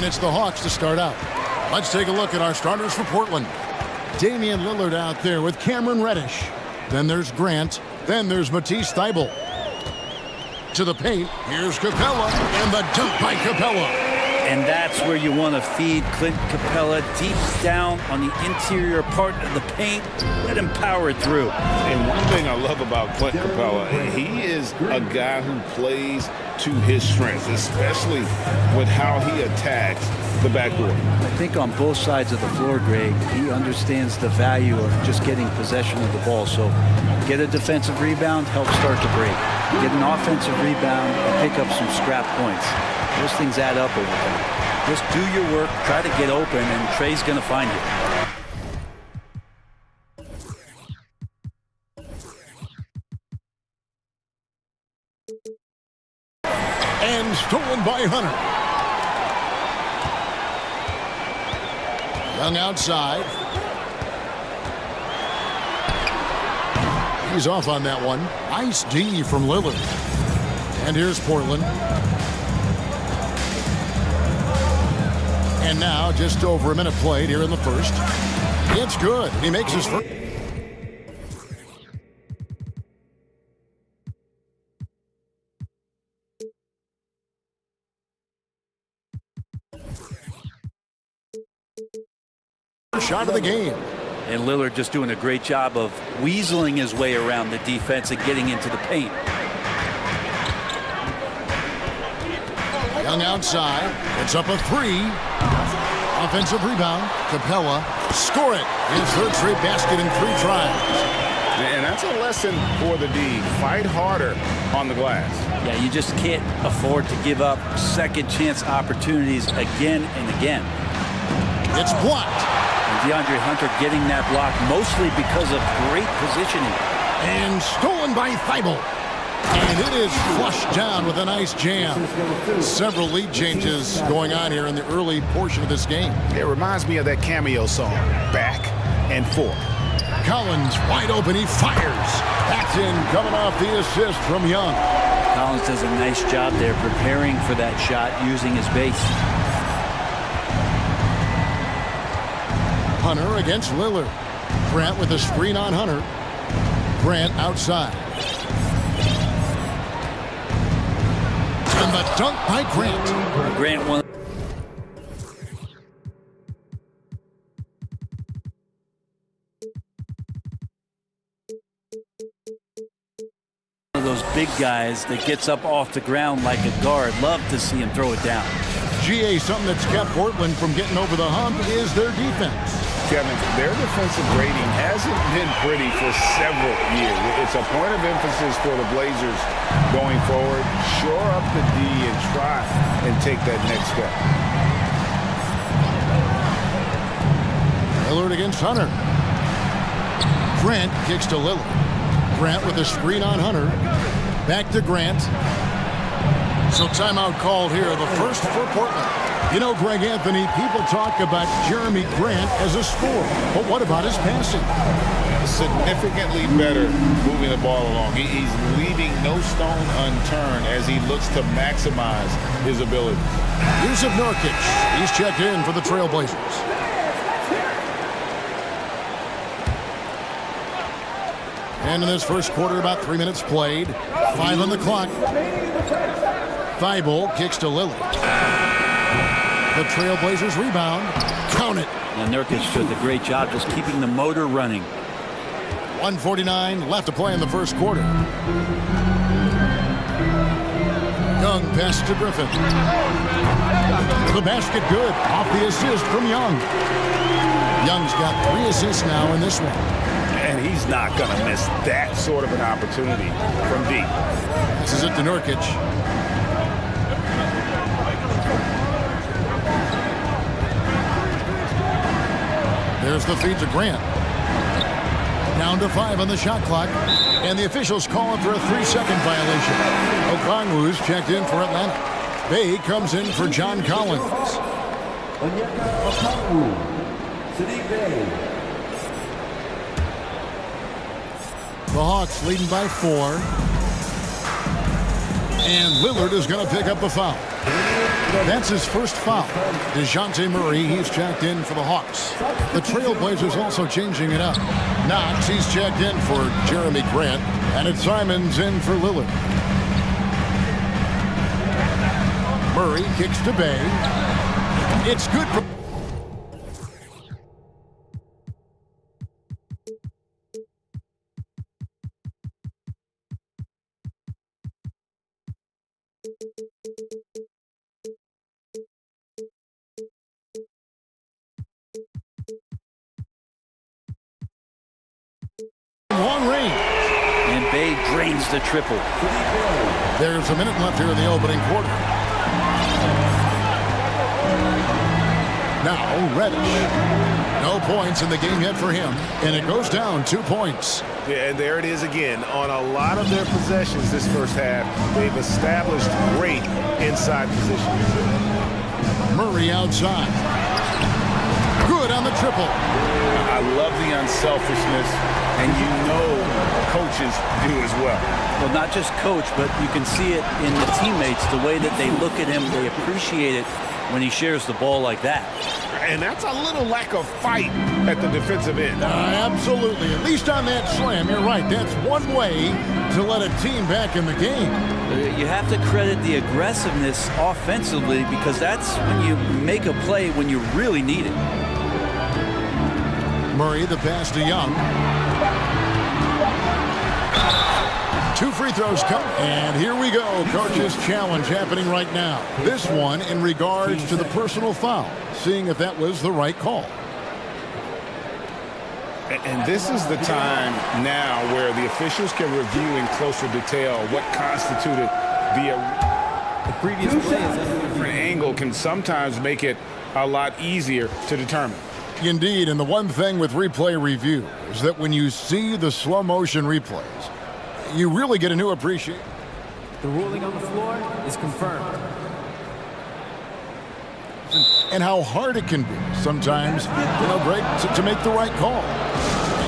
And it's the Hawks to start out. Let's take a look at our starters for Portland. Damian Lillard out there with Cameron Reddish. Then there's Grant. Then there's Matisse Thybulle. To the paint, here's Capella, and the dunk by Capella. And that's where you want to feed Clint Capella, deep down on the interior part of the paint. Let him power through. And one thing I love about Clint Capella, he is a guy who plays to his strengths, especially with how he attacks the backboard. I think on both sides of the floor, Greg, he understands the value of just getting possession of the ball. So get a defensive rebound, help start the break. Get an offensive rebound and pick up some scrap points. Those things add up over time. Just do your work, try to get open, and Trey's going to find you. And stolen by Hunter. Young outside. He's off on that one. Nice D from Lillard. And here's Portland. And now just over a minute played here in the first. It's good. He makes his first. Shot of the game. And Lillard just doing a great job of weaseling his way around the defense and getting into the paint. Young outside. It's up a three. Offensive rebound. Capella. Score it. His third straight basket in 3 tries. And that's a lesson for the D. Fight harder on the glass. Yeah, you just can't afford to give up second chance opportunities again and again. It's blocked. And DeAndre Hunter getting that block mostly because of great positioning. And stolen by Thybulle. And it is flushed down with a nice jam. Several lead changes going on here in the early portion of this game. It reminds me of that cameo song, Back and Forth. Collins wide open. He fires. That's in, coming off the assist from Young. Collins does a nice job there preparing for that shot using his base. Hunter against Lillard. Grant with a screen on Hunter. Grant outside. And the dunk by Grant. Grant won. One of those big guys that gets up off the ground like a guard. Love to see him throw it down. GA, something that's kept Portland from getting over the hump is their defense. Kevin, their defensive rating hasn't been pretty for several years. It's a point of emphasis for the Blazers going forward. Shore up the D and try and take that next step. Lillard against Hunter. Grant kicks to Lillard. Grant with a screen on Hunter. Back to Grant. So timeout called here, the first for Portland. You know, Greg Anthony, people talk about Jeremy Grant as a scorer, but what about his passing? Significantly better moving the ball along. He's leaving no stone unturned as he looks to maximize his ability. Yusuf Nurkic, he's checked in for the Trailblazers. And in this first quarter, about 3 minutes played. 5 on the clock. Thybulle kicks to Lillard. The Trailblazers rebound. Count it. And Nurkic does a great job just keeping the motor running. 1:49 left to play in the first quarter. Young pass to Griffin. The basket good. Off the assist from Young. Young's got 3 assists now in this one. And he's not going to miss that sort of an opportunity from deep. This is it to Nurkic. There's the feed to Grant. Down to 5 on the shot clock. And the officials call it for a 3-second violation. Okongwu's checked in for Atlanta. Bay comes in for John Collins. The Hawks leading by 4. And Lillard is going to pick up the foul. That's his first foul. DeJounte Murray, he's checked in for the Hawks. The Trailblazers also changing it up. Knox, he's checked in for Jeremy Grant. And it's Simons in for Lillard. Murray kicks to Bay. It's good for... Long range. And Bay drains the triple. There's a minute left here in the opening quarter. Now, Reddish. No points in the game yet for him, and it goes down 2 points. Yeah, and there it is again. On a lot of their possessions this first half, they've established great inside position. Murray outside. Good on the triple. I love the unselfishness, and you know coaches do as well. Well, not just coach, but you can see it in the teammates, the way that they look at him, they appreciate it when he shares the ball like that. And that's a little lack of fight at the defensive end. Absolutely. At least on that slam, you're right. That's one way to let a team back in the game. You have to credit the aggressiveness offensively, because that's when you make a play when you really need it. Murray, the pass to Young. 2 free throws come. And here we go. Coach's challenge happening right now. This one in regards to the personal foul. Seeing if that was the right call. And this is the time now where the officials can review in closer detail what constituted the previous play. A different angle can sometimes make it a lot easier to determine. Indeed, and the one thing with replay review is that when you see the slow motion replays, you really get a new appreciation. The ruling on the floor is confirmed. And how hard it can be sometimes, great to make the right call.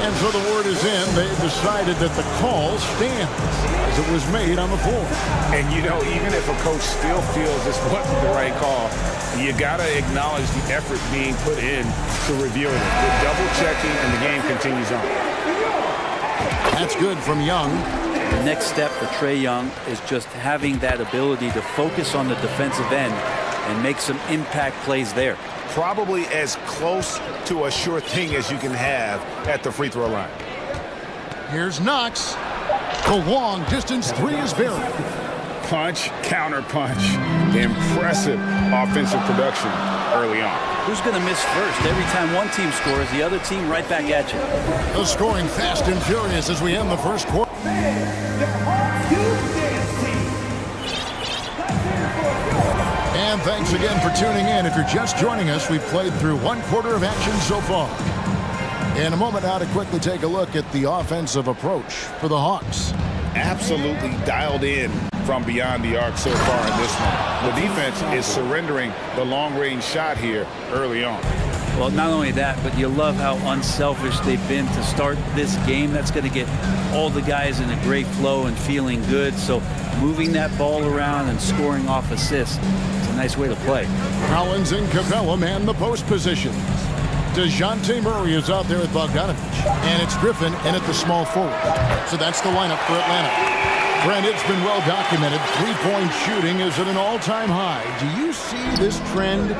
And so the word is in, they've decided that the call stands as it was made on the floor. And even if a coach still feels this wasn't the right call, you gotta acknowledge the effort being put in to reviewing it. The double checking, and the game continues on. That's good from Young. The next step for Trae Young is just having that ability to focus on the defensive end and make some impact plays there. Probably as close to a sure thing as you can have at the free throw line. Here's Knox. The long distance 3 is buried. Punch, counter punch. Impressive offensive production early on. Who's going to miss first? Every time one team scores, the other team right back at you. The scoring fast and furious as we end the first quarter. And thanks again for tuning in. If you're just joining us, we've played through 1 quarter of action so far. In a moment now to quickly take a look at the offensive approach for the Hawks. Absolutely dialed in from beyond the arc so far in this one. The defense is surrendering the long-range shot here early on. Well, not only that, but you love how unselfish they've been to start this game. That's going to get all the guys in a great flow and feeling good. So moving that ball around and scoring off assists, it's a nice way to play. Collins and Capella man the post position. DeJounte Murray is out there with Bogdanovich. And it's Griffin in at the small forward. So that's the lineup for Atlanta. Brent, it's been well documented. 3-point shooting is at an all-time high. Do you see this trend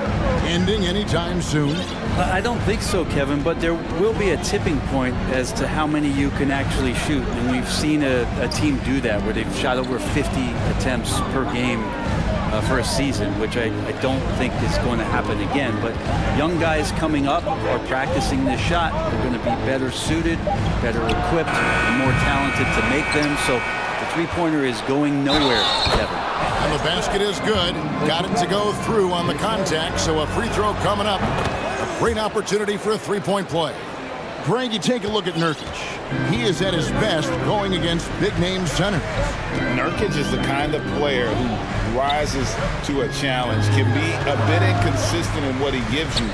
ending anytime soon? I don't think so, Kevin, but there will be a tipping point as to how many you can actually shoot. And we've seen a team do that where they've shot over 50 attempts per game for a season, which I don't think is going to happen again. But young guys coming up are practicing this shot. They're going to be better suited, better equipped, and more talented to make them. So the three-pointer is going nowhere, Kevin. And the basket is good. Got it to go through on the contact, so a free throw coming up. A great opportunity for a three-point play. Greg, you take a look at Nurkic. He is at his best going against big-name centers. Nurkic is the kind of player who rises to a challenge, can be a bit inconsistent in what he gives you,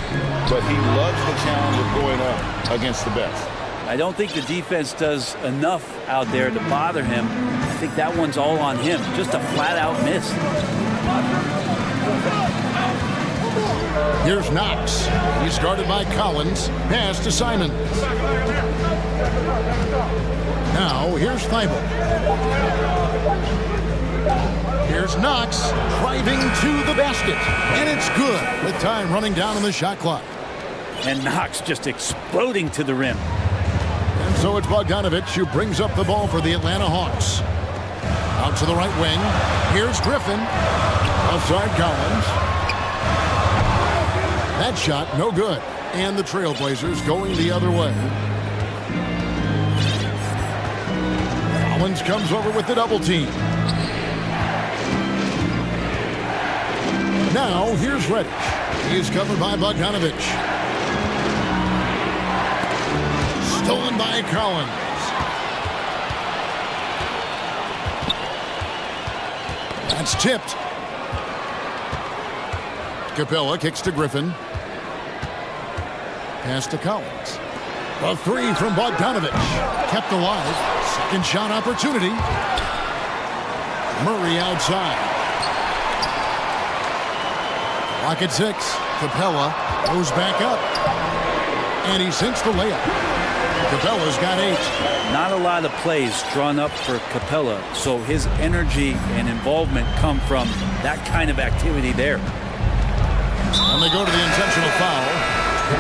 but he loves the challenge of going up against the best. I don't think the defense does enough out there to bother him. think that one's all on him. Just a flat-out miss. Here's Knox. He's guarded by Collins. Pass to Simon. Now, here's Thibault. Here's Knox driving to the basket. And it's good with time running down on the shot clock. And Knox just exploding to the rim. And so it's Bogdanovich who brings up the ball for the Atlanta Hawks. Out to the right wing. Here's Griffin. Outside Collins. That shot, no good. And the Trailblazers going the other way. Collins comes over with the double team. Now, here's Reddish. He is covered by Bogdanovich. Stolen by Collins. That's tipped. Capella kicks to Griffin. Pass to Collins. A three from Bogdanovich. Kept alive. Second shot opportunity. Murray outside. Lock at 6. Capella goes back up. And he sinks the layup. Capella's got 8. Not a lot of plays drawn up for Capella, so his energy and involvement come from that kind of activity there. And they go to the intentional foul.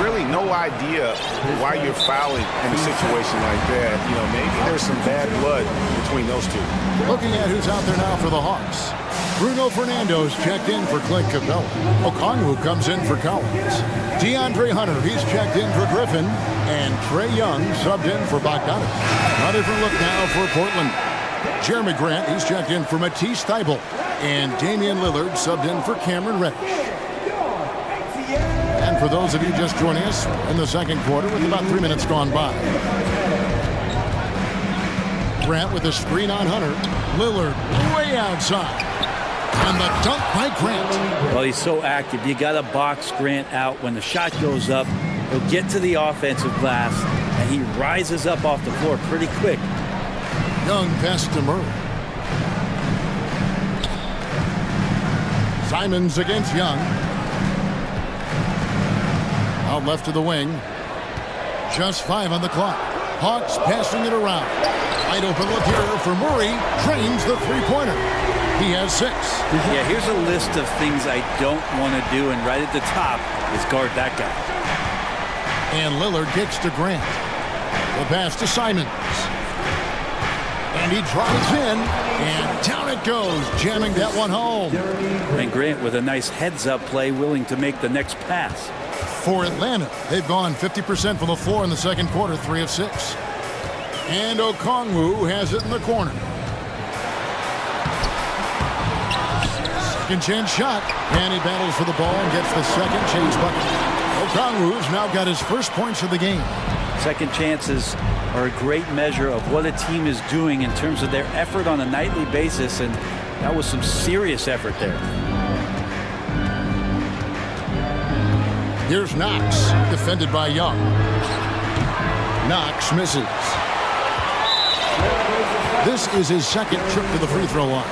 Really no idea why you're fouling in a situation like that. You know, maybe there's some bad blood between those two. Looking at who's out there now for the Hawks. Bruno Fernando's checked in for Clint Capella. Okongwu comes in for Collins. DeAndre Hunter, he's checked in for Griffin. And Trae Young subbed in for Bogdanovich. A different look now for Portland. Jeremy Grant, he's checked in for Matisse Thybulle. And Damian Lillard subbed in for Cameron Reddish. And for those of you just joining us in the second quarter with about 3 minutes gone by. Grant with a screen on Hunter. Lillard way outside. And the dunk by Grant. Well, he's so active. You got to box Grant out. When the shot goes up, he'll get to the offensive glass, and he rises up off the floor pretty quick. Young pass to Murray. Simons against Young. Out left to the wing. Just 5 on the clock. Hawks passing it around. Wide open look here for Murray. Trains the three-pointer. He has 6. Yeah, here's a list of things I don't want to do, and right at the top is guard that guy. And Lillard kicks to Grant. The pass to Simons. And he drives in, and down it goes, jamming that one home. And Grant with a nice heads-up play, willing to make the next pass. For Atlanta, they've gone 50% from the floor in the second quarter, 3 of 6. And Okongwu has it in the corner. Second chance shot, and he battles for the ball and gets the second chance bucket. Okongwu's now got his first points of the game. Second chances are a great measure of what a team is doing in terms of their effort on a nightly basis, and that was some serious effort there. Here's Knox, defended by Young. Knox misses. This is his second trip to the free throw line.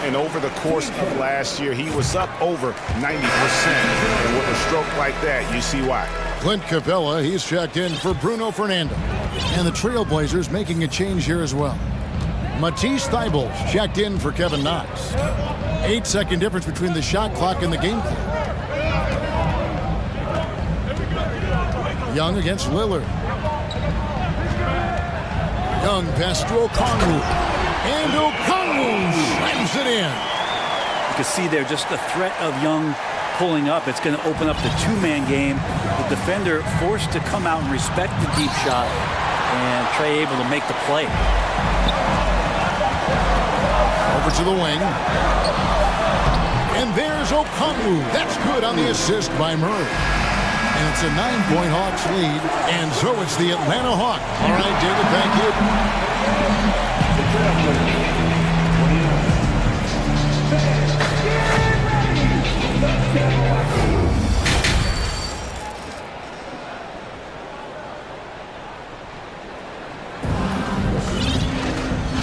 And over the course of last year, he was up over 90%. And with a stroke like that, you see why. Clint Capella, he's checked in for Bruno Fernando. And the Trailblazers making a change here as well. Matisse Thybulle's checked in for Kevin Knox. 8-second difference between the shot clock and the game clock. Young against Lillard. Young pass to Okongwu. And Okongwu slams it in. You can see there just the threat of Young pulling up. It's going to open up the two-man game. The defender forced to come out and respect the deep shot. And Trae able to make the play. Over to the wing. And there's Okongwu. That's good on the assist by Murray. And it's a 9-point Hawks lead. And so it's the Atlanta Hawks. All right, David, thank you.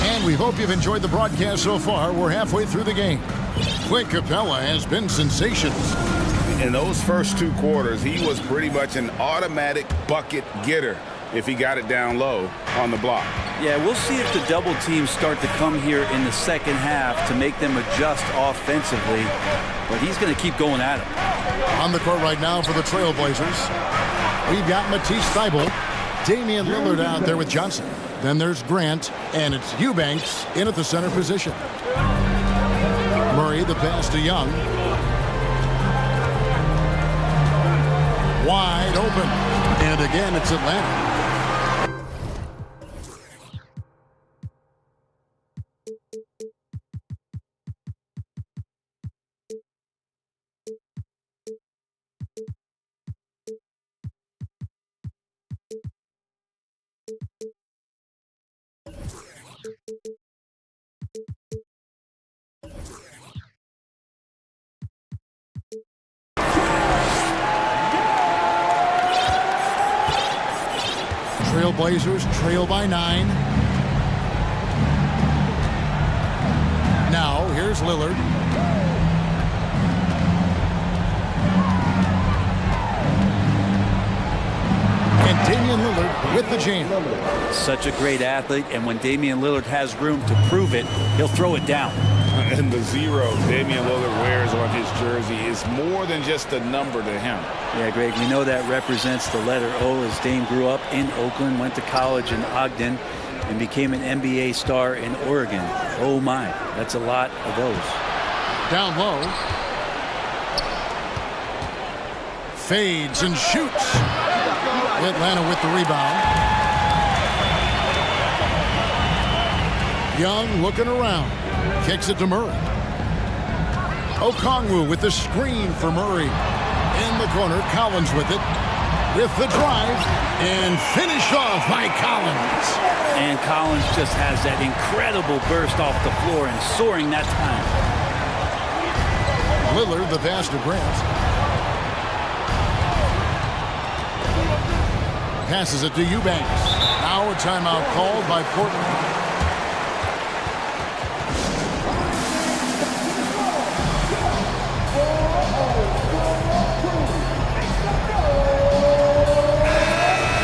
And we've hope you've enjoyed the broadcast so far. We're halfway through the game. Clint Capella has been sensational. In those first 2 quarters, he was pretty much an automatic bucket getter if he got it down low on the block. Yeah, we'll see if the double teams start to come here in the second half to make them adjust offensively, but he's going to keep going at it. On the court right now for the Trailblazers, we've got Matisse Thybulle, Damian Lillard out there with Johnson. Then there's Grant, and it's Eubanks in at the center position. Murray, the pass to Young. Wide open. And again, it's Atlanta. Trailblazers trail by 9. Now, here's Lillard. And Damian Lillard with the jam. Such a great athlete, and when Damian Lillard has room to prove it, he'll throw it down. And the 0 Damian Lillard wears on his jersey is more than just a number to him. Yeah, Greg, we know that represents the letter O, as Dame grew up in Oakland, went to college in Ogden, and became an NBA star in Oregon. Oh my, that's a lot of those. Down low. Fades and shoots. Atlanta with the rebound. Young looking around. Kicks it to Murray. Okongwu with the screen for Murray. In the corner, Collins with it. With the drive. And finished off by Collins. And Collins just has that incredible burst off the floor and soaring that time. Lillard, the pass to Grant. Passes it to Eubanks. Now a timeout called by Portland.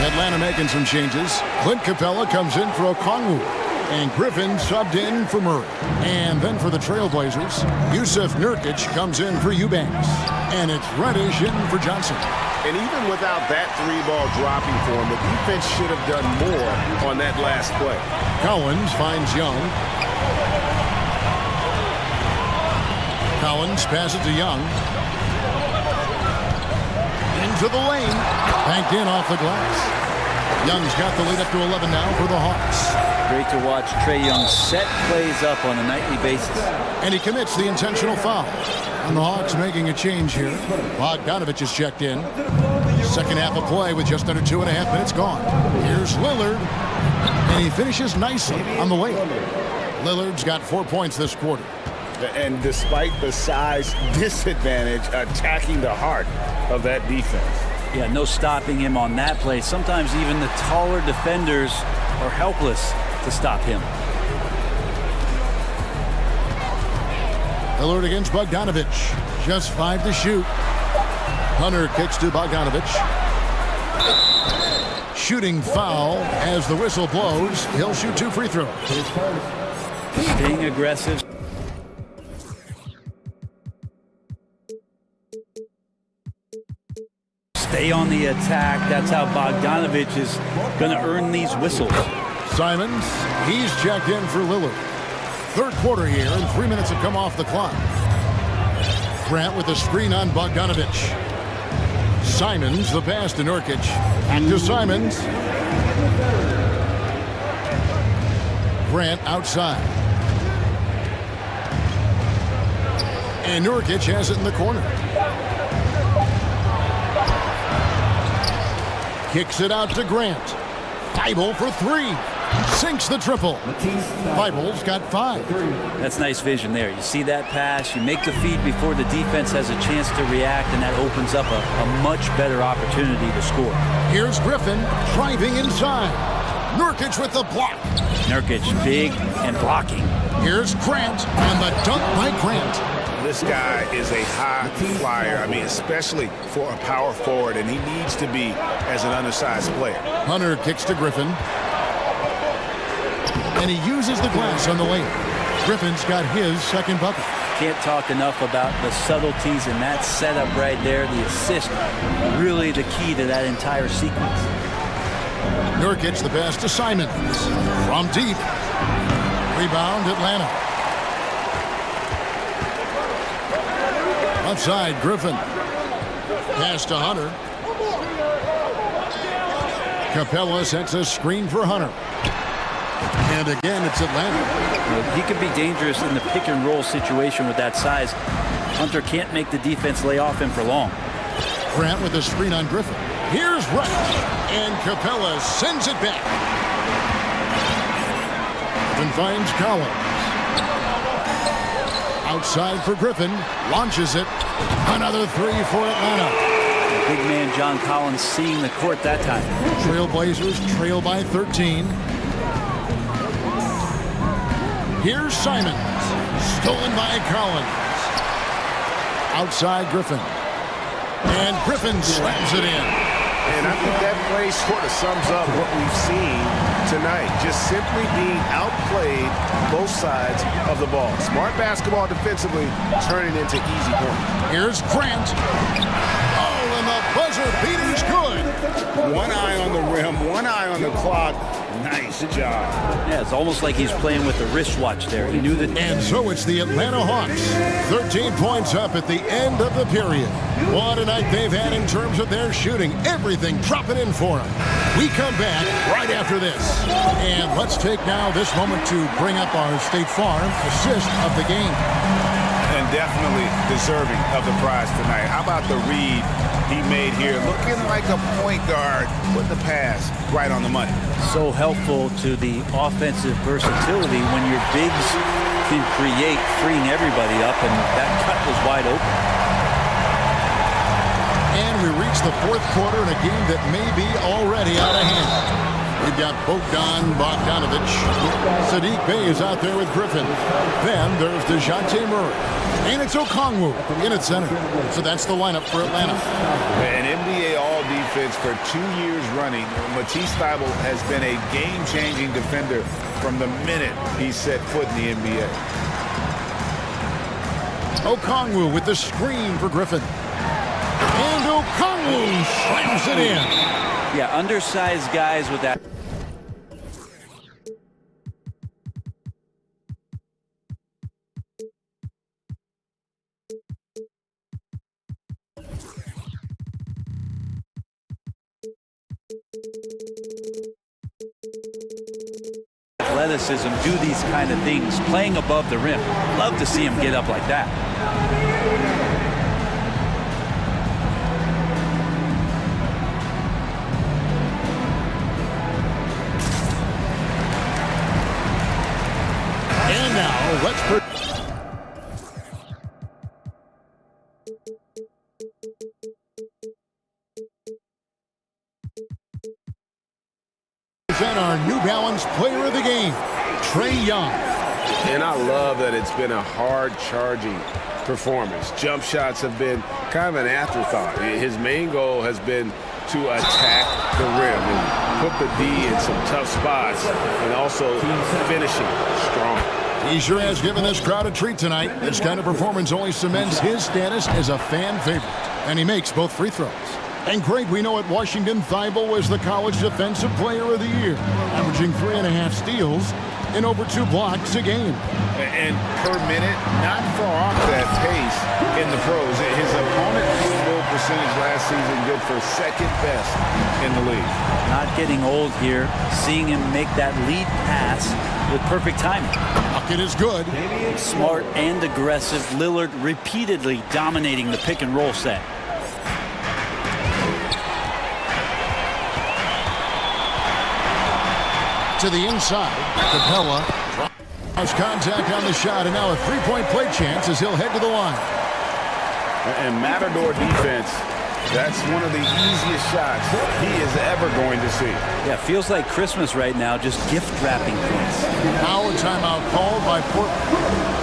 Atlanta making some changes. Clint Capella comes in for Okongwu. And Griffin subbed in for Murray. And then for the Trailblazers, Yusuf Nurkic comes in for Eubanks. And it's Reddish in for Johnson. And even without that 3-ball dropping for him, the defense should have done more on that last play. Collins finds Young. Collins passes to Young. Into the lane. Banked in off the glass. Young's got the lead up to 11 now for the Hawks. Great to watch Trae Young set plays up on a nightly basis. And he commits the intentional foul. And the Hawks making a change here. Bogdanovich is checked in. Second half of play with just under 2.5 minutes gone. Here's Lillard. And he finishes nicely on the lane. Lillard's got 4 points this quarter. And despite the size disadvantage, attacking the heart of that defense. Yeah, no stopping him on that play. Sometimes even the taller defenders are helpless to stop him. Lillard against Bogdanovich. Just 5 to shoot. Hunter kicks to Bogdanovich. Shooting foul as the whistle blows. He'll shoot 2 free throws. Staying aggressive. Stay on the attack. That's how Bogdanovich is going to earn these whistles. Simons, he's checked in for Lillard. Third quarter here, and 3 minutes have come off the clock. Grant with a screen on Bogdanovich. Simons, the pass to Nurkic. Back to Simons. Grant outside. And Nurkic has it in the corner. Kicks it out to Grant. Thybulle for 3. Sinks the triple. Thybulle's got 5. That's nice vision there. You see that pass, you make the feed before the defense has a chance to react, and that opens up a much better opportunity to score. Here's Griffin driving inside. Nurkic with the block. Nurkic, big and blocking. Here's Grant, and the dunk by Grant. This guy is a high flyer. I mean, especially for a power forward, and he needs to be as an undersized player. Hunter kicks to Griffin. And he uses the glass on the layup. Griffin's got his second bucket. Can't talk enough about the subtleties in that setup right there. The assist, really the key to that entire sequence. Nurkic the pass to Simons. From deep. Rebound, Atlanta. Outside, Griffin. Pass to Hunter. Capella sets a screen for Hunter. And again, it's Atlanta. He could be dangerous in the pick and roll situation with that size. Hunter can't make the defense lay off him for long. Grant with a screen on Griffin. Here's Rush. And Capella sends it back. Griffin finds Collins. Outside for Griffin. Launches it. Another three for Atlanta. Big man John Collins seeing the court that time. Trailblazers trail by 13. Here's Simons. Stolen by Collins. Outside Griffin. And Griffin slams it in. And I think that play sort of sums up what we've seen tonight. Just simply being outplayed both sides of the ball. Smart basketball defensively, turning into easy points. Here's Grant. Oh, and the buzzer beater's good. One eye on the rim, one eye on the clock. Nice job. Yeah, it's almost like he's playing with the wristwatch there. He knew that. And so it's the Atlanta Hawks. 13 points up at the end of the period. What a night they've had in terms of their shooting. Everything dropping in for them. We come back right after this. And let's take now this moment to bring up our State Farm assist of the game. And definitely deserving of the prize tonight. How about the read he made here? Looking like a point guard with the pass right on the money. So helpful to the offensive versatility when your bigs can create, freeing everybody up, and that cut was wide open. And we reach the fourth quarter in a game that may be already out of hand. We've got Bogdanovic. Sadiq Bey is out there with Griffin. Then there's DeJounte Murray. And it's Okongwu in at center. So that's the lineup for Atlanta. An NBA All-Defense for 2 years running. Matisse Thybulle has been a game-changing defender from the minute he set foot in the NBA. Okongwu with the screen for Griffin. And Okongwu slams it in. Yeah, undersized guys with that. Athleticism, do these kind of things, playing above the rim. Love to see him get up like that. And now, let's present our New Balance Player of the Game, Trae Young. And I love that it's been a hard-charging performance. Jump shots have been kind of an afterthought. His main goal has been to attack the rim and put the D in some tough spots and also finishing strong. He sure has given this crowd a treat tonight. This kind of performance only cements his status as a fan favorite. And he makes both free throws. And Greg, we know at Washington, Thybulle was the college defensive player of the year, averaging 3.5 steals and over 2 blocks a game. And per minute, not far off that pace in the pros. His opponent field goal percentage last season good for second best in the league. Not getting old here, seeing him make that lead pass with perfect timing. Bucket is good. Smart and aggressive. Lillard repeatedly dominating the pick and roll set. To the inside, Capella draws contact on the shot, and now a 3-point play chance as he'll head to the line. And Matador defense That's one of the easiest shots he is ever going to see. Yeah, feels like Christmas right now, just gift wrapping points. Now a timeout called by Portland.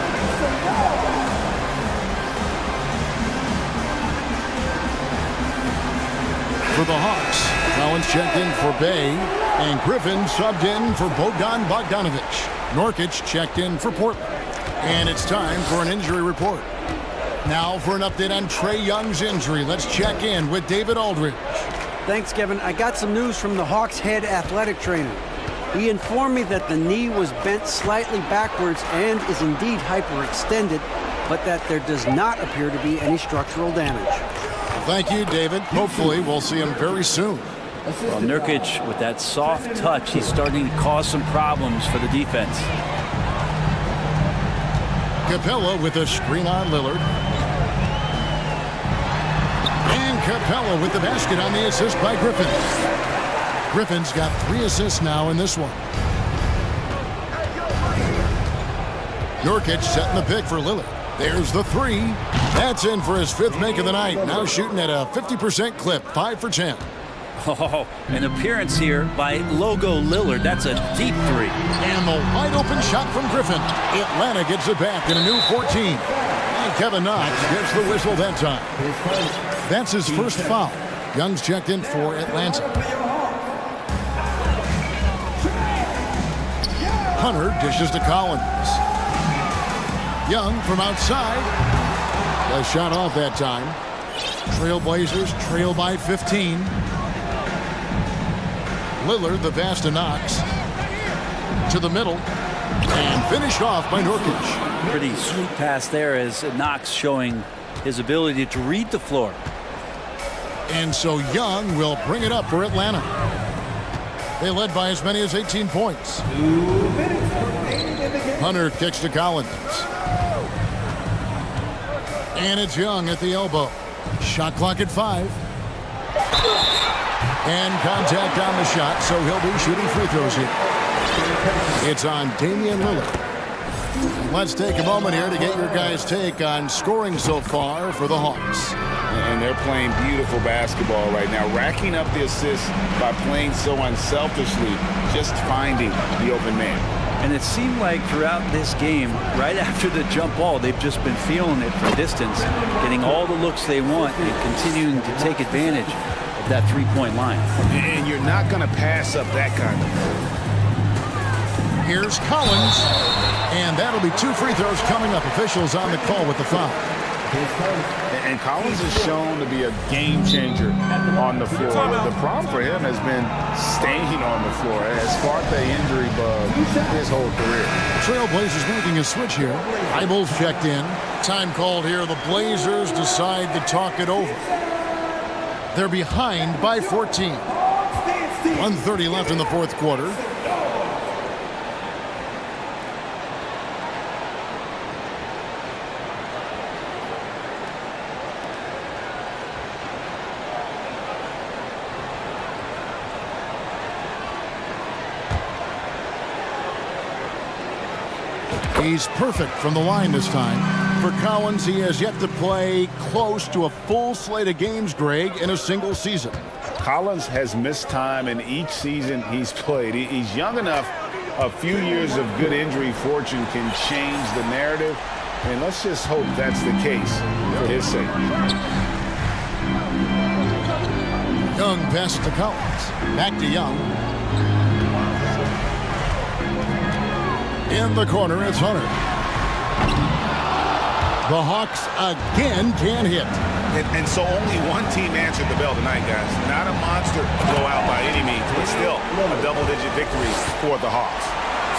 For the Hawks, Collins checked in for Bay, and Griffin subbed in for Bogdan Bogdanovic. Nurkic checked in for Portland. And it's time for an injury report. Now for an update on Trae Young's injury. Let's check in with David Aldridge. Thanks, Kevin. I got some news from the Hawks' head athletic trainer. He informed me that the knee was bent slightly backwards and is indeed hyperextended, but that there does not appear to be any structural damage. Thank you, David. Hopefully we'll see him very soon. Well, Nurkic, with that soft touch, he's starting to cause some problems for the defense. Capella with a screen on Lillard. And Capella with the basket on the assist by Griffin. Griffin's got 3 assists now in this one. Nurkic setting the pick for Lillard. There's the 3. That's in for his 5th make of the night. Now shooting at a 50% clip, 5 for 10. Oh, an appearance here by Logo Lillard. That's a deep 3. And the wide open shot from Griffin. Atlanta gets it back in a new 14. And Kevin Knox gets the whistle that time. That's his first foul. Young's checked in for Atlanta. Hunter dishes to Collins. Young from outside. The shot off that time. Trailblazers trail by 15. Lillard, the pass to Knox. To the middle. And finished off by Nurkic. Pretty sweet pass there as Knox showing his ability to read the floor. And so Young will bring it up for Atlanta. They led by as many as 18 points. Hunter kicks to Collins. And it's Young at the elbow. Shot clock at 5. And contact on the shot, so he'll be shooting free throws here. It's on Damian Lillard. Let's take a moment here to get your guys' take on scoring so far for the Hawks. And they're playing beautiful basketball right now, racking up the assists by playing so unselfishly, just finding the open man. And it seemed like throughout this game, right after the jump ball, they've just been feeling it from distance, getting all the looks they want and continuing to take advantage of that three-point line. And you're not going to pass up that kind of move. Here's Collins. And that'll be 2 free throws coming up. Officials on the call with the foul. And Collins is shown to be a game changer on the floor. The problem for him has been staying on the floor. It has sparked the injury bug his whole career. Trailblazers making a switch here. Eyeballs checked in. Time called here. The Blazers decide to talk it over. They're behind by 14. 1:30 left in the 4th quarter. He's perfect from the line this time. For Collins, he has yet to play close to a full slate of games, Greg, in a single season. Collins has missed time in each season he's played. He's young enough. A few years of good injury fortune can change the narrative, and let's just hope that's the case for his sake. Young passes to Collins. Back to Young. In the corner, it's Hunter. The Hawks again can't hit. And so only one team answered the bell tonight, guys. Not a monster blowout by any means, but still a double-digit victory for the Hawks.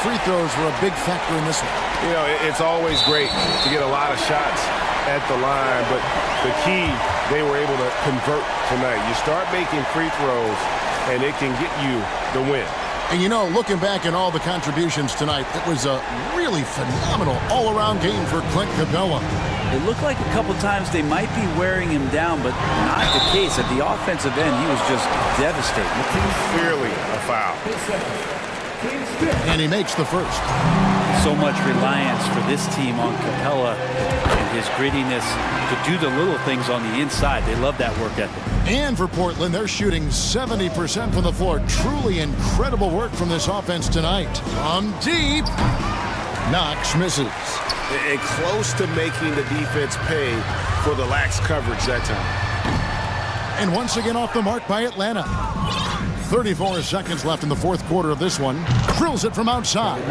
Free throws were a big factor in this one. You know, it's always great to get a lot of shots at the line, but the key, they were able to convert tonight. You start making free throws, and it can get you the win. And you know, looking back at all the contributions tonight, it was a really phenomenal all-around game for Clint Capella. It looked like a couple times they might be wearing him down, but not the case. At the offensive end, he was just devastating. Clearly a foul. And he makes the first. So much reliance for this team on Capella and his grittiness to do the little things on the inside. They love that work ethic. And for Portland, they're shooting 70% from the floor. Truly incredible work from this offense tonight. From deep, Knox misses. And close to making the defense pay for the lax coverage that time. And once again off the mark by Atlanta. 34 seconds left in the fourth quarter of this one. Drills it from outside.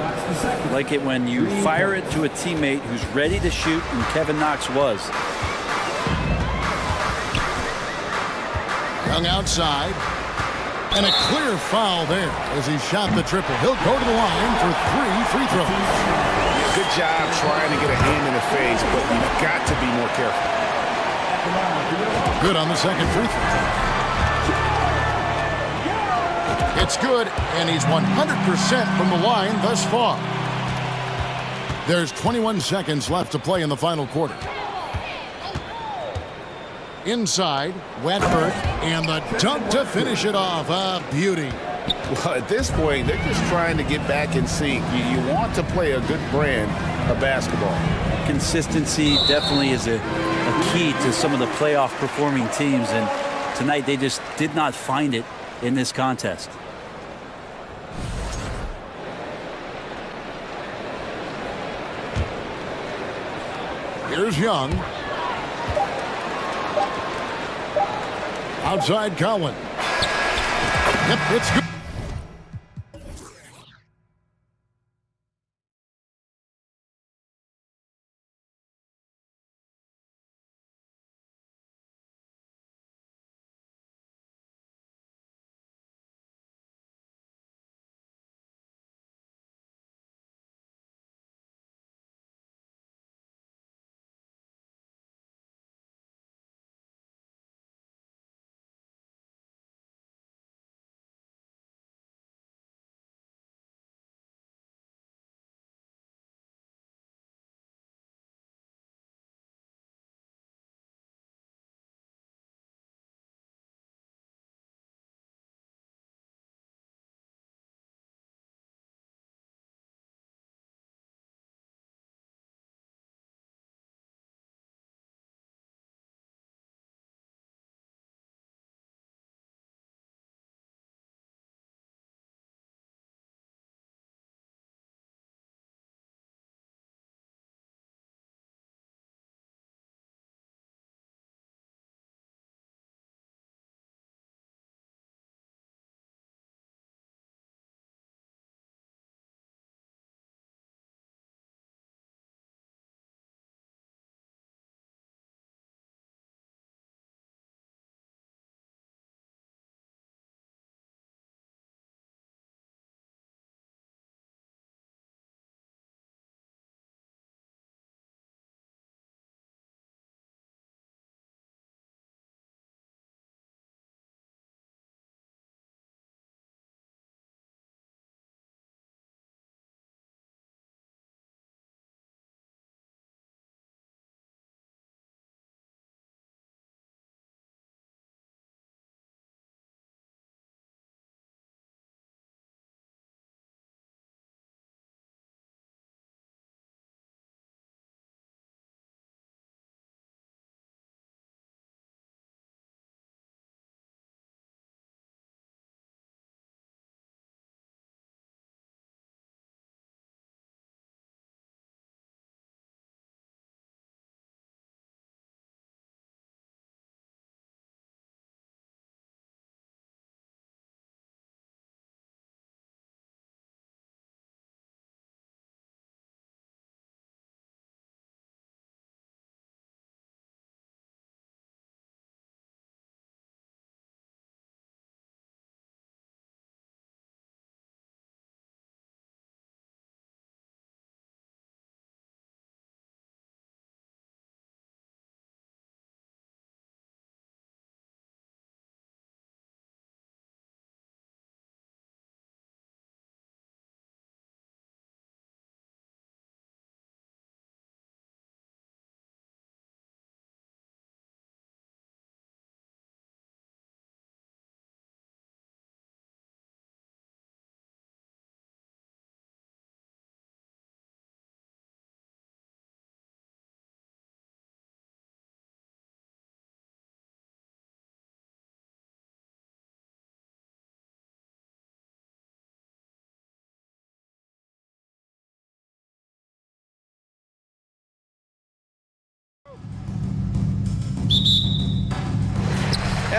Like it when you fire it to a teammate who's ready to shoot, and Kevin Knox was. Young outside. And a clear foul there as he shot the triple. He'll go to the line for 3 free throws. Good job trying to get a hand in the face, but you've got to be more careful. Good on the second free throw. It's good, and he's 100% from the line thus far. There's 21 seconds left to play in the final quarter. Inside, Wetford, and the dunk to finish it off. A beauty. Well, at this point, they're just trying to get back in sync. You want to play a good brand of basketball. Consistency definitely is a key to some of the playoff performing teams, and tonight they just did not find it in this contest. Here's Young. Outside Cowan. Yep, it's good.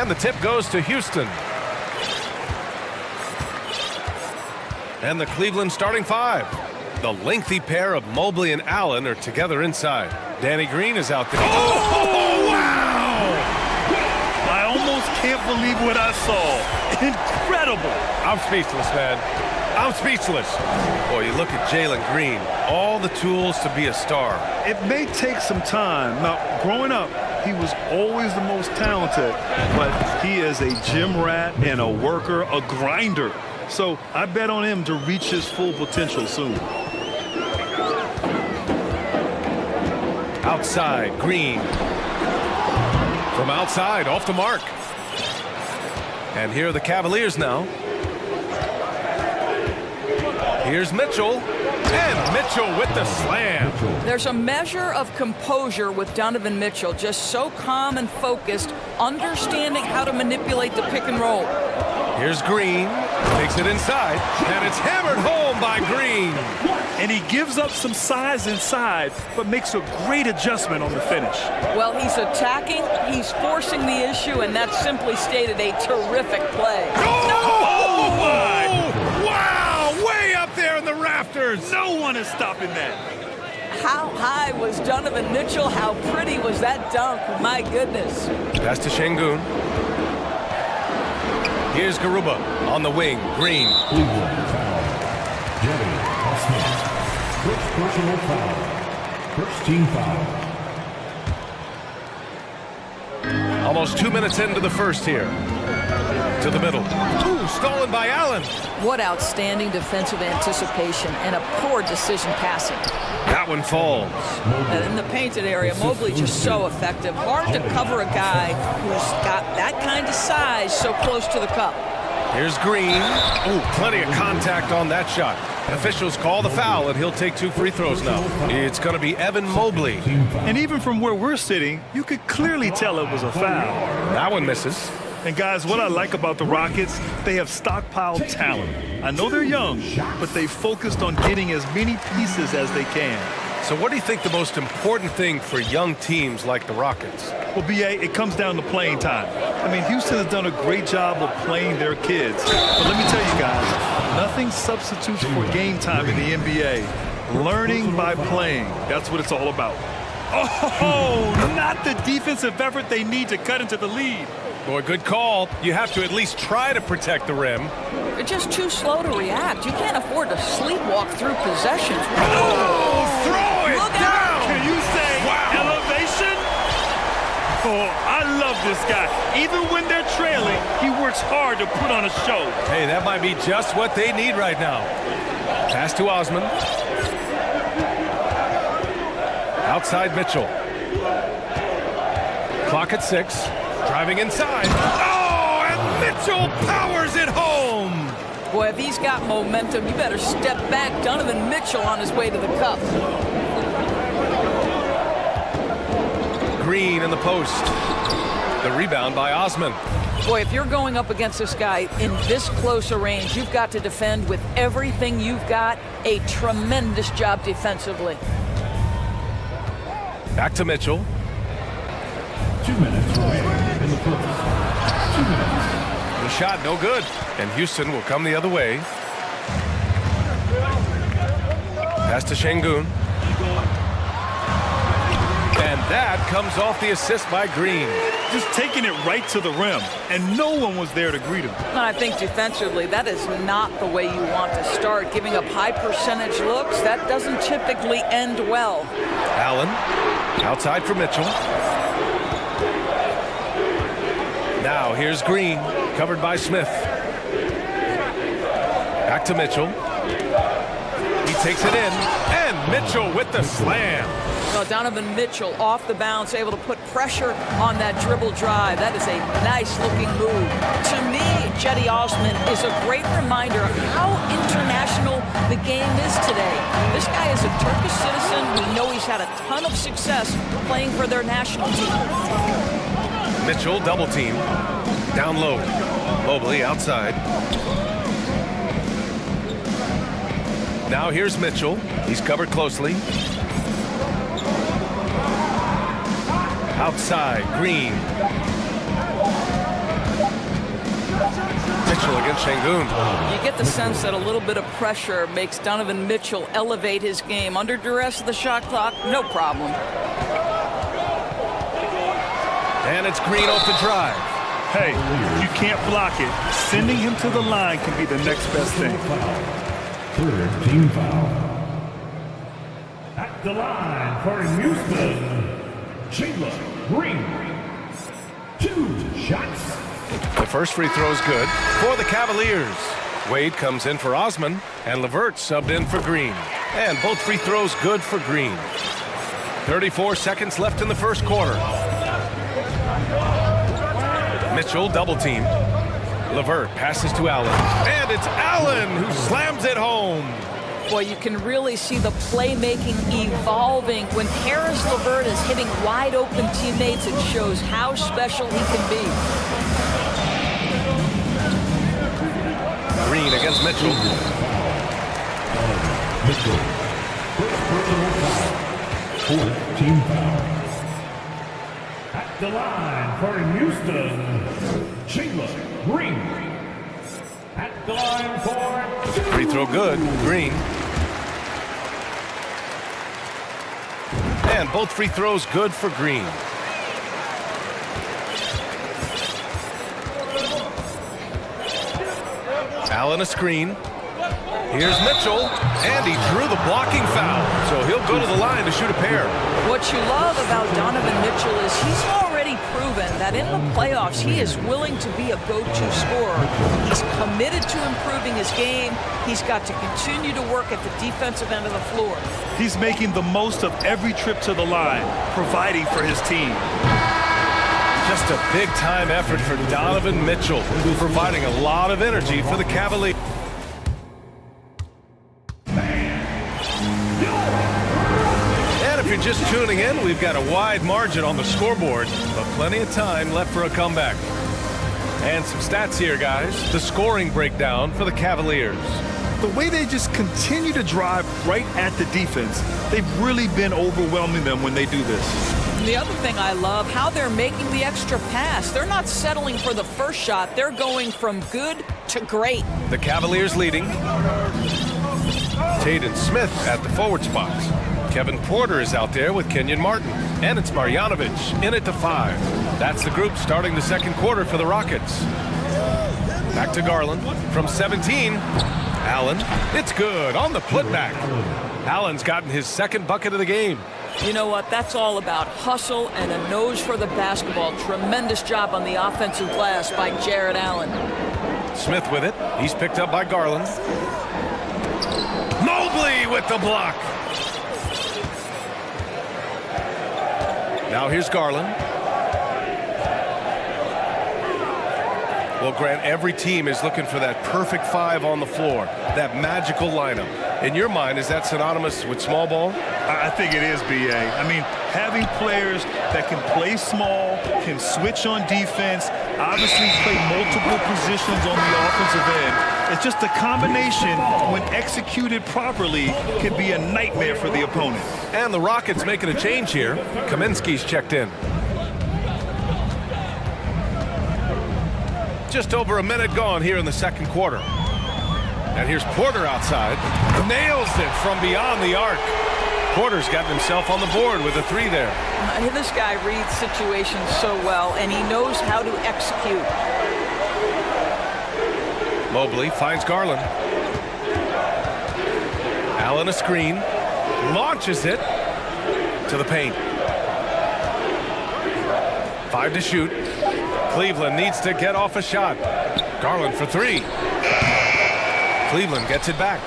And the tip goes to Houston. And the Cleveland starting five. The lengthy pair of Mobley and Allen are together inside. Danny Green is out there. Oh, wow! I almost can't believe what I saw. Incredible. I'm speechless, man. I'm speechless. Boy, you look at Jalen Green. All the tools to be a star. It may take some time. Now, growing up, he was always the most talented, but he is a gym rat and a worker, a grinder. So I bet on him to reach his full potential soon. Outside, Green. From outside, off the mark. And here are the Cavaliers now. Here's Mitchell. And Mitchell with the slam. There's a measure of composure with Donovan Mitchell, just so calm and focused, understanding how to manipulate the pick and roll. Here's Green, takes it inside, and it's hammered home by Green. And he gives up some size inside, but makes a great adjustment on the finish. Well, he's attacking, he's forcing the issue, and that's simply stated a terrific play. Oh, my! Wow, way up there in the rafters. No one is stopping that. How high was Donovan Mitchell? How pretty was that dunk? My goodness. Pass to Şengün. Here's Garuba on the wing. Green. First personal foul. First team foul. Almost 2 minutes into the first here. To the middle. Ooh, stolen by Allen. What outstanding defensive anticipation and a poor decision passing. That one falls. And in the painted area, Mobley just so effective. Hard to cover a guy who's got that kind of size so close to the cup. Here's Green. Ooh, plenty of contact on that shot. Officials call the foul, and he'll take 2 free throws now. It's going to be Evan Mobley. And even from where we're sitting, you could clearly tell it was a foul. That one misses. And guys, what I like about the Rockets, they have stockpiled talent. I know they're young, but they focused on getting as many pieces as they can. So what do you think the most important thing for young teams like the Rockets? Well, B.A., it comes down to playing time. I mean, Houston has done a great job of playing their kids. But let me tell you guys, nothing substitutes for game time in the NBA. Learning by playing, that's what it's all about. Oh, not the defensive effort they need to cut into the lead. Boy, good call. You have to at least try to protect the rim. They're just too slow to react. You can't afford to sleepwalk through possessions. Oh, throw it down! Can you say elevation? Oh, I love this guy. Even when they're trailing, he works hard to put on a show. Hey, that might be just what they need right now. Pass to Osman. Outside Mitchell. Clock at 6. Driving inside. Oh, and Mitchell powers it home. Boy, if he's got momentum, you better step back. Donovan Mitchell on his way to the cup. Green in the post. The rebound by Osman. Boy, if you're going up against this guy in this close a range, you've got to defend with everything you've got. A tremendous job defensively. Back to Mitchell. 2 minutes remaining in the first. 2 minutes. The shot no good, and Houston will come the other way. Pass to Şengün. And that comes off the assist by Green. Just taking it right to the rim, and no one was there to greet him. And I think defensively, that is not the way you want to start. Giving up high percentage looks, that doesn't typically end well. Allen, outside for Mitchell. Now here's Green, covered by Smith. Back to Mitchell. He takes it in, and Mitchell with the slam. Well, Donovan Mitchell off the bounce, able to put pressure on that dribble drive. That is a nice-looking move. To me, Cedi Osman is a great reminder of how international the game is today. This guy is a Turkish citizen. We know he's had a ton of success playing for their national team. Mitchell double team. Down low. Mobley outside. Now here's Mitchell. He's covered closely. Outside, Green. Mitchell against Şengün. You get the sense that a little bit of pressure makes Donovan Mitchell elevate his game. Under duress of the shot clock, no problem. And it's Green off the drive. Hey, you can't block it. Sending him to the line can be the next best thing. Third team foul. At the line for Houston, Chandler Green. 2 shots. The first free throw is good for the Cavaliers. Wade comes in for Osman, and LeVert subbed in for Green. And both free throws good for Green. 34 seconds left in the first quarter. Mitchell double-teamed. LeVert passes to Allen. And it's Allen who slams it home. Boy, you can really see the playmaking evolving. When Karis LeVert is hitting wide-open teammates, it shows how special he can be. Green against Mitchell. Mitchell. First personal foul. Fourth team foul. At the line for Houston, Chandler Green. At the line for... Free throw good. Green. And both free throws good for Green. Allen a screen. Here's Mitchell, and he drew the blocking foul. So he'll go to the line to shoot a pair. What you love about Donovan Mitchell is he's already proven that in the playoffs he is willing to be a go-to scorer. He's committed to improving his game. He's got to continue to work at the defensive end of the floor. He's making the most of every trip to the line, providing for his team. Just a big-time effort for Donovan Mitchell, providing a lot of energy for the Cavaliers. And if you're just tuning in, we've got a wide margin on the scoreboard, but plenty of time left for a comeback. And some stats here, guys. The scoring breakdown for the Cavaliers. The way they just continue to drive right at the defense, they've really been overwhelming them when they do this. And the other thing I love, how they're making the extra pass. They're not settling for the first shot. They're going from good to great. The Cavaliers leading. Taden Smith at the forward spots. Kevin Porter is out there with Kenyon Martin. And it's Marjanovic in at the 5. That's the group starting the second quarter for the Rockets. Back to Garland from 17. Allen, it's good on the putback. Allen's gotten his second bucket of the game. You know what? That's all about hustle and a nose for the basketball. Tremendous job on the offensive glass by Jared Allen. Smith with it. He's picked up by Garland. Mobley with the block. Now here's Garland. Well, Grant, every team is looking for that perfect 5 on the floor, that magical lineup. In your mind, is that synonymous with small ball? I think it is, B.A. I mean, having players that can play small, can switch on defense, obviously play multiple positions on the offensive end. It's just a combination, when executed properly, can be a nightmare for the opponent. And the Rockets making a change here. Kaminsky's checked in. Just over a minute gone here in the second quarter. And here's Porter outside. Nails it from beyond the arc. Porter's gotten himself on the board with a 3 there. This guy reads situations so well, and he knows how to execute. Mobley finds Garland. Allen a screen. Launches it to the paint. 5 to shoot. Cleveland needs to get off a shot. Garland for 3. Cleveland gets it back.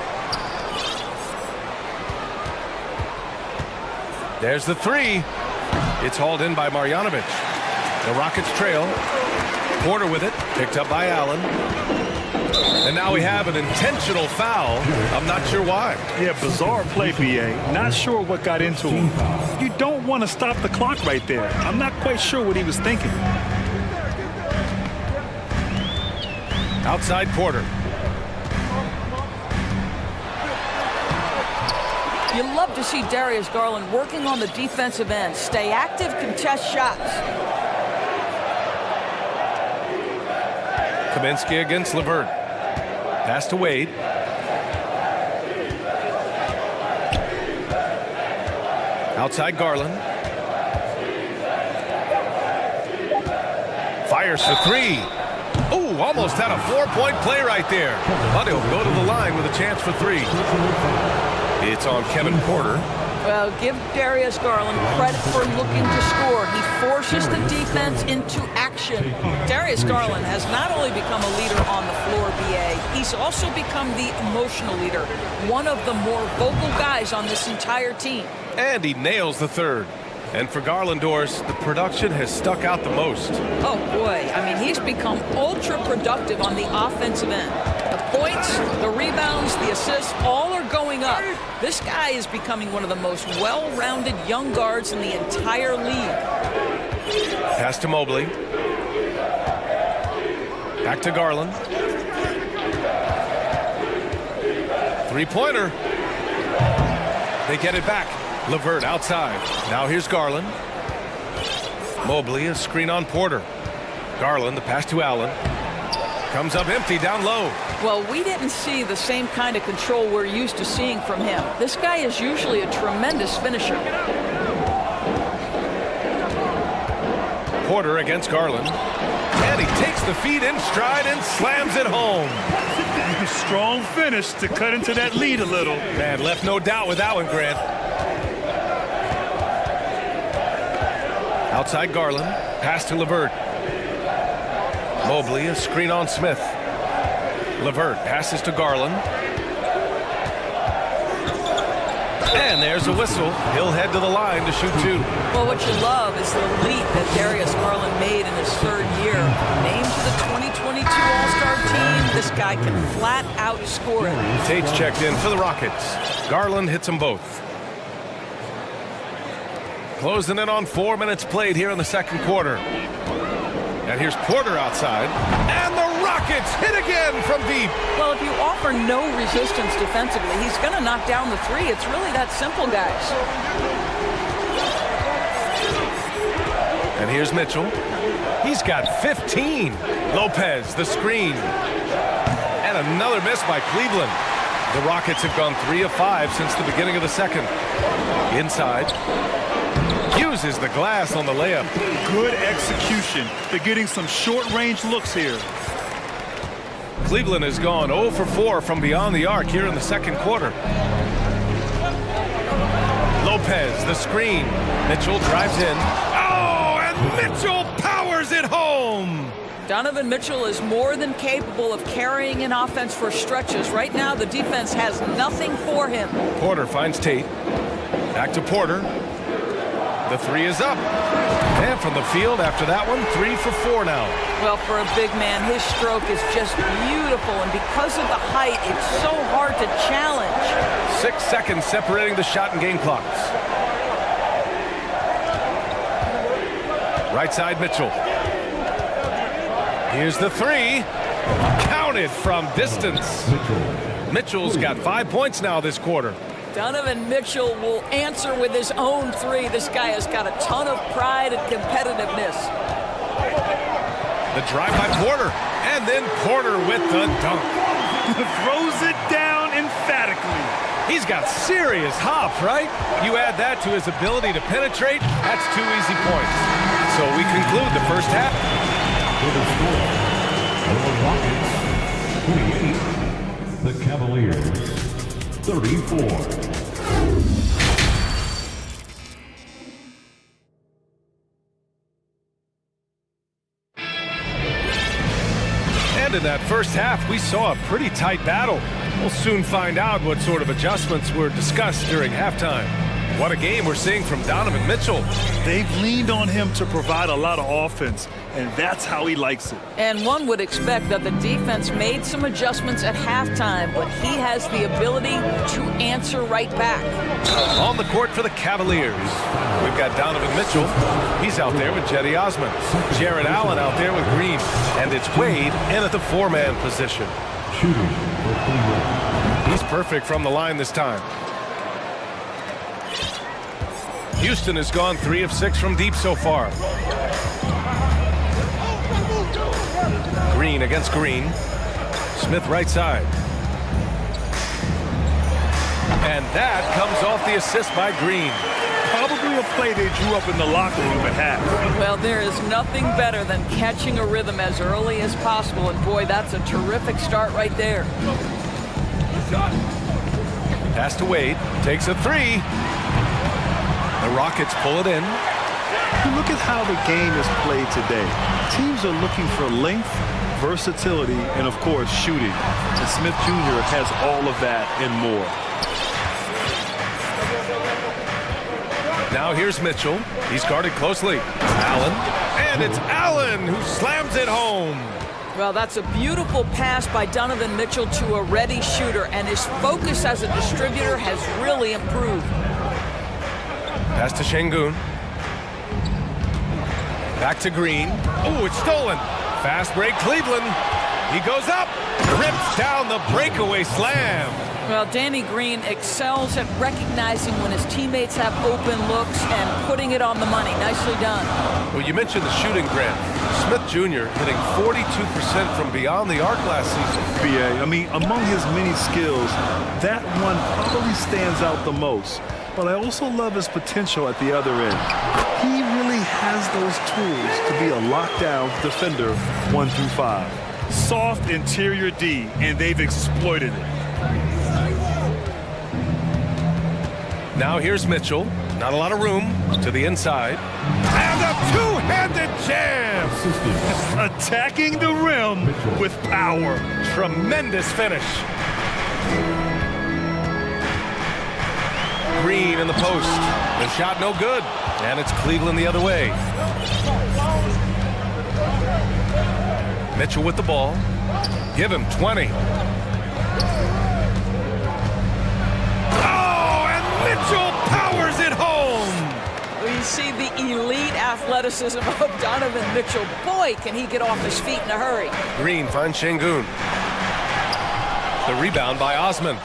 There's the 3. It's hauled in by Marjanovic. The Rockets trail. Porter with it, picked up by Allen. And now we have an intentional foul. I'm not sure why. Yeah, bizarre play, B.A. Not sure what got into him. You don't want to stop the clock right there. I'm not quite sure what he was thinking. Outside Porter. You love to see Darius Garland working on the defensive end. Stay active, contest shots. Kaminsky against Levert. Pass to Wade. Outside Garland. Fires for three. Ooh, almost had a 4-point play right there. But he'll go to the line with a chance for three. It's on Kevin Porter. Well, give Darius Garland credit for looking to score. He forces the defense into action. Darius Garland has not only become a leader on the floor, BA, he's also become the emotional leader, one of the more vocal guys on this entire team. And he nails the third. And for Garland, Doris, the production has stuck out the most. Oh, boy. I mean, he's become ultra-productive on the offensive end. The points, the rebounds, the assists, all are going up. This guy is becoming one of the most well-rounded young guards in the entire league. Pass to Mobley. Back to Garland. Three-pointer. They get it back. Levert outside. Now here's Garland. Mobley, a screen on Porter. Garland, the pass to Allen. Comes up empty down low. Well, we didn't see the same kind of control we're used to seeing from him. This guy is usually a tremendous finisher. Porter against Garland. And he takes the feed in stride and slams it home. Strong finish to cut into that lead a little. Man, left no doubt with that one, Grant. Outside Garland. Pass to Levert. Mobley, a screen on Smith. Levert passes to Garland. And there's a whistle. He'll head to the line to shoot two. Well, what you love is the leap that Darius Garland made in his third year. Named to the 2022 All-Star team, this guy can flat out score it. Tate's checked in for the Rockets. Garland hits them both. Closing in on 4 minutes played here in the second quarter. And here's Porter outside. And the Rockets hit again from deep. Well, if you offer no resistance defensively, he's going to knock down the three. It's really that simple, guys. And here's Mitchell. He's got 15. Lopez, the screen. And another miss by Cleveland. The Rockets have gone 3 of 5 since the beginning of the second. Inside. Uses the glass on the layup. Good execution. They're getting some short-range looks here. Cleveland has gone 0 for 4 from beyond the arc here in the second quarter. Lopez, the screen. Mitchell drives in. Oh, and Mitchell powers it home. Donovan Mitchell is more than capable of carrying an offense for stretches. Right now, the defense has nothing for him. Porter finds Tate. Back to Porter. The three is up. And from the field after that one, 3 for 4 now. Well, for a big man, his stroke is just beautiful. And because of the height, it's so hard to challenge. 6 seconds separating the shot and game clocks. Right side, Mitchell. Here's the three. Counted from distance. Mitchell's got 5 points now this quarter. Donovan Mitchell will answer with his own three. This guy has got a ton of pride and competitiveness. The drive by Porter. And then Porter with the dunk. Throws it down emphatically. He's got serious hop, right? You add that to his ability to penetrate, that's 2 easy points. So we conclude the first half. The Rockets, 28. The Cavaliers, 34. And in that first half, we saw a pretty tight battle. We'll soon find out what sort of adjustments were discussed during halftime. What a game we're seeing from Donovan Mitchell. They've leaned on him to provide a lot of offense, and that's how he likes it. And one would expect that the defense made some adjustments at halftime, but he has the ability to answer right back. On the court for the Cavaliers, we've got Donovan Mitchell. He's out there with Cedi Osman. Jared Allen out there with Green. And it's Wade in at the 4-man position. Shooting for Cleveland. He's perfect from the line this time. Houston has gone 3 of 6 from deep so far. Green against Green. Smith right side. And that comes off the assist by Green. Probably a play they drew up in the locker room at half. Well, there is nothing better than catching a rhythm as early as possible. And boy, that's a terrific start right there. Pass to Wade. Takes a three. The Rockets pull it in. You look at how the game is played today. Teams are looking for length, versatility, and of course, shooting. And Smith Jr. has all of that and more. Now here's Mitchell. He's guarded closely. Allen. And it's Allen who slams it home. Well, that's a beautiful pass by Donovan Mitchell to a ready shooter, and his focus as a distributor has really improved. Pass to Şengün. Back to Green. Oh, it's stolen. Fast break, Cleveland. He goes up. Rips down the breakaway slam. Well, Danny Green excels at recognizing when his teammates have open looks and putting it on the money. Nicely done. Well, you mentioned the shooting, Grant. Smith Jr. hitting 42% from beyond the arc last season. BA, I mean, among his many skills, that one probably stands out the most. But I also love his potential at the other end. He really has those tools to be a lockdown defender 1 through 5. Soft interior D, and they've exploited it. Now here's Mitchell. Not a lot of room to the inside. And a two-handed jam! Attacking the rim with power. Tremendous finish. Green in the post. The shot no good. And it's Cleveland the other way. Mitchell with the ball. Give him 20. Mitchell powers it home. Well, you see the elite athleticism of Donovan Mitchell. Boy, can he get off his feet in a hurry. Green finds Şengün. The rebound by Osman.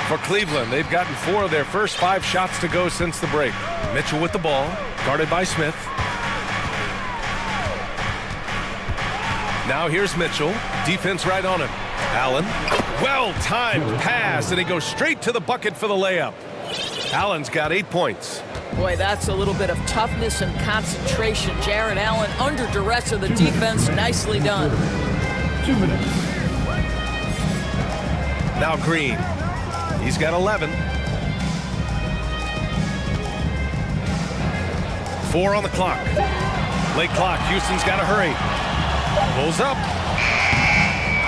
For Cleveland, they've gotten 4 of their first 5 shots to go since the break. Mitchell with the ball, guarded by Smith. Now here's Mitchell. Defense right on him. Allen. Well-timed pass, and he goes straight to the bucket for the layup. Allen's got 8 points. Boy, that's a little bit of toughness and concentration. Jared Allen under duress of the defense. Nicely done. 2 minutes. Now Green. He's got 11. 4 on the clock. Late clock. Houston's got to hurry. Pulls up.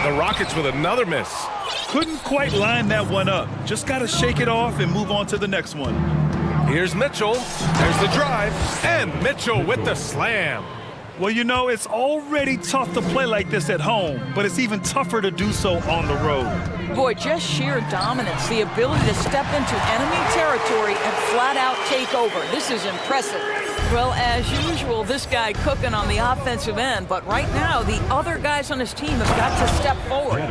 The Rockets with another miss. Couldn't quite line that one up. Just got to shake it off and move on to the next one. Here's Mitchell. There's the drive. And Mitchell with the slam. Well, you know, it's already tough to play like this at home, but it's even tougher to do so on the road. Boy, just sheer dominance, the ability to step into enemy territory and flat out take over. This is impressive. Well, as usual, this guy cooking on the offensive end, but right now, the other guys on his team have got to step forward.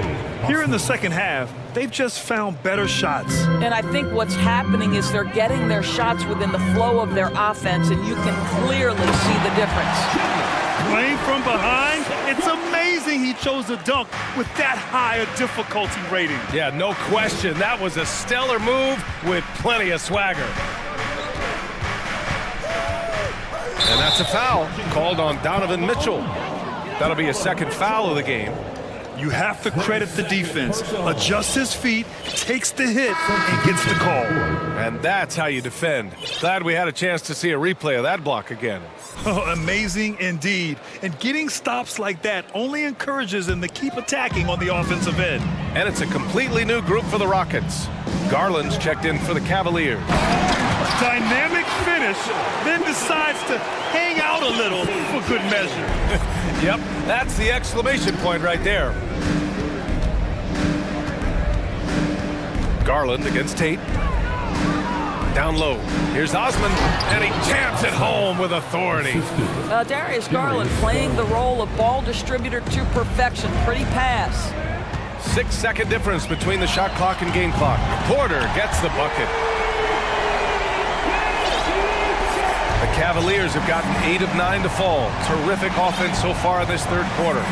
Here in the second half, they've just found better shots. And I think what's happening is they're getting their shots within the flow of their offense, and you can clearly see the difference. Playing from behind, it's amazing he chose to dunk with that high a difficulty rating. Yeah, no question. That was a stellar move with plenty of swagger. And that's a foul called on Donovan Mitchell. That'll be a second foul of the game. You have to credit the defense. Adjusts his feet, takes the hit, and gets the call. And that's how you defend. Glad we had a chance to see a replay of that block again. Oh, amazing indeed. And getting stops like that only encourages them to keep attacking on the offensive end. And it's a completely new group for the Rockets. Garland's checked in for the Cavaliers. Dynamic finish, then decides to hang out a little for good measure. Yep, that's the exclamation point right there. Garland against Tate. Down low. Here's Osman, and he jams it home with authority. Darius Garland playing the role of ball distributor to perfection. Pretty pass. 6-second difference between the shot clock and game clock. Porter gets the bucket. The Cavaliers have gotten 8 of 9 to fall. Terrific offense so far in this third quarter.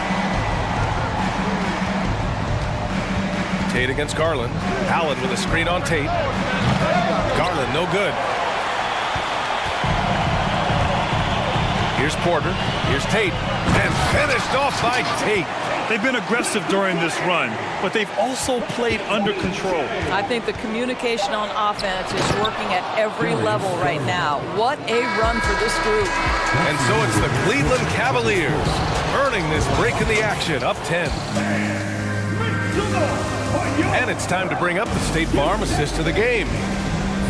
Tate against Garland. Allen with a screen on Tate. Garland, no good. Here's Porter. Here's Tate. And finished off by Tate. They've been aggressive during this run, but they've also played under control. I think the communication on offense is working at every level right now. What a run for this group. And so it's the Cleveland Cavaliers earning this break in the action, up 10. And it's time to bring up the State Farm assist of the game.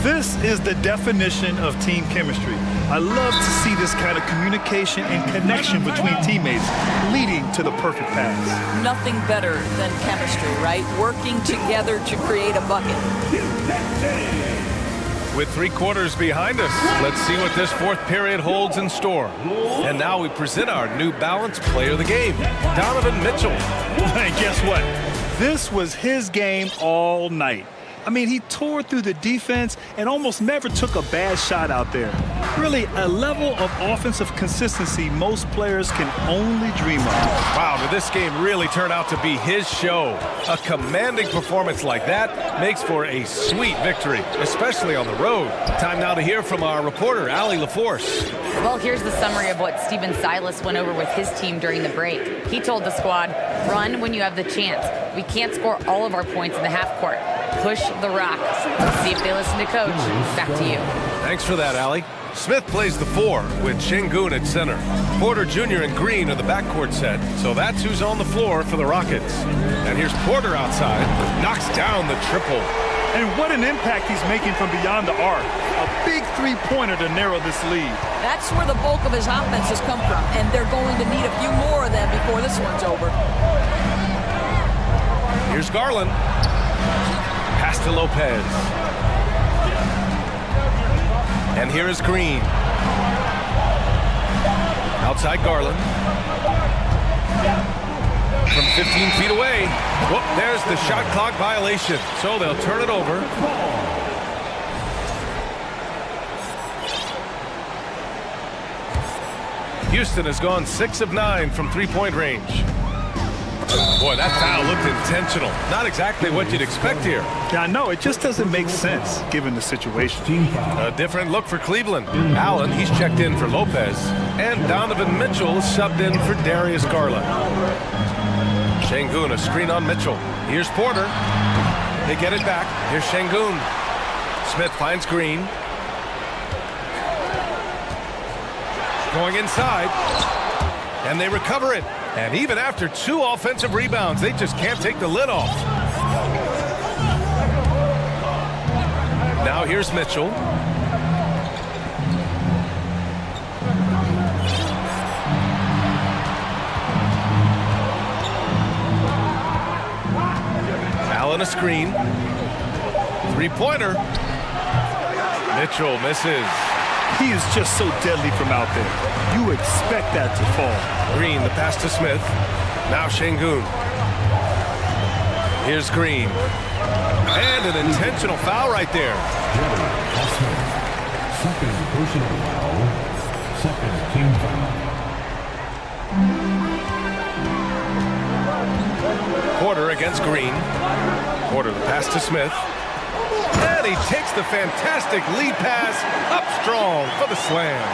This is the definition of team chemistry. I love to see this kind of communication and connection between teammates leading to the perfect pass. Nothing better than chemistry, right? Working together to create a bucket. With 3 quarters behind us, let's see what this fourth period holds in store. And now we present our New Balance player of the game, Donovan Mitchell. And guess what? This was his game all night. I mean, he tore through the defense and almost never took a bad shot out there. Really, a level of offensive consistency most players can only dream of. Wow, did this game really turn out to be his show? A commanding performance like that makes for a sweet victory, especially on the road. Time now to hear from our reporter, Allie LaForce. Well, here's the summary of what Steven Silas went over with his team during the break. He told the squad, run when you have the chance. We can't score all of our points in the half court. Push the rock. Let's see if they listen to coach. Back to you. Thanks for that, Allie. Smith plays the 4 with Şengün at center. Porter Jr. and Green are the backcourt set, so that's who's on the floor for the Rockets. And here's Porter outside, knocks down the triple. And what an impact he's making from beyond the arc. A big three-pointer to narrow this lead. That's where the bulk of his offense has come from, and they're going to need a few more of them before this one's over. Here's Garland. Pass to Lopez. And here is Green. Outside Garland. From 15 feet away. Whoop, there's the shot clock violation. So they'll turn it over. Houston has gone 6 of 9 from three-point range. Boy, that foul looked intentional. Not exactly what you'd expect here. Yeah, I know. It just doesn't make sense given the situation. A different look for Cleveland. Allen, he's checked in for Lopez. And Donovan Mitchell subbed in for Darius Garland. Şengün, a screen on Mitchell. Here's Porter. They get it back. Here's Şengün. Smith finds Green. Going inside. And they recover it. And even after 2 offensive rebounds, they just can't take the lid off. Now here's Mitchell. Allen a screen. 3-pointer. Mitchell misses. He is just so deadly from out there. You expect that to fall. Green, the pass to Smith. Now Şengün. Here's Green. And an intentional foul right there. Second personal foul. Second team foul. Porter against Green. Porter, the pass to Smith. And he takes the fantastic lead pass up strong for the slam.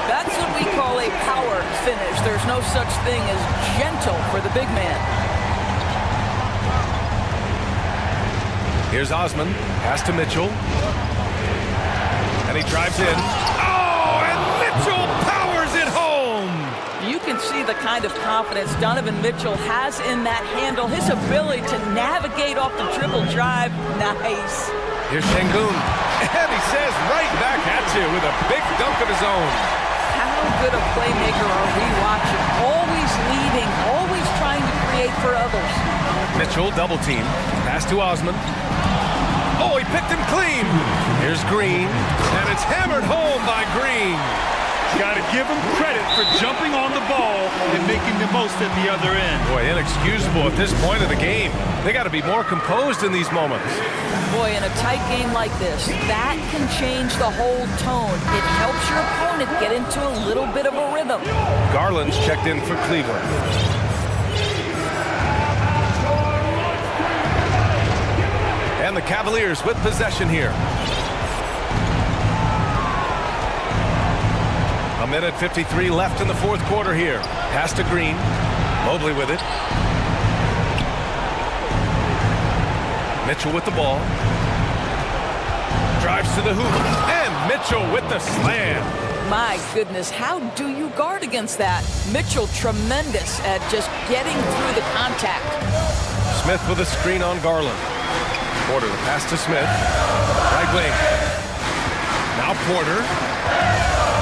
That's what we call a power finish. There's no such thing as gentle for the big man. Here's Osman. Pass to Mitchell. And he drives in. Oh, and Mitchell powers it home. You can see the kind of confidence Donovan Mitchell has in that handle. His ability to navigate off the dribble drive. Nice. Here's Şengün. And he says right back at you with a big dunk of his own. How good a playmaker are we watching? Always leading, always trying to create for others. Mitchell double team. Pass to Osman. Oh, he picked him clean. Here's Green. And it's hammered home by Green. Got to give him credit for jumping on the ball and making the most at the other end. Boy, inexcusable at this point of the game. They got to be more composed in these moments. Boy, in a tight game like this, that can change the whole tone. It helps your opponent get into a little bit of a rhythm. Garland's checked in for Cleveland. And the Cavaliers with possession here. A minute 53 left in the fourth quarter here. Pass to Green. Mobley with it. Mitchell with the ball. Drives to the hoop. And Mitchell with the slam. My goodness, how do you guard against that? Mitchell tremendous at just getting through the contact. Smith with a screen on Garland. Porter, the pass to Smith. Right wing. Now Porter.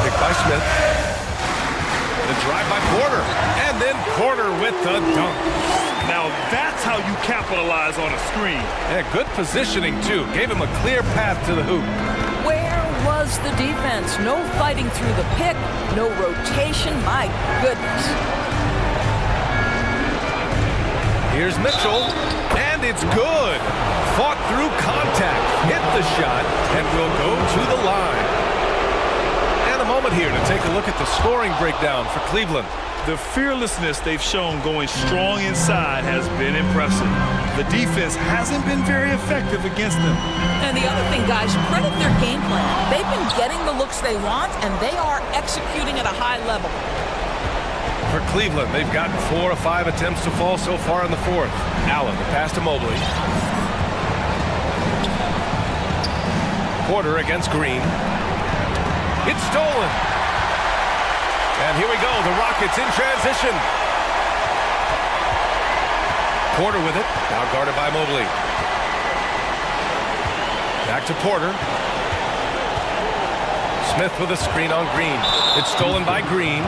Picked by Smith. The drive by Porter. And then Porter with the dunk. Now that's how you capitalize on a screen. Yeah, good positioning, too. Gave him a clear path to the hoop. Where was the defense? No fighting through the pick, no rotation. My goodness. Here's Mitchell, and it's good. Fought through contact, hit the shot, and will go to the line. And a moment here to take a look at the scoring breakdown for Cleveland. The fearlessness they've shown going strong inside has been impressive. The defense hasn't been very effective against them. And the other thing, guys, credit their game plan. They've been getting the looks they want, and they are executing at a high level. For Cleveland, they've gotten 4 of 5 attempts to fall so far in the fourth. Allen, the pass to Mobley. Porter against Green. It's stolen. And here we go, the Rockets in transition. Porter with it, now guarded by Mobley. Back to Porter. Smith with a screen on Green. It's stolen by Green.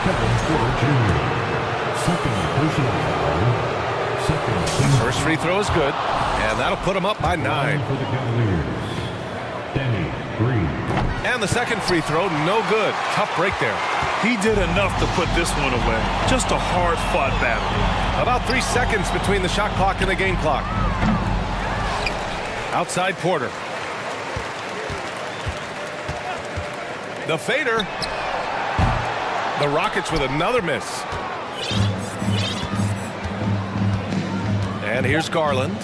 Kevin Porter Jr. Second personal foul. Second. First free throw is good, and that'll put him up by 9. For the Cavaliers, Danny Green. And the second free throw, no good. Tough break there. He did enough to put this one away. Just a hard-fought battle. About 3 seconds between the shot clock and the game clock. Outside Porter. The fader. The Rockets with another miss. And here's Garland.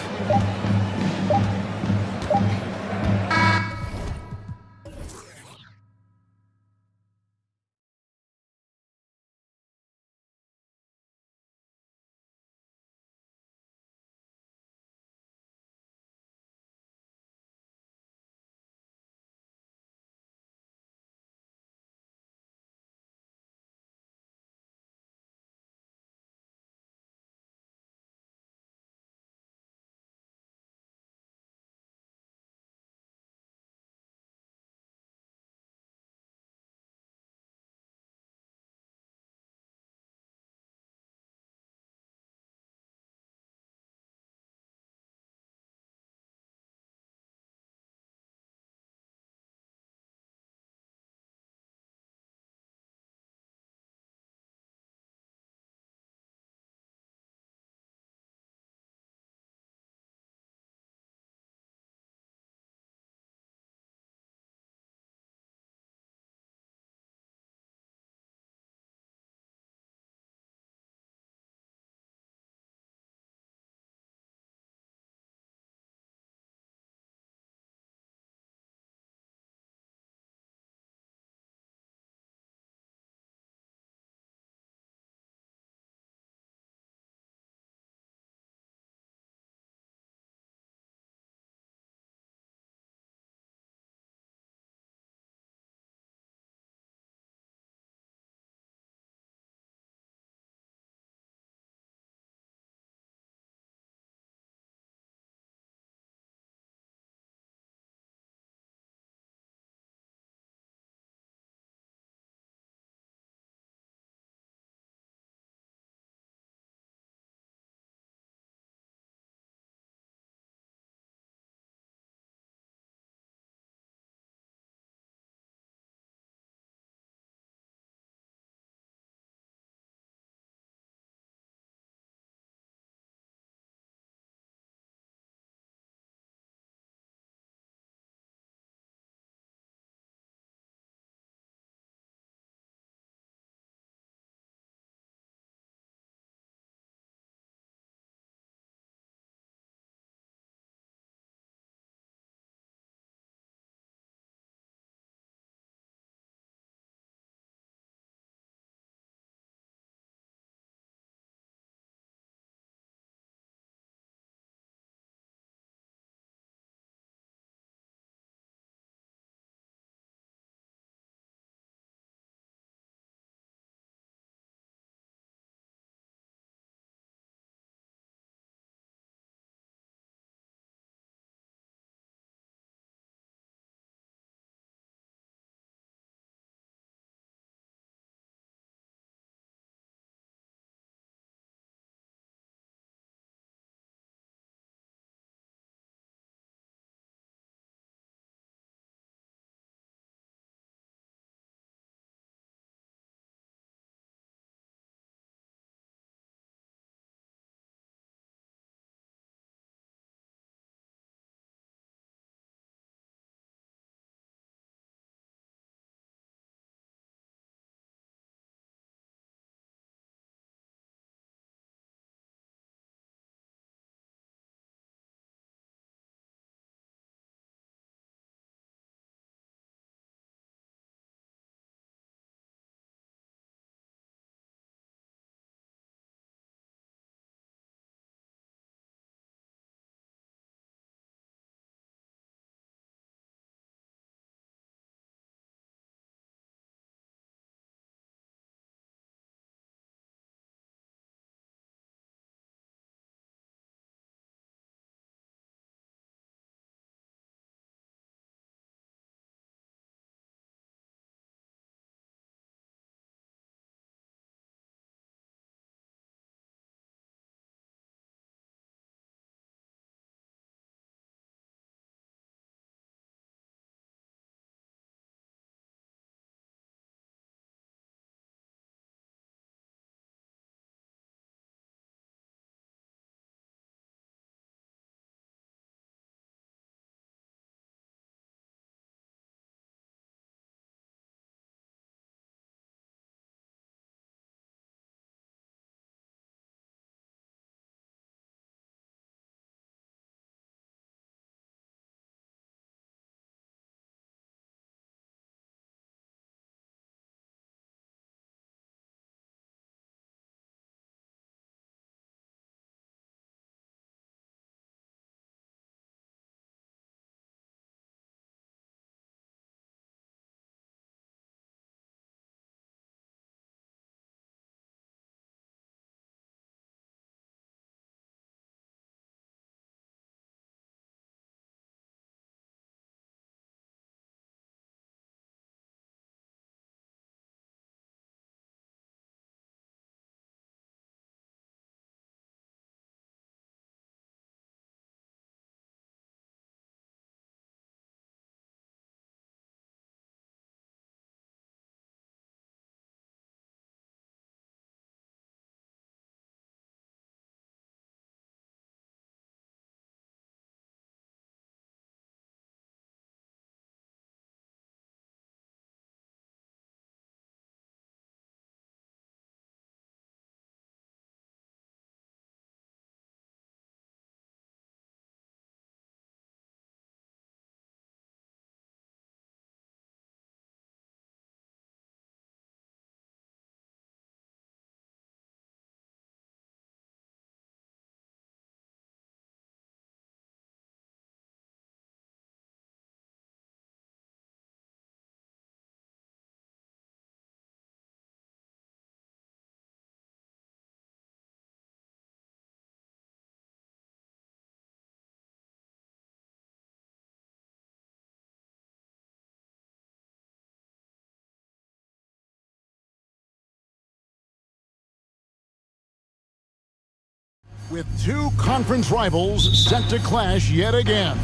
With two conference rivals set to clash yet again.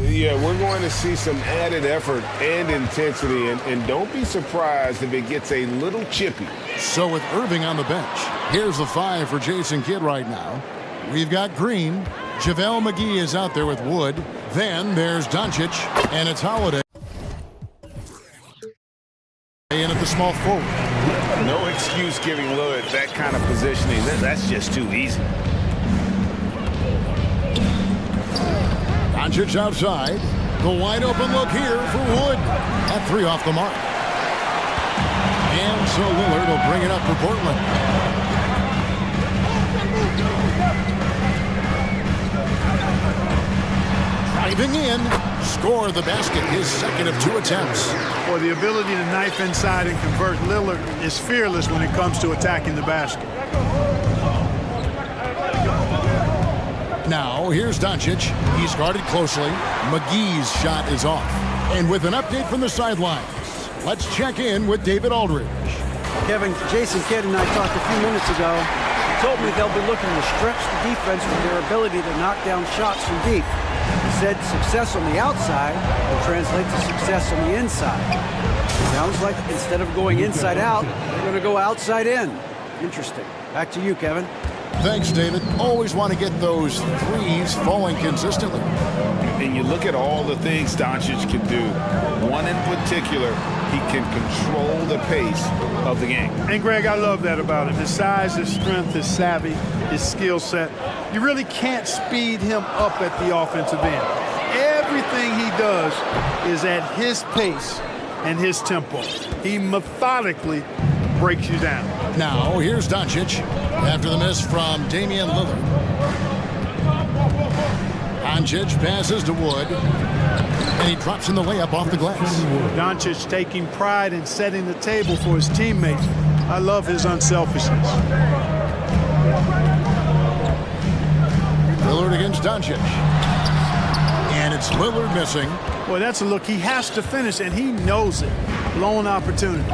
Yeah, we're going to see some added effort and intensity, and don't be surprised if it gets a little chippy. So with Irving on the bench, here's the 5 for Jason Kidd right now. We've got Green. JaVale McGee is out there with Wood. Then there's Doncic, and it's Holiday. In at the small forward. No excuse giving Lillard that kind of positioning. That's just too easy. Doncic outside. The wide open look here for Wood. That 3 off the mark. And so Lillard will bring it up for Portland. Driving in, score the basket, his second of 2 attempts. Well, the ability to knife inside and convert Lillard is fearless when it comes to attacking the basket. Now, here's Doncic. He's guarded closely. McGee's shot is off. And with an update from the sidelines, let's check in with David Aldridge. Kevin, Jason Kidd and I talked a few minutes ago. He told me they'll be looking to stretch the defense with their ability to knock down shots from deep. He said success on the outside will translate to success on the inside. Sounds like instead of going inside out, they're going to go outside in. Interesting. Back to you, Kevin. Thanks, David. Always want to get those threes falling consistently. And you look at all the things Doncic can do. One in particular, he can control the pace of the game. And Greg, I love that about him. His size, his strength, his savvy, his skill set. You really can't speed him up at the offensive end. Everything he does is at his pace and his tempo. He methodically breaks you down. Now, here's Doncic after the miss from Damian Lillard. Doncic passes to Wood, and he drops in the layup off the glass. Doncic taking pride in setting the table for his teammates. I love his unselfishness. Lillard against Doncic. And it's Lillard missing. Boy, that's a look he has to finish, and he knows it. Blown opportunity.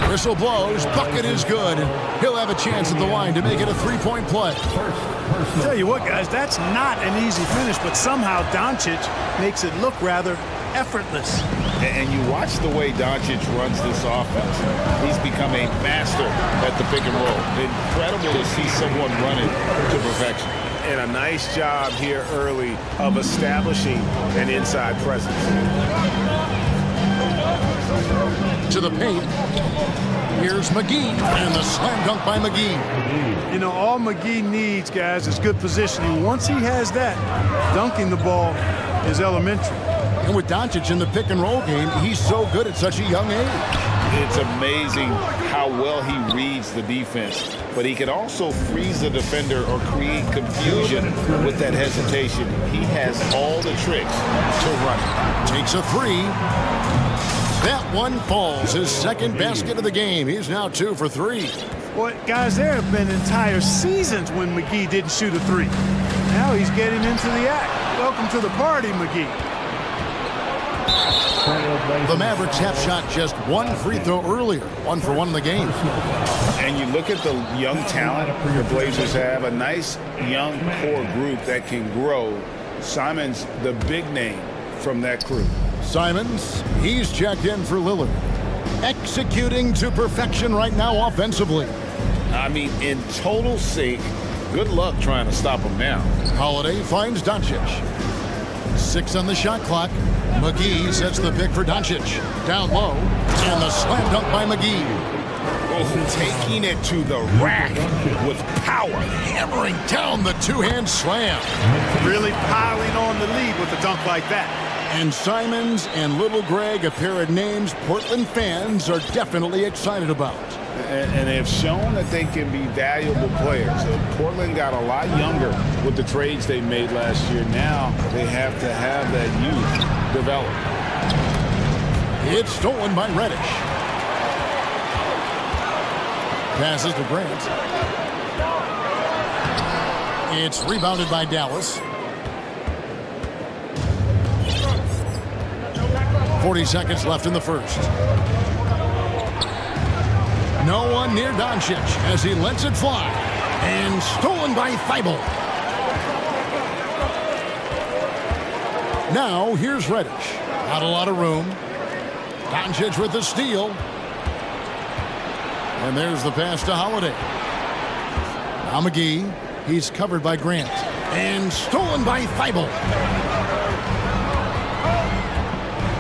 Whistle blows, bucket is good. He'll have a chance at the line to make it a 3-point play. Tell you what, guys, that's not an easy finish, but somehow Doncic makes it look rather effortless. And you watch the way Doncic runs this offense. He's become a master at the pick and roll. Incredible to see someone run it to perfection. And a nice job here early of establishing an inside presence. To the paint. Here's McGee, and the slam dunk by McGee. You know, all McGee needs, guys, is good positioning. Once he has that, dunking the ball is elementary. And with Doncic in the pick and roll game, he's so good at such a young age. It's amazing how well he reads the defense, but he can also freeze the defender or create confusion with that hesitation. He has all the tricks to run it. Takes a 3. That one falls, his second basket of the game. He's now 2 for 3. Well, guys, there have been entire seasons when McGee didn't shoot a 3. Now he's getting into the act. Welcome to the party, McGee. The Mavericks have shot just 1 free throw earlier, 1 for 1 in the game. And you look at the young talent the Blazers have, a nice young core group that can grow. Simon's the big name from that crew. Simons, he's checked in for Lillard. Executing to perfection right now offensively. I mean, in total sync. Good luck trying to stop him now. Holiday finds Doncic. 6 on the shot clock. McGee sets the pick for Doncic. Down low, and the slam dunk by McGee. Oh, taking it to the rack with power. Hammering down the two-hand slam. Really piling on the lead with a dunk like that. And Simons and Little Greg, a pair of names Portland fans are definitely excited about. And they've shown that they can be valuable players. Portland got a lot younger with the trades they made last year. Now they have to have that youth develop. It's stolen by Reddish. Passes to Grant. It's rebounded by Dallas. 40 seconds left in the first. No one near Doncic as he lets it fly. And stolen by Thibault. Now here's Reddish. Not a lot of room. Doncic with the steal. And there's the pass to Holiday. Now McGee. He's covered by Grant. And stolen by Thibault.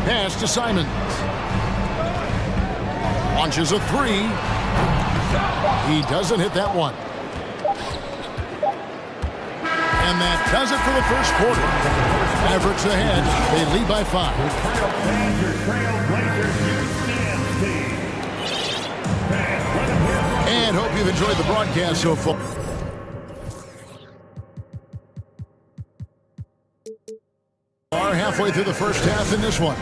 Pass to Simons. Launches a three. He doesn't hit that one. And that does it for the first quarter. Mavericks ahead. They lead by 5. And hope you've enjoyed the broadcast so far. Halfway through the first half in this one.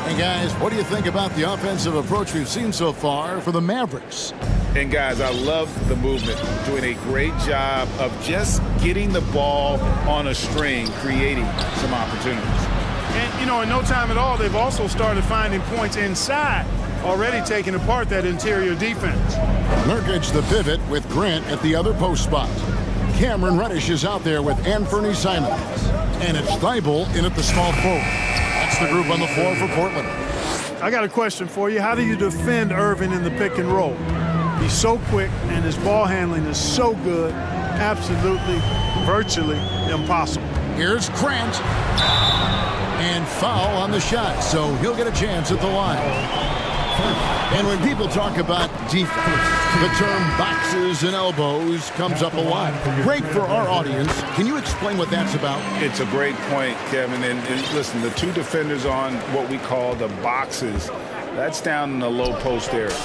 And guys, what do you think about the offensive approach we've seen so far for the Mavericks? And guys, I love the movement. Doing a great job of just getting the ball on a string, creating some opportunities. And, you know, in no time at all, they've also started finding points inside, already taking apart that interior defense. Nurkic the pivot with Grant at the other post spot. Cameron Reddish is out there with Anthony Simons. And it's Thibault in at the small forward. That's the group on the floor for Portland. I got a question for you. How do you defend Irving in the pick and roll? He's so quick, and his ball handling is so good, absolutely, virtually impossible. Here's Grant. And foul on the shot, so he'll get a chance at the line. And when people talk about defense, the term boxes and elbows comes up a lot. Great for our audience. Can you explain what that's about? It's a great point, Kevin. And listen, the two defenders on what we call the boxes, that's down in the low post area.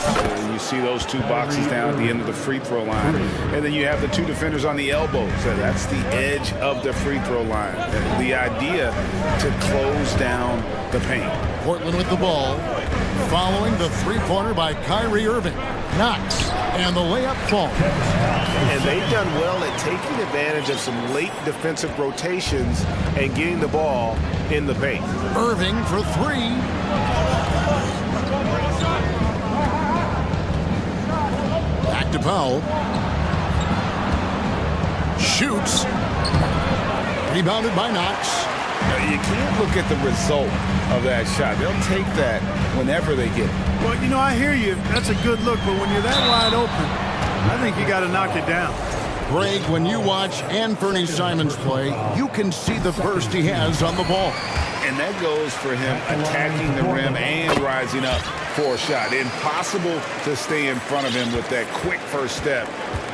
You see those two boxes down at the end of the free throw line. And then you have the two defenders on the elbows. That's the edge of the free throw line. The idea to close down the paint. Portland with the ball. Following the three-pointer by Kyrie Irving. Knocks. And the layup falls. And they've done well at taking advantage of some late defensive rotations and getting the ball in the paint. Irving for three. Back to Powell. Shoots. Rebounded by Knox. You can't look at the result of that shot. They'll take that whenever they get it. Well, you know, I hear you. That's a good look, but when you're that wide open, I think you got to knock it down. Greg, when you watch Anthony Simons play, you can see the burst he has on the ball. And that goes for him attacking the rim and rising up for a shot. Impossible to stay in front of him with that quick first step.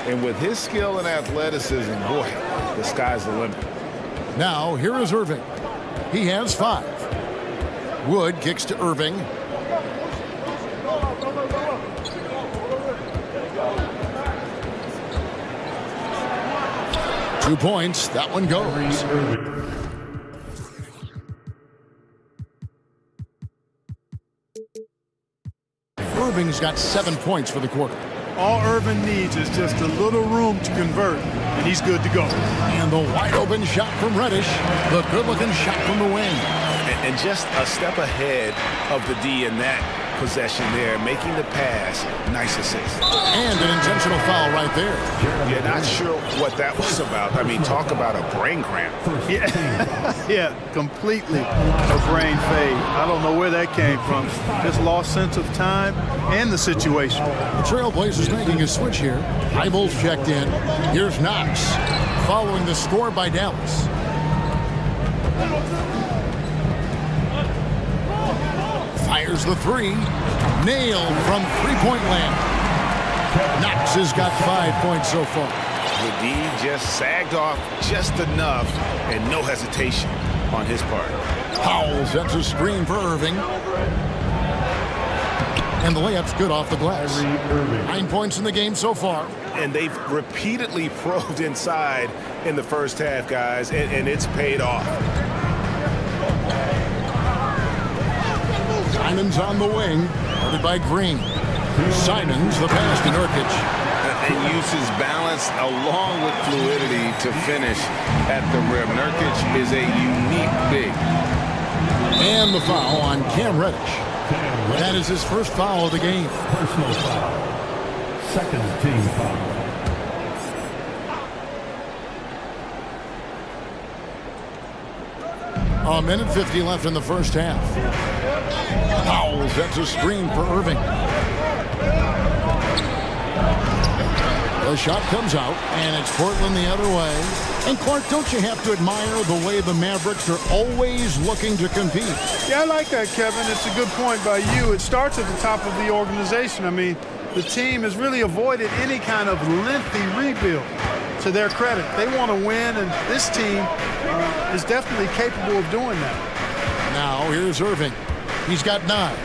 And with his skill and athleticism, boy, the sky's the limit. Now, here is Irving. He has 5. Wood kicks to Irving. Two points. That one goes. Irving's got 7 points for the quarter. All Irving needs is just a little room to convert, and he's good to go. And the wide-open shot from Reddish. The good-looking shot from the wing. And just a step ahead of the D in that possession there, making the pass. Nice assist. And an intentional foul right there. Yeah, not sure what that was about. I mean, talk about a brain cramp. Yeah, completely a brain fade. I don't know where that came from. Just lost sense of time and the situation. The Trailblazers making a switch here. Thibault's checked in. Here's Knox, following the score by Dallas. Fires the three. Nailed from three-point land. Knox has got 5 points so far. The D just sagged off just enough and no hesitation on his part. Powell sets a screen for Irving. And the layup's good off the glass. 9 points in the game so far. And they've repeatedly probed inside in the first half, guys, and it's paid off. Simons on the wing, guarded by Green. Simons, the pass to Nurkic. And uses balance along with fluidity to finish at the rim. Nurkic is a unique big. And the foul on Cam Reddish. That is his first foul of the game. Personal foul. Second team foul. A minute 50 left in the first half. Powell sets a screen for Irving. The shot comes out, and it's Portland the other way. And Clark, don't you have to admire the way the Mavericks are always looking to compete? Yeah, I like that, Kevin. It's a good point by you. It starts at the top of the organization. I mean, the team has really avoided any kind of lengthy rebuild. To their credit, they want to win, and this team is definitely capable of doing that. Now, here's Irving. He's got 9.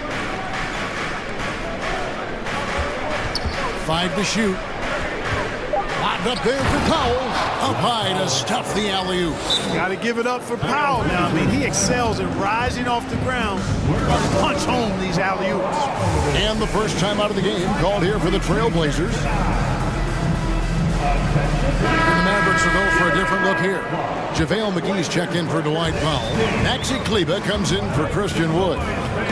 5 to shoot. Locked up there for Powell. Up high to stuff the alley-oop. Got to give it up for Powell now. I mean, he excels at rising off the ground, punch home these alley-oops. And the first time out of the game called here for the Trailblazers. And the Mavericks will go for a different look here. JaVale McGee's checked in for Dwight Powell. Maxi Kleber comes in for Christian Wood.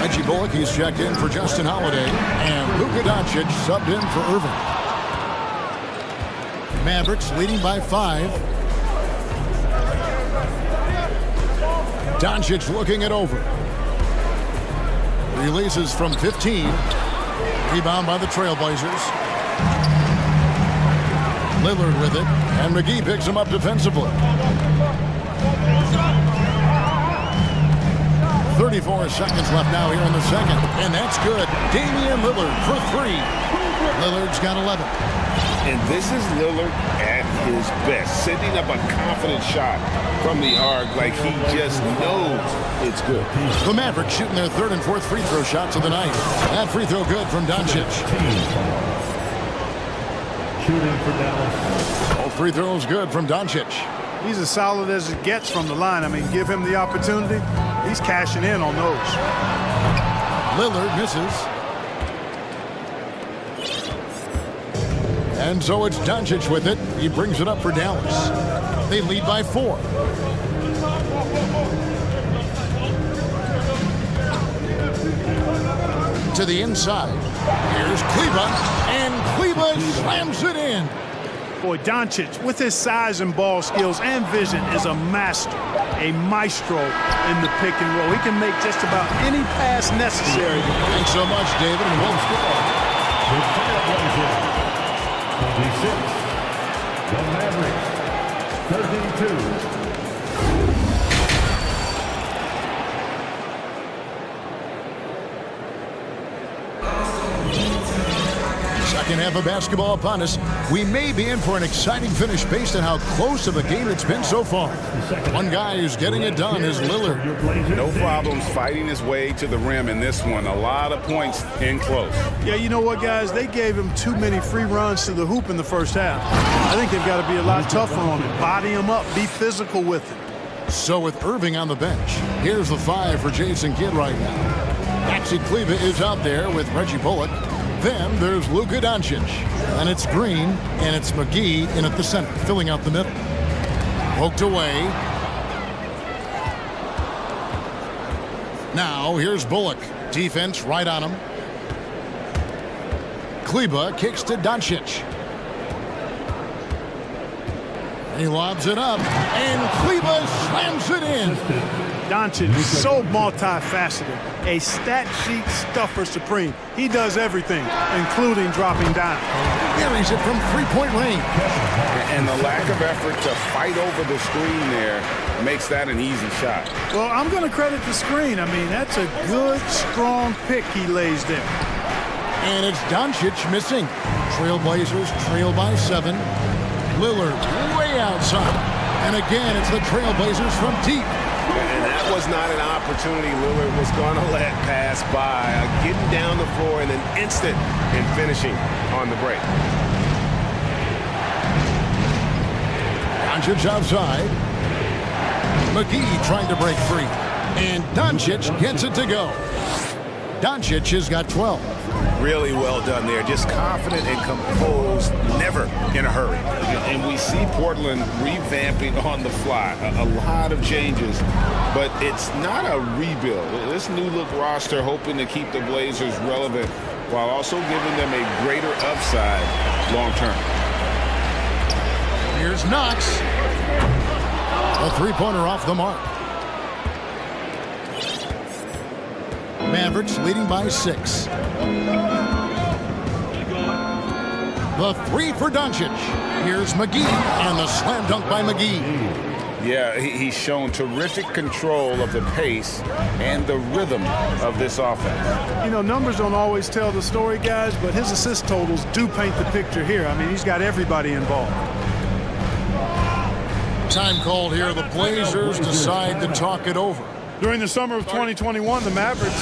Reggie Bullock, he's checked in for Justin Holiday. And Luka Doncic subbed in for Irving. Mavericks leading by 5. Doncic looking it over. Releases from 15. Rebound by the Trailblazers. Lillard with it, and McGee picks him up defensively. 34 seconds left now here in the second, and that's good. Damian Lillard for 3. Lillard's got 11. And this is Lillard at his best, sending up a confident shot from the arc like he just knows it's good. The Mavericks shooting their 3rd and 4th free throw shots of the night. That free throw good from Doncic. Shooting for Dallas. All free throws good from Doncic. He's as solid as it gets from the line. I mean, give him the opportunity. He's cashing in on those. Lillard misses. And so it's Doncic with it. He brings it up for Dallas. They lead by 4. To the inside. Here's Kleber, and Kleber slams it in. Boy, Doncic, with his size and ball skills and vision, is a master, a maestro in the pick and roll. He can make just about any pass necessary. Thanks so much, David, and we'll score. 26, the Mavericks, 32. Second half of basketball upon us. We may be in for an exciting finish based on how close of a game it's been so far. One guy who's getting it done is Lillard. No problems fighting his way to the rim in this one. A lot of points in close. Yeah, you know what, guys? They gave him too many free runs to the hoop in the first half. I think they've got to be a lot tougher on him. Body him up. Be physical with him. So with Irving on the bench, here's the 5 for Jason Kidd right now. Maxi Kleber is out there with Reggie Bullock. Then there's Luka Doncic, and it's Green, and it's McGee in at the center, filling out the middle. Poked away. Now here's Bullock. Defense right on him. Kleber kicks to Doncic. He lobs it up, and Kleber slams it in. Doncic is so multifaceted, a stat sheet stuffer supreme. He does everything, including dropping down. Buries it from three-point range. And the lack of effort to fight over the screen there makes that an easy shot. Well, I'm going to credit the screen. I mean, that's a good, strong pick he lays there. And it's Doncic missing. Trailblazers trail by 7. Lillard way outside. And again, it's the Trailblazers from deep. And that was not an opportunity Lillard was going to let pass by. Getting down the floor and then instant in finishing on the break. Doncic outside. McGee trying to break free. And Doncic gets it to go. Doncic has got 12. Really well done there. Just confident and composed, never in a hurry. And we see Portland revamping on the fly. A lot of changes, but it's not a rebuild. This new look roster hoping to keep the Blazers relevant while also giving them a greater upside long term. Here's Knox. A three-pointer off the mark. Mavericks leading by 6. The three for Doncic. Here's McGee, and the slam dunk by McGee. Yeah, he's shown terrific control of the pace and the rhythm of this offense. You know, numbers don't always tell the story, guys, but his assist totals do paint the picture here. I mean, he's got everybody involved. Time called here. The Blazers decide to talk it over. During the summer of 2021, the Mavericks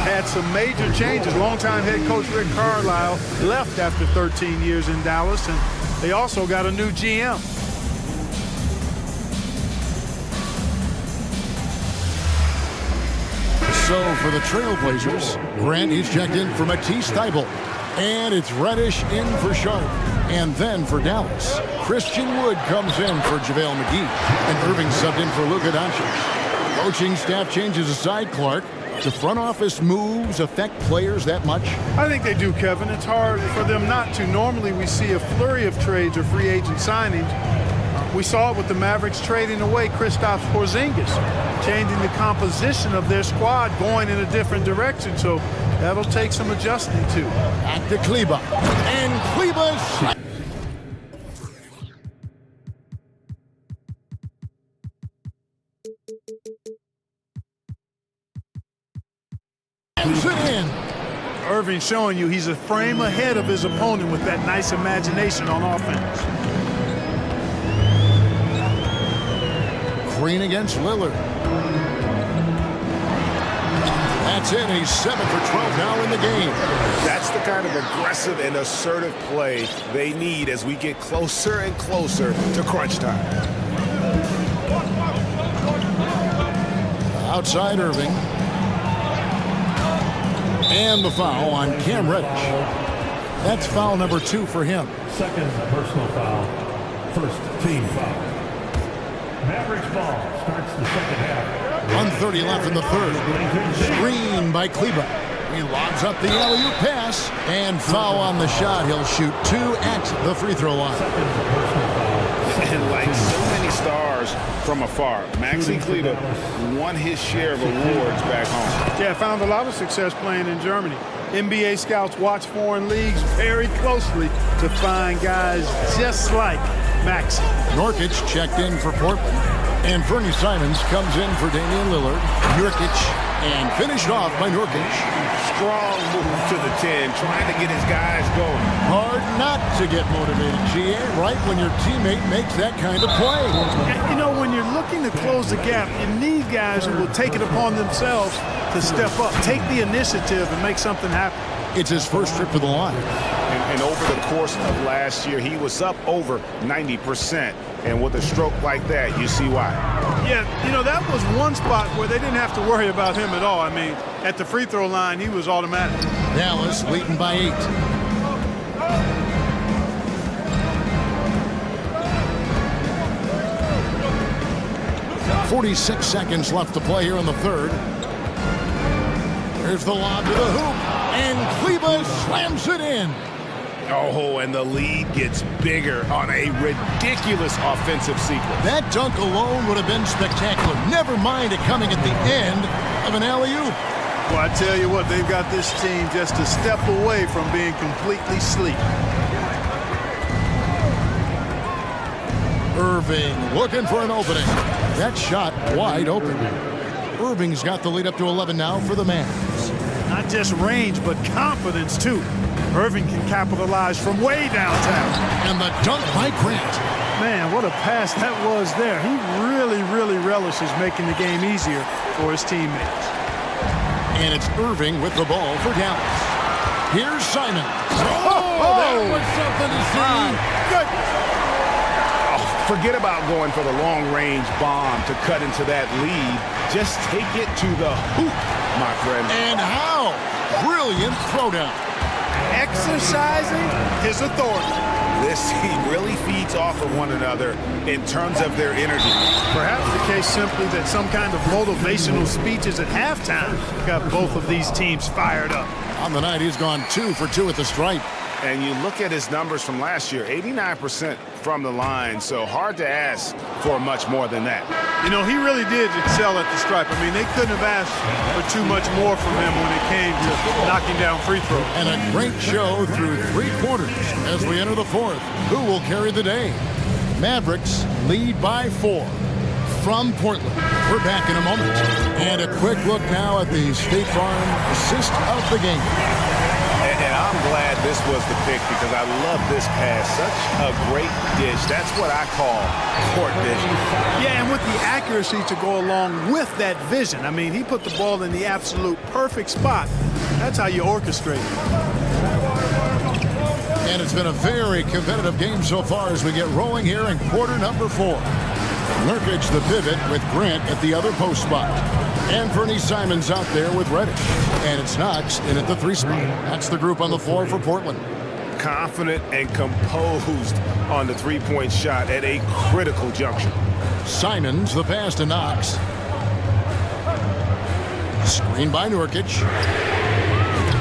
had some major changes. Longtime head coach Rick Carlisle left after 13 years in Dallas, and they also got a new GM. So for the Trailblazers, Grant is checked in for Matisse Thybulle. And it's Reddish in for Sharp. And then for Dallas, Christian Wood comes in for JaVale McGee. And Irving subbed in for Luka Doncic. Coaching staff changes aside, Clark. Do front office moves affect players that much? I think they do, Kevin. It's hard for them not to. Normally we see a flurry of trades or free agent signings. We saw it with the Mavericks trading away Kristaps Porzingis, changing the composition of their squad, going in a different direction. So that'll take some adjusting to. Back to Kleber. And Kleber's... it in. Irving showing you he's a frame ahead of his opponent with that nice imagination on offense. Green against Lillard. That's it. He's 7 for 12 now in the game. That's the kind of aggressive and assertive play they need as we get closer and closer to crunch time. Outside Irving. And the foul on Cam Reddish. That's foul number 2 for him. Second personal foul. First team foul. Mavericks ball starts the second half. 1:30 left in the third. Screen by Kleber. He lobs up the alley-oop pass. And foul on the shot. He'll shoot 2 at the free throw line. And like so many stars from afar, Maxi Kleber won his share of awards back home. Yeah, found a lot of success playing in Germany. NBA scouts watch foreign leagues very closely to find guys just like Maxi. Nurkic checked in for Portland. And Fernie Simons comes in for Damian Lillard. Nurkic, and finished off by Nurkic. Strong move to the 10, trying to get his guys going. Hard not to get motivated, GA, right when your teammate makes that kind of play. You know, when you're looking to close the gap, you need guys who will take it upon themselves to step up, take the initiative, and make something happen. It's his first trip to the line. And over the course of last year, he was up over 90%. And with a stroke like that, you see why. Yeah, you know, that was one spot where they didn't have to worry about him at all. I mean, at the free throw line, he was automatic. Dallas leading by 8. .46 seconds left to play here in the third. Here's the lob to the hoop, and Kleber slams it in. Oh, and the lead gets bigger on a ridiculous offensive sequence. That dunk alone would have been spectacular. Never mind it coming at the end of an alley-oop. Well, I tell you what, they've got this team just a step away from being completely asleep. Irving looking for an opening. That shot wide open. Irving's got the lead up to 11 now for the Mavs. Not just range, but confidence, too. Irving can capitalize from way downtown. And the dunk by Grant. Man, what a pass that was there. He really relishes making the game easier for his teammates. And it's Irving with the ball for Dallas. Here's Simon. That was something to see. Good. Forget about going for the long-range bomb to cut into that lead. Just take it to the hoop, my friend. And how? Brilliant throwdown. Exercising his authority. This team really feeds off of one another in terms of their energy. Perhaps the case simply that some kind of motivational speeches at halftime got both of these teams fired up. On the night, he's gone 2 for 2 at the stripe. And you look at his numbers from last year, 89% from the line, so hard to ask for much more than that. You know, he really did excel at the stripe. I mean, they couldn't have asked for too much more from him when it came to knocking down free throws. And a great show through 3 quarters as we enter the 4th. Who will carry the day? Mavericks lead by 4 from Portland. We're back in a moment. And a quick look now at the State Farm assist of the game. And I'm glad this was the pick because I love this pass. Such a great dish. That's what I call court vision. Yeah, and with the accuracy to go along with that vision. I mean, he put the ball in the absolute perfect spot. That's how you orchestrate it. And it's been a very competitive game so far as we get rolling here in quarter number 4. Nurkic the pivot with Grant at the other post spot. And Fernie Simons out there with Reddish. And it's Knox in at the 3 spot. That's the group on the floor for Portland. Confident and composed on the three-point shot at a critical juncture. Simons the pass to Knox. Screen by Nurkic.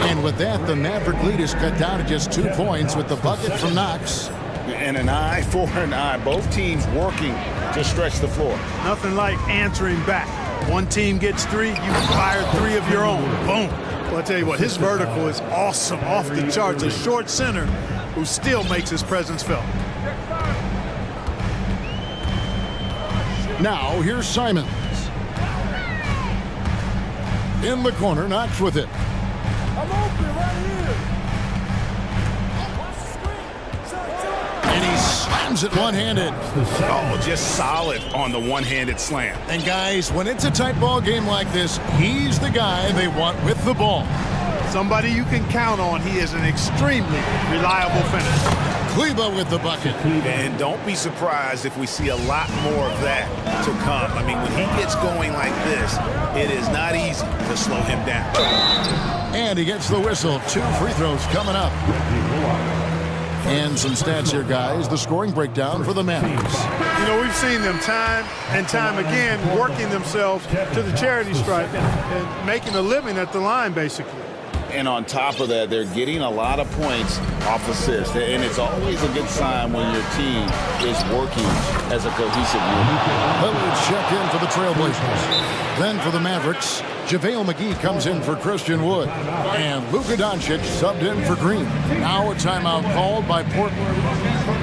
And with that, the Maverick lead is cut down to just 2 points with the bucket from Knox. And an eye for an eye. Both teams working to stretch the floor. Nothing like answering back. One team gets 3, you fire 3 of your own. Boom. Well, I tell you what, his vertical is awesome, off the charts. A short center who still makes his presence felt. Now, here's Simons. In the corner, Knox with it. I'm open right here. And he slams it one-handed. Oh, just solid on the one-handed slam. And guys, when it's a tight ball game like this, he's the guy they want with the ball. Somebody you can count on. He is an extremely reliable finisher. Kleba with the bucket. And don't be surprised if we see a lot more of that to come. I mean, when he gets going like this, it is not easy to slow him down. And he gets the whistle. 2 free throws coming up. And some stats here, guys. The scoring breakdown for the Mavericks. You know, we've seen them time and time again working themselves to the charity stripe and making a living at the line, basically. And on top of that, they're getting a lot of points off assists. And it's always a good sign when your team is working as a cohesive unit. Lillard checked in for the Trailblazers. Then for the Mavericks, JaVale McGee comes in for Christian Wood. And Luka Doncic subbed in for Green. Now a timeout called by Portland.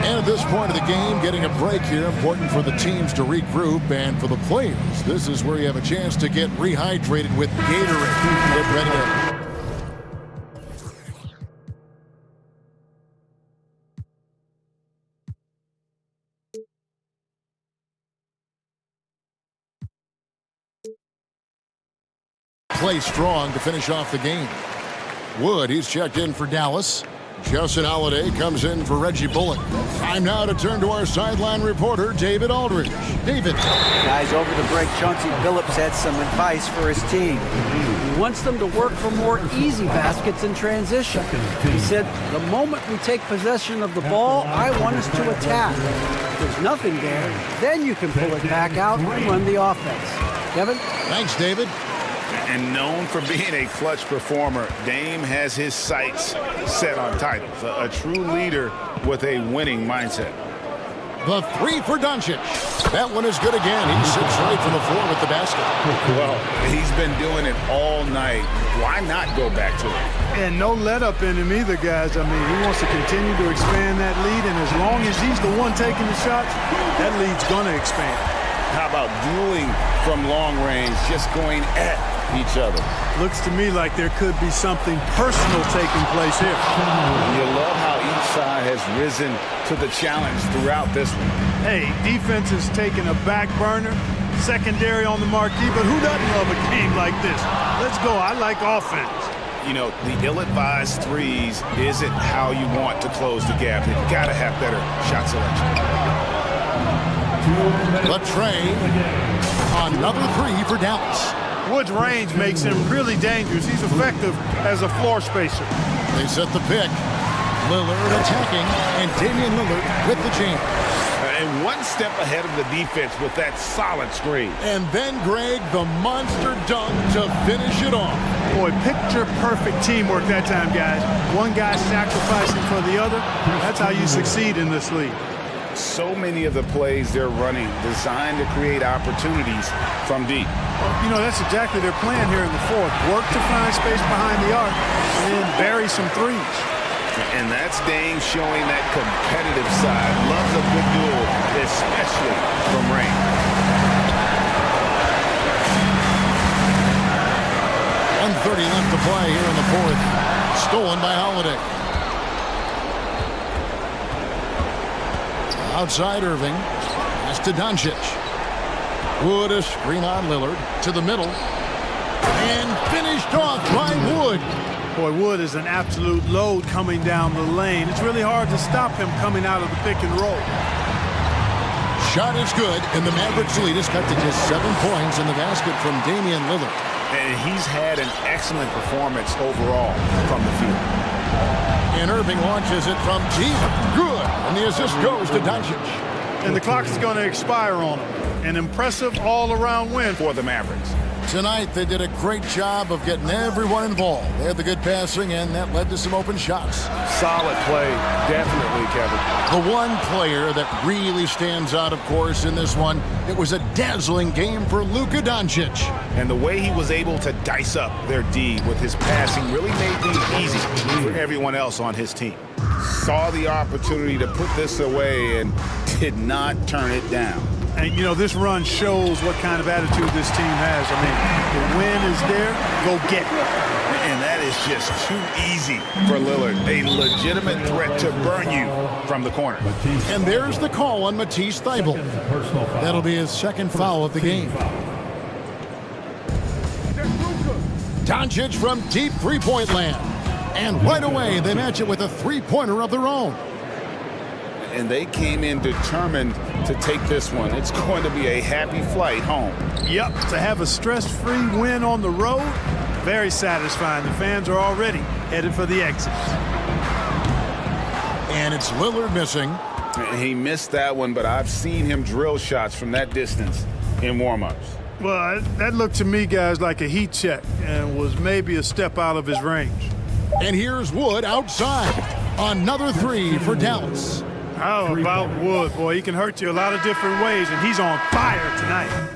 And at this point of the game, getting a break here, important for the teams to regroup. And for the players, this is where you have a chance to get rehydrated with Gatorade. Get ready to... play strong to finish off the game. Wood, he's checked in for Dallas. Justin Holiday comes in for Reggie Bullock. Time now to turn to our sideline reporter, David Aldridge. David. Guys, over the break, Chauncey Billups had some advice for his team. He wants them to work for more easy baskets in transition. He said, the moment we take possession of the ball, I want us to attack. If there's nothing there, then you can pull it back out and run the offense. Kevin? Thanks, David. And known for being a clutch performer, Dame has his sights set on titles. A true leader with a winning mindset. The 3 for Doncic. That one is good again. He sits right from the floor with the basket. Well, he's been doing it all night. Why not go back to it? And no let-up in him either, guys. I mean, he wants to continue to expand that lead, and as long as he's the one taking the shots, that lead's going to expand. How about dueling from long range, just going at each other? Looks to me like there could be something personal taking place here. You love how each side has risen to the challenge throughout this one. Hey, defense is taking a back burner, secondary on the marquee, but who doesn't love a game like this? Let's go. I like offense. You know, the ill-advised threes isn't how you want to close the gap. You've got to have better shot selection. Latrey, another 3 for Dallas. Wood's range makes him really dangerous. He's effective as a floor spacer. They set the pick. Lillard attacking, and Damian Lillard with the jam. And one step ahead of the defense with that solid screen. And then, Greg, the monster dunk to finish it off. Boy, picture-perfect teamwork that time, guys. One guy sacrificing for the other. That's how you succeed in this league. So many of the plays they're running designed to create opportunities from deep. You know, that's exactly their plan here in the fourth. Work to find space behind the arc and then bury some threes. And that's Dame showing that competitive side. Loves a good duel, especially from range. 1:30 left to play here in the fourth. Stolen by Holiday. Outside Irving. Pass to Doncic. Wood a screen on Lillard. To the middle. And finished off by Wood. Boy, Wood is an absolute load coming down the lane. It's really hard to stop him coming out of the pick and roll. Shot is good, and the Mavericks lead is cut to just 7 points in the basket from Damian Lillard. And he's had an excellent performance overall from the field. And Irving launches it from deep. Good. And the assist goes to Doncic. And the clock is going to expire on him. An impressive all-around win for the Mavericks. Tonight, they did a great job of getting everyone involved. They had the good passing, and that led to some open shots. Solid play, definitely, Kevin. The one player that really stands out, of course, in this one, it was a dazzling game for Luka Doncic. And the way he was able to dice up their D with his passing really made things easy for everyone else on his team. Saw the opportunity to put this away and did not turn it down. And, you know, this run shows what kind of attitude this team has. I mean, the win is there, go get it. And that is just too easy for Lillard. A legitimate threat to burn you from the corner. And there's the call on Matisse Thybulle. That'll be his second foul of the game. Doncic from deep three-point land. And right away, they match it with a three-pointer of their own. And they came in determined to take this one. It's going to be a happy flight home. Yep, to have a stress-free win on the road, very satisfying. The fans are already headed for the exit. And it's Lillard missing. He missed that one, but I've seen him drill shots from that distance in warm-ups. Well, that looked to me, guys, like a heat check and was maybe a step out of his range. And here's Wood outside. Another three for Dallas. How about Wood? Boy, he can hurt you a lot of different ways, and he's on fire tonight.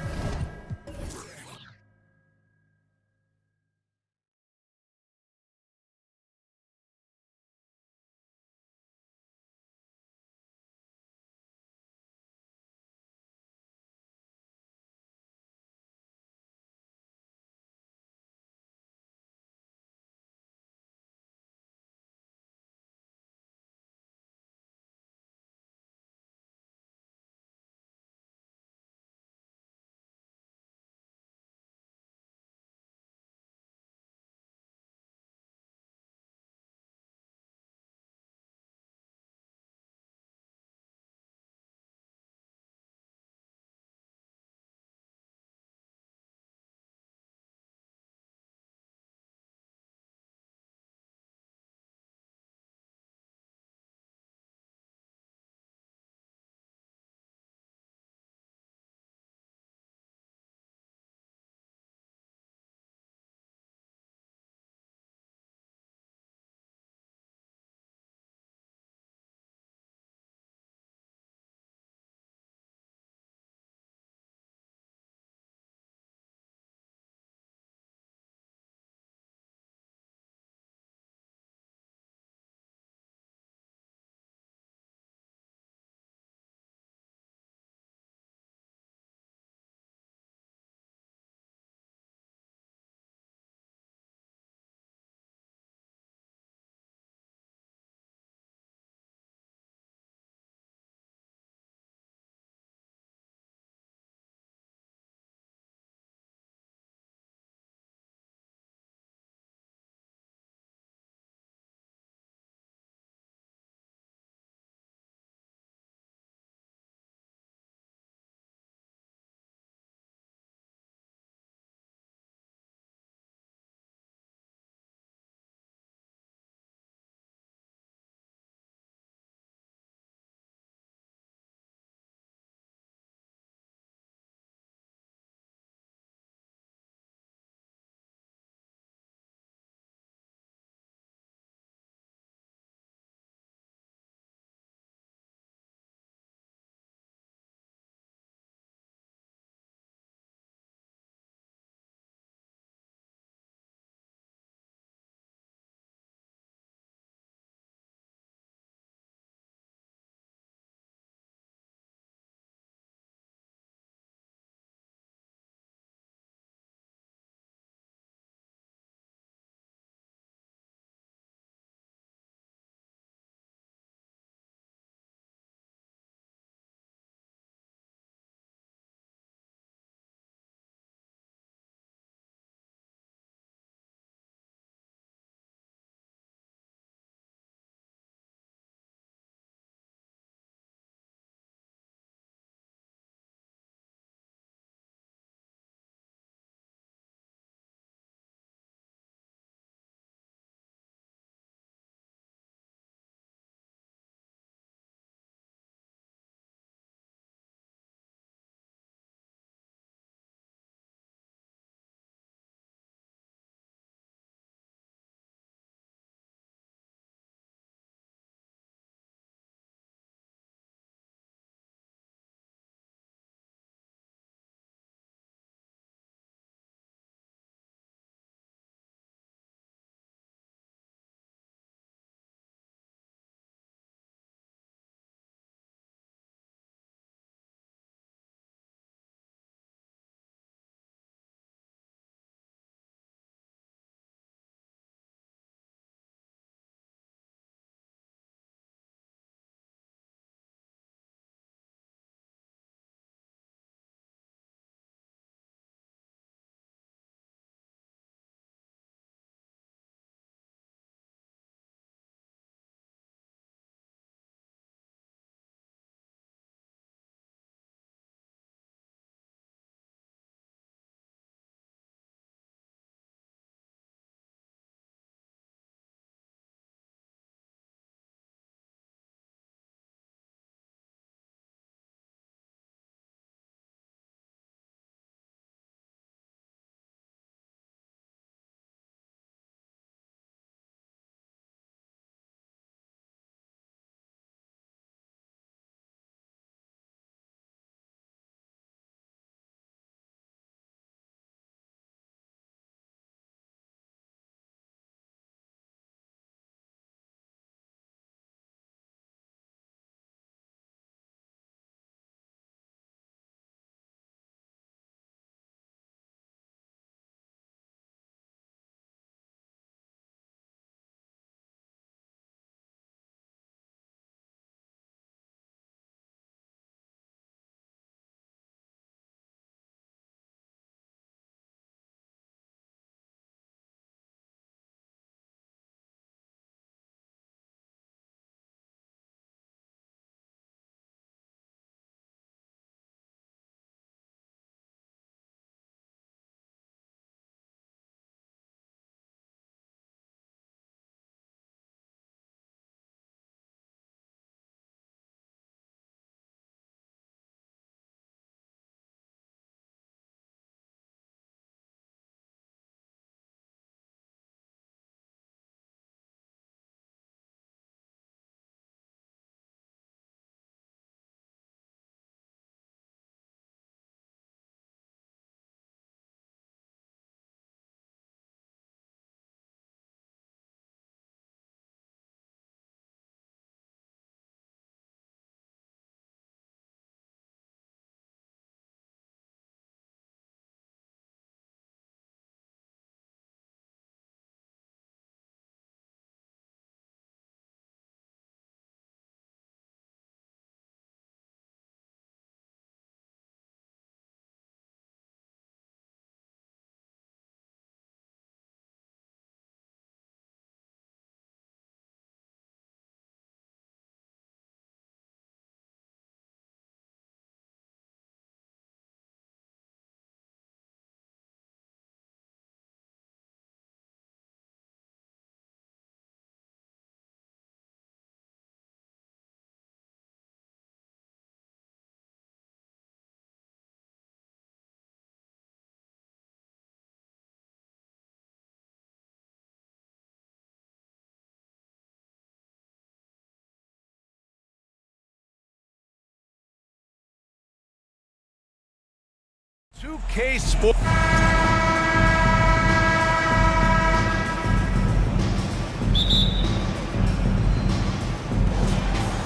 2K Sport.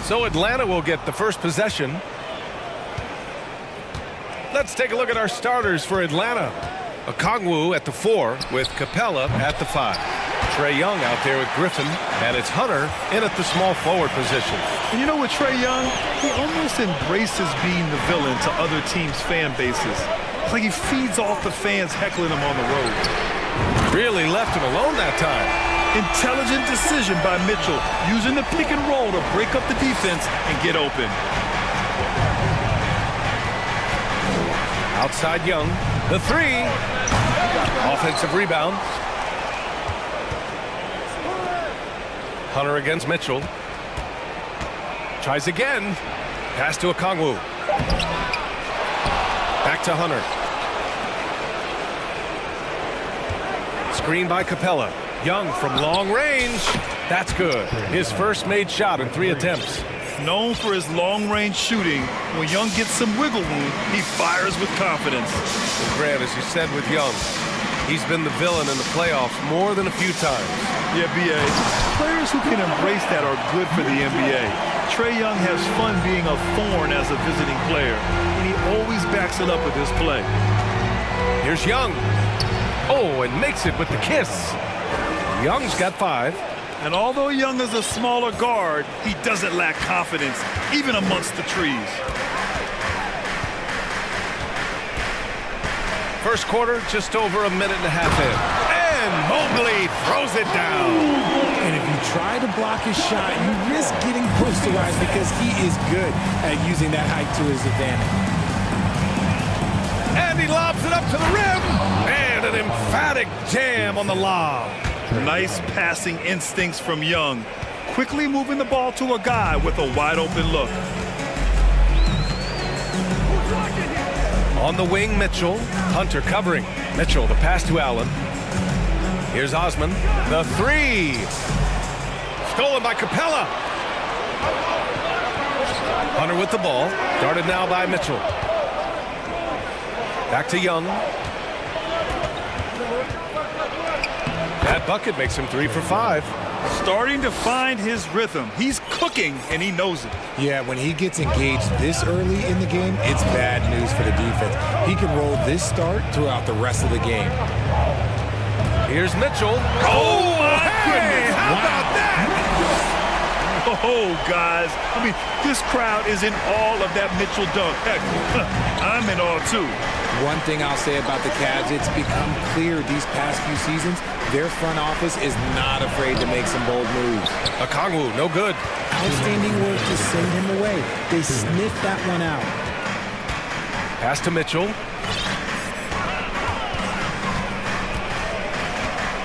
So Atlanta will get the first possession. Let's take a look at our starters for Atlanta. Okongwu at the 4 with Capella at the 5. Trae Young out there with Griffin, and it's Hunter in at the small forward position. And you know what, Trae Young, he almost embraces being the villain to other teams' fan bases. It's like he feeds off the fans heckling him on the road. Really left him alone that time. Intelligent decision by Mitchell, using the pick and roll to break up the defense and get open. Outside Young, the 3. Offensive rebound. Hunter against Mitchell. Tries again. Pass to Okongwu. Back to Hunter. Screen by Capella. Young from long range. That's good. His first made shot in 3 attempts. Known for his long-range shooting, when Young gets some wiggle room, he fires with confidence. Well, Grant, as you said with Young, he's been the villain in the playoffs more than a few times. Yeah, B.A. Players who can embrace that are good for the NBA. Trae Young has fun being a thorn as a visiting player, and he always backs it up with his play. Here's Young. Oh, and makes it with the kiss. Young's got 5. And although Young is a smaller guard, he doesn't lack confidence, even amongst the trees. First quarter, just over a minute and a half in. And Mobley throws it down. And if you try to block his shot, you risk getting posterized because he is good at using that height to his advantage. And he lobs it up to the rim. And an emphatic jam on the lob. Nice passing instincts from Young, quickly moving the ball to a guy with a wide open look. On the wing, Mitchell. Hunter covering. Mitchell, the pass to Allen. Here's Osman. The 3. Stolen by Capella. Hunter with the ball. Guarded now by Mitchell. Back to Young. That bucket makes him 3 for 5. Starting to find his rhythm. He's cooking, and he knows it. Yeah, when he gets engaged this early in the game, it's bad news for the defense. He can roll this start throughout the rest of the game. Here's Mitchell. Oh, my goodness. How about that? Oh, guys. I mean, this crowd is in awe of that Mitchell dunk. Heck, I'm in awe, too. One thing I'll say about the Cavs, it's become clear these past few seasons, their front office is not afraid to make some bold moves. Okongwu, no good. Outstanding work to send him away. They sniffed that one out. Pass to Mitchell.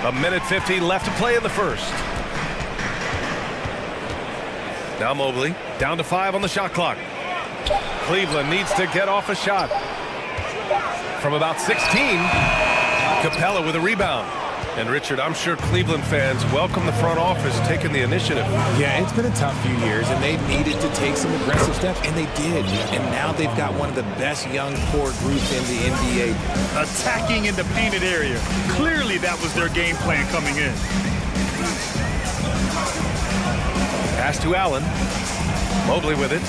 A minute 50 left to play in the first. Now Mobley, down to 5 on the shot clock. Cleveland needs to get off a shot. From about 16, Capella with a rebound. And Richard, I'm sure Cleveland fans welcome the front office taking the initiative. Yeah, it's been a tough few years, and they needed to take some aggressive steps, and they did. And now they've got one of the best young core groups in the NBA. Attacking in the painted area. Clearly that was their game plan coming in. Pass to Allen. Mobley with it.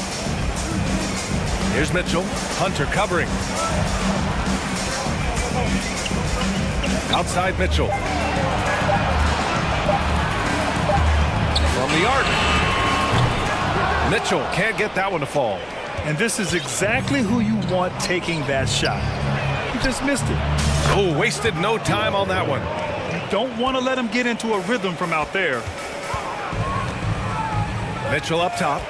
Here's Mitchell. Hunter covering. Outside Mitchell. From the arc. Mitchell can't get that one to fall. And this is exactly who you want taking that shot. He just missed it. Oh, wasted no time on that one. You don't want to let him get into a rhythm from out there. Mitchell up top.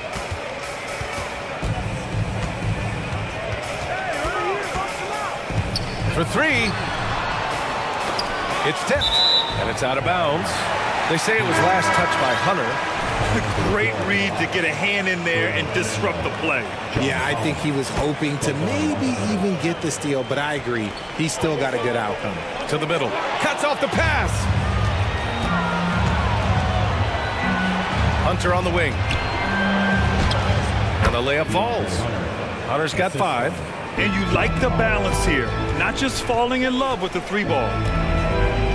For 3. It's tipped, and it's out of bounds. They say it was last touched by Hunter. Great read to get a hand in there and disrupt the play. Yeah, I think he was hoping to maybe even get the steal, but I agree. He still got a good outcome. To the middle. Cuts off the pass. Hunter on the wing. And the layup falls. Hunter's got 5. And you like the balance here, not just falling in love with the three ball.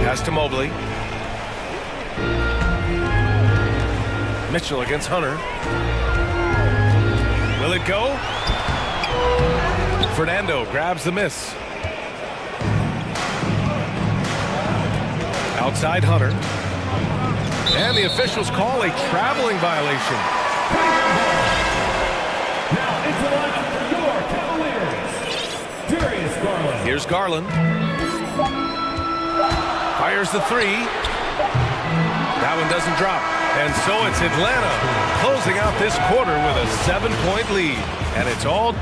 Pass to Mobley. Mitchell against Hunter. Will it go? Fernando grabs the miss. Outside Hunter. And the officials call a traveling violation. Now into the line for your Cavaliers, Darius Garland. Here's Garland. Fires the three. That one doesn't drop. And so it's Atlanta closing out this quarter with a 7-point lead. And it's all...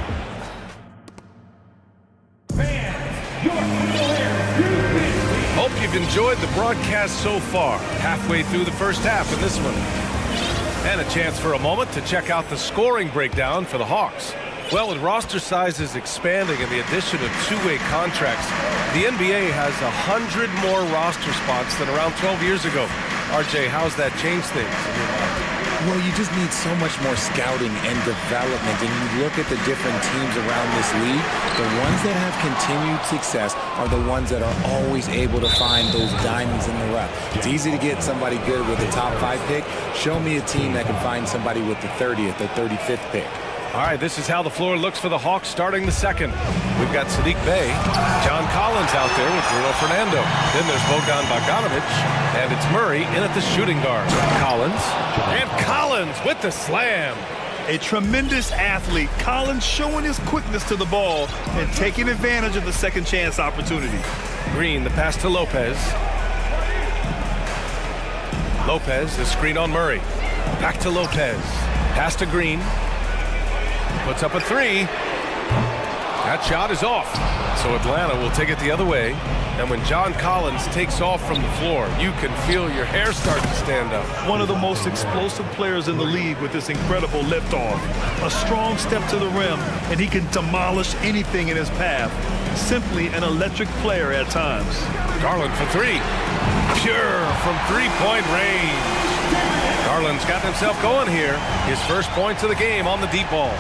Hope you've enjoyed the broadcast so far. Halfway through the first half in this one. And a chance for a moment to check out the scoring breakdown for the Hawks. Well, with roster sizes expanding and the addition of two-way contracts, the NBA has 100 more roster spots than around 12 years ago. RJ, how's that changed things in your mind? Well, you just need so much more scouting and development. And you look at the different teams around this league, the ones that have continued success are the ones that are always able to find those diamonds in the rough. It's easy to get somebody good with a top 5 pick. Show me a team that can find somebody with the 30th or 35th pick. All right, this is how the floor looks for the Hawks starting the second. We've got Sadiq Bey, John Collins out there with Bruno Fernando. Then there's Bogdan Bogdanovic, and it's Murray in at the shooting guard. Collins, and Collins with the slam. A tremendous athlete. Collins showing his quickness to the ball and taking advantage of the second chance opportunity. Green, the pass to Lopez. Lopez, the screen on Murray. Back to Lopez. Pass to Green. Puts up a three. That shot is off. So Atlanta will take it the other way. And when John Collins takes off from the floor, you can feel your hair start to stand up. One of the most explosive players in the league with this incredible liftoff. A strong step to the rim, and he can demolish anything in his path. Simply an electric player at times. Garland for three. Pure from three-point range. Garland's got himself going here. His first points of the game on the deep ball.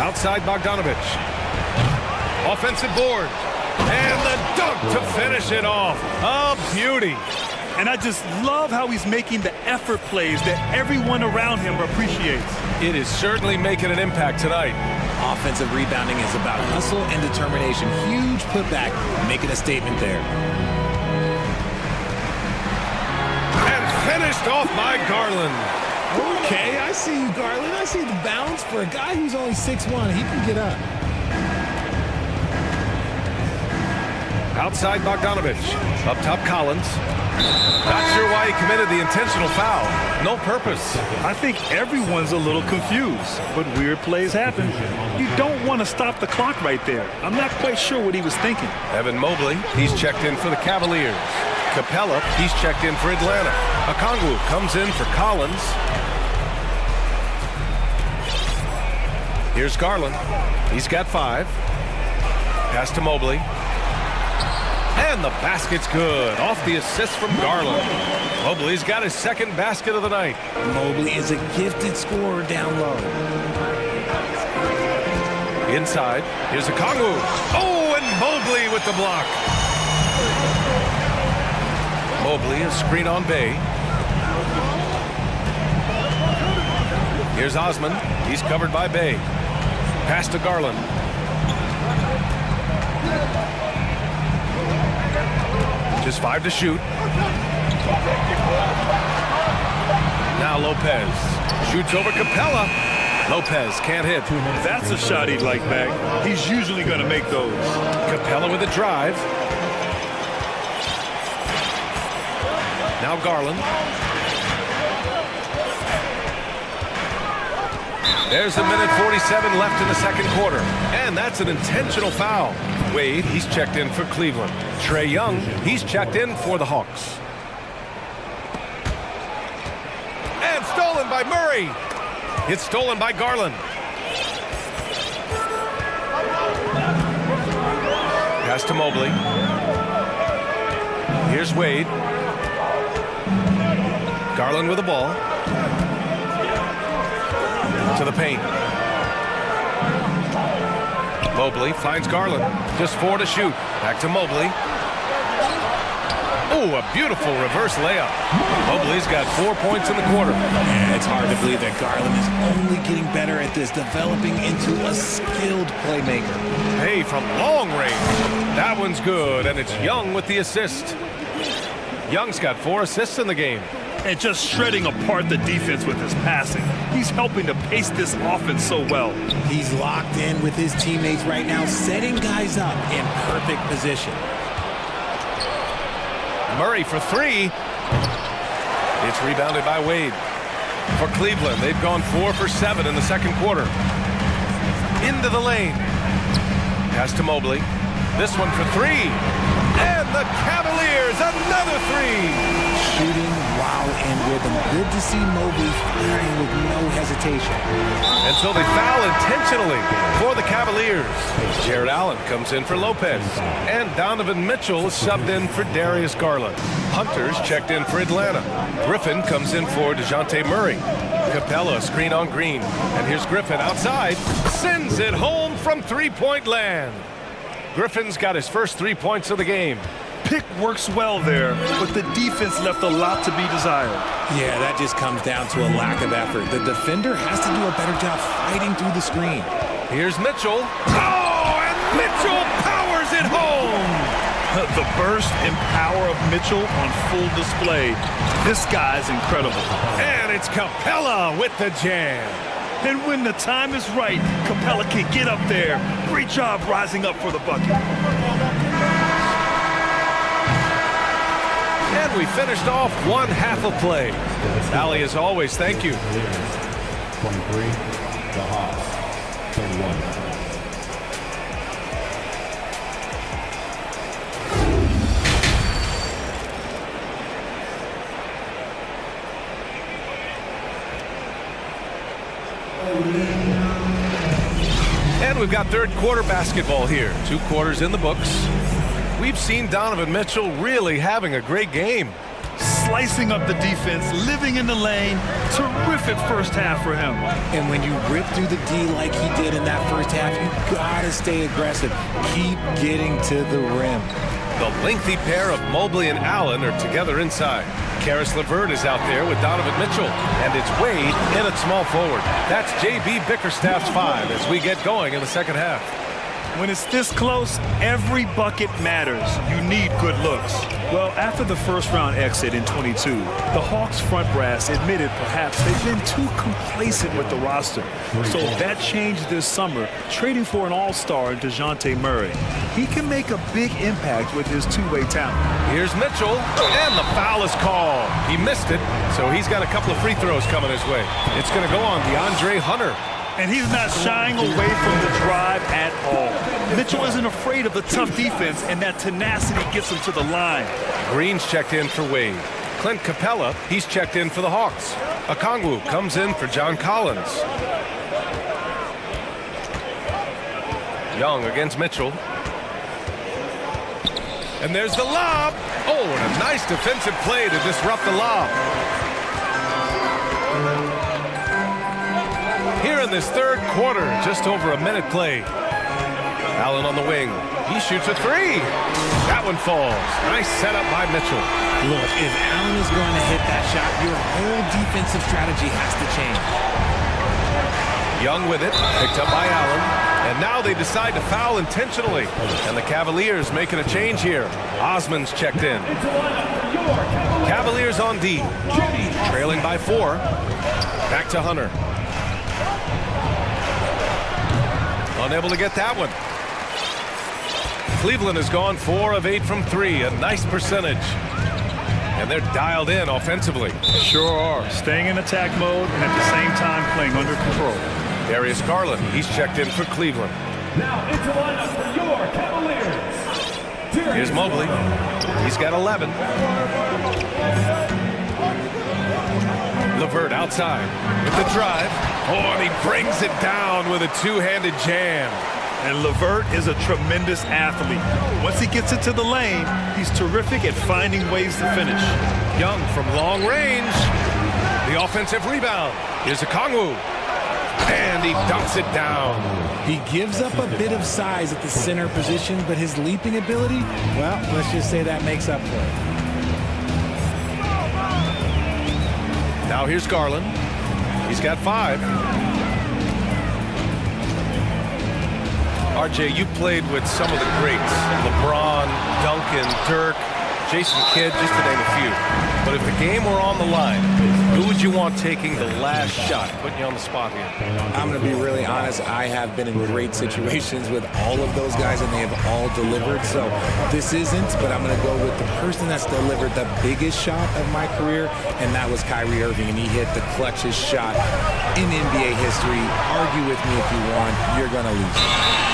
Outside Bogdanovic. Offensive board. And the dunk to finish it off. A beauty. And I just love how he's making the effort plays that everyone around him appreciates. It is certainly making an impact tonight. Offensive rebounding is about hustle and determination. Huge putback, making a statement there. And finished off by Garland. Okay, I see you, Garland. I see the bounce for a guy who's only 6'1". He can get up. Outside Bogdanovic. Up top Collins. Not sure why he committed the intentional foul. No purpose. I think everyone's a little confused, but weird plays happen. You don't want to stop the clock right there. I'm not quite sure what he was thinking. Evan Mobley, he's checked in for the Cavaliers. Capella, he's checked in for Atlanta. Okongwu comes in for Collins. Here's Garland. He's got 5. Pass to Mobley. And the basket's good. Off the assist from Garland. Mobley's got his second basket of the night. Mobley is a gifted scorer down low. Inside, here's Okongwu. Oh, and Mobley with the block. Mobley, a screen on Bey. Here's Osman. He's covered by Bey. Pass to Garland. Just 5 to shoot. Now Lopez shoots over Capella. Lopez can't hit. That's a shot he'd like back. He's usually going to make those. Capella with a drive. Now Garland. There's a minute 47 left in the second quarter. And that's an intentional foul. Wade, he's checked in for Cleveland. Trae Young, he's checked in for the Hawks. And stolen by Murray. It's stolen by Garland. Pass to Mobley. Here's Wade. Garland with the ball. To the paint. Mobley finds Garland. Just 4 to shoot. Back to Mobley. Oh, a beautiful reverse layup. Mobley's got 4 points in the quarter. Yeah, it's hard to believe that Garland is only getting better at this, developing into a skilled playmaker. Hey, from long range. That one's good, and it's Young with the assist. Young's got 4 assists in the game. And just shredding apart the defense with his passing. He's helping to pace this offense so well. He's locked in with his teammates right now, setting guys up in perfect position. Murray for 3. It's rebounded by Wade. For Cleveland, they've gone 4 for 7 in the second quarter. Into the lane. Pass to Mobley. This one for 3. And the Cavaliers, another 3. Shooting while in rhythm. Good to see Mobley firing with no hesitation. And so they foul intentionally for the Cavaliers. Jared Allen comes in for Lopez. And Donovan Mitchell is subbed in for Darius Garland. Hunter's checked in for Atlanta. Griffin comes in for DeJounte Murray. Capella screen on Green. And here's Griffin outside. Sends it home from three-point land. Griffin's got his first 3 points of the game. Pick works well there, but the defense left a lot to be desired. Yeah, that just comes down to a lack of effort. The defender has to do a better job fighting through the screen. Here's Mitchell. Oh, and Mitchell powers it home. The burst and power of Mitchell on full display. This guy's incredible. And it's Capella with the jam. And when the time is right, Capella can get up there. Great job rising up for the bucket. And we finished off one half of play. Allie, as always, thank you. 23, the Hawks, 31. And we've got third quarter basketball here. 2 quarters in the books. We've seen Donovan Mitchell really having a great game. Slicing up the defense, living in the lane. Terrific first half for him. And when you rip through the D like he did in that first half, you gotta stay aggressive. Keep getting to the rim. The lengthy pair of Mobley and Allen are together inside. Karis LeVert is out there with Donovan Mitchell, and it's Wade in at small forward. That's J.B. Bickerstaff's 5 as we get going in the second half. When it's this close, every bucket matters. You need good looks. Well, after the first-round exit in 22, the Hawks front brass admitted perhaps they've been too complacent with the roster. So that changed this summer, trading for an all-star in DeJounte Murray. He can make a big impact with his two-way talent. Here's Mitchell, and the foul is called. He missed it, so he's got a couple of free throws coming his way. It's going to go on DeAndre Hunter. And he's not shying away from the drive at all. Mitchell isn't afraid of the tough defense, and that tenacity gets him to the line. Green's checked in for Wade. Clint Capella, he's checked in for the Hawks. Okongwu comes in for John Collins. Young against Mitchell. And there's the lob. Oh, and a nice defensive play to disrupt the lob. Here in this third quarter, just over a minute played. Allen on the wing. He shoots a 3. That one falls. Nice setup by Mitchell. Look, if Allen is going to hit that shot, your whole defensive strategy has to change. Young with it, picked up by Allen. And now they decide to foul intentionally. And the Cavaliers making a change here. Osman's checked in. Cavaliers on D. Trailing by 4. Back to Hunter. Unable to get that one. Cleveland has gone 4 of 8 from 3. A nice percentage. And they're dialed in offensively. Sure are. Staying in attack mode and at the same time playing under control. Darius Garland, he's checked in for Cleveland. Now into the lineup for your Cavaliers. Here's Mobley. He's got 11. LeVert outside with the drive. Oh, and he brings it down with a two-handed jam. And LeVert is a tremendous athlete. Once he gets into the lane, he's terrific at finding ways to finish. Young from long range. The offensive rebound. Here's Okongwu. And he dunks it down. He gives up a bit of size at the center position, but his leaping ability, well, let's just say that makes up for it. Now here's Garland. He's got 5. RJ, you played with some of the greats. LeBron, Duncan, Dirk, Jason Kidd, just to name a few. But if the game were on the line, who would you want taking the last shot? Putting you on the spot here. I'm going to be really honest. I have been in great situations with all of those guys, and they have all delivered. So this isn't, but I'm going to go with the person that's delivered the biggest shot of my career, and that was Kyrie Irving, and he hit the clutchest shot in NBA history. Argue with me if you want. You're going to lose.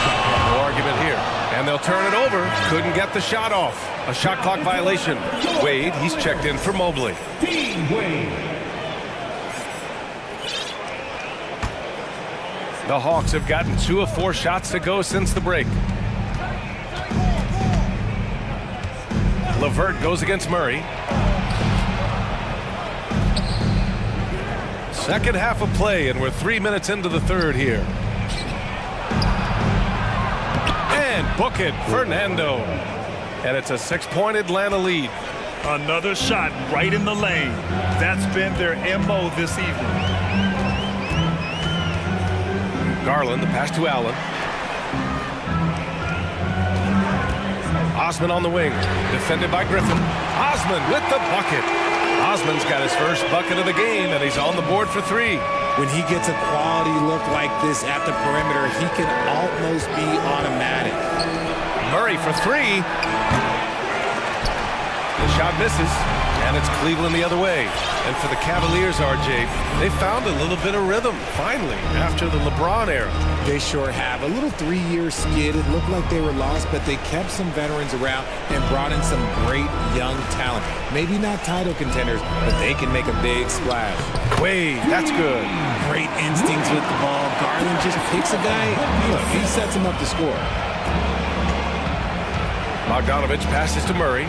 No argument here. And they'll turn it over. Couldn't get the shot off. A shot clock violation. Wade, he's checked in for Mobley. The Hawks have gotten 2 of 4 shots to go since the break. LeVert goes against Murray. Second half of play, and we're 3 minutes into the third here. And book it, Fernando. And it's a 6-point Atlanta lead. Another shot right in the lane. That's been their MO this evening. Garland, the pass to Allen. Osman on the wing, defended by Griffin. Osman with the bucket. Osman's got his first bucket of the game, and he's on the board for 3. When he gets a quality look like this at the perimeter, he can almost be automatic. Murray for 3. The shot misses, and it's Cleveland the other way. And for the Cavaliers, RJ, they found a little bit of rhythm, finally, after the LeBron era. They sure have. A little 3-year skid. It looked like they were lost, but they kept some veterans around and brought in some great young talent. Maybe not title contenders, but they can make a big splash. Wade, that's good. Great instincts with the ball. Garland just picks a guy. Look, he sets him up to score. Bogdanovich passes to Murray.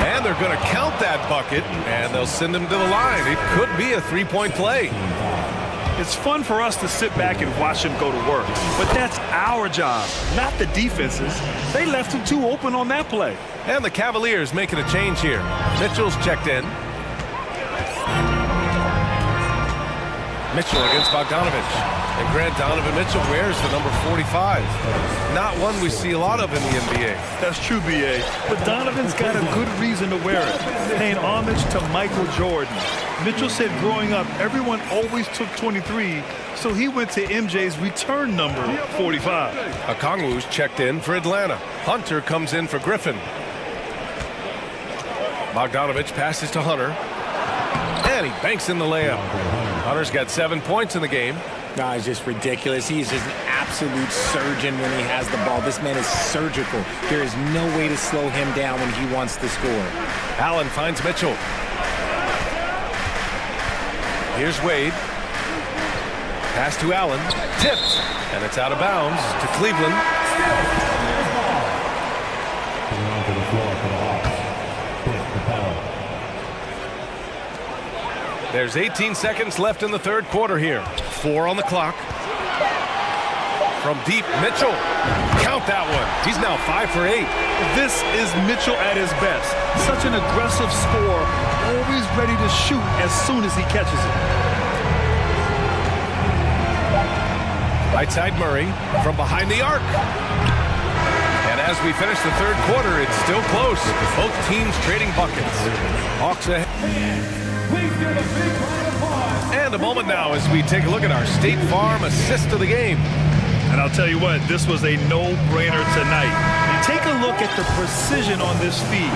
And they're going to count that bucket, and they'll send him to the line. It could be a 3-point play. It's fun for us to sit back and watch him go to work, but that's our job, not the defense's. They left him too open on that play. And the Cavaliers making a change here. Mitchell's checked in. Mitchell against Bogdanovich. And Grant Donovan Mitchell wears the number 45. Not one we see a lot of in the NBA. That's true, B.A. But Donovan's got a good reason to wear it, paying homage to Michael Jordan. Mitchell said growing up, everyone always took 23, so he went to MJ's return number, 45. Okongwu's checked in for Atlanta. Hunter comes in for Griffin. Bogdanovich passes to Hunter. And he banks in the layup. Hunter's got 7 points in the game. No, it's just ridiculous. He's just an absolute surgeon when he has the ball. This man is surgical. There is no way to slow him down when he wants to score. Allen finds Mitchell. Here's Wade. Pass to Allen. Tipped. And it's out of bounds to Cleveland. There's 18 seconds left in the third quarter here. 4 on the clock. From deep, Mitchell. Count that one. He's now 5 for 8. This is Mitchell at his best. Such an aggressive scorer, always ready to shoot as soon as he catches it. Right side Murray from behind the arc. And as we finish the third quarter, it's still close. Both teams trading buckets. Hawks ahead. And a moment now as we take a look at our State Farm assist of the game. And I'll tell you what, this was a no-brainer tonight. And take a look at the precision on this feed.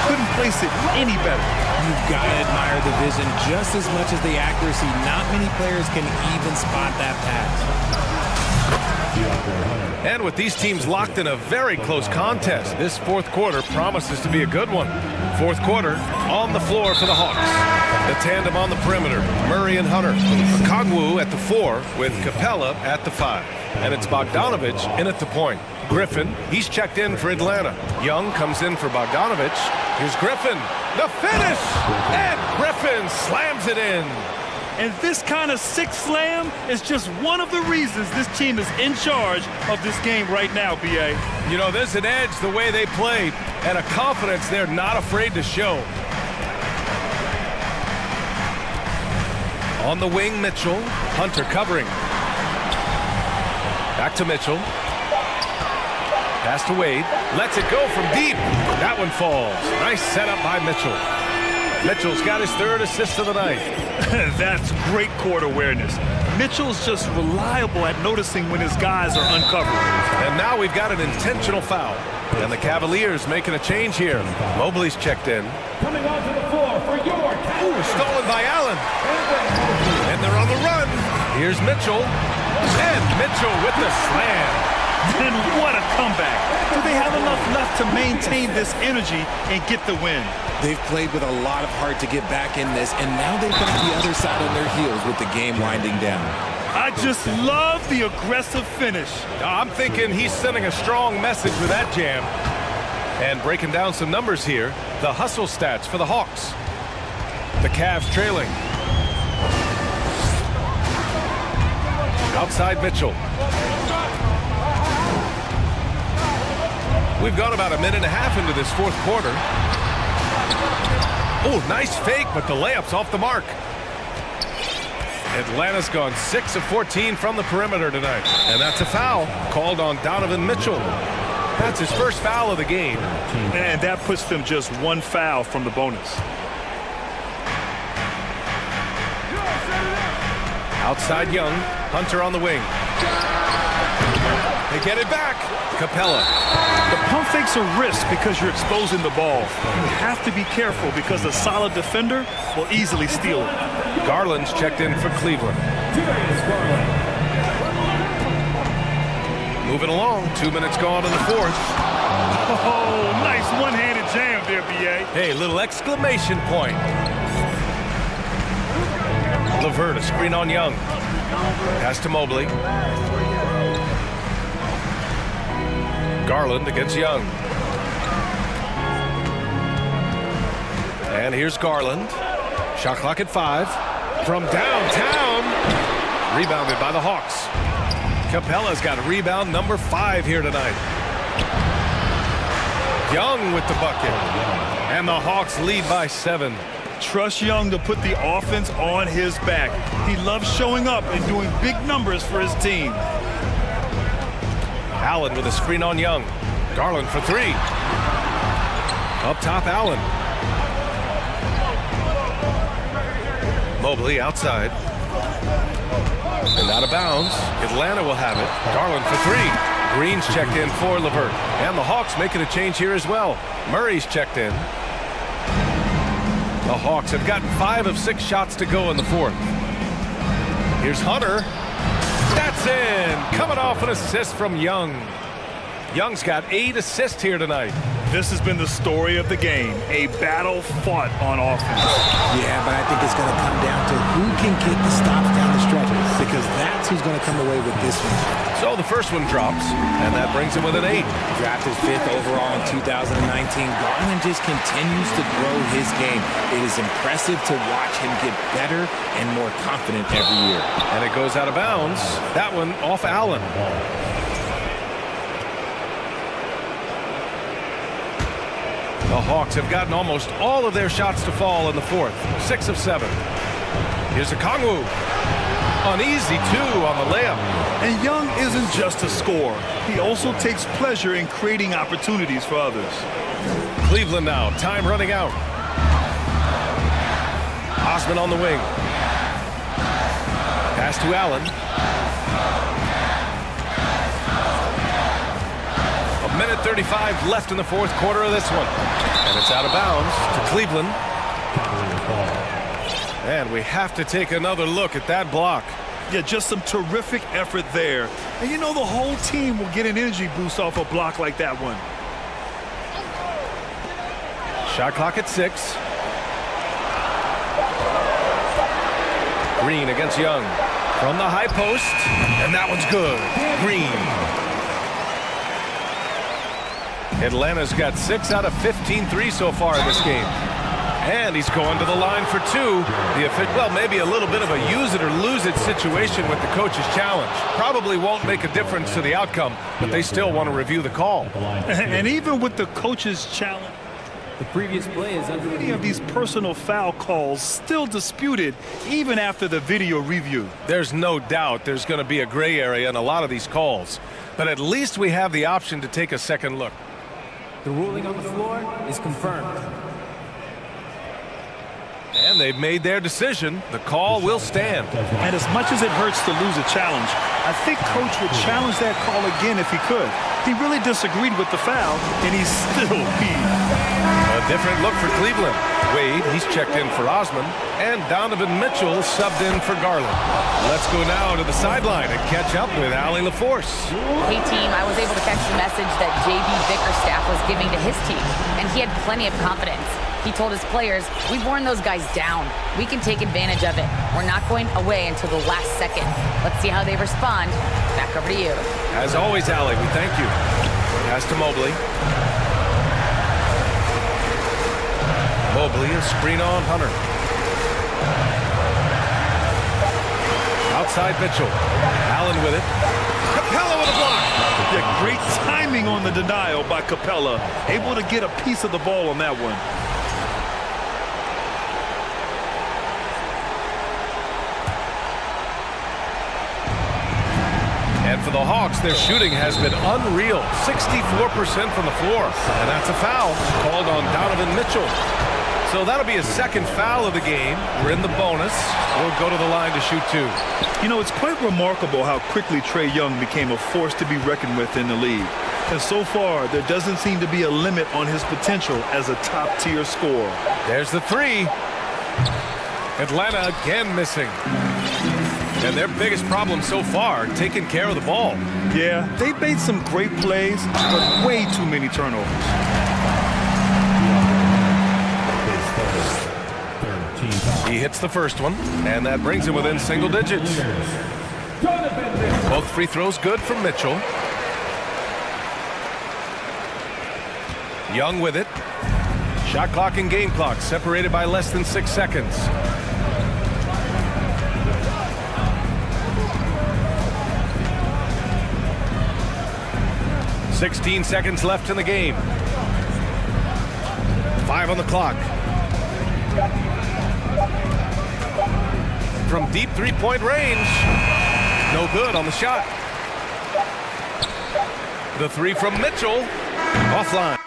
Couldn't place it any better. You've got to admire the vision just as much as the accuracy. Not many players can even spot that pass. And with these teams locked in a very close contest, this fourth quarter promises to be a good one. Fourth quarter on the floor for the Hawks. The tandem on the perimeter, Murray and Hunter. Okongwu at the 4 with Capella at the 5. And it's Bogdanovich in at the point. Griffin, he's checked in for Atlanta. Young comes in for Bogdanovich. Here's Griffin, the finish! And Griffin slams it in. And this kind of sick slam is just one of the reasons this team is in charge of this game right now, B.A. You know, there's an edge the way they play and a confidence they're not afraid to show. On the wing, Mitchell. Hunter covering. Back to Mitchell. Pass to Wade. Lets it go from deep. That one falls. Nice setup by Mitchell. Mitchell's got his third assist of the night. That's great court awareness. Mitchell's just reliable at noticing when his guys are uncovered. And now we've got an intentional foul. And the Cavaliers making a change here. Mobley's checked in. Coming onto the floor for your Ooh, stolen by Allen. And they're on the run. Here's Mitchell. And Mitchell with the slam. And what a comeback. Do they have enough left to maintain this energy and get the win? They've played with a lot of heart to get back in this, and now they've got the other side on their heels with the game winding down. I just love the aggressive finish. I'm thinking he's sending a strong message with that jam. And breaking down some numbers here, the hustle stats for the Hawks. The Cavs trailing. Outside Mitchell. We've gone about a minute and a half into this fourth quarter. Oh, nice fake, but the layup's off the mark. Atlanta's gone 6 of 14 from the perimeter tonight. And that's a foul called on Donovan Mitchell. That's his first foul of the game. And that puts them just one foul from the bonus. Outside Young. Hunter on the wing. They get it back. Capella. The pump fake's a risk because you're exposing the ball. You have to be careful because a solid defender will easily steal it. Garland's checked in for Cleveland. Moving along. 2 minutes gone in the fourth. Oh, nice one-handed jam there, B.A. Hey, little exclamation point. LeVert, a screen on Young. Pass to Mobley. Garland against Young. And here's Garland. Shot clock at 5. From downtown. Rebounded by the Hawks. Capella's got rebound number 5 here tonight. Young with the bucket. And the Hawks lead by 7. Trust Young to put the offense on his back. He loves showing up and doing big numbers for his team. Allen with a screen on Young. Garland for 3. Up top, Allen. Mobley outside. And out of bounds. Atlanta will have it. Garland for 3. Green's checked in for LeVert. And the Hawks making a change here as well. Murray's checked in. The Hawks have gotten 5 of 6 shots to go in the fourth. Here's Hunter. That's in. Coming off an assist from Young. Young's got 8 assists here tonight. This has been the story of the game, a battle fought on offense. Yeah, but I think it's going to come down to who can get the stops down the stretch, because that's who's going to come away with this one. So the first one drops, and that brings him with an 8. Drafted 5th overall in 2019, Garland just continues to grow his game. It is impressive to watch him get better and more confident every year. And it goes out of bounds. That one off Allen. The Hawks have gotten almost all of their shots to fall in the fourth. 6 of 7. Here's Okongwu. Uneasy, 2 on the layup. And Young isn't just a scorer. He also takes pleasure in creating opportunities for others. Cleveland now. Time running out. Osman on the wing. Pass to Allen. A minute 35 left in the fourth quarter of this one. And it's out of bounds to Cleveland. And we have to take another look at that block. Yeah, just some terrific effort there. And you know the whole team will get an energy boost off a block like that one. Shot clock at 6. Green against Young. From the high post. And that one's good. Green. Atlanta's got 6 out of 15 threes so far in this game. And he's going to the line for two. Well, maybe a little bit of a use it or lose it situation with the coach's challenge. Probably won't make a difference to the outcome, but they still want to review the call. And even with the coach's challenge, The previous play is under many of these personal foul calls still disputed even after the video review. There's no doubt there's going to be a gray area in a lot of these calls, but at least we have the option to take a second look. The ruling on the floor is confirmed. And they've made their decision. The call will stand. And as much as it hurts to lose a challenge, I think Coach would challenge that call again if he could. He really disagreed with the foul, and he's still peeved. A different look for Cleveland. Wade, he's checked in for Osman, and Donovan Mitchell subbed in for Garland. Let's go now to the sideline and catch up with Allie LaForce. Hey team, I was able to catch the message that JB Bickerstaff was giving to his team, and he had plenty of confidence. He told his players, we've worn those guys down. We can take advantage of it. We're not going away until the last second. Let's see how they respond. Back over to you. As always, Allie, we thank you. Pass to Mobley. Mobley, a screen on Hunter. Outside Mitchell. Allen with it. Capella with a block. Yeah, great timing on the denial by Capella. Able to get a piece of the ball on that one. And for the Hawks, their shooting has been unreal. 64% from the floor. And that's a foul called on Donovan Mitchell. So that'll be a second foul of the game. We're in the bonus. We'll go to the line to shoot two. You know, it's quite remarkable how quickly Trae Young became a force to be reckoned with in the league. And so far, there doesn't seem to be a limit on his potential as a top-tier scorer. There's the three. Atlanta again missing. And their biggest problem so far, taking care of the ball. Yeah, they've made some great plays, but way too many turnovers. He hits the first one, and that brings him within single digits. Both free throws good from Mitchell. Young with it. Shot clock and game clock separated by less than 6 seconds. "16 seconds left in the game. 5 on the clock. From deep three-point range. No good on the shot. The three from Mitchell. Offline.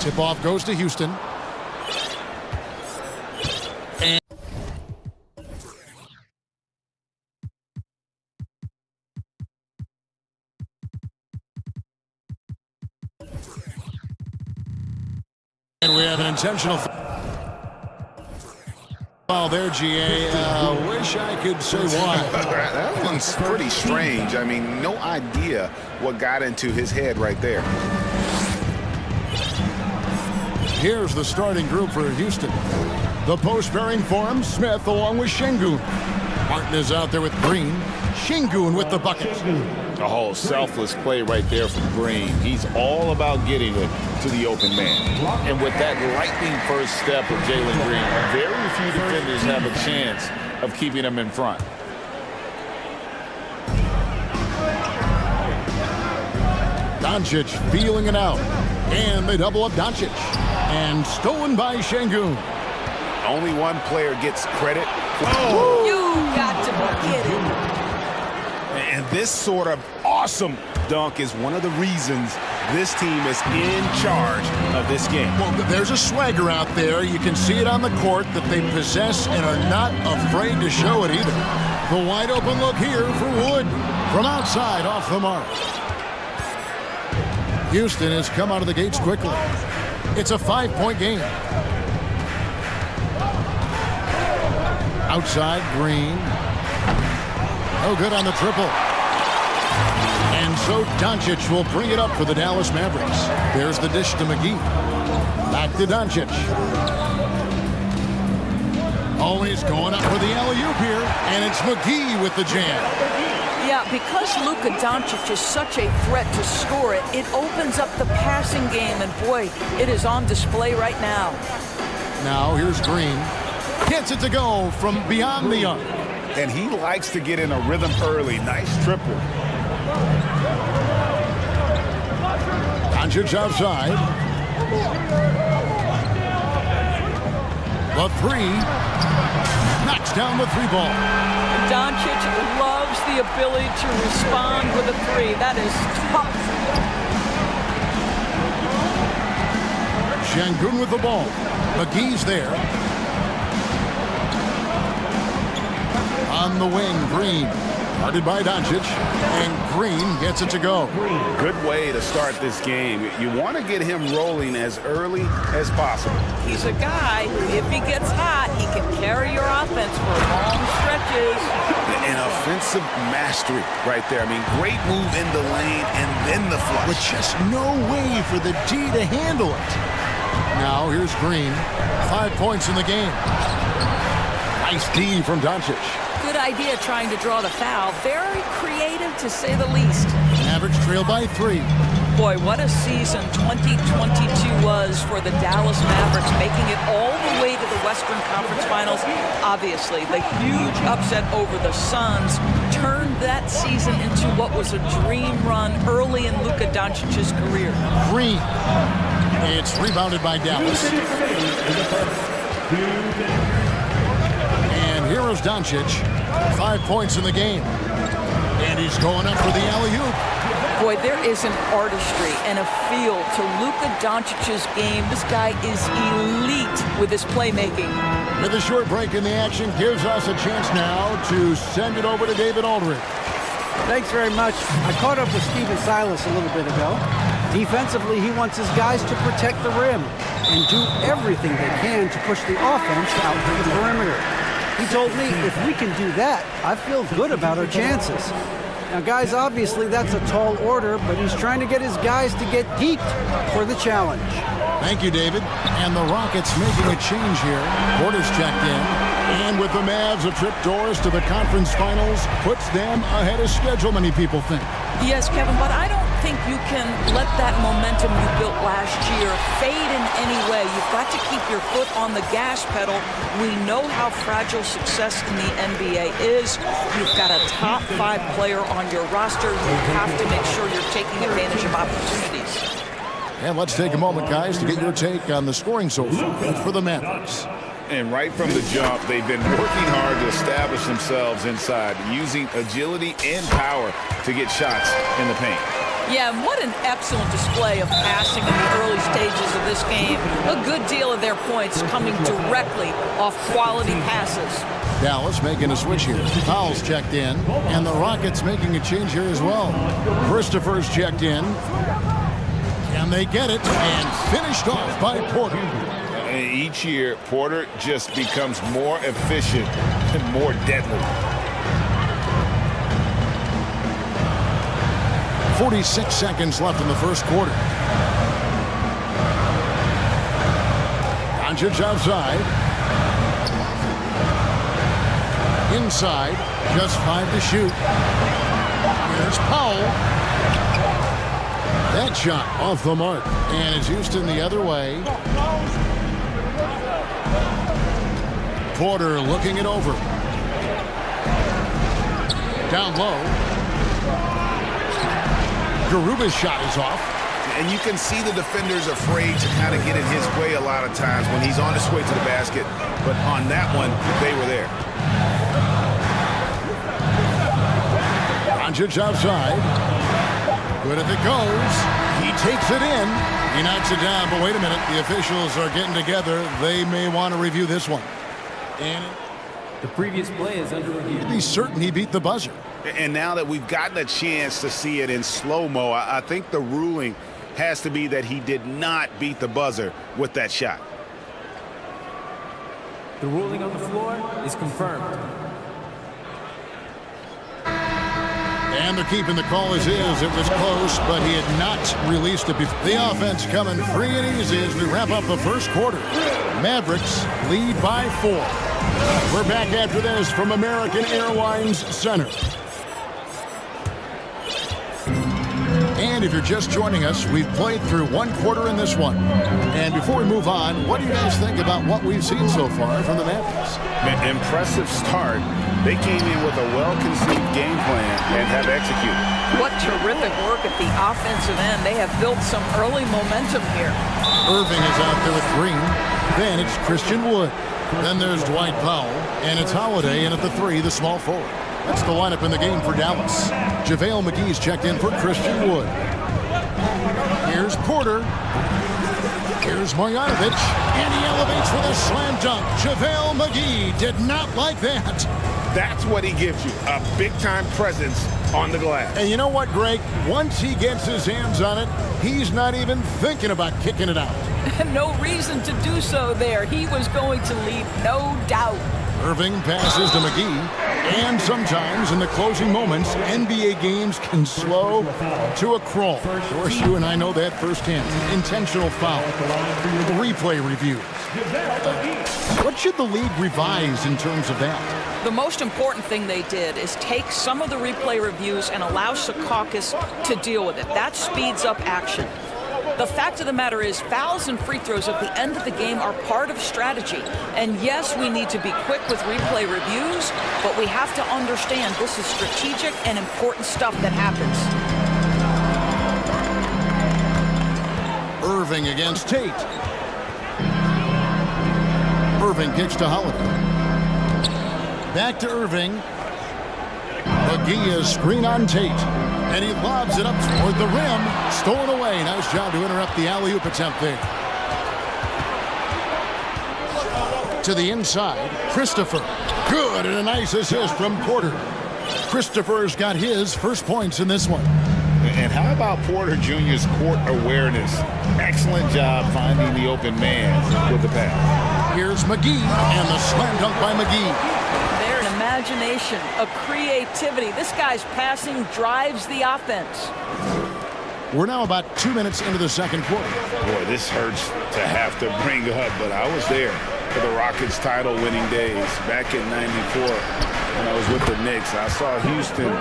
Tip-off goes to Houston. And we have an intentional foul there, GA. Wish I could say why. That one's pretty strange. I mean, no idea what got into his head right there. Here's the starting group for Houston. The post-bearing for him, Smith along with Şengün. Martin is out there with Green. Şengün with the bucket. A whole selfless play right there from Green. He's all about getting it to the open man. And with that lightning first step of Jalen Green, very few defenders have a chance of keeping him in front. Doncic feeling it out. And they double up Doncic. And stolen by Şengün. Only one player gets credit. Oh. You got to be kidding. And this sort of awesome dunk is one of the reasons this team is in charge of this game. Well, there's a swagger out there. You can see it on the court that they possess and are not afraid to show it either. The wide open look here for Wood. From outside, off the mark. Houston has come out of the gates quickly. It's a 5-point game. Outside, Green. No good on the triple. And so Doncic will bring it up for the Dallas Mavericks. There's the dish to McGee. Back to Doncic. Always going up for the alley-oop here. And it's McGee with the jam. Yeah, because Luka Doncic is such a threat to score it, it opens up the passing game, and boy, it is on display right now. Now here's Green. Gets it to go from beyond the arc. And he likes to get in a rhythm early. Nice triple. Doncic outside. The three. Knocks down the three ball. Doncic loves the ability to respond with a three. That is tough. Şengün with the ball. McGee's there. On the wing, Green. Guarded by Doncic. And Green gets it to go. Good way to start this game. You want to get him rolling as early as possible. He's a guy who, if he gets hot, he can carry your offense for long stretches. An offensive mastery right there. I mean, great move in the lane and then the flush. With just no way for the D to handle it. Now here's Green. 5 points in the game. Nice D from Doncic. Good idea trying to draw the foul. Very creative, to say the least. Average trail by 3. Boy, what a season 2022 was for the Dallas Mavericks, making it all the way to the Western Conference Finals. Obviously, the huge upset over the Suns turned that season into what was a dream run early in Luka Doncic's career. Green. It's rebounded by Dallas. And here is Doncic. 5 points in the game. And he's going up for the alley-oop. Boy, there is an artistry and a feel to Luka Doncic's game. This guy is elite with his playmaking. With a short break in the action gives us a chance now to send it over to David Aldridge. Thanks very much. I caught up with Stephen Silas a little bit ago. Defensively, he wants his guys to protect the rim and do everything they can to push the offense out to the perimeter. He told me if we can do that, I feel good about our chances. Now, guys, obviously that's a tall order, but he's trying to get his guys to get geeked for the challenge. Thank you, David. And the Rockets making a change here. Porter's checked in. And with the Mavs a trip doors to the conference finals, puts them ahead of schedule, many people think. Yes, Kevin, but I don't think you can let that momentum you built last year fade in any way. You've got to keep your foot on the gas pedal. We know how fragile success in the NBA is. You've got a top 5 player on your roster. You have to make sure you're taking advantage of opportunities. And let's take a moment, guys, to get your take on the scoring so far for the Mavericks. And right from the jump, they've been working hard to establish themselves inside, using agility and power to get shots in the paint. Yeah, and what an excellent display of passing in the early stages of this game. A good deal of their points coming directly off quality passes. Dallas making a switch here. Powell's checked in, and the Rockets making a change here as well. Christopher's checked in. Can they get it? And finished off by Porter. And each year, Porter just becomes more efficient and more deadly. 46 seconds left in the first quarter. Doncic outside. Inside, just 5 to shoot. Here's Powell. That shot off the mark, and it's Houston the other way. Porter looking it over. Down low. Garuba's shot is off. And you can see the defenders afraid to kind of get in his way a lot of times when he's on his way to the basket. But on that one, they were there. Doncic outside. Good if it goes. He takes it in. He knocks it down, but wait a minute. The officials are getting together. They may want to review this one. And the previous play is under review. He's certain he beat the buzzer. And now that we've gotten a chance to see it in slow-mo, I think the ruling has to be that he did not beat the buzzer with that shot. The ruling on the floor is confirmed. And they're keeping the call as is. It was close, but he had not released it before. The offense coming free and easy as we wrap up the first quarter. Mavericks lead by 4. We're back after this from American Airlines Center. And if you're just joining us, we've played through 1 quarter in this one. And before we move on, what do you guys think about what we've seen so far from the Mavericks? An impressive start. They came in with a well-conceived game plan and have executed. What terrific work at the offensive end. They have built some early momentum here. Irving is out there with Green. Then it's Christian Wood. Then there's Dwight Powell. And it's Holiday in at the 3, the small forward. That's the lineup in the game for Dallas. JaVale McGee's checked in for Christian Wood. Here's Porter. Here's Marjanovic. And he elevates for the slam dunk. JaVale McGee did not like that. That's what he gives you, a big-time presence on the glass. And you know what, Greg? Once he gets his hands on it, he's not even thinking about kicking it out. No reason to do so there. He was going to leave, no doubt. Irving passes to McGee. And sometimes in the closing moments, NBA games can slow to a crawl. Of course, you and I know that firsthand. Intentional foul. The replay reviews. What should the league revise in terms of that? The most important thing they did is take some of the replay reviews and allow Secaucus to deal with it. That speeds up action. The fact of the matter is fouls and free throws at the end of the game are part of strategy. And yes, we need to be quick with replay reviews, but we have to understand this is strategic and important stuff that happens. Irving against Tate. Irving kicks to Holiday. Back to Irving. McGee is screen on Tate. And he lobs it up toward the rim. Stolen away. Nice job to interrupt the alley-oop attempt there. To the inside. Christopher. Good, and a nice assist from Porter. Christopher's got his first points in this one. And how about Porter Jr.'s court awareness? Excellent job finding the open man with the pass. Here's McGee, and the slam dunk by McGee. Imagination, a creativity. This guy's passing drives the offense. We're now about 2 minutes into the second quarter. Boy, this hurts to have to bring up, but I was there for the Rockets title-winning days back in '94 when I was with the Knicks. I saw Houston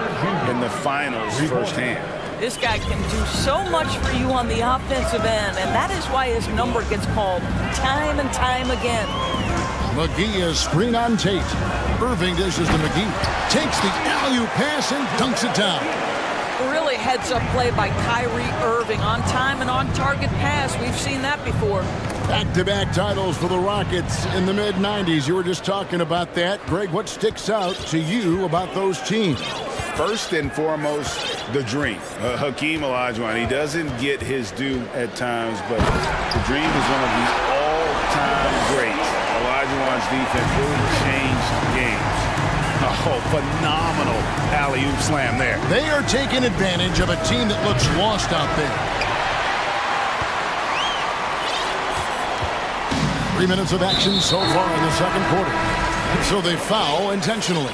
in the finals firsthand. This guy can do so much for you on the offensive end, and that is why his number gets called time and time again. McGee is screen on Tate. Irving dishes to McGee. Takes the alley-oop pass and dunks it down. Really heads-up play by Kyrie Irving. On time and on target pass. We've seen that before. Back-to-back titles for the Rockets in the mid-'90s. You were just talking about that. Greg, what sticks out to you about those teams? first and foremost, the dream. Hakeem Olajuwon, he doesn't get his due at times, but the dream is one of the all-time greats. Olajuwon's defense really changed games. Oh, phenomenal alley-oop slam there. They are taking advantage of a team that looks lost out there. 3 minutes of action so far in the second quarter. And so they foul intentionally.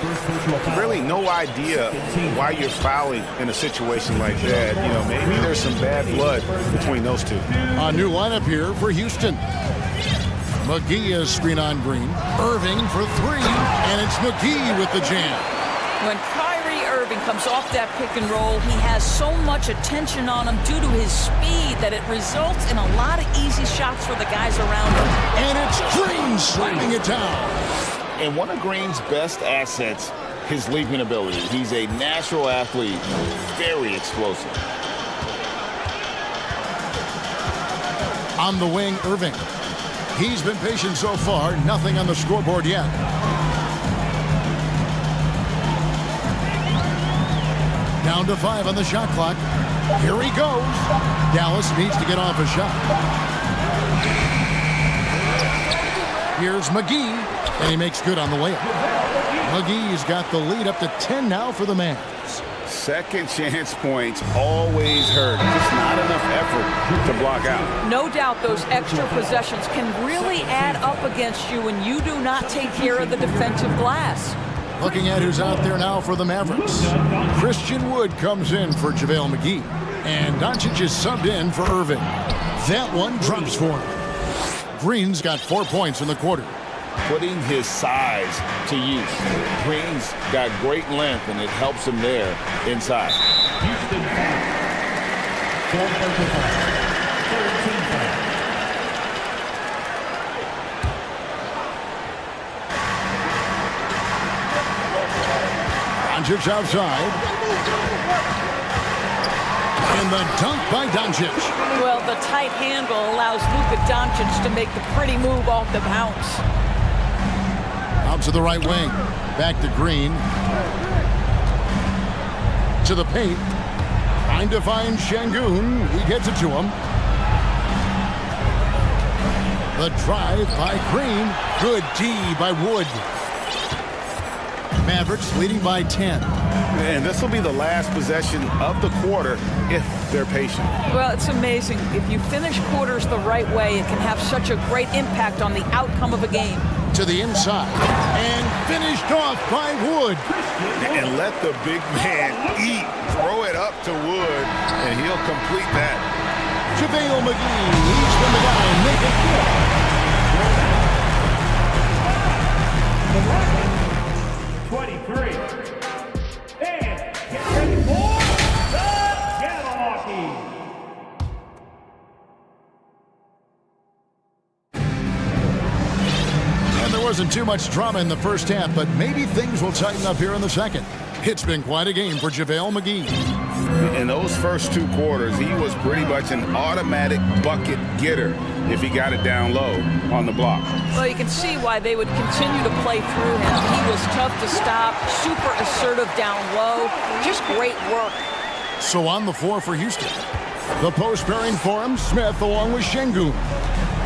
Really no idea why you're fouling in a situation like that. You know, maybe there's some bad blood between those two. A new lineup here for Houston. McGee is screen on Green. Irving for three, and it's McGee with the jam. When Kyrie Irving comes off that pick and roll, he has so much attention on him due to his speed that it results in a lot of easy shots for the guys around him. And it's Green slamming it down. And one of Green's best assets, his leaping ability. He's a natural athlete, very explosive. On the wing, Irving. He's been patient so far, nothing on the scoreboard yet. Down to 5 on the shot clock. Here he goes. Dallas needs to get off a shot. Here's McGee, and he makes good on the layup. McGee's got the lead up to 10 now for the Mavs. Second chance points always hurt. Just not enough effort to block out. No doubt those extra possessions can really add up against you when you do not take care of the defensive glass. Looking at who's out there now for the Mavericks. Christian Wood comes in for JaVale McGee. And Doncic is subbed in for Irving. That one drops for him. Green's got 4 points in the quarter. Putting his size to use. Green's got great length, and it helps him there inside. Houston, 13 points. Doncic outside. And the dunk by Doncic. Well, the tight handle allows Luka Doncic to make the pretty move off the bounce. Out to the right wing. Back to Green. To the paint. Trying to find Şengün. He gets it to him. The drive by Green. Good D by Wood. Mavericks leading by 10. And this will be the last possession of the quarter if they're patient. Well, it's amazing. If you finish quarters the right way, it can have such a great impact on the outcome of a game. To the inside. And finished off by Wood. And let the big man eat. Throw it up to Wood, and he'll complete that. JaVale McGee. He's from the line. Make it good. 23. And get ready for the hockey. And there wasn't too much drama in the first half, but maybe things will tighten up here in the second. It's been quite a game for JaVale McGee. In those first two quarters, he was pretty much an automatic bucket getter if he got it down low on the block. Well, you can see why they would continue to play through him. He was tough to stop, super assertive down low, just great work. So on the floor for Houston. The post pairing for him, Smith along with Şengün.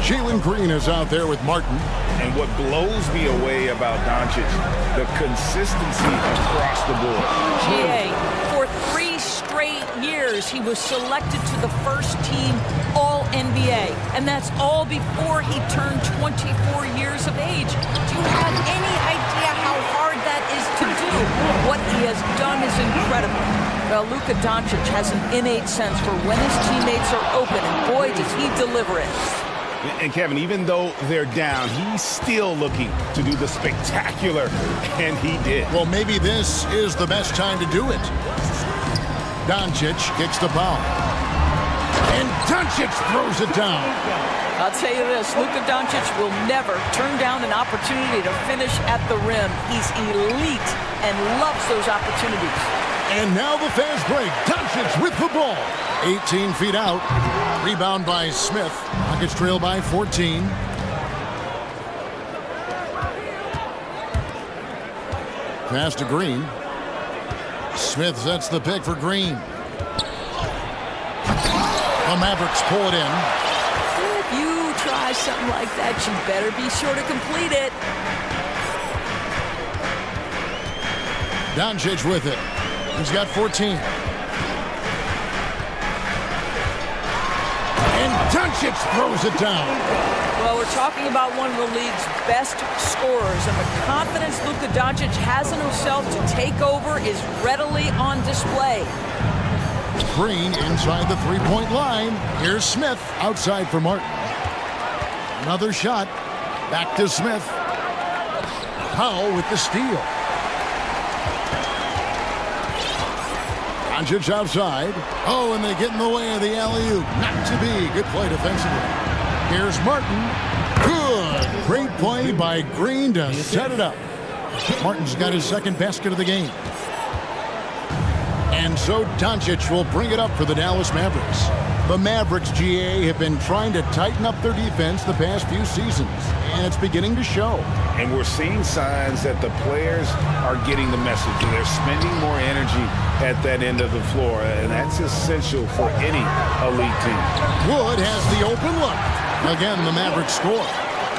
Jalen Green is out there with Martin. And what blows me away about Doncic, the consistency across the board. GA, for 3 straight years, he was selected to the first team All-NBA. And that's all before he turned 24 years of age. Do you have any idea how hard that is to do? What he has done is incredible. Well, Luka Doncic has an innate sense for when his teammates are open, and boy, does he deliver it. And Kevin, even though they're down, he's still looking to do the spectacular, and he did. Well, maybe this is the best time to do it. Doncic kicks the foul. And Doncic throws it down. I'll tell you this, Luka Doncic will never turn down an opportunity to finish at the rim. He's elite and loves those opportunities. And now the fast break. Doncic with the ball. 18 feet out. Rebound by Smith. Rockets trail by 14. Pass to Green. Smith sets the pick for Green. The Mavericks pull it in. If you try something like that, you better be sure to complete it. Doncic with it. He's got 14. And Doncic throws it down. Well, we're talking about one of the league's best scorers, and the confidence Luka Doncic has in himself to take over is readily on display. Green inside the three-point line. Here's Smith outside for Martin. Another shot. Back to Smith. Powell with the steal. Doncic outside. Oh, and they get in the way of the alley-oop. Not to be. Good play defensively. Here's Martin. Good. Great play by Green to set it up. Martin's got his second basket of the game. And so Doncic will bring it up for the Dallas Mavericks. The Mavericks, GA, have been trying to tighten up their defense the past few seasons, and it's beginning to show. And we're seeing signs that the players are getting the message. They're spending more energy at that end of the floor, and that's essential for any elite team. Wood has the open look. Again, the Mavericks score.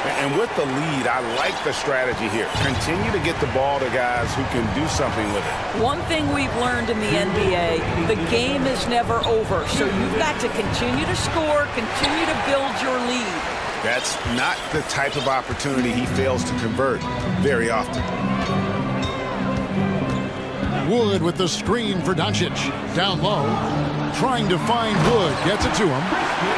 And with the lead, I like the strategy here. Continue to get the ball to guys who can do something with it. One thing we've learned in the NBA, the game is never over. So you've got to continue to score, continue to build your lead. That's not the type of opportunity he fails to convert very often. Wood with the screen for Doncic. Down low. Trying to find Wood. Gets it to him.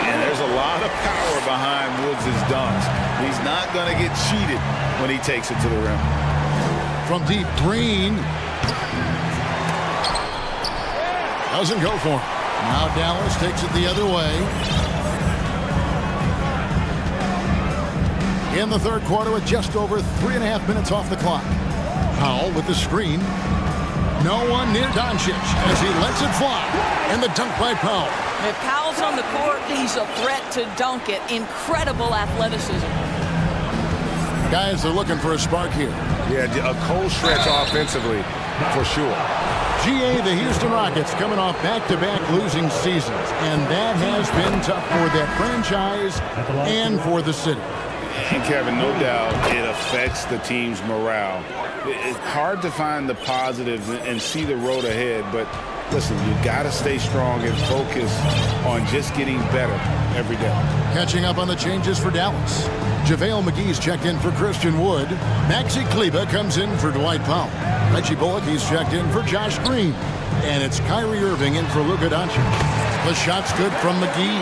And there's a lot of power behind Woods' dunks. He's not going to get cheated when he takes it to the rim. From deep, Green. Doesn't go for him. Now Dallas takes it the other way. In the third quarter with just over 3.5 minutes off the clock. Powell with the screen. No one near Doncic as he lets it fly. And the dunk by Powell. If Powell's on the court, he's a threat to dunk it. Incredible athleticism. Guys are looking for a spark here. Yeah, a cold stretch offensively, for sure. GA, the Houston Rockets coming off back-to-back losing seasons. And that has been tough for that franchise and for the city. And Kevin, no doubt it affects the team's morale. It's hard to find the positives and see the road ahead, but listen, you got to stay strong and focus on just getting better every day. Catching up on the changes for Dallas. JaVale McGee's checked in for Christian Wood. Maxi Kleber comes in for Dwight Powell. Reggie Bullock, he's checked in for Josh Green. And it's Kyrie Irving in for Luka Doncic. The shot's good from McGee.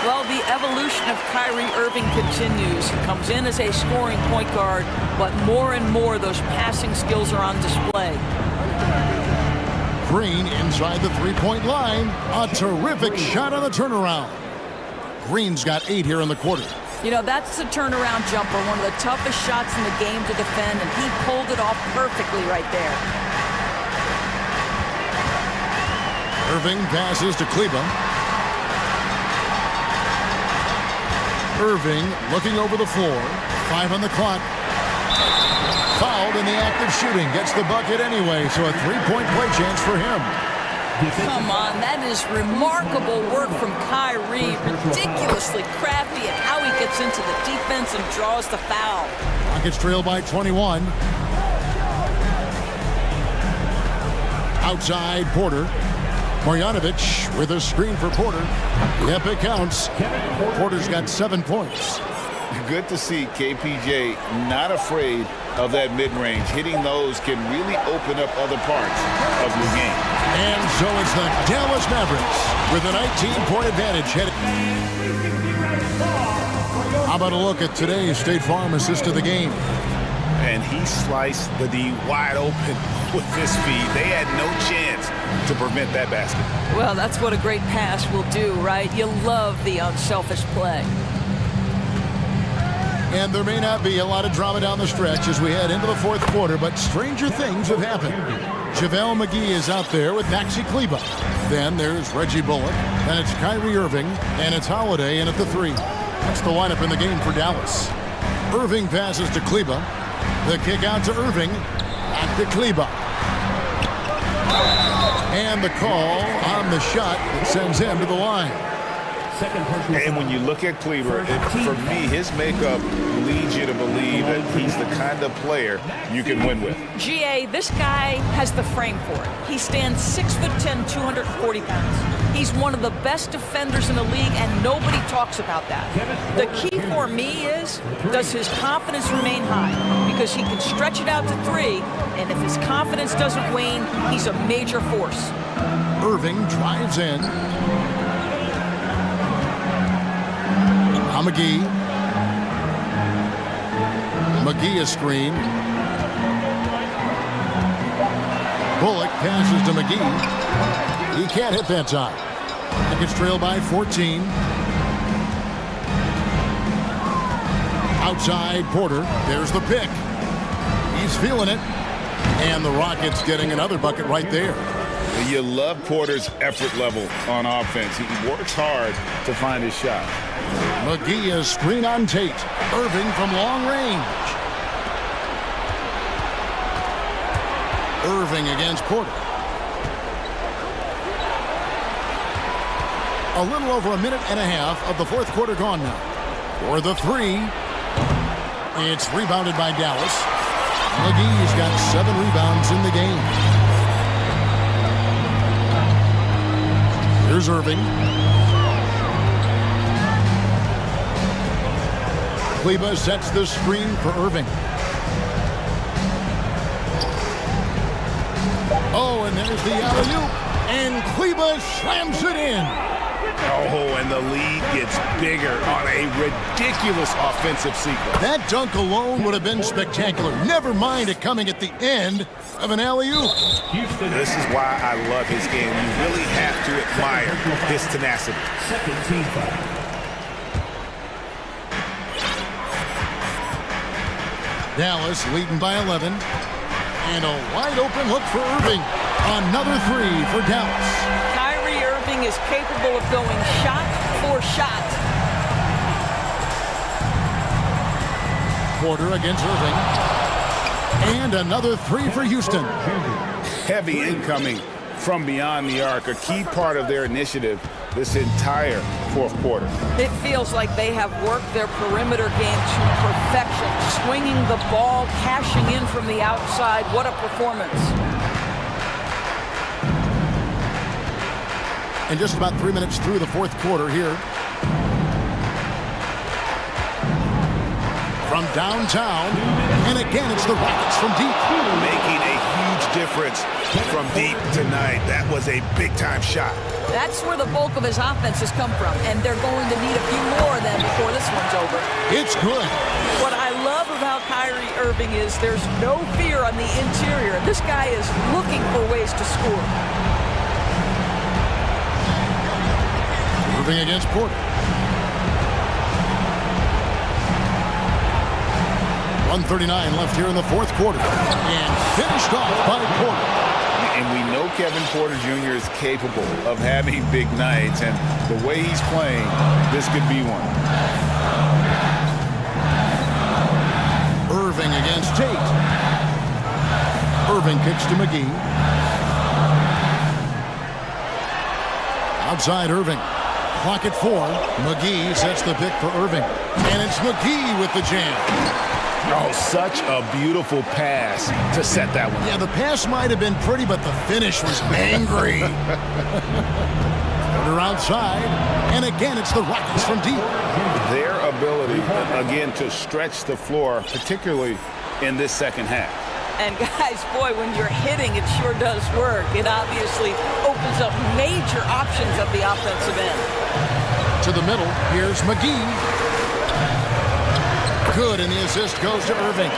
Well, the evolution of Kyrie Irving continues. He comes in as a scoring point guard, but more and more those passing skills are on display. Green inside the three-point line. A terrific shot on the turnaround. Green's got 8 here in the quarter. You know, that's the turnaround jumper, one of the toughest shots in the game to defend, and he pulled it off perfectly right there. Irving passes to Kleber. Irving looking over the floor. 5 on the clock. Fouled in the act of shooting. Gets the bucket anyway, so a 3-point play chance for him. Come on, that is remarkable work from Kyrie. Ridiculously crafty at how he gets into the defense and draws the foul. Rockets trail by 21. Outside, Porter. Marjanovic with a screen for Porter. Yep, it counts. Porter's got 7 points. Good to see KPJ not afraid of that mid-range. Hitting those can really open up other parts of your game. And so it's the Dallas Mavericks with a 19-point advantage headed. How about a look at today's State Farm assist of the game? And he sliced the D wide open with his speed. They had no chance to prevent that basket. Well, that's what a great pass will do, right? You love the unselfish play. And there may not be a lot of drama down the stretch as we head into the fourth quarter, but stranger things have happened. JaVale McGee is out there with Maxi Kleber. Then there's Reggie Bullock. Then it's Kyrie Irving. And it's Holiday in at the 3. That's the lineup in the game for Dallas. Irving passes to Kleber. The kick out to Irving. Back to Kleber. And the call on the shot that sends him to the line. And when you look at Kleber, for me, his makeup leads you to believe that he's the kind of player you can win with. GA, this guy has the frame for it. He stands 6'10", 240 pounds. He's one of the best defenders in the league, and nobody talks about that. The key for me is, does his confidence remain high? Because he can stretch it out to 3, and if his confidence doesn't wane, he's a major force. Irving drives in. McGee. McGee is screened. Bullock passes to McGee. He can't hit that time. It gets trailed by 14. Outside Porter. There's the pick. He's feeling it. And the Rockets getting another bucket right there. You love Porter's effort level on offense. He works hard to find his shot. McGee is screen on Tate. Irving from long range. Irving against Porter. A little over a minute and a half of the fourth quarter gone now. For the 3. It's rebounded by Dallas. McGee's got 7 rebounds in the game. Here's Irving. Kleber sets the screen for Irving. Oh, and there's the alley-oop. And Kleber slams it in. Oh, and the lead gets bigger on a ridiculous offensive sequence. That dunk alone would have been spectacular. Never mind it coming at the end of an alley-oop. This is why I love his game. You really have to admire his tenacity. Second team foul. Dallas leading by 11. And a wide open look for Irving. Another 3 for Dallas. Kyrie Irving is capable of going shot for shot. Porter against Irving. And another 3 for Houston. Heavy incoming from beyond the arc, a key part of their initiative this entire fourth quarter. It feels like they have worked their perimeter game to perfection, swinging the ball, cashing in from the outside. What a performance. And just about 3 minutes through the fourth quarter here. From downtown, and again it's the Rockets from deep. Making a huge difference from deep tonight. That was a big-time shot. That's where the bulk of his offense has come from, and they're going to need a few more of them before this one's over. It's good. What I love about Kyrie Irving is there's no fear on the interior. This guy is looking for ways to score. Irving against Porter. 1:39 left here in the fourth quarter. And finished off by Porter. And we know Kevin Porter Jr. is capable of having big nights, and the way he's playing, this could be one. Irving against Tate. Irving kicks to McGee. Outside Irving. Clock at 4. McGee sets the pick for Irving. And it's McGee with the jam. Oh, such a beautiful pass to set that one. Yeah, the pass might have been pretty, but the finish was angry. Porter outside. And again, it's the Rockets from deep. Their ability, again, to stretch the floor, particularly in this second half. And guys, boy, when you're hitting, it sure does work. It obviously opens up major options at the offensive end. To the middle, here's McGee. Good, and the assist goes to Irving.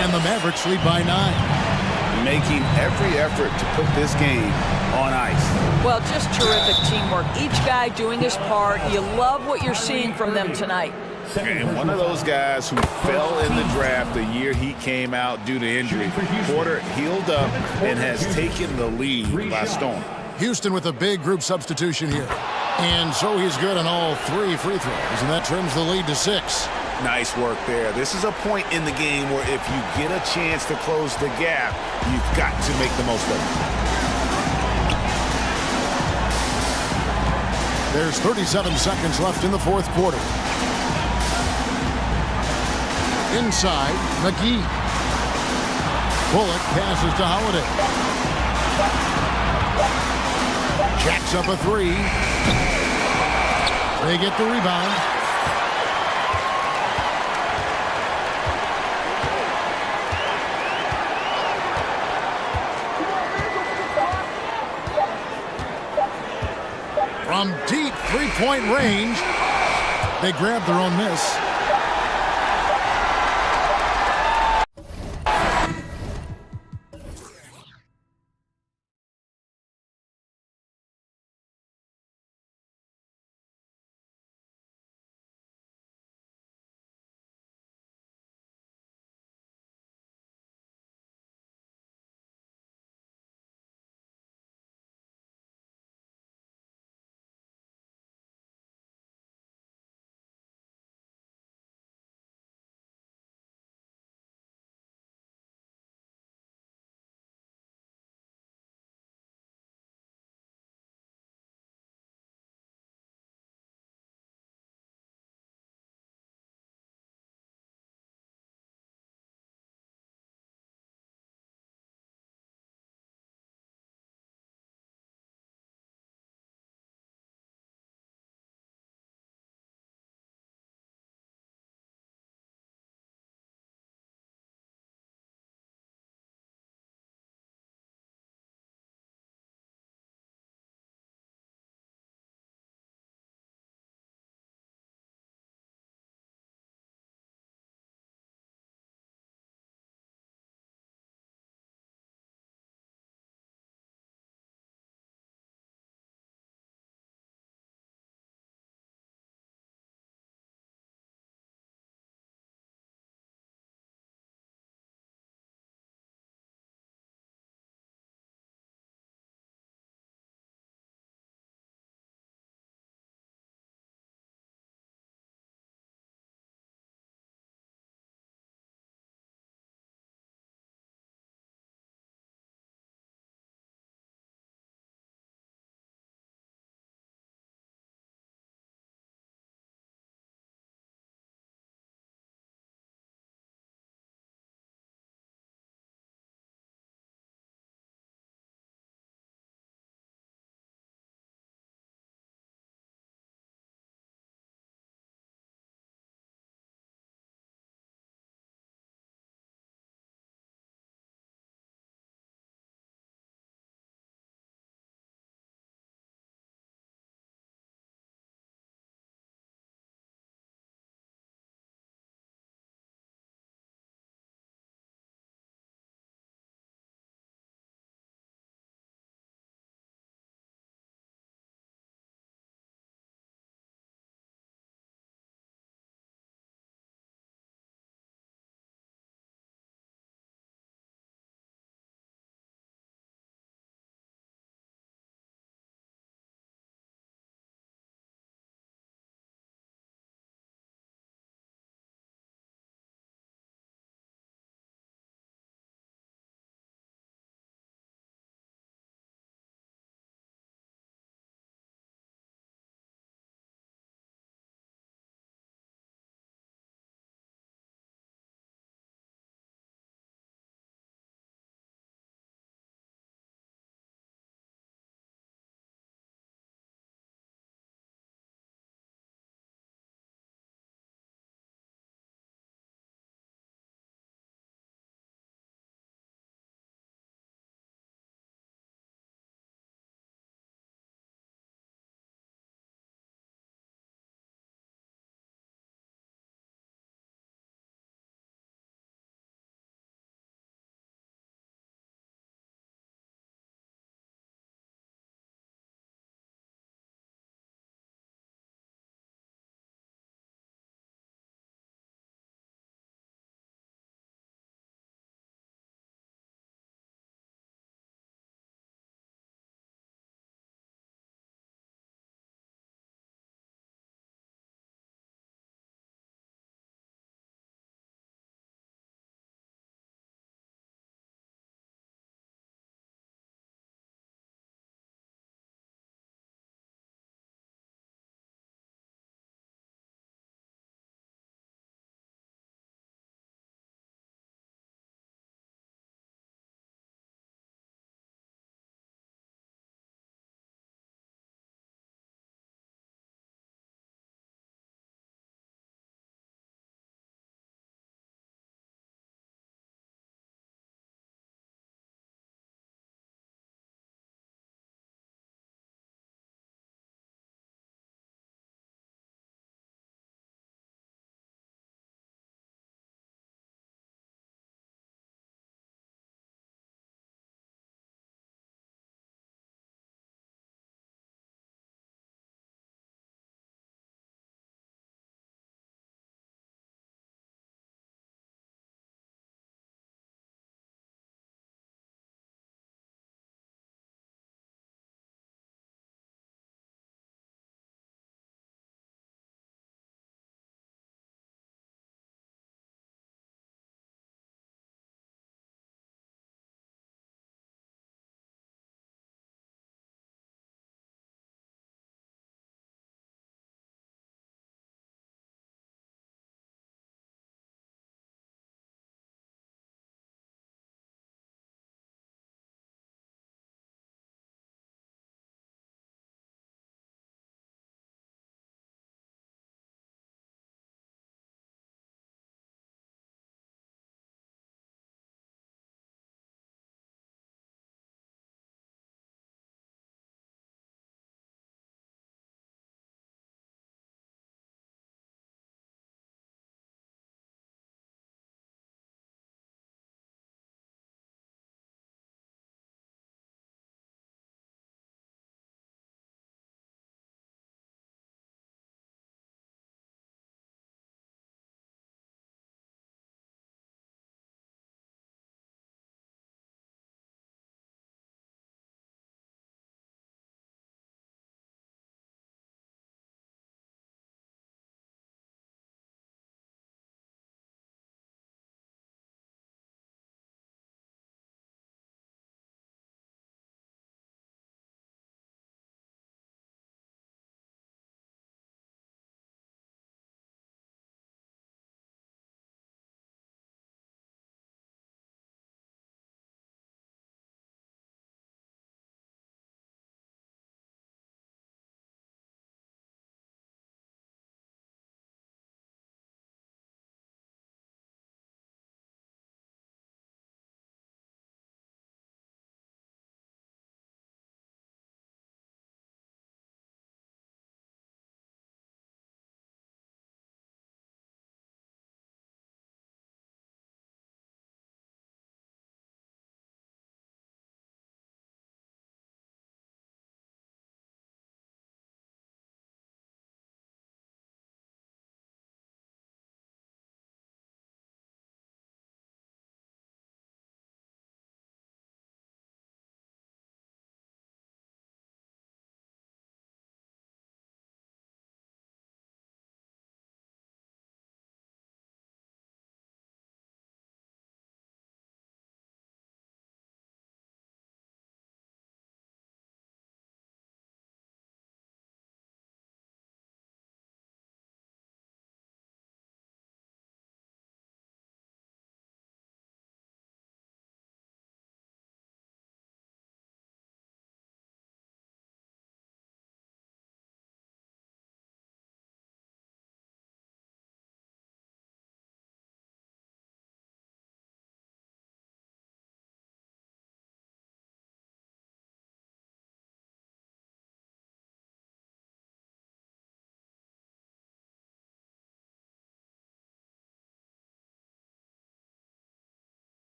And the Mavericks lead by 9. Making every effort to put this game on ice. Well, just terrific teamwork. Each guy doing his part. You love what you're seeing from them tonight. And one of those guys who fell in the draft the year he came out due to injury. Porter healed up and has taken the lead by storm. Houston with a big group substitution here. And so he's good on all 3 free throws, and that trims the lead to 6. Nice work there. This is a point in the game where if you get a chance to close the gap, you've got to make the most of it. There's 37 seconds left in the fourth quarter. Inside, McGee. Bullock passes to Holiday. Jacks up a three. They get the rebound. From deep three-point range, they grab their own miss.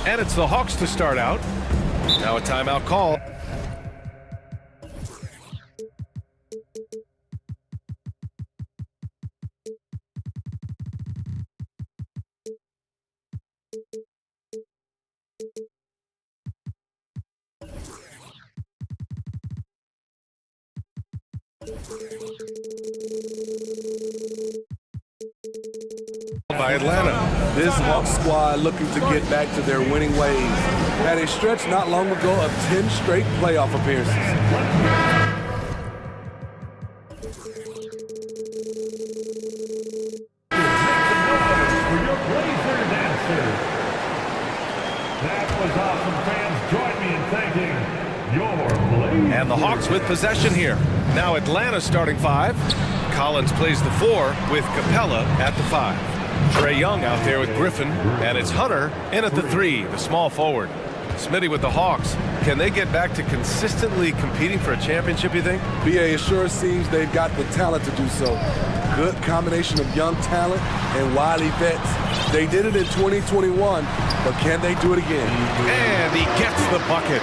And it's the Hawks to start out. Now a timeout call. By Atlanta. This Hawks squad looking to get back to their winning ways. Had a stretch not long ago of 10 straight playoff appearances. That was awesome, fans. Join me in thanking your Blazers. And the Hawks with possession here. Now Atlanta starting 5. Collins plays the 4 with Capella at the 5. Trae Young out there with Griffin, and it's Hunter in at the 3, the small forward. Smitty with the Hawks. Can they get back to consistently competing for a championship, you think? BA, it sure seems they've got the talent to do so. Good combination of young talent and wily vets. They did it in 2021, but can they do it again? And he gets the bucket.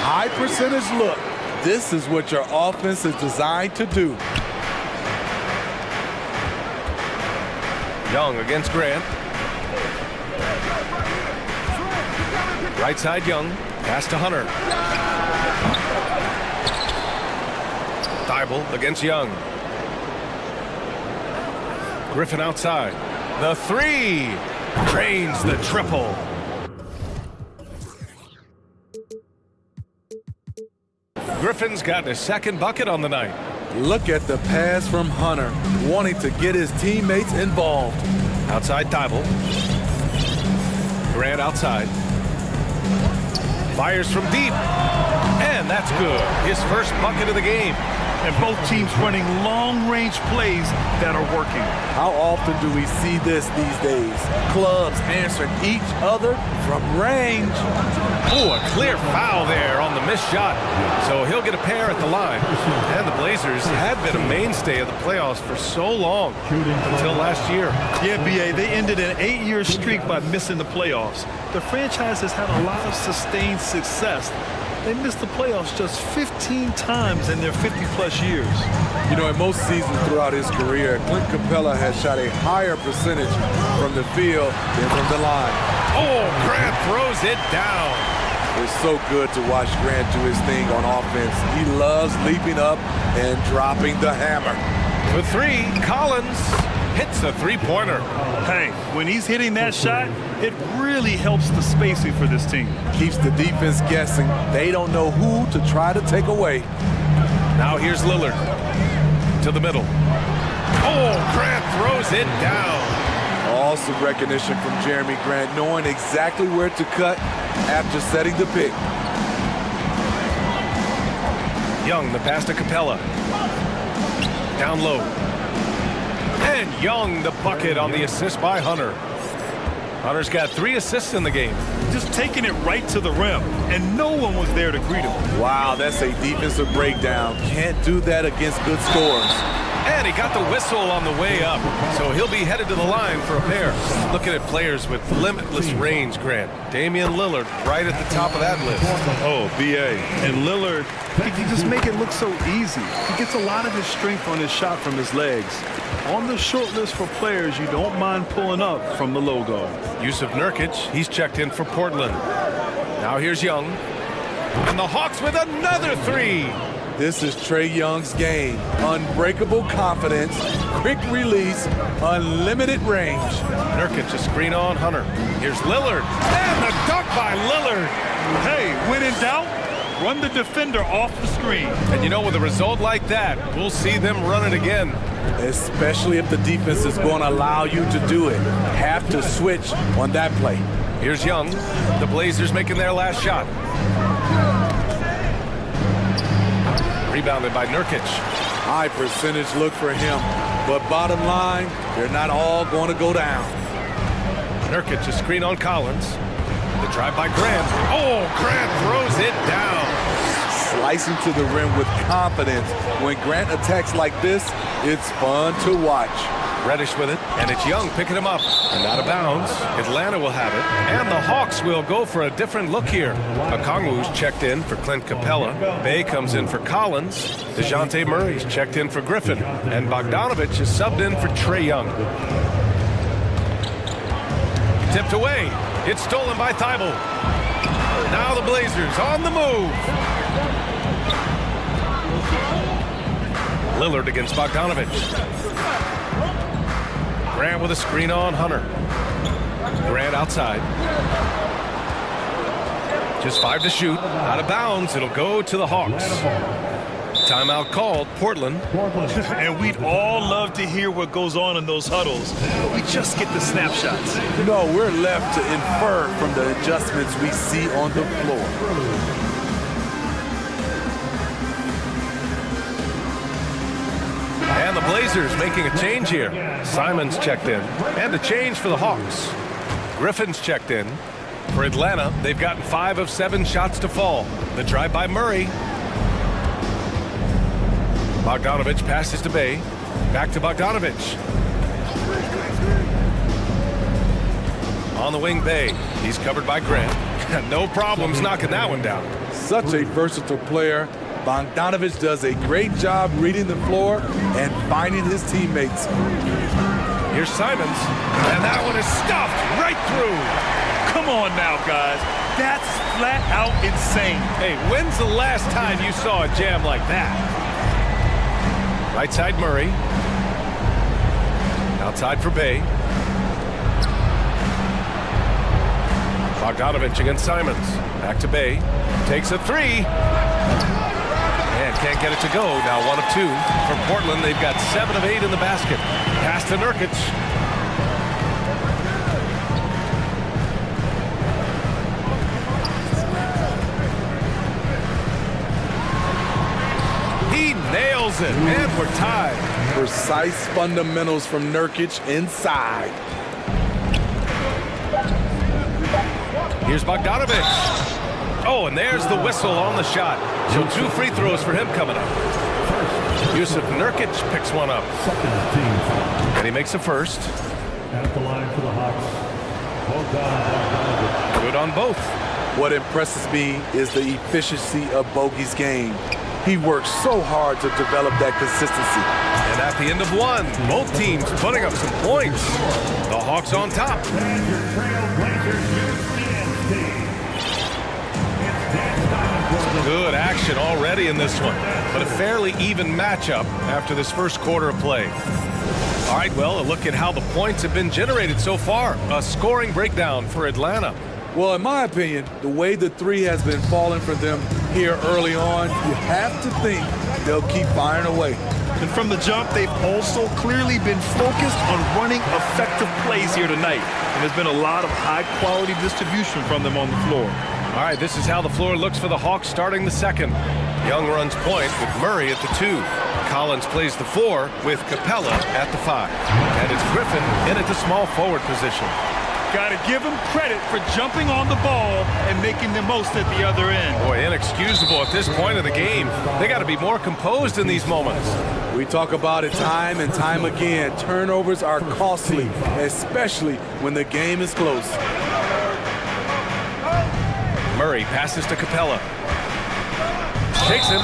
High percentage look. This is what your offense is designed to do. Young against Grant. Right side Young. Pass to Hunter. Thibault against Young. Griffin outside. The 3. Drains the triple. Griffin's got his second bucket on the night. Look at the pass from Hunter, wanting to get his teammates involved. Outside Thibault. Grant outside. Fires from deep. And that's good. His first bucket of the game. And both teams running long-range plays that are working. How often do we see this these days? Clubs answering each other from range. Oh, a clear foul there on the missed shot. So he'll get a pair at the line. And the Blazers had been a mainstay of the playoffs for so long, until last year. Yeah, BA, they ended an 8-year streak by missing the playoffs. The franchise has had a lot of sustained success. They missed the playoffs just 15 times in their 50-plus years. You know, in most seasons throughout his career, Clint Capella has shot a higher percentage from the field than from the line. Oh, Grant throws it down. It's so good to watch Grant do his thing on offense. He loves leaping up and dropping the hammer. For 3, Collins hits a 3-pointer. Hey, when he's hitting that shot, it really helps the spacing for this team. Keeps the defense guessing. They don't know who to try to take away. Now here's Lillard to the middle. Oh, Grant throws it down. Awesome recognition from Jeremy Grant, knowing exactly where to cut after setting the pick. Young, the pass to Capella. Down low. And Young, the bucket on the assist by Hunter. Hunter's got 3 assists in the game. Just taking it right to the rim, and no one was there to greet him. Wow, that's a defensive breakdown. Can't do that against good scores. And he got the whistle on the way up, so he'll be headed to the line for a pair. Looking at players with limitless range, Grant. Damian Lillard right at the top of that list. Oh, BA. And Lillard, he just make it look so easy. He gets a lot of his strength on his shot from his legs. On the short list for players you don't mind pulling up from the logo. Yusuf Nurkic, he's checked in for Portland. Now here's Young. And the Hawks with another 3. This is Trae Young's game. Unbreakable confidence, quick release, unlimited range. Nurkic a screen on Hunter. Here's Lillard. And the dunk by Lillard. Hey, when in doubt, run the defender off the screen. And you know, with a result like that, we'll see them run it again. Especially if the defense is going to allow you to do it. Have to switch on that play. Here's Young. The Blazers making their last shot. Rebounded by Nurkic. High percentage look for him. But bottom line, they're not all going to go down. Nurkic a screen on Collins. The drive by Grant. Oh, Grant throws it down. slicing to the rim with confidence. When Grant attacks like this, it's fun to watch. Reddish with it, and it's Young picking him up. And out of bounds. Atlanta will have it. And the Hawks will go for a different look here. Okongwu's checked in for Clint Capella. Bay comes in for Collins. DeJounte Murray's checked in for Griffin. And Bogdanovich is subbed in for Trae Young. Tipped away. It's stolen by Thibault. Now the Blazers on the move. Lillard against Bogdanovich. Grant with a screen on Hunter. Grant outside. Just 5 to shoot. Out of bounds. It'll go to the Hawks. Timeout called. Portland. And we'd all love to hear what goes on in those huddles, but we just get the snapshots. No, we're left to infer from the adjustments we see on the floor. And the Blazers making a change here. Simons checked in. And a change for the Hawks. Griffin's checked in. For Atlanta, they've gotten 5 of 7 shots to fall. The drive by Murray. Bogdanovich passes to Bay. Back to Bogdanovich. On the wing, Bay. He's covered by Grant. No problems knocking that one down. Such a versatile player. Bogdanovich does a great job reading the floor and finding his teammates. Here's Simons, and that one is stuffed right through. Come on now, guys. That's flat out insane. Hey, when's the last time you saw a jam like that? Right side Murray. Outside for Bay. Bogdanovich against Simons. Back to Bay. Takes a 3. And can't get it to go. Now 1 of 2 for Portland. They've got 7 of 8 in the basket. Pass to Nurkic. He nails it, and we're tied. Precise fundamentals from Nurkic inside. Here's Bogdanovich. Oh, and there's the whistle on the shot. So 2 free throws for him coming up. Yusuf Nurkic picks one up. And he makes a first. At the line for the Hawks. Good on both. What impresses me is the efficiency of Bogey's game. He works so hard to develop that consistency. And at the end of 1, both teams putting up some points. The Hawks on top. Good action already in this one, but a fairly even matchup after this first quarter of play. All right, well, a look at how the points have been generated so far. A scoring breakdown for Atlanta. Well, in my opinion, the way the 3 has been falling for them here early on, you have to think they'll keep firing away. And from the jump, they've also clearly been focused on running effective plays here tonight. And there's been a lot of high-quality distribution from them on the floor. All right, this is how the floor looks for the Hawks starting the second. Young runs point with Murray at the 2. Collins plays the 4 with Capella at the 5. And it's Griffin in at the small forward position. Got to give him credit for jumping on the ball and making the most at the other end. Boy, inexcusable at this point of the game. They got to be more composed in these moments. We talk about it time and time again. Turnovers are costly, especially when the game is close. Murray passes to Capella. Takes him.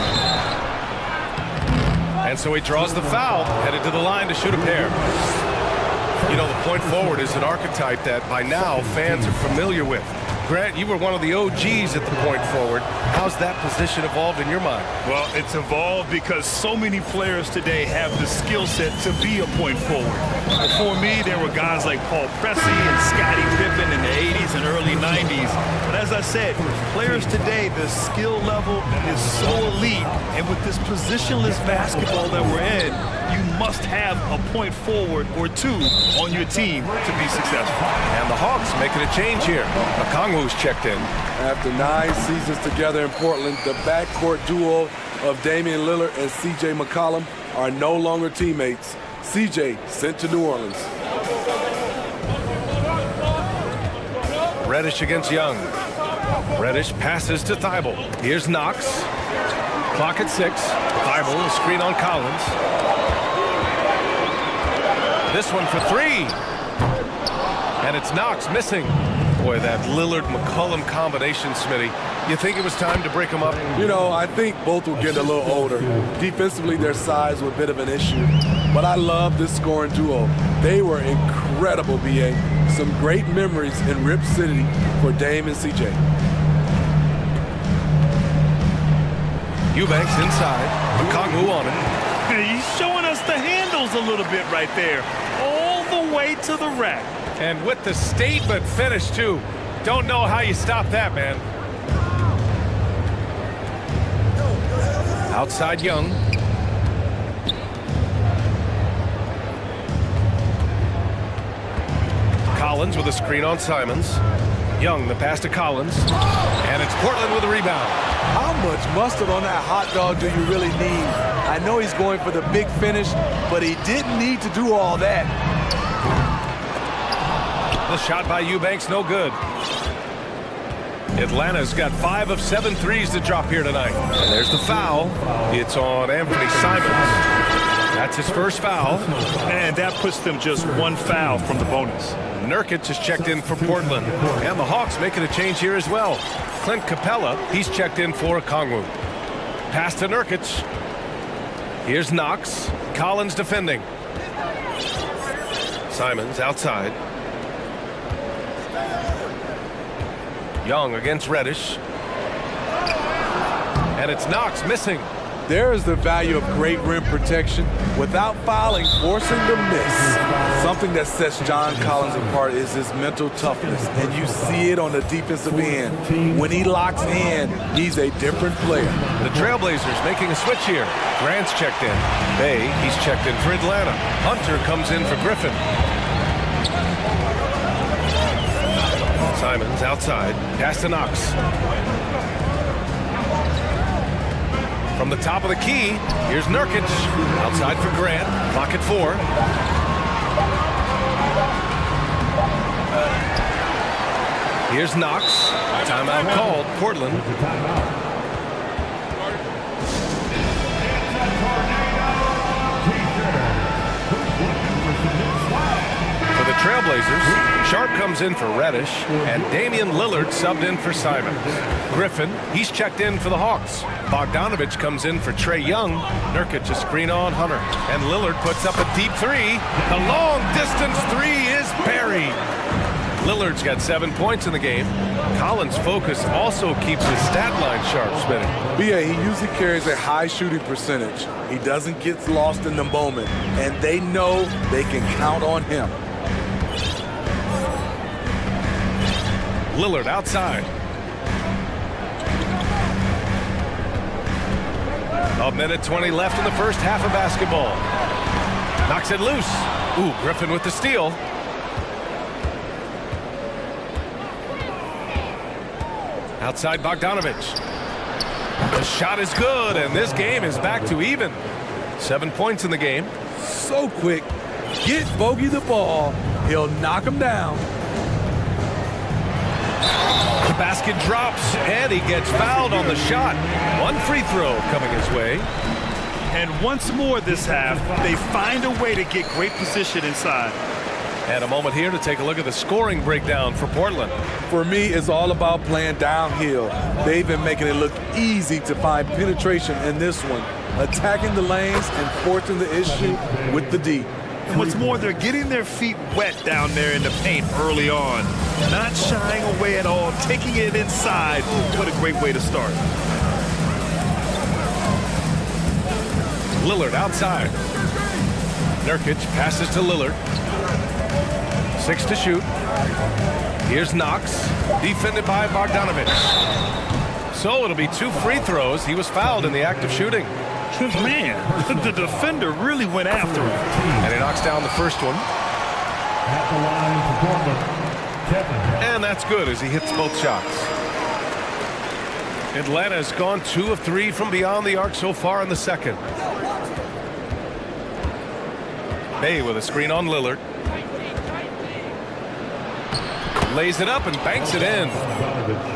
And so he draws the foul, headed to the line to shoot a pair. You know, the point forward is an archetype that by now fans are familiar with. Grant, you were one of the OGs at the point forward. How's that position evolved in your mind? Well, it's evolved because so many players today have the skill set to be a point forward. Before me, there were guys like Paul Pressey and Scottie Pippen in the 80s and early 90s. But as I said, players today, the skill level is so elite. And with this positionless basketball that we're in, you must have a point forward or 2 on your team to be successful. And the Hawks making a change here. Okongwu's checked in. After 9 seasons together in Portland, the backcourt duo of Damian Lillard and C.J. McCollum are no longer teammates. C.J. sent to New Orleans. Reddish against Young. Reddish passes to Thibault. Here's Knox. Clock at 6. Thibault, a screen on Collins. This one for 3. And it's Knox missing. Boy, that Lillard-McCollum combination, Smitty. You think it was time to break them up? You know, I think both were getting a little older. Defensively, their size was a bit of an issue. But I love this scoring duo. They were incredible, BA. Some great memories in Rip City for Dame and CJ. Eubanks inside. Okongwu on it. He's showing us the handles a little bit right there. All the way to the rack. And with the statement finish, too. Don't know how you stop that, man. Outside Young. Collins with a screen on Simons. Young, the pass to Collins. And it's Portland with a rebound. How much mustard on that hot dog do you really need? I know he's going for the big finish, but he didn't need to do all that. The shot by Eubanks, no good. Atlanta's got 5 of 7 threes to drop here tonight. And there's the foul. It's on Anthony Simons. That's his first foul. And that puts them just 1 foul from the bonus. Nurkic is checked in for Portland. And the Hawks making a change here as well. Clint Capella, he's checked in for Okongwu. Pass to Nurkic. Here's Knox. Collins defending. Simons outside. Young against Reddish. And it's Knox missing. There is the value of great rim protection without fouling, forcing the miss. Something that sets John Collins apart is his mental toughness, and you see it on the defensive end. When he locks in, he's a different player. The Trailblazers making a switch here. Grant's checked in. Bay, he's checked in for Atlanta. Hunter comes in for Griffin. Simons outside. Pass to Knox. From the top of the key, here's Nurkic. Outside for Grant. Clock at 4. Here's Knox. Timeout called. Portland. For the Trailblazers, Sharp comes in for Reddish, and Damian Lillard subbed in for Simons. Griffin, he's checked in for the Hawks. Bogdanovich comes in for Trae Young. Nurkic a screen on Hunter. And Lillard puts up a deep 3. The long-distance 3 is buried. Lillard's got 7 points in the game. Collins' focus also keeps his stat line sharp, spinning. BA, he usually carries a high shooting percentage. He doesn't get lost in the moment, and they know they can count on him. Lillard outside. A minute 20 left in the first half of basketball. Knocks it loose. Ooh, Griffin with the steal. Outside Bogdanovich. The shot is good, and this game is back to even. 7 points in the game. So quick. Get Bogey the ball. He'll knock him down. The basket drops, and he gets fouled on the shot. 1 free throw coming his way. And once more this half, they find a way to get great position inside. And a moment here to take a look at the scoring breakdown for Portland. For me, it's all about playing downhill. They've been making it look easy to find penetration in this one, attacking the lanes and forcing the issue with the D. And what's more, they're getting their feet wet down there in the paint early on. Not shying away at all, taking it inside. What a great way to start. Lillard outside. Nurkic passes to Lillard. 6 to shoot. Here's Knox, defended by Bogdanovich. So it'll be 2 free throws. He was fouled in the act of shooting. Man, the defender really went after him. And he knocks down the first one. At the line for Portland, Kevin. And that's good as he hits both shots. Atlanta has gone 2 of 3 from beyond the arc so far in the second. Bay with a screen on Lillard. Lays it up and banks it in.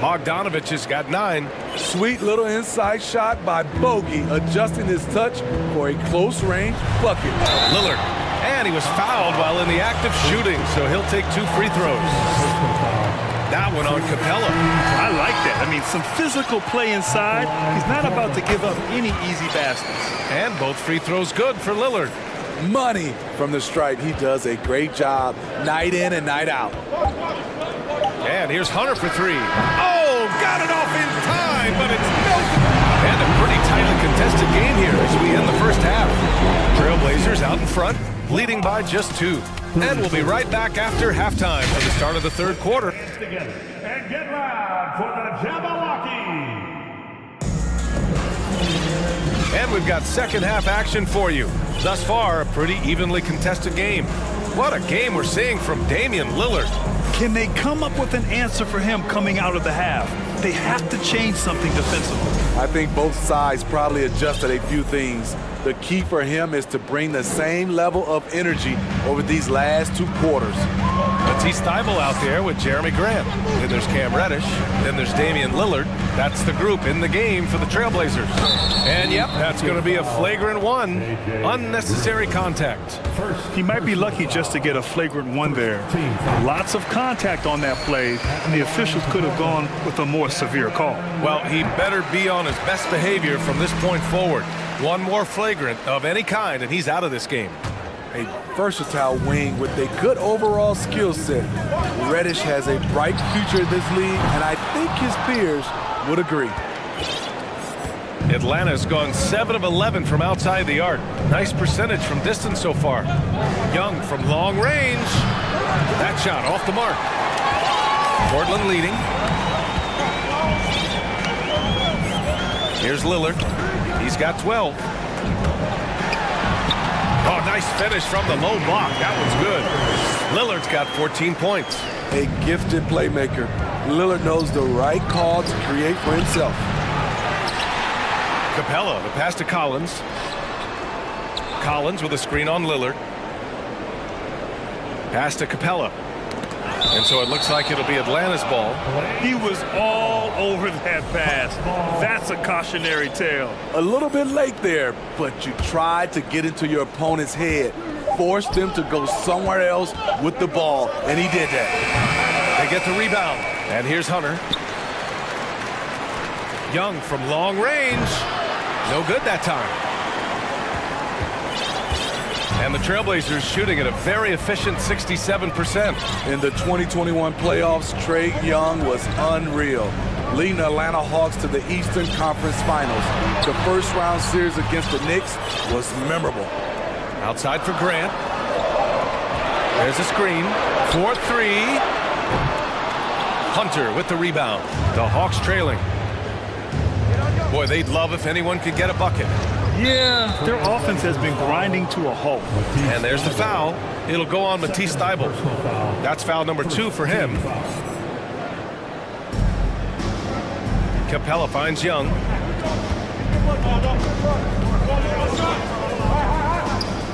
Bogdanovich has got 9. Sweet little inside shot by Bogey, adjusting his touch for a close-range bucket. Lillard, and he was fouled while in the act of shooting, so he'll take 2 free throws. That one on Capella. I like that. I mean, some physical play inside. He's not about to give up any easy baskets. And both free throws good for Lillard. Money from the stripe. He does a great job night in and night out. And here's Hunter for 3. Oh, got it off in time, but it's no good. And a pretty tightly contested game here as we end the first half. Trailblazers out in front, leading by just 2. And we'll be right back after halftime for the start of the third quarter. And get loud for the Jabberwocky. And we've got second half action for you. Thus far, a pretty evenly contested game. What a game we're seeing from Damian Lillard. Can they come up with an answer for him coming out of the half? They have to change something defensively. I think both sides probably adjusted a few things. The key for him is to bring the same level of energy over these last 2 quarters. Matisse Thybulle out there with Jeremy Grant. Then there's Cam Reddish. Then there's Damian Lillard. That's the group in the game for the Trailblazers. And yep, that's going to be a flagrant 1. Unnecessary contact. He might be lucky just to get a flagrant 1 there. Lots of contact on that play, and the officials could have gone with a more severe call. Well, he better be on his best behavior from this point forward. 1 more flagrant of any kind, and he's out of this game. A versatile wing with a good overall skill set. Reddish has a bright future in this league, and I think his peers would agree. Atlanta's gone 7 of 11 from outside the arc. Nice percentage from distance so far. Young from long range. That shot off the mark. Portland leading. Here's Lillard. He's got 12. Oh, nice finish from the low block. That one's good. Lillard's got 14 points. A gifted playmaker. Lillard knows the right call to create for himself. Capella, the pass to Collins. Collins with a screen on Lillard. Pass to Capella. And so it looks like it'll be Atlanta's ball. He was all over that pass. That's a cautionary tale. A little bit late there, but you tried to get into your opponent's head. Forced them to go somewhere else with the ball, and he did that. They get the rebound. And here's Hunter. Young from long range. No good that time. And the Trailblazers shooting at a very efficient 67%. In the 2021 playoffs, Trae Young was unreal, leading the Atlanta Hawks to the Eastern Conference Finals. The first round series against the Knicks was memorable. Outside for Grant. There's a screen. 4-3. Hunter with the rebound. The Hawks trailing. Boy, they'd love if anyone could get a bucket. Yeah, their offense has been grinding to a halt. And there's the foul. It'll go on Matisse Thybulle. That's foul number 2 for him. Capella finds Young.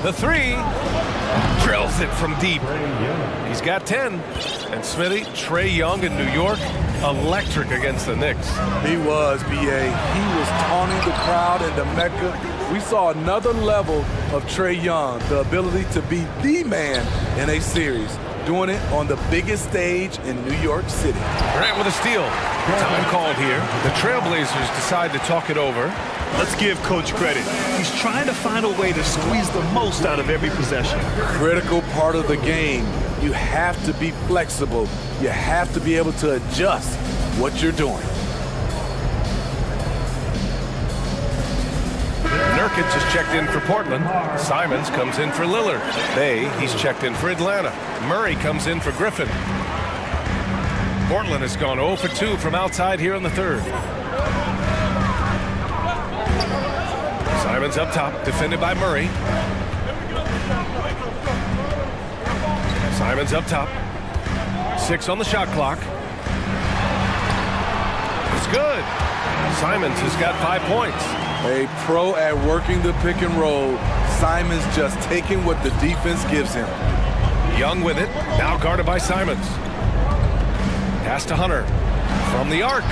The 3. Drills it from deep. He's got 10. And Smitty, Trae Young in New York, electric against the Knicks. He was, B.A. He was taunting the crowd in the Mecca. We saw another level of Trae Young, the ability to be the man in a series, doing it on the biggest stage in New York City. Grant with a steal. Time called here. The Trailblazers decide to talk it over. Let's give Coach credit. He's trying to find a way to squeeze the most out of every possession. Critical part of the game. You have to be flexible. You have to be able to adjust what you're doing. Nurkic has checked in for Portland. Simons comes in for Lillard. He's checked in for Atlanta. Murray comes in for Griffin. Portland has gone 0 for 2 from outside here in the third. Simons up top, defended by Murray. Simons up top. 6 on the shot clock. It's good. Simons has got 5 points. A pro at working the pick and roll. Simons just taking what the defense gives him. Young with it, now guarded by Simons. Pass to Hunter. From the arc.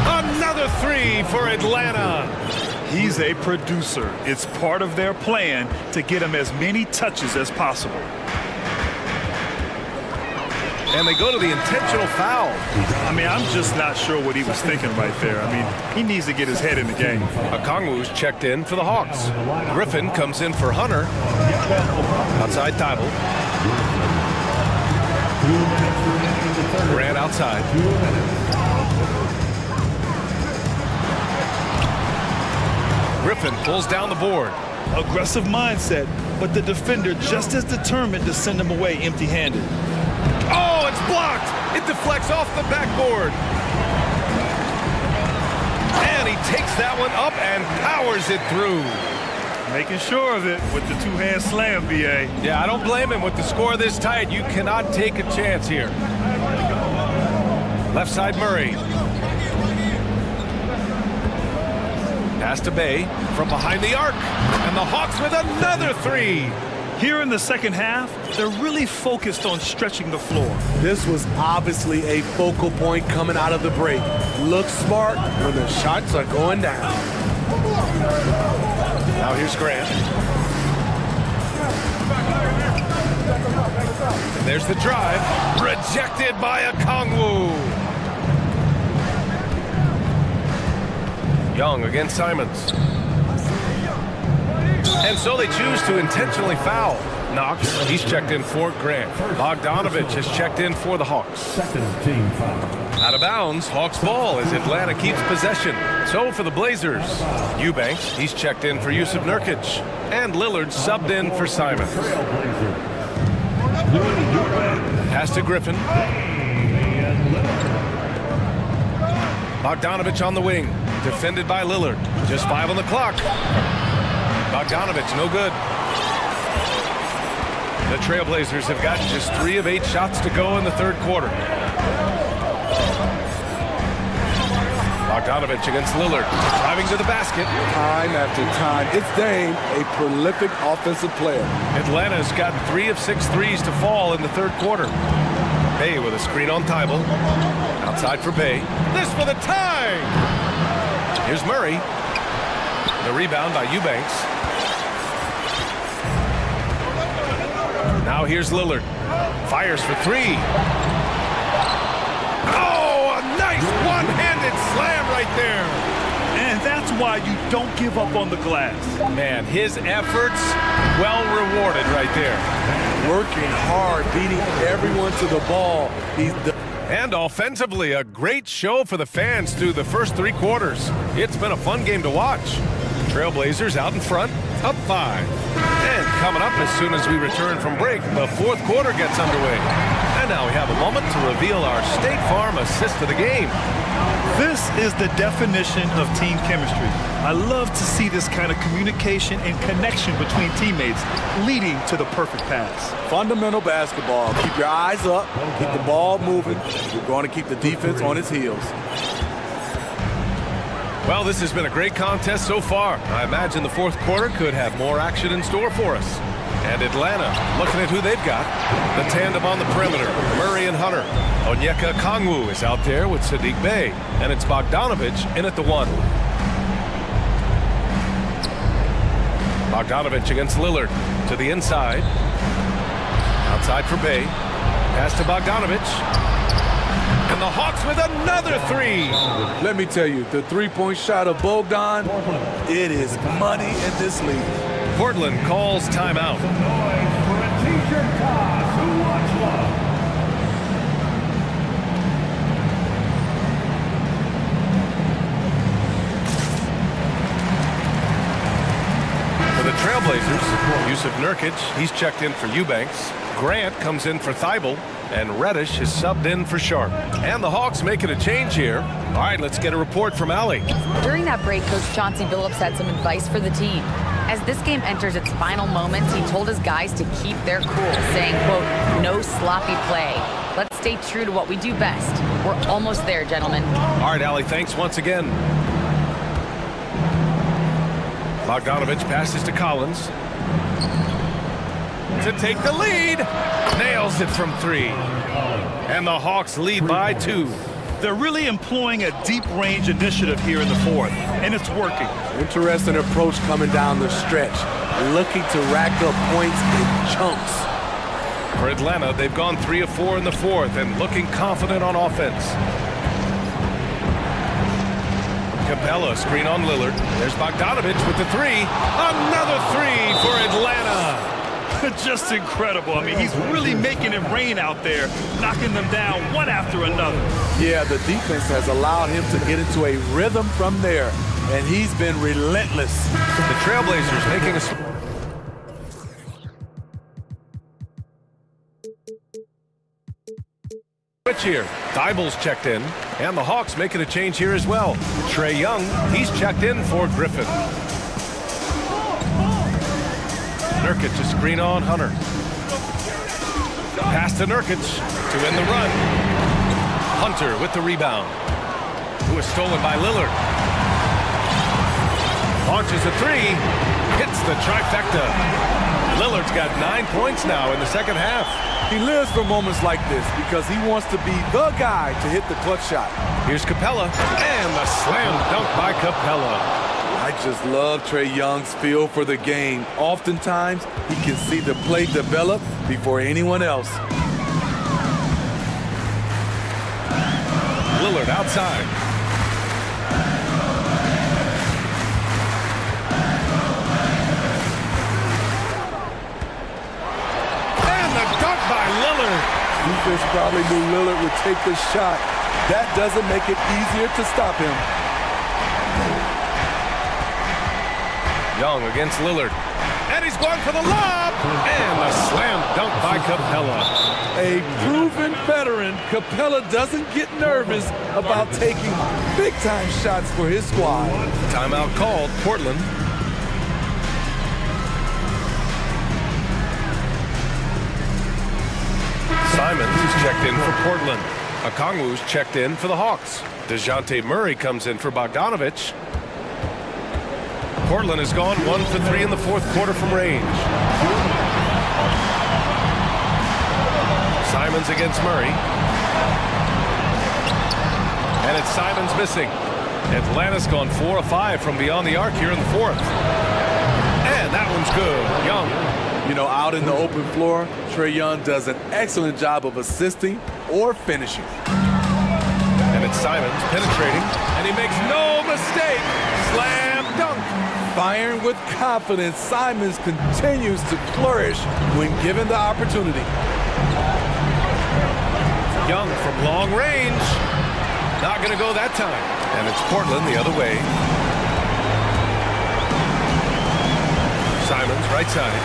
Another three for Atlanta. He's a producer. It's part of their plan to get him as many touches as possible. And they go to the intentional foul. I mean, I'm just not sure what he was thinking right there. I mean, he needs to get his head in the game. Okongwu's checked in for the Hawks. Griffin comes in for Hunter. Outside Thibault. Grant outside. Griffin pulls down the board. Aggressive mindset, but the defender just as determined to send him away empty-handed. Oh, it's blocked. It deflects off the backboard. And he takes that one up and powers it through. Making sure of it with the two-hand slam, B.A. Yeah, I don't blame him with the score this tight. You cannot take a chance here. Left side Murray. Pass to Bay from behind the arc. And the Hawks with another three. Here in the second half, they're really focused on stretching the floor. This was obviously a focal point coming out of the break. Look smart when the shots are going down. Now here's Grant. And there's the drive. Rejected by Okongwu. Young against Simons. And so they choose to intentionally foul. Knox, he's checked in for Grant. Bogdanovich has checked in for the Hawks. Second team foul. Out of bounds, Hawks ball as Atlanta keeps possession. So for the Blazers, Eubanks, he's checked in for Yusuf Nurkic. And Lillard subbed in for Simons. Pass to Griffin. Bogdanovich on the wing, defended by Lillard. Just 5 on the clock. Bogdanovich, no good. The Trailblazers have gotten just 3 of 8 shots to go in the third quarter. Bogdanovich against Lillard, driving to the basket. Time after time, it's Dame, a prolific offensive player. Atlanta's gotten 3 of 6 threes to fall in the third quarter. Bay with a screen on Thibault. Outside for Bay. This for the tie! Here's Murray. The rebound by Eubanks. Now here's Lillard. Fires for 3. Oh, a nice one-handed slam right there. And that's why you don't give up on the glass. Man, his efforts well rewarded right there. Working hard, beating everyone to the ball. And offensively, a great show for the fans through the first 3 quarters. It's been a fun game to watch. Trailblazers out in front, up 5. And coming up as soon as we return from break, the fourth quarter gets underway. And now we have a moment to reveal our State Farm assist of the game. This is the definition of team chemistry. I love to see this kind of communication and connection between teammates leading to the perfect pass. Fundamental basketball. Keep your eyes up, keep the ball moving. You're going to keep the defense on its heels. Well, this has been a great contest so far. I imagine the fourth quarter could have more action in store for us. And Atlanta, looking at who they've got. The tandem on the perimeter, Murray and Hunter. Onyeka Okongwu is out there with Sadiq Bey. And it's Bogdanovich in at the 1. Bogdanovich against Lillard to the inside. Outside for Bey. Pass to Bogdanovich. And the Hawks with another 3. Let me tell you, the three-point shot of Bogdan, it is money in this league. Portland calls timeout. For the Trailblazers, Yusuf Nurkic, he's checked in for Eubanks. Grant comes in for Thibault. And Reddish is subbed in for Sharp. And the Hawks making a change here. All right, let's get a report from Allie. During that break, Coach Chauncey Billups had some advice for the team. As this game enters its final moments, he told his guys to keep their cool, saying, quote, no sloppy play. Let's stay true to what we do best. We're almost there, gentlemen. All right, Allie, thanks once again. Bogdanovich passes to Collins. To take the lead. Nails it from 3. And the Hawks lead by 2. They're really employing a deep-range initiative here in the fourth, and it's working. Interesting approach coming down the stretch, looking to rack up points in chunks. For Atlanta, they've gone 3 of 4 in the fourth and looking confident on offense. Capella, screen on Lillard. There's Bogdanovich with the three. Another three for Atlanta. Just incredible. I mean, he's really making it rain out there, knocking them down one after another. Yeah, the defense has allowed him to get into a rhythm from there, and he's been relentless. The Trailblazers making a switch here. Dybul's checked in, and the Hawks making a change here as well. Trae Young, he's checked in for Griffin. Nurkic to screen on Hunter. Pass to Nurkic to end the run. Hunter with the rebound. Who is stolen by Lillard. Launches a three. Hits the trifecta. Lillard's got 9 points now in the second half. He lives for moments like this because he wants to be the guy to hit the clutch shot. Here's Capella, and the slam dunk by Capella. I just love Trae Young's feel for the game. Oftentimes, he can see the play develop before anyone else. Lillard outside. And the dunk by Lillard. Defense probably knew Lillard would take the shot. That doesn't make it easier to stop him. Young against Lillard. And he's going for the lob. And a slam dunk by Capella. A proven veteran, Capella doesn't get nervous about taking big-time shots for his squad. Timeout called, Portland. Simons is checked in for Portland. Okongwu's checked in for the Hawks. DeJounte Murray comes in for Bogdanovich. Portland has gone 1 for 3 in the fourth quarter from range. Simons against Murray. And it's Simons missing. Atlanta's gone 4 of 5 from beyond the arc here in the fourth. And that one's good. Young. You know, out in the open floor, Trae Young does an excellent job of assisting or finishing. And it's Simons penetrating, and he makes no mistake. Slam dunk. Firing with confidence, Simons continues to flourish when given the opportunity. Young from long range. Not going to go that time. And it's Portland the other way. Simons, right side.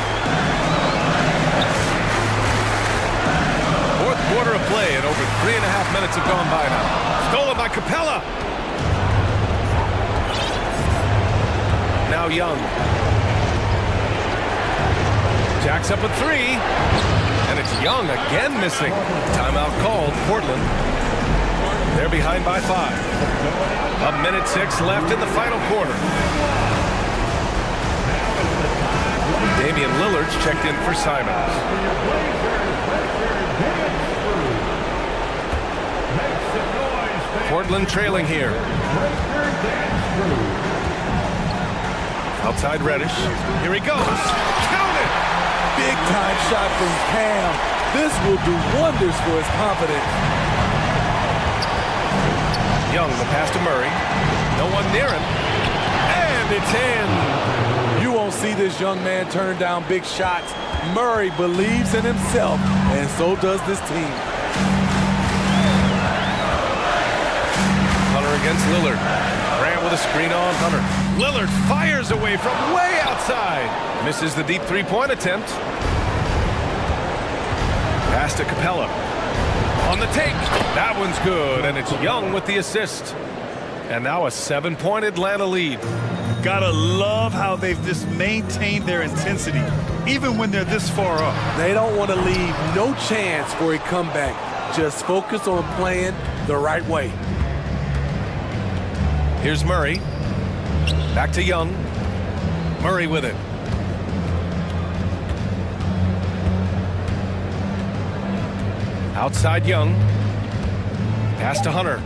Fourth quarter of play, and over 3.5 minutes have gone by now. Stolen by Capella. Now Young. Jacks up a three. And it's Young again missing. Timeout called, Portland. They're behind by 5. 1:06 left in the final quarter. Damian Lillard's checked in for Simons. Portland trailing here. Outside Reddish. Here he goes. Count it! Big time shot from Cam. This will do wonders for his confidence. Young, the pass to Murray. No one near him. And it's in. You won't see this young man turn down big shots. Murray believes in himself, and so does this team. Hunter against Lillard. Grant with a screen on Hunter. Lillard fires away from way outside. Misses the deep three-point attempt. Pass to Capella. On the take. That one's good, and it's Young with the assist. And now a 7-point Atlanta lead. Gotta love how they've just maintained their intensity, even when they're this far up. They don't want to leave no chance for a comeback. Just focus on playing the right way. Here's Murray. Back to Young. Murray with it. Outside Young. Pass to Hunter.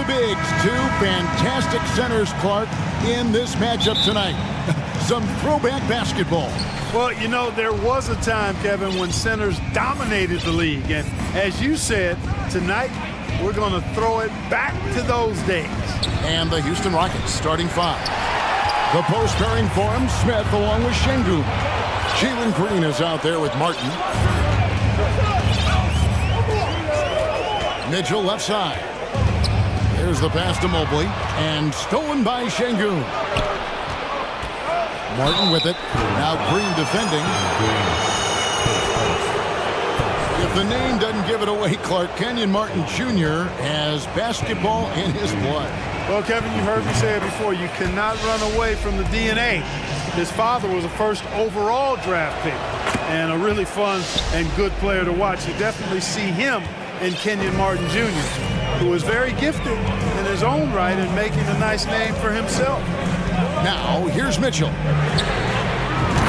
the bigs, two fantastic centers, Clark, in this matchup tonight. Some throwback basketball. Well, you know, there was a time, Kevin, when centers dominated the league. And as you said, tonight we're going to throw it back to those days. And the Houston Rockets starting five. The post pairing for him, Smith along with Şengün. Jalen Green is out there with Martin. Mitchell left side. Here's the pass to Mobley. And stolen by Şengün. Martin with it. Now Green defending. If the name doesn't give it away, Clark, Kenyon Martin Jr. has basketball in his blood. Well, Kevin, you heard me say it before. You cannot run away from the DNA. His father was a first overall draft pick and a really fun and good player to watch. You definitely see him in Kenyon Martin Jr., who is very gifted in his own right and making a nice name for himself. Now, here's Mitchell.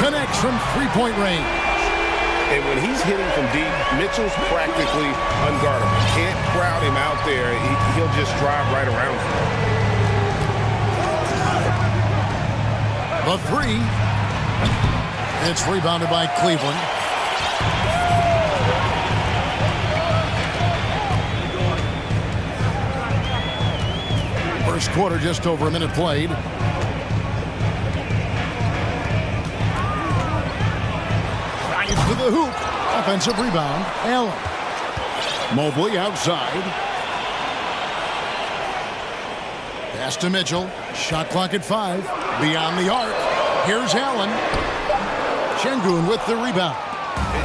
Connects from three-point range. And when he's hitting from deep, Mitchell's practically unguardable. Can't crowd him out there. He'll just drive right around him. The three. It's rebounded by Cleveland. First quarter, just over a minute played. Drives to the hoop. Offensive rebound. Allen. Mobley outside. Pass to Mitchell. Shot clock at 5. Beyond the arc. Here's Allen. Şengün with the rebound.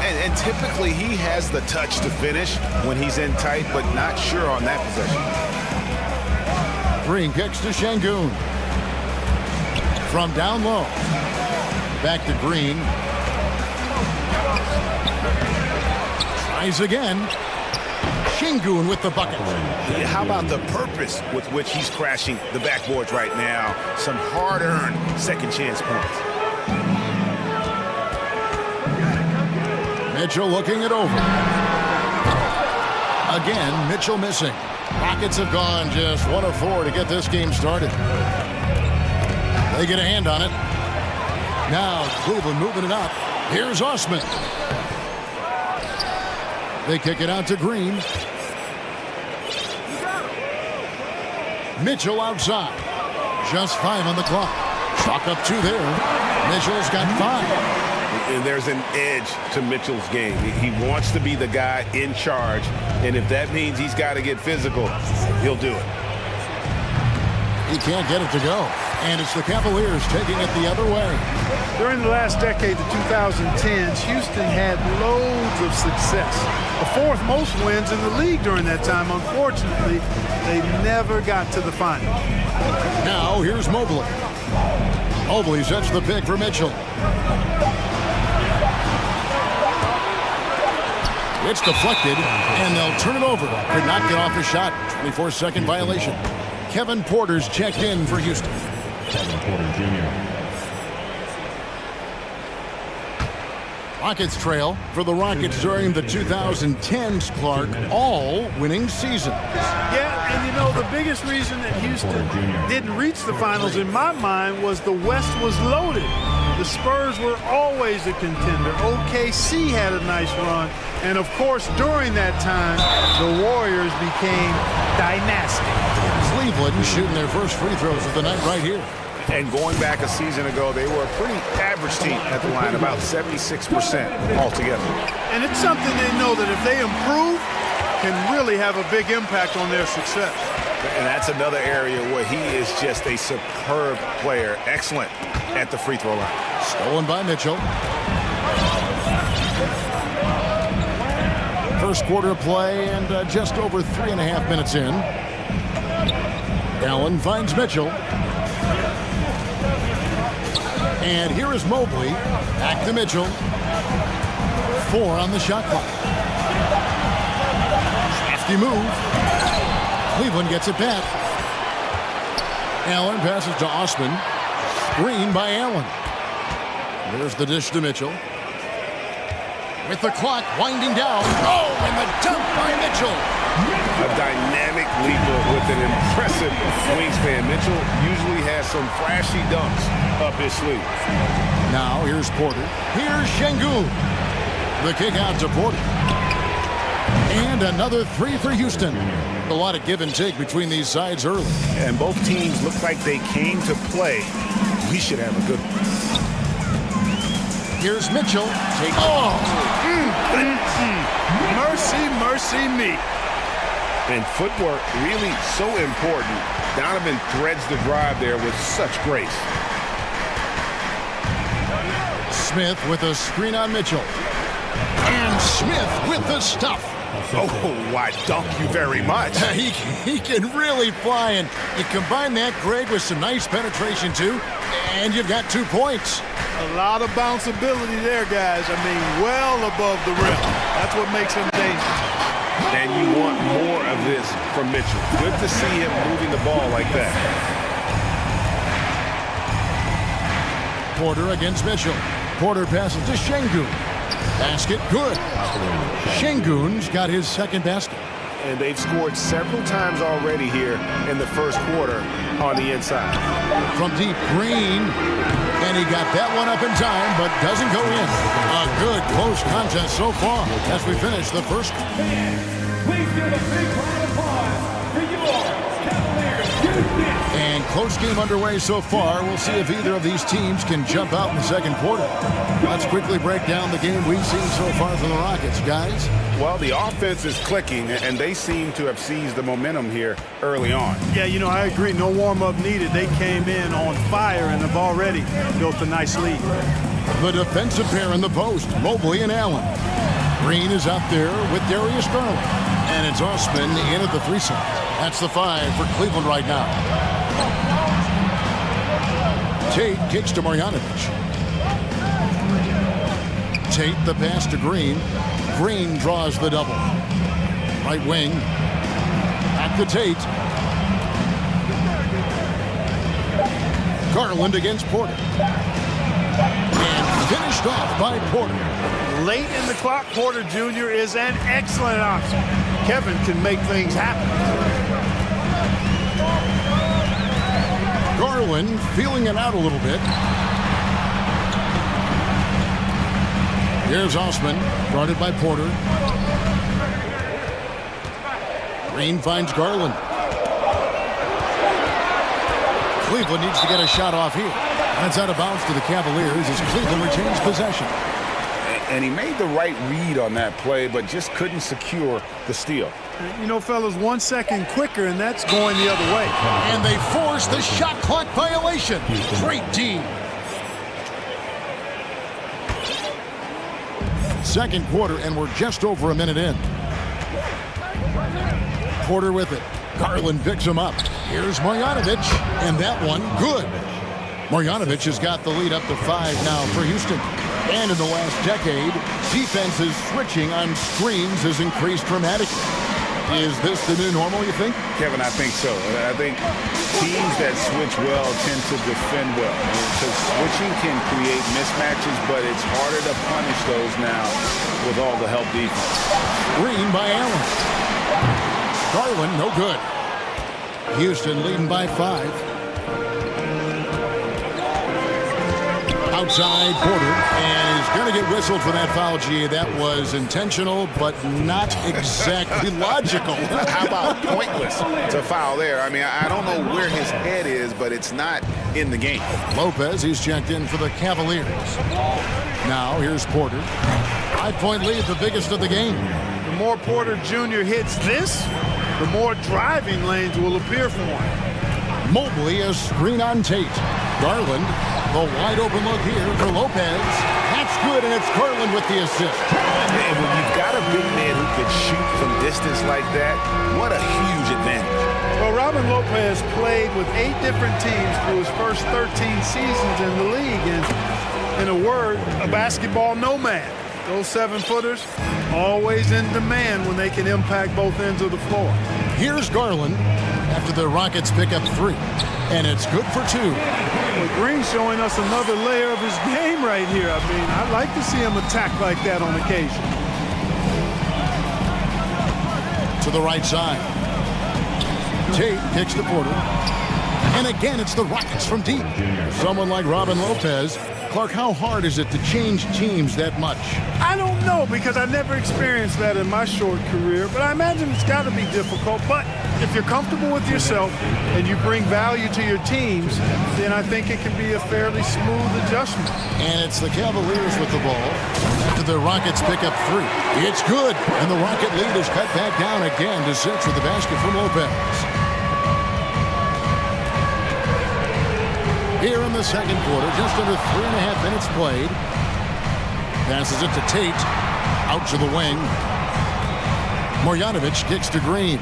And typically he has the touch to finish when he's in tight, but not sure on that possession. Green kicks to Şengün. From down low. Back to Green. Tries again. Şengün with the bucket. How about the purpose with which he's crashing the backboards right now? Some hard-earned second chance points. Mitchell looking it over. Again, Mitchell missing. Rockets have gone just 1 of 4 to get this game started. They get a hand on it. Now Cleveland moving it up. Here's Osman. They kick it out to Green. Mitchell outside. Just 5 on the clock. Chalk up 2 there. Mitchell's got 5. And there's an edge to Mitchell's game. He wants to be the guy in charge, and if that means he's got to get physical, he'll do it. He can't get it to go, and it's the Cavaliers taking it the other way. During the last decade, the 2010s, Houston had loads of success. The 4th most wins in the league during that time. Unfortunately, they never got to the final. Now, here's Mobley. Mobley sets the pick for Mitchell. It's deflected, and they'll turn it over. Could not get off a shot. 24-second violation. Kevin Porter's checked in for Houston. Kevin Porter Jr. Rockets trail for the Rockets during the 2010s, Clark, all winning season. Yeah, and you know, the biggest reason that Houston didn't reach the finals in my mind was the West was loaded. The Spurs were always a contender. OKC had a nice run. And, of course, during that time, the Warriors became dynastic. Cleveland shooting their first free throws of the night right here. And going back a season ago, they were a pretty average team at the line, about 76% altogether. And it's something they know that if they improve, can really have a big impact on their success. And that's another area where he is just a superb player. Excellent at the free throw line. Stolen by Mitchell. First quarter of play and just over 3.5 minutes in. Allen finds Mitchell. And here is Mobley. Back to Mitchell. 4 on the shot clock. Crafty move. Cleveland gets it back. Allen passes to Osman. Screen by Allen. There's the dish to Mitchell. With the clock winding down. Oh, and the dunk by Mitchell. a dynamic leaper with an impressive wingspan. Mitchell usually has some flashy dunks up his sleeve. Now here's Porter. Here's Şengün. The kick out to Porter. And another three for Houston. A lot of give and take between these sides early. And both teams look like they came to play. We should have a good one. Here's Mitchell. Mercy, mercy me. And footwork really so important. Donovan threads the drive there with such grace. Smith with a screen on Mitchell. And Smith with the stuff. Oh, why dunk you very much. He can really fly, and you combine that, Greg, with some nice penetration too, and you've got 2 points. A lot of bounceability there, guys. I mean, well above the rim. That's what makes him dangerous. And you want more of this from Mitchell. Good to see him moving the ball like that. Porter against Mitchell. Porter passes to Şengün. Basket good. Şengün's got his second basket. And they've scored several times already here in the first quarter on the inside. From deep, Green. And he got that one up in time, but doesn't go in. A good close contest so far as we finish the first. Please give a big round of applause for your Cavaliers. And close game underway so far. We'll see if either of these teams can jump out in the second quarter. Let's quickly break down the game we've seen so far from the Rockets, guys. Well, the offense is clicking, and they seem to have seized the momentum here early on. Yeah, you know, I agree. No warm-up needed. They came in on fire and have already built a nice lead. The defensive pair in the post, Mobley and Allen. Green is out there with Darius Garland. And it's Osman in at the 3 side. That's the 5 for Cleveland right now. Tate kicks to Marjanovic. Tate the pass to Green. Green draws the double. Right wing. Back to Tate. Garland against Porter. And finished off by Porter. Late in the clock, Porter Jr. is an excellent option. Kevin can make things happen. Garland feeling it out a little bit. Here's Osman, guarded by Porter. Green finds Garland. Cleveland needs to get a shot off here. That's out of bounds to the Cavaliers as Cleveland retains possession. And he made the right read on that play, but just couldn't secure the steal. You know, fellas, 1 second quicker, and that's going the other way. And they force the shot clock violation. Great D. Second quarter, and we're just over a minute in. Porter with it. Garland picks him up. Here's Marjanovic, and that one good. Marjanovic has got the lead up to 5 now for Houston. And in the last decade, defenses switching on screens has increased dramatically. Is this the new normal, you think? Kevin, I think so. I think teams that switch well tend to defend well. Because switching can create mismatches, but it's harder to punish those now with all the help defense. Green by Allen. Garland, no good. Houston leading by 5. Outside Porter, and he's going to get whistled for that foul. G. That was intentional, but not exactly logical. How about pointless to foul there? I mean, I don't know where his head is, but it's not in the game. Lopez, he's checked in for the Cavaliers. Now here's Porter. 5-point lead, the biggest of the game. The more Porter Jr. hits this, the more driving lanes will appear for him. Mobley, a screen on Tate. Garland, the wide open look here for Lopez. That's good, and it's Garland with the assist. And when you've got a big man who can shoot from distance like that, what a huge advantage. Well, Robin Lopez played with 8 different teams through his first 13 seasons in the league, and in a word, a basketball nomad. Those 7-footers always in demand when they can impact both ends of the floor. Here's Garland after the Rockets pick up 3, and it's good for 2. Well, Green's showing us another layer of his game right here. I mean, I'd like to see him attack like that on occasion. to the right side. Tate kicks to Porter. And again, it's the Rockets from deep. Someone like Robin Lopez. Clark, how hard is it to change teams that much? I don't know, because I never experienced that in my short career, but I imagine it's got to be difficult. But if you're comfortable with yourself and you bring value to your teams, then I think it can be a fairly smooth adjustment. And it's the Cavaliers with the ball after the Rockets pick up 3. It's good, and the Rocket lead is cut back down again to 6 with the basket from Lopez. Here in the second quarter, just under 3.5 minutes played. Passes it to Tate. Out to the wing. Marjanovic kicks to Green.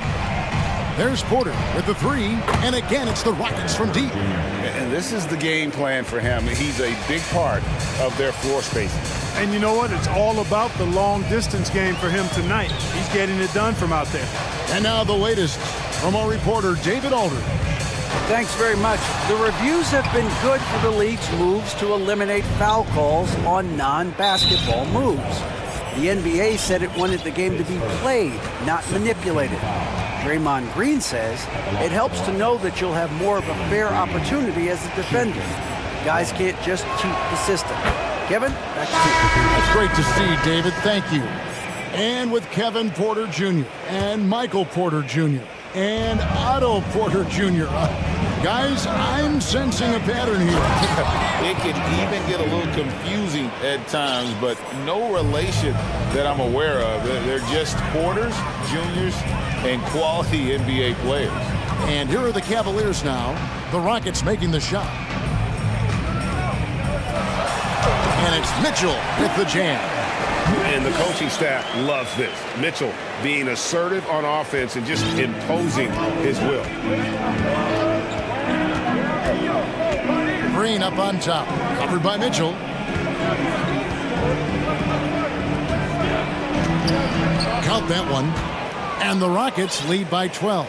There's Porter with the 3. And again, it's the Rockets from deep. And this is the game plan for him. He's a big part of their floor spacing. And you know what? It's all about the long-distance game for him tonight. He's getting it done from out there. And now the latest from our reporter, David Aldridge. Thanks very much. The reviews have been good for the league's moves to eliminate foul calls on non-basketball moves. The NBA said it wanted the game to be played, not manipulated. Draymond Green says it helps to know that you'll have more of a fair opportunity as a defender. Guys can't just cheat the system. Kevin, back to you. That's great to see, David. Thank you. And with Kevin Porter Jr. and Michael Porter Jr. and Otto Porter Jr. Guys, I'm sensing a pattern here. It can even get a little confusing at times, but no relation that I'm aware of. They're just Porters, Juniors, and quality NBA players. And here are the Cavaliers now. The Rockets making the shot. And it's Mitchell with the jam. And the coaching staff loves this. Mitchell being assertive on offense and just imposing his will. Green up on top. Covered by Mitchell. Count that one. And the Rockets lead by 12.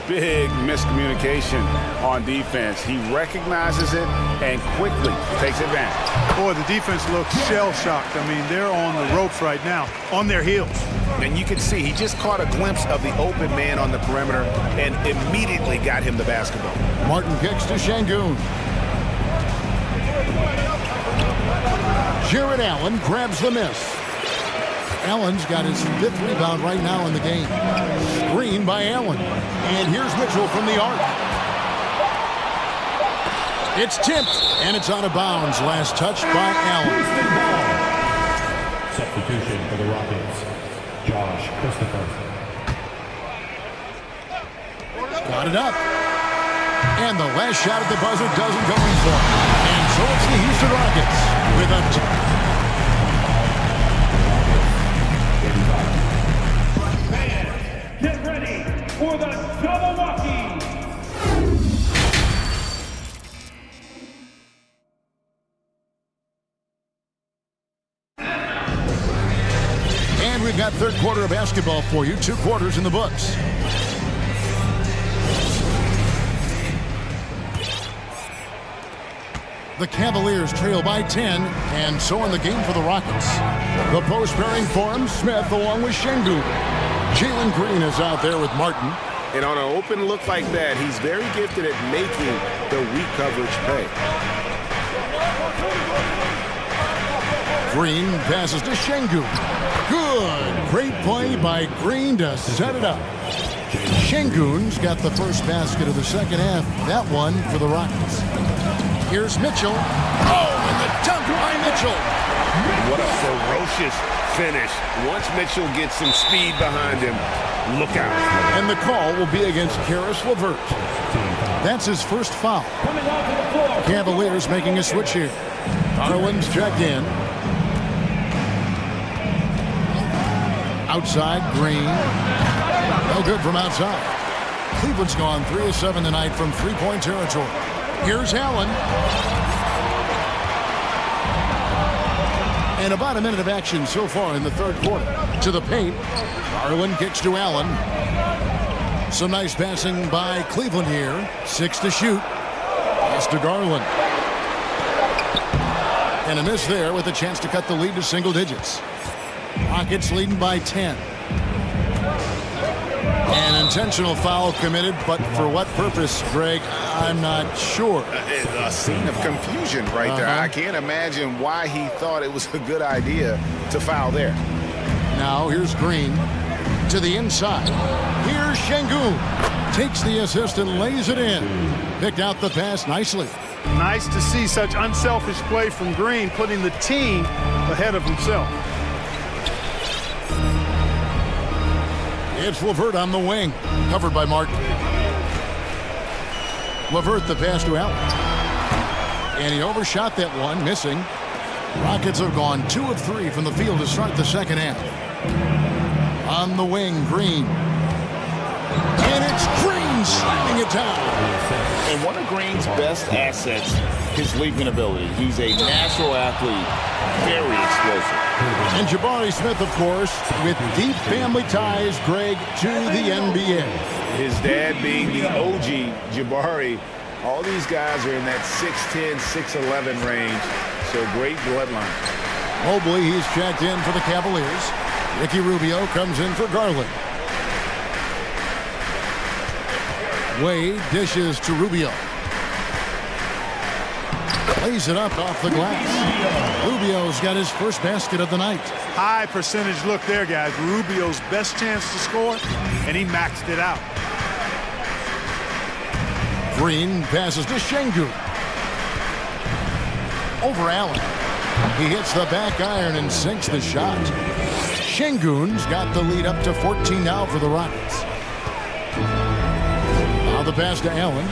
Big miscommunication on defense. He recognizes it and quickly takes advantage. Boy, the defense looks shell-shocked. I mean, they're on the ropes right now, on their heels. And you can see he just caught a glimpse of the open man on the perimeter and immediately got him the basketball. Martin kicks to Şengün. Jared Allen grabs the miss. Allen's got his 5th rebound right now in the game. Screen by Allen. And here's Mitchell from the arc. It's tipped, and it's out of bounds. Last touch by Allen. Substitution for the Rockets, Josh Christopher. Got it up. And the last shot at the buzzer doesn't go in for him. And so it's the Houston Rockets with a... Get ready for the double walkie. And we've got third quarter of basketball for you. 2 quarters in the books. The Cavaliers trail by 10, and so in the game for the Rockets. The post pairing forms Smith along with Şengün. Jalen Green is out there with Martin. And on an open look like that, he's very gifted at making the weak coverage pay. Green passes to Şengün. Good. Great play by Green to set it up. Şengün's got the first basket of the second half. That one for the Rockets. Here's Mitchell. Oh, and the dunk by Mitchell. What a ferocious finish. Once Mitchell gets some speed behind him, look out. And the call will be against Karis LeVert. That's his first foul. Cavaliers making a switch here. Garland's checked in. Outside, Green. No good from outside. Cleveland's gone 3 of 7 tonight from three-point territory. Here's Allen. And about a minute of action so far in the third quarter. To the paint. Garland kicks to Allen. Some nice passing by Cleveland here. 6 to shoot. Pass to Garland. And a miss there with a chance to cut the lead to single digits. Rockets leading by 10. An intentional foul committed, but for what purpose, Greg? I'm not sure. A scene of confusion right there. I can't imagine why he thought it was a good idea to foul there. Now here's Green to the inside. Here's Şengün. Takes the assist and lays it in. Picked out the pass nicely. Nice to see such unselfish play from Green, putting the team ahead of himself. It's Levert on the wing, covered by Martin. Levert the pass to Allen. And he overshot that one, missing. Rockets have gone 2 of 3 from the field to start the second half. On the wing, Green. And it's Green slamming it down. And one of Green's best assets, his leaping ability. He's a natural athlete, very explosive. And Jabari Smith, of course, with deep family ties, Greg, to the NBA. His dad being the OG Jabari. All these guys are in that 6'10", 6'11" range, so great bloodline. Mobley, he's checked in for the Cavaliers. Ricky Rubio comes in for Garland. Wade dishes to Rubio. Lays it up off the glass. Rubio's got his first basket of the night. High percentage look there, guys. Rubio's best chance to score, and he maxed it out. Green passes to Şengün. Over Allen. He hits the back iron and sinks the shot. Şengün's got the lead up to 14 now for the Rockets. Now the pass to Allen.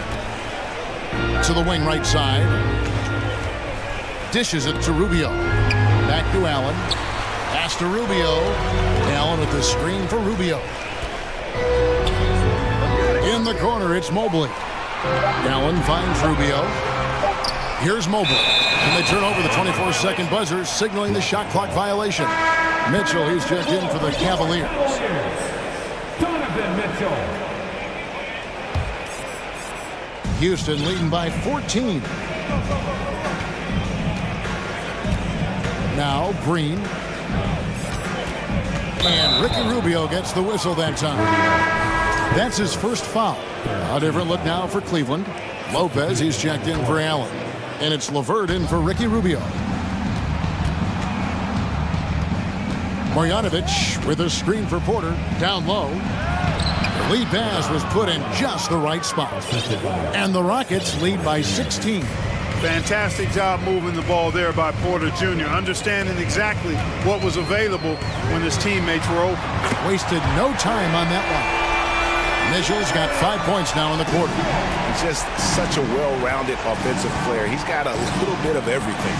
To the wing right side. Dishes it to Rubio. Back to Allen. Pass to Rubio. Allen with the screen for Rubio. In the corner, it's Mobley. Allen finds Rubio. Here's Mobley. And they turn over the 24-second buzzer, signaling the shot clock violation. Mitchell, he's checked in for the Cavaliers. Donovan Mitchell. Houston leading by 14. Now Green. And Ricky Rubio gets the whistle that time. That's his first foul. A different look now for Cleveland. Lopez, he's checked in for Allen. And it's Levert in for Ricky Rubio. Marjanovic with a screen for Porter. Down low. The lead pass was put in just the right spot. And the Rockets lead by 16. Fantastic job moving the ball there by Porter Jr., understanding exactly what was available when his teammates were open. Wasted no time on that one. Mitchell's got 5 points now in the quarter. He's just such a well-rounded offensive player. He's got a little bit of everything.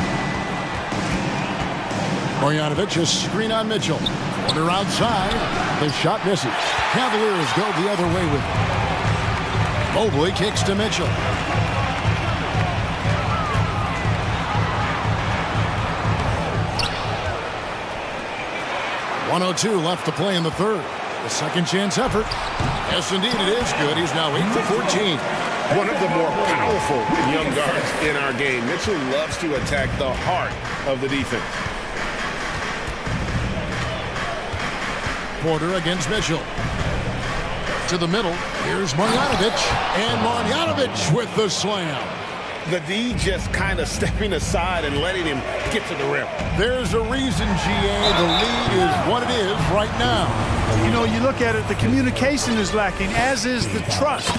Marjanovic, a screen on Mitchell. Porter outside. The shot misses. Cavaliers go the other way with it. Mobley kicks to Mitchell. .102 left to play in the third. The second chance effort. Yes, indeed, it is good. He's now 8 for 14. One of the more powerful young guards in our game. Mitchell loves to attack the heart of the defense. Porter against Mitchell. To the middle. Here's Marjanovic. And Marjanovic with the slam. The D just kind of stepping aside and letting him get to the rim. There's a reason, GA. The lead is what it is right now. You know, you look at it, the communication is lacking, as is the trust.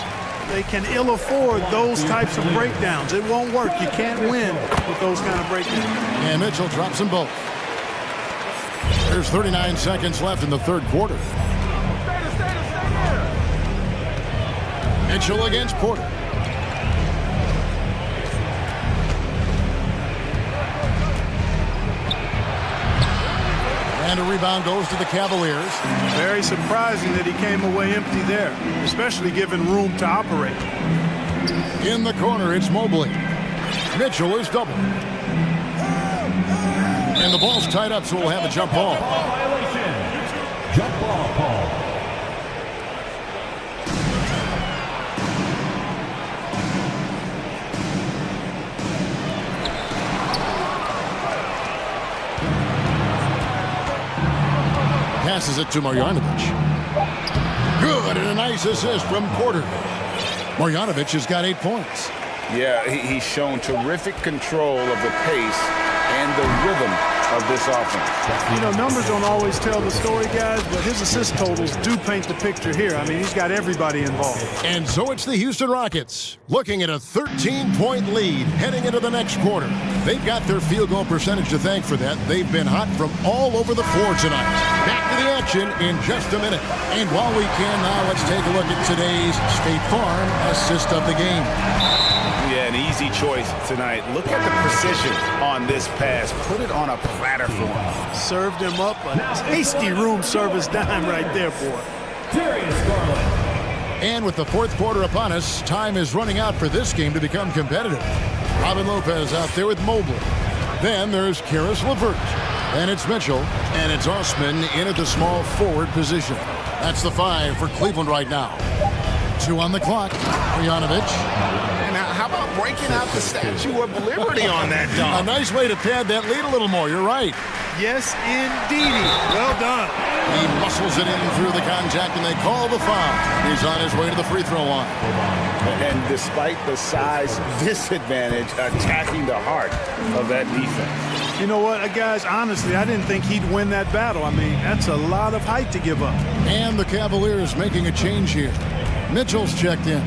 They can ill afford those types of breakdowns. It won't work. You can't win with those kind of breakdowns. And Mitchell drops them both. There's 39 seconds left in the third quarter. Mitchell against Porter. And a rebound goes to the Cavaliers. Very surprising that he came away empty there, especially given room to operate. In the corner, it's Mobley. Mitchell is doubled. And the ball's tied up, so we'll have a jump ball. Violation. Jump ball call. Passes it to Marjanovic. Good and a nice assist from Porter. Marjanovic has got 8 points. Yeah, he's shown terrific control of the pace and the rhythm of this offense. You know, numbers don't always tell the story, guys, but his assist totals do paint the picture here. I mean, he's got everybody involved. And so it's the Houston Rockets looking at a 13-point lead heading into the next quarter. They've got their field goal percentage to thank for that. They've been hot from all over the floor tonight. Back to the action in just a minute. And while we can now, let's take a look at today's State Farm assist of the game. Yeah, an easy choice tonight. Look at the precision on this pass. Put it on a platter for him. Served him up a tasty room service dime right there, boy. And with the fourth quarter upon us, time is running out for this game to become competitive. Robin Lopez out there with Mobley. Then there's Karis LeVert. And it's Mitchell. And it's Osman in at the small forward position. That's the 5 for Cleveland right now. 2 on the clock. Marjanovic. And how about breaking out the Statue of Liberty on that dunk? A nice way to pad that lead a little more. You're right. Yes, indeedy. Well done. He muscles it in through the contact, and they call the foul. He's on his way to the free throw line. And despite the size disadvantage, attacking the heart of that defense. You know what, guys, honestly, I didn't think he'd win that battle. I mean, that's a lot of height to give up. And the Cavaliers making a change here. Mitchell's checked in.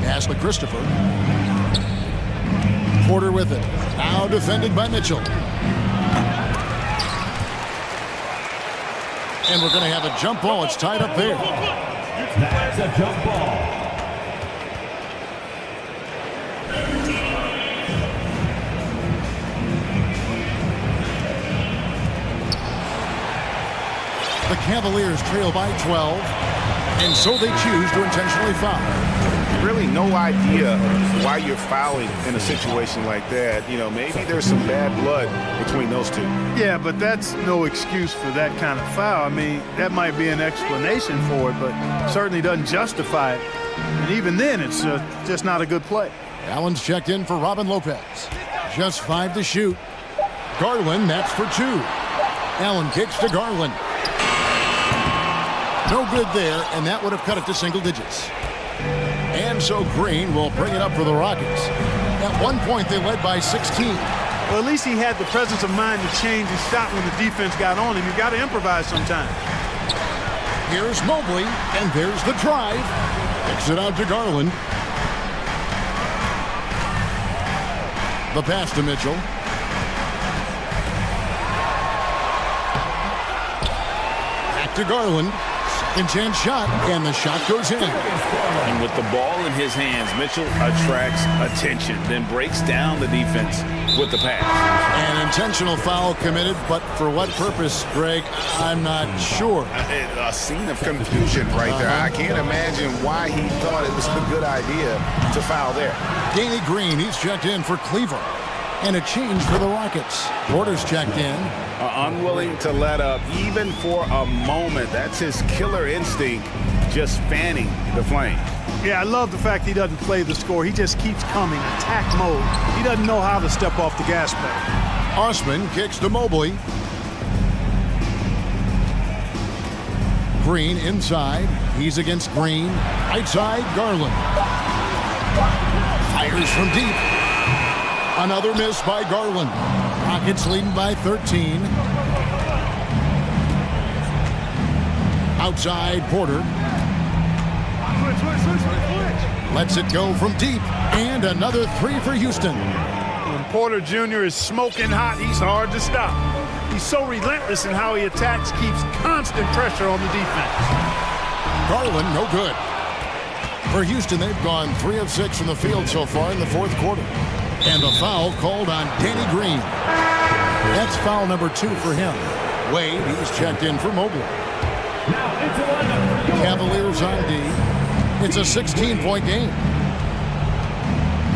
Pass to Christopher. Porter with it. Now defended by Mitchell. And we're going to have a jump ball. It's tied up there. That's a jump ball. The Cavaliers trail by 12, and so they choose to intentionally foul. Really no idea why you're fouling in a situation like that. You know, maybe there's some bad blood between those two. Yeah, but that's no excuse for that kind of foul. I mean, that might be an explanation for it, but certainly doesn't justify it. And even then, it's just not a good play. Allen's checked in for Robin Lopez. Just 5 to shoot. Garland, that's for 2. Allen kicks to Garland. No good there, and that would have cut it to single digits. And so Green will bring it up for the Rockets. At one point, they led by 16. Well, at least he had the presence of mind to change his shot when the defense got on him. You've got to improvise sometimes. Here's Mobley, and there's the drive. Kicks it out to Garland. The pass to Mitchell. Back to Garland. Second chance shot, and the shot goes in. And with the ball in his hands, Mitchell attracts attention, then breaks down the defense with the pass. An intentional foul committed, but for what purpose, Greg, I'm not sure. A scene of confusion right there. I can't imagine why he thought it was a good idea to foul there. Danny Green, he's checked in for Cleveland. And a change for the Rockets. Porter's checked in. Unwilling to let up even for a moment. That's his killer instinct, just fanning the flame. Yeah, I love the fact he doesn't play the score. He just keeps coming, attack mode. He doesn't know how to step off the gas pedal. Osman kicks to Mobley. Green inside. He's against Green. Right side, Garland. Fires from deep. Another miss by Garland. Rockets leading by 13. Outside, Porter. Lets it go from deep. And another 3 for Houston. When Porter Jr. is smoking hot, he's hard to stop. He's so relentless in how he attacks, keeps constant pressure on the defense. Garland, no good. For Houston, they've gone 3 of 6 from the field so far in the fourth quarter. And the foul called on Danny Green. That's foul number 2 for him. Wade, he's checked in for Mobley. Cavaliers on D. It's a 16-point game.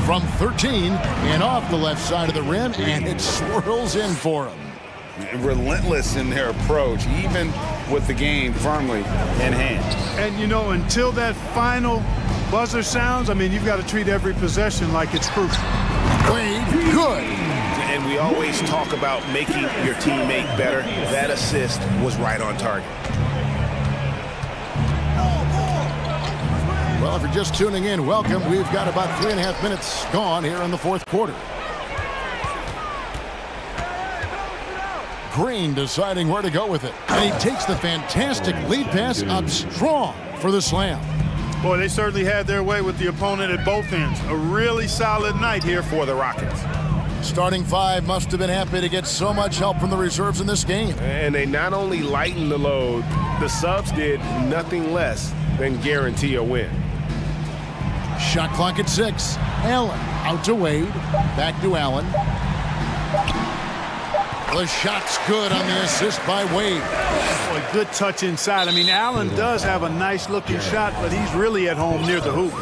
From 13 and off the left side of the rim, and it swirls in for them. Relentless in their approach, even with the game firmly in hand. And, you know, until that final buzzer sounds, I mean, you've got to treat every possession like it's crucial. Wade, good. And we always talk about making your teammate better. That assist was right on target. if you're just tuning in, welcome. We've got about 3.5 minutes gone here in the fourth quarter. Green deciding where to go with it. And he takes the fantastic lead pass up strong for the slam. Boy, they certainly had their way with the opponent at both ends. A really solid night here for the Rockets. Starting five must have been happy to get so much help from the reserves in this game. And they not only lightened the load, the subs did nothing less than guarantee a win. Shot clock at 6. Allen out to Wade. Back to Allen. The shot's good on the assist by Wade. Boy, good touch inside. I mean, Allen does have a nice-looking shot, but he's really at home near the hoop.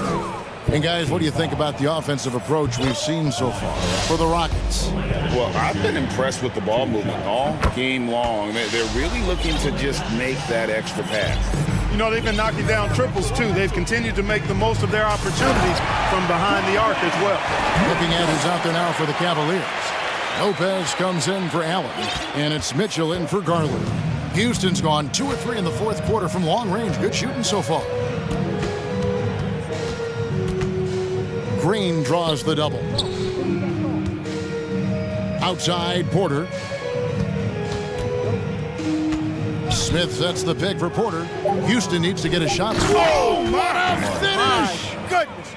And, guys, what do you think about the offensive approach we've seen so far for the Rockets? Well, I've been impressed with the ball movement all game long. They're really looking to just make that extra pass. You know, they've been knocking down triples, too. They've continued to make the most of their opportunities from behind the arc as well. Looking at who's out there now for the Cavaliers. Lopez comes in for Allen, and it's Mitchell in for Garland. Houston's gone 2 of 3 in the fourth quarter from long range. Good shooting so far. Green draws the double. Outside, Porter. Smith sets the pick for Porter. Houston needs to get a shot. Oh, what a finish! My goodness.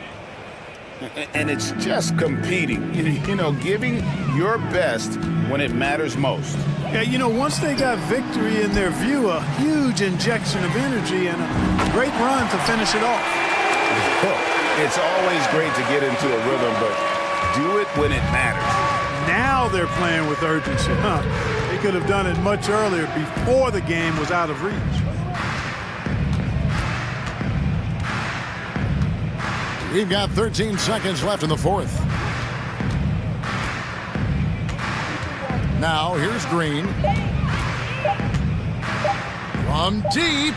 And it's just competing, you know, giving your best when it matters most. Yeah, you know, once they got victory in their view, a huge injection of energy and a great run to finish it off. It's always great to get into a rhythm, but do it when it matters. Now they're playing with urgency. They could have done it much earlier before the game was out of reach. We've got 13 seconds left in the fourth. Now, here's Green. From deep.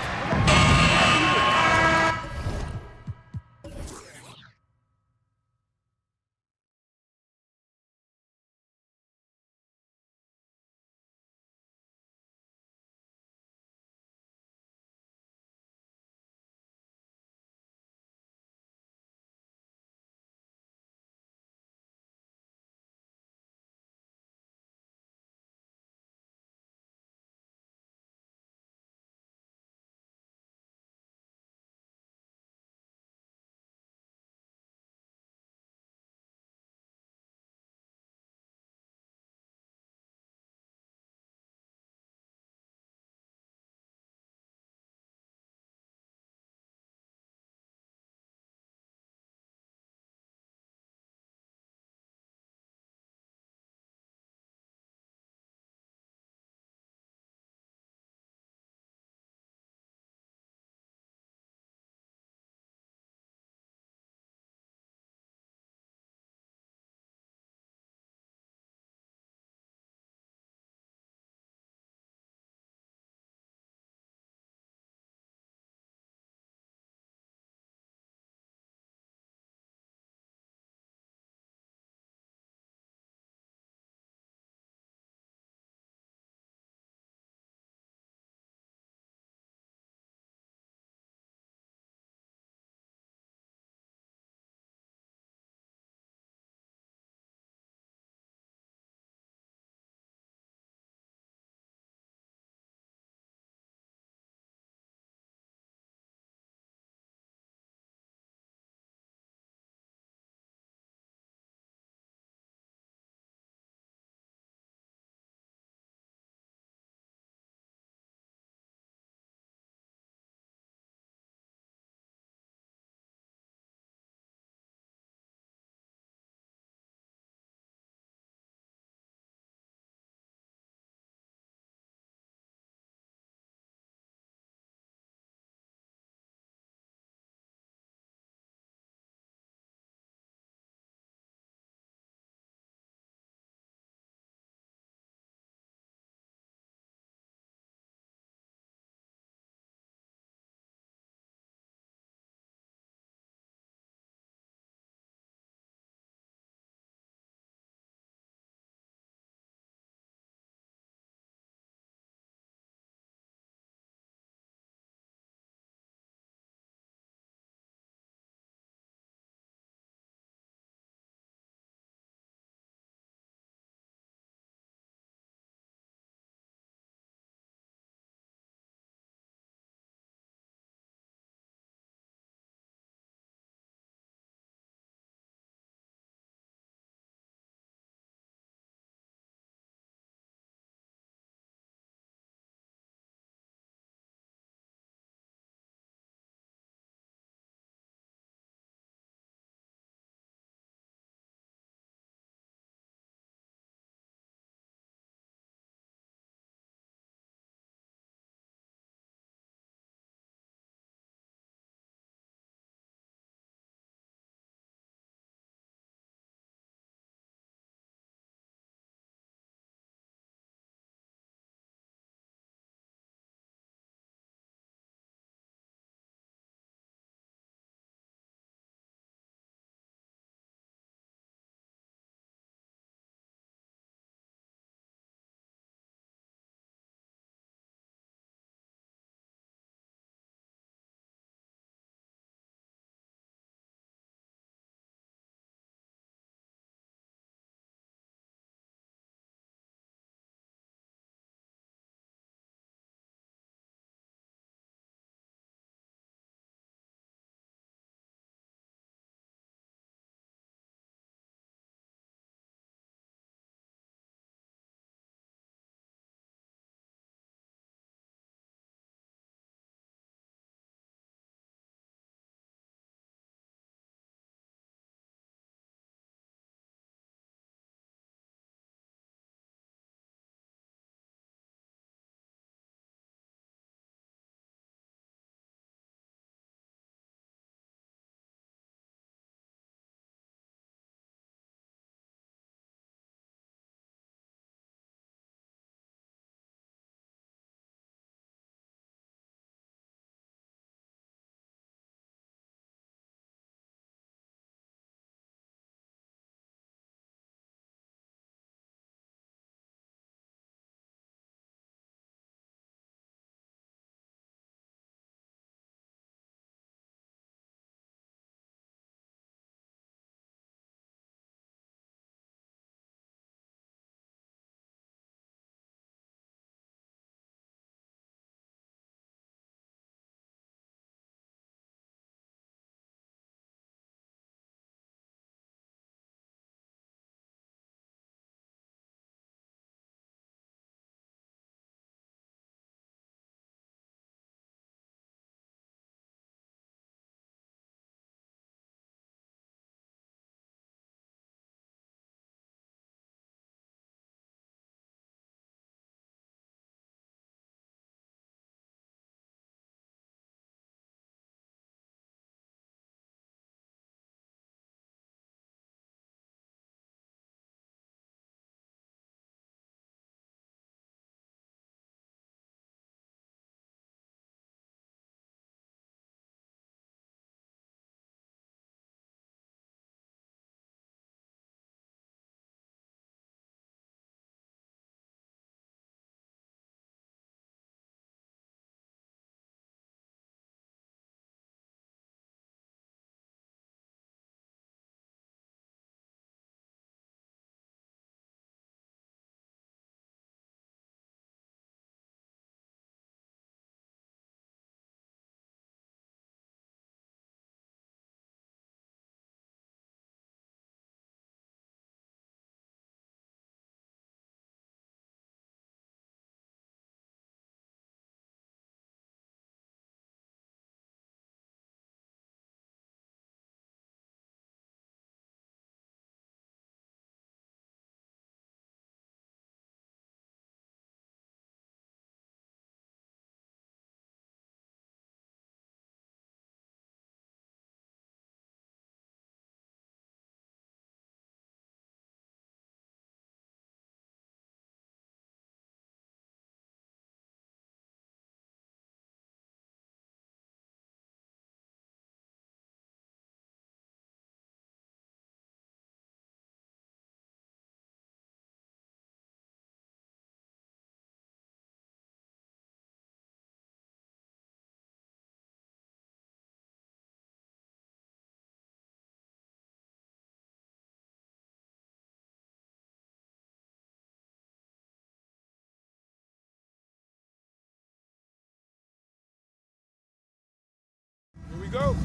go.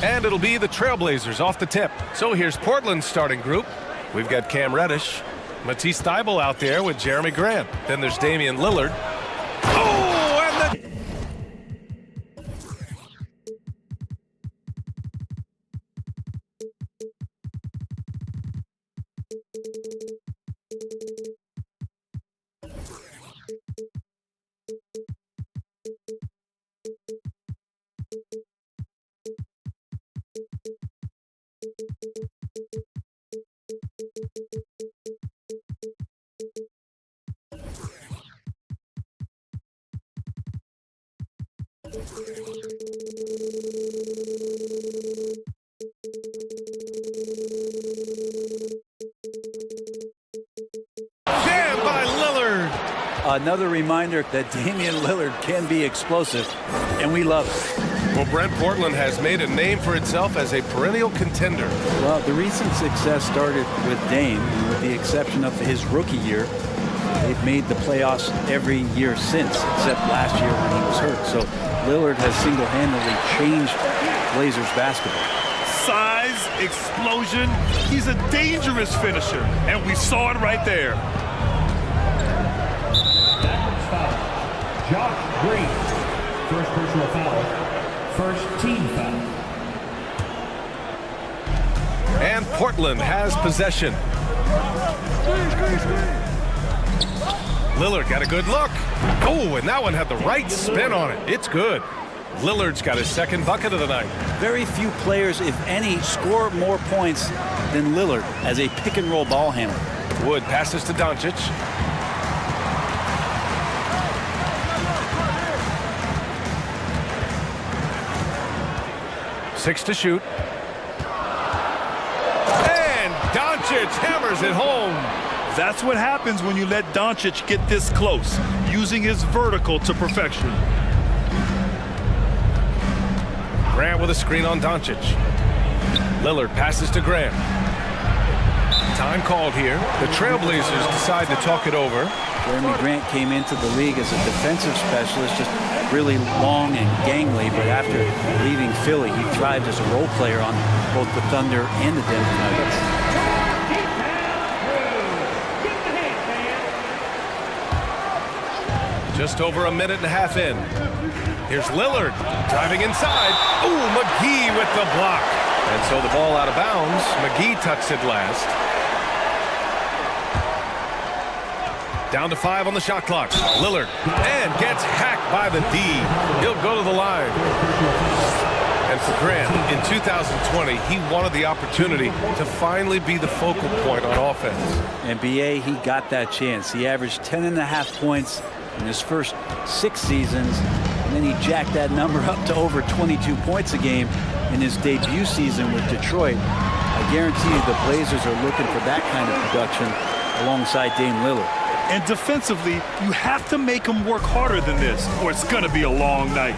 And it'll be the Trailblazers off the tip. So here's Portland's starting group. We've got Cam Reddish, Matisse Thybulle out there with Jeremy Grant. Then there's Damian Lillard. Oh, and the... Jam by Lillard. Another reminder that Damian Lillard can be explosive, and we love it. Well, Brent, Portland has made a name for itself as a perennial contender. Well, the recent success started with Dame, and with the exception of his rookie year, they've made the playoffs every year since, except last year when he was hurt. So Lillard has single-handedly changed Blazers basketball. Size, explosion. He's a dangerous finisher, and we saw it right there. Josh Green, first personal foul, first team foul. And Portland has possession. Lillard got a good look. Oh, and that one had the right spin on it. It's good. Lillard's got his second bucket of the night. Very few players, if any, score more points than Lillard as a pick-and-roll ball handler. Wood passes to Doncic. Six to shoot. And Doncic hammers it home. That's what happens when you let Doncic get this close, using his vertical to perfection. Grant with a screen on Doncic. Lillard passes to Grant. Time called here. The Trailblazers decide to talk it over. Jeremy Grant came into the league as a defensive specialist, just really long and gangly, but after leaving Philly, he thrived as a role player on both the Thunder and the Denver Nuggets. Just over a minute and a half in. Here's Lillard driving inside. Ooh, McGee with the block. And so the ball out of bounds. McGee tucks it last. Down to 5 on the shot clock. Lillard and gets hacked by the D. He'll go to the line. And for Grant, in 2020, he wanted the opportunity to finally be the focal point on offense. And BA, he got that chance. He averaged 10.5 points in his first 6 seasons, and then he jacked that number up to over 22 points a game in his debut season with Detroit. I guarantee you the Blazers are looking for that kind of production alongside Dame Lillard. And defensively, you have to make him work harder than this, or it's going to be a long night.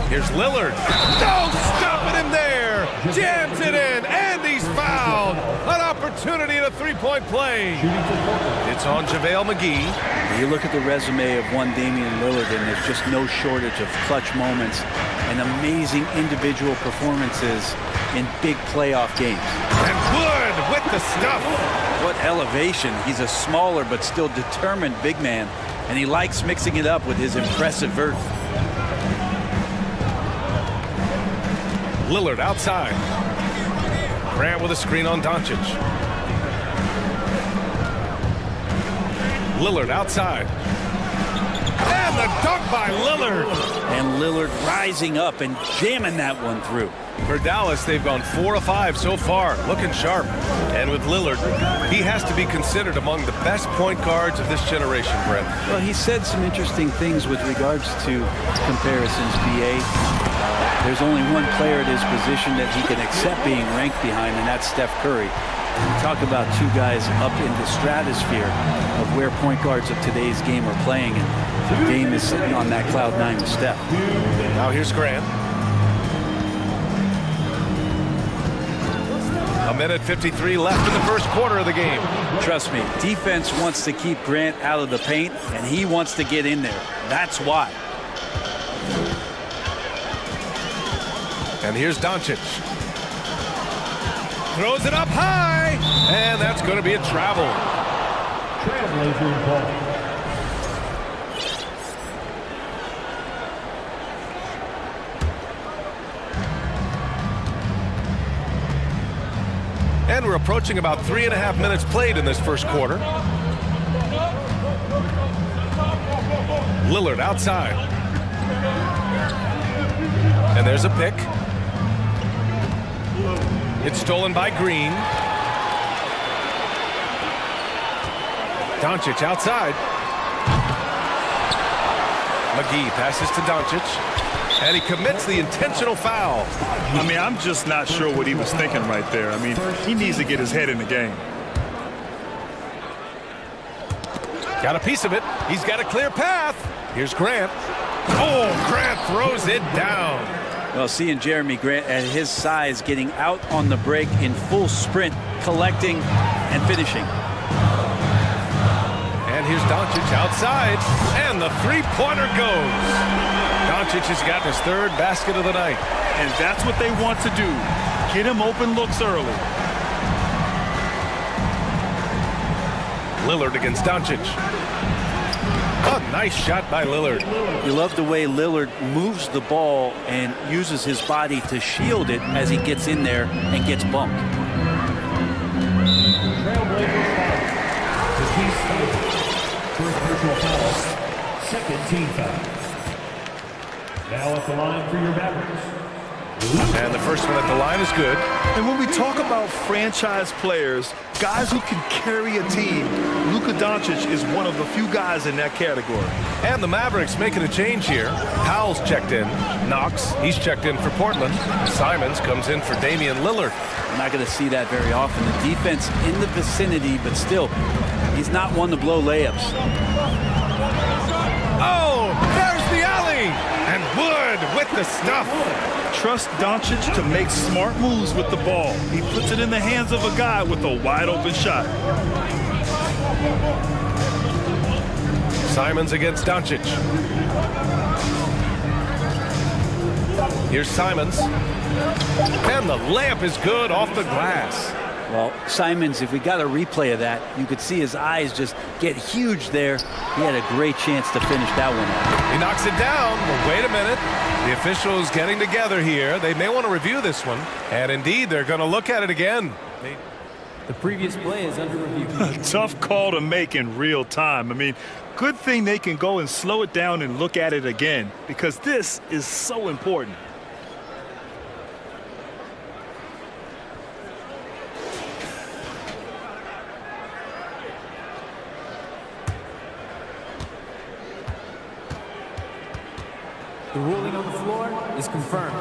Here's Lillard. Don't stop it in there. Jams it in, and he's fouled. An opportunity at a three-point play. It's on JaVale McGee. You look at the resume of one Damian Lillard, and there's just no shortage of clutch moments and amazing individual performances in big playoff games. And Wood with the stuff. What elevation. He's a smaller but still determined big man, and he likes mixing it up with his impressive vert. Lillard outside. Grant with a screen on Doncic. Lillard outside. And the dunk by Lillard. And Lillard rising up and jamming that one through. For Dallas, they've gone 4 of 5 so far, looking sharp. And with Lillard, he has to be considered among the best point guards of this generation, Brent. Well, he said some interesting things with regards to comparisons, BA. There's only one player at his position that he can accept being ranked behind, and that's Steph Curry. Talk about two guys up in the stratosphere of where point guards of today's game are playing, and the game is sitting on that cloud 9 with Steph. Now here's Grant. A minute 53 left in the first quarter of the game. Trust me, defense wants to keep Grant out of the paint, and he wants to get in there. That's why. And here's Doncic. Throws it up high, and that's going to be a travel. Trailblazer ball. And we're approaching about 3.5 minutes played in this first quarter. Lillard outside. And there's a pick. It's stolen by Green. Doncic outside. McGee passes to Doncic. And he commits the intentional foul. I mean, I'm just not sure what he was thinking right there. I mean, he needs to get his head in the game. Got a piece of it. He's got a clear path. Here's Grant. Oh, Grant throws it down. Well, seeing Jeremy Grant at his size getting out on the break in full sprint, collecting and finishing. And here's Doncic outside. And the three-pointer goes. Doncic has got his third basket of the night. And that's what they want to do. Get him open looks early. Lillard against Doncic. A nice shot by Lillard. You love the way Lillard moves the ball and uses his body to shield it as he gets in there and gets bumped. First personal foul. Second team foul. Now at the line for your Mavericks. And the first one at the line is good. And when we talk about franchise players, guys who can carry a team, Luka Doncic is one of the few guys in that category. And the Mavericks making a change here. Powell's checked in. Knox, he's checked in for Portland. Simons comes in for Damian Lillard. I'm not going to see that very often. The defense in the vicinity, but still, he's not one to blow layups. Oh, there's the alley! And Wood with the stuff. Trust Doncic to make smart moves with the ball. He puts it in the hands of a guy with a wide open shot. Simons against Doncic. Here's Simons. And the layup is good off the glass. Well, Simons, if we got a replay of that, you could see his eyes just get huge there. He had a great chance to finish that one off. He knocks it down. Well, wait a minute. The officials getting together here. They may want to review this one. And indeed, they're going to look at it again. The previous play is under review. Tough call to make in real time. I mean, good thing they can go and slow it down and look at it again, because this is so important. The ruling on the floor is confirmed.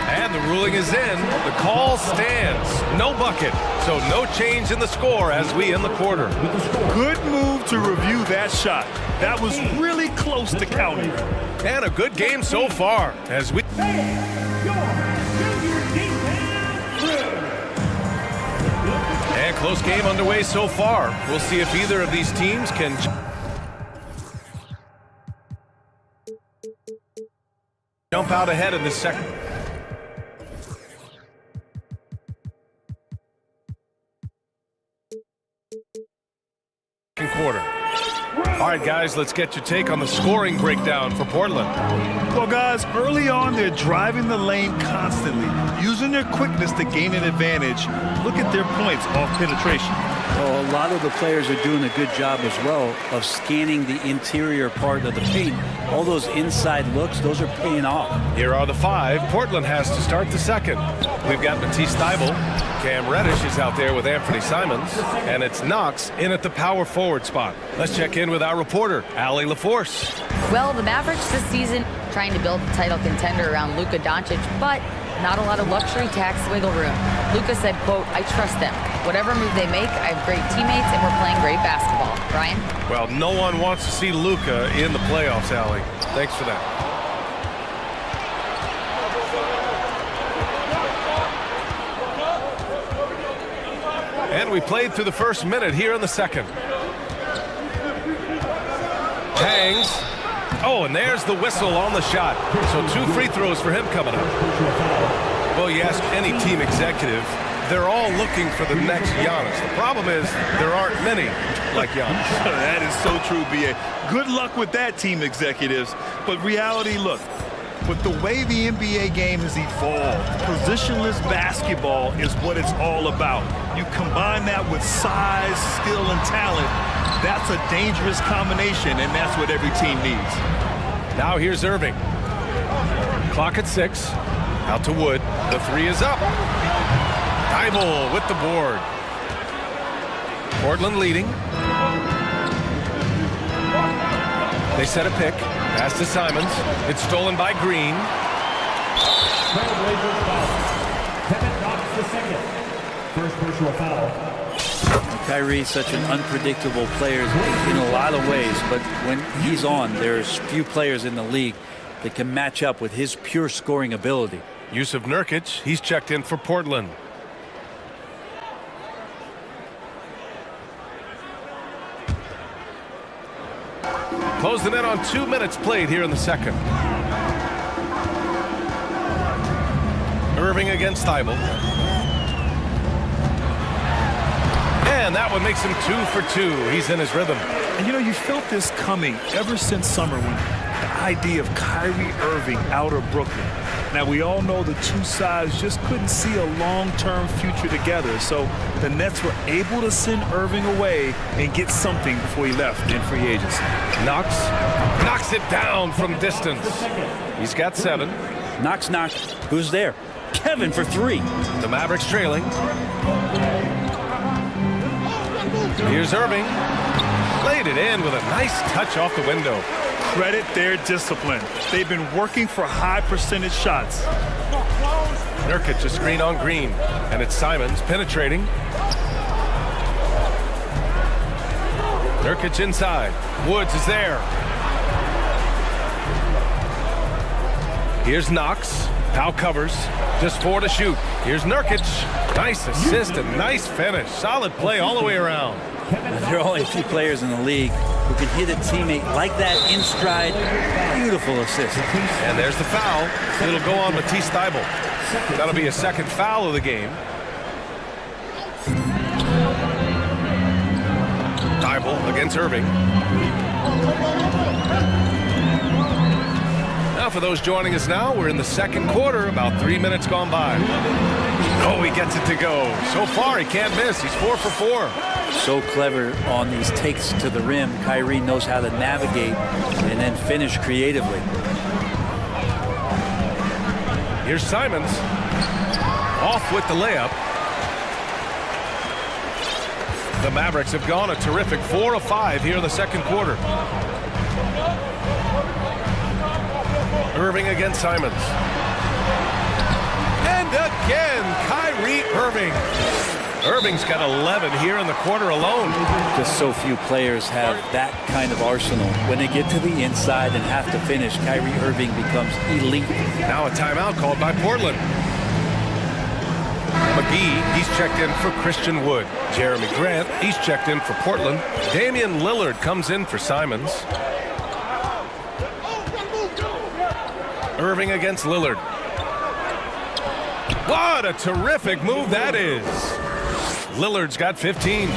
And the ruling is in. The call stands. No bucket. So no change in the score as we end the quarter. Good move to review that shot. That was really close to counting. And a good game so far as we... And close game underway so far. We'll see if either of these teams can... jump out ahead in the second quarter. All right, guys, let's get your take on the scoring breakdown for Portland. Well, guys, early on, they're driving the lane constantly, using their quickness to gain an advantage. Look at their points off penetration. Well, a lot of the players are doing a good job as well of scanning the interior part of the paint. All those inside looks, those are paying off. Here are the five. Portland has to start the second. We've got Matisse Thybulle. Cam Reddish is out there with Anthony Simons. And it's Knox in at the power forward spot. Let's check in with our reporter, Allie LaForce. Well, the Mavericks this season trying to build a title contender around Luka Doncic, but not a lot of luxury tax wiggle room. Luka said, quote, "I trust them. Whatever move they make, I have great teammates and we're playing great basketball." Brian? Well, no one wants to see Luka in the playoffs, Allie. Thanks for that. And we played through the first minute here in the second. Hangs. Oh, and there's the whistle on the shot. So 2 free throws for him coming up. Well, you ask any team executive, they're all looking for the next Giannis. The problem is there aren't many like Giannis. That is so true, B.A. Good luck with that, team executives. But reality, look, with the way the NBA game has evolved, positionless basketball is what it's all about. You combine that with size, skill, and talent, that's a dangerous combination, and that's what every team needs. Now here's Irving. Clock at 6. Out to Wood. The 3 is up. Thibault with the board. Portland leading. They set a pick. Pass to Simons. It's stolen by Green. Kevin Knox the second. First personal foul. Kyrie's such an unpredictable player in a lot of ways, but when he's on, there's few players in the league that can match up with his pure scoring ability. Yusuf Nurkic, he's checked in for Portland. Close the net on 2 minutes played here in the second. Irving against Thibault. And that one makes him 2 for 2. He's in his rhythm. And you know, you felt this coming ever since summer when the idea of Kyrie Irving out of Brooklyn. Now, we all know the two sides just couldn't see a long-term future together. So the Nets were able to send Irving away and get something before he left in free agency. Knox knocks it down from distance. He's got 7. Knox. Who's there? Kevin for 3. The Mavericks trailing. Here's Irving. Laid it in with a nice touch off the window. Credit their discipline. They've been working for high percentage shots. Nurkic a screen on Green. And it's Simons penetrating. Nurkic inside. Woods is there. Here's Knox. Powell covers. Just 4 to shoot. Here's Nurkic. Nice assist and nice finish. Solid play all the way around. There are only a few players in the league who can hit a teammate like that in stride. Beautiful assist. And there's the foul. It'll go on Matisse Thibault. That'll be a second foul of the game. Thibault against Irving. Now for those joining us now, we're in the second quarter, about 3 minutes gone by. Oh, he gets it to go. So far, he can't miss. He's 4 for 4. So clever on these takes to the rim. Kyrie knows how to navigate and then finish creatively. Here's Simons. Off with the layup. The Mavericks have gone a terrific 4 of 5 here in the second quarter. Irving against Simons. And again, Kyrie Irving. Irving's got 11 here in the quarter alone. Just so few players have that kind of arsenal. When they get to the inside and have to finish, Kyrie Irving becomes elite. Now a timeout called by Portland. McGee, he's checked in for Christian Wood. Jeremy Grant, he's checked in for Portland. Damian Lillard comes in for Simons. Irving against Lillard. What a terrific move that is. Lillard's got 15.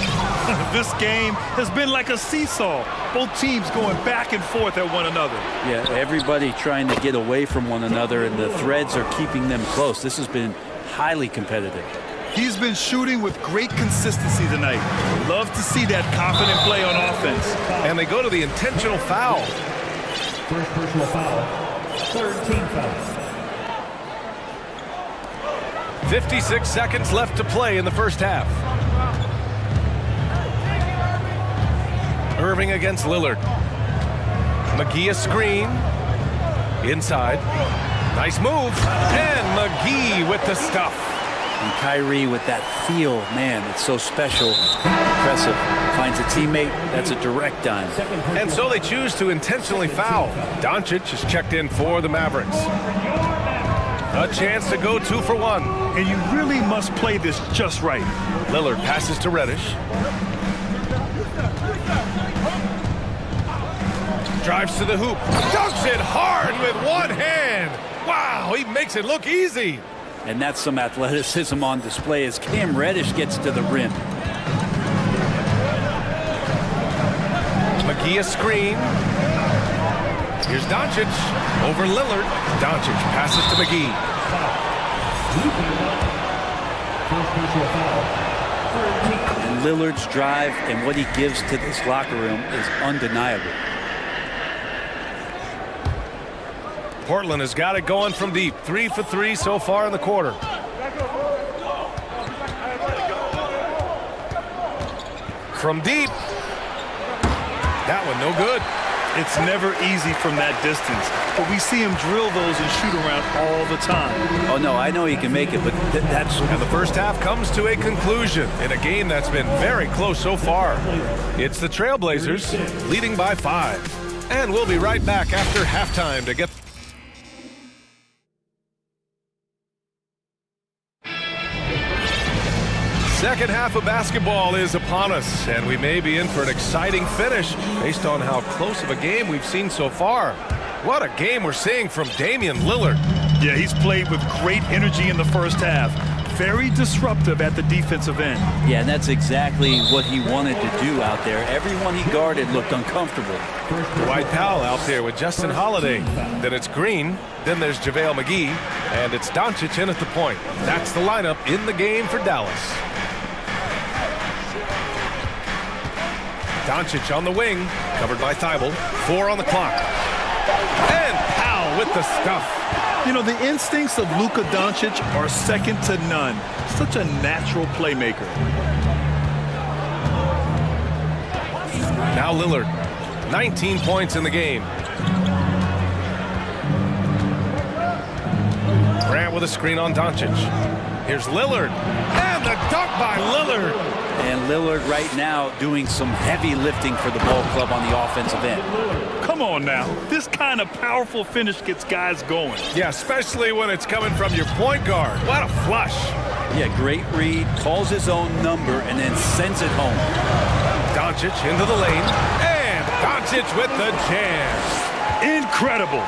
This game has been like a seesaw. Both teams going back and forth at one another. Yeah, everybody trying to get away from one another, and the threads are keeping them close. This has been highly competitive. He's been shooting with great consistency tonight. Love to see that confident play on offense. And they go to the intentional foul. First personal foul. Third team foul. 56 seconds left to play in the first half. Irving against Lillard. McGee a screen. Inside. Nice move. And McGee with the stuff. And Kyrie with that feel, man, it's so special, impressive. Finds a teammate, that's a direct dime. And so they choose to intentionally foul. Doncic is checked in for the Mavericks. A chance to go 2 for 1. and you really must play this just right. Lillard passes to Reddish. Drives to the hoop. Dunks it hard with one hand. Wow, he makes it look easy. And that's some athleticism on display as Cam Reddish gets to the rim. McGee a screen. Here's Doncic over Lillard. Doncic passes to McGee. And Lillard's drive and what he gives to this locker room is undeniable. Portland has got it going from deep. 3 for 3 so far in the quarter. From deep. That one no good. It's never easy from that distance, but we see him drill those and shoot around all the time. Oh, no, I know he can make it, but that's... And the first half comes to a conclusion in a game that's been very close so far. It's the Trailblazers leading by 5. And we'll be right back after halftime to get... Second half of basketball is upon us, and we may be in for an exciting finish based on how close of a game we've seen so far. What a game we're seeing from Damian Lillard. Yeah, he's played with great energy in the first half. Very disruptive at the defensive end. Yeah, and that's exactly what he wanted to do out there. Everyone he guarded looked uncomfortable. Dwight Powell out there with Justin Holiday. Then it's Green. Then there's JaVale McGee. And it's Doncic in at the point. That's the lineup in the game for Dallas. Doncic on the wing, covered by Thibault. 4 on the clock. And Powell with the stuff. You know, the instincts of Luka Doncic are second to none. Such a natural playmaker. Now Lillard, 19 points in the game. Grant with a screen on Doncic. Here's Lillard, and the dunk by Lillard. And Lillard right now doing some heavy lifting for the ball club on the offensive end. Come on now. This kind of powerful finish gets guys going. Yeah, especially when it's coming from your point guard. What a flush. Yeah, great read, calls his own number, and then sends it home. Doncic into the lane, and Doncic with the jam. Incredible.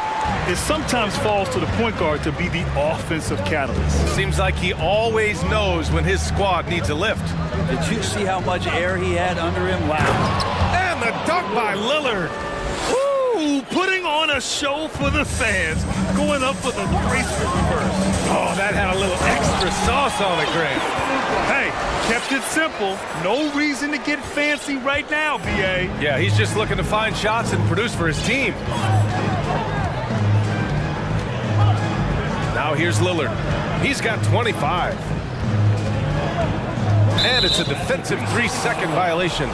It sometimes falls to the point guard to be the offensive catalyst. Seems like he always knows when his squad needs a lift. Did you see how much air he had under him? Wow. And the dunk by Lillard. Ooh, putting on a show for the fans. Going up for the graceful reverse. Oh, that had a little extra sauce on it, Grant. Hey, kept it simple. No reason to get fancy right now, B.A. Yeah, he's just looking to find shots and produce for his team. Now here's Lillard. He's got 25. And it's a defensive 3-second violation.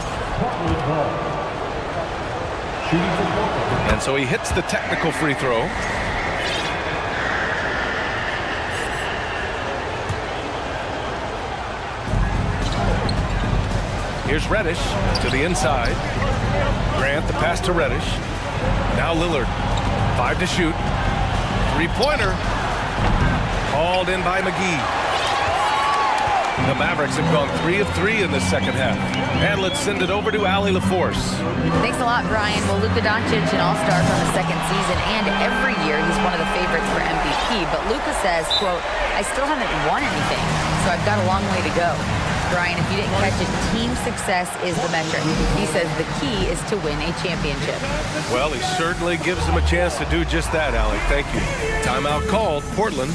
And so he hits the technical free throw. Here's Reddish to the inside. Grant the pass to Reddish. Now Lillard. 5 to shoot. 3-pointer. Called in by McGee. The Mavericks have gone 3 of 3 in the second half. And let's send it over to Allie LaForce. Thanks a lot, Brian. Well, Luka Doncic, an all-star from the second season, and every year he's one of the favorites for MVP. But Luka says, quote, I still haven't won anything, so I've got a long way to go. Brian, if you didn't catch it, team success is the metric. He says the key is to win a championship. Well, he certainly gives them a chance to do just that, Allie. Thank you. Timeout called. Portland.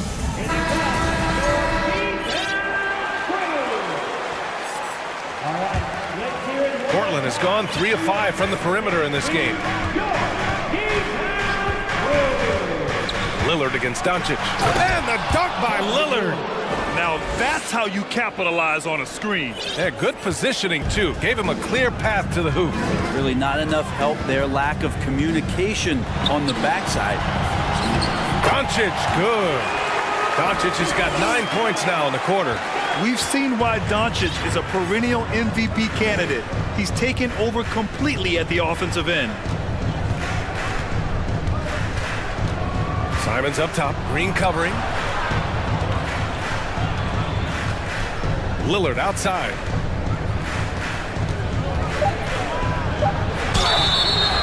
Portland has gone 3 of 5 from the perimeter in this game. Lillard against Doncic. And the dunk by Lillard. Now that's how you capitalize on a screen. Yeah, good positioning, too. Gave him a clear path to the hoop. Really not enough help there. Lack of communication on the backside. Doncic, good. Doncic has got 9 points now in the quarter. We've seen why Doncic is a perennial MVP candidate. He's taken over completely at the offensive end. Simon's up top, Green covering. Lillard outside.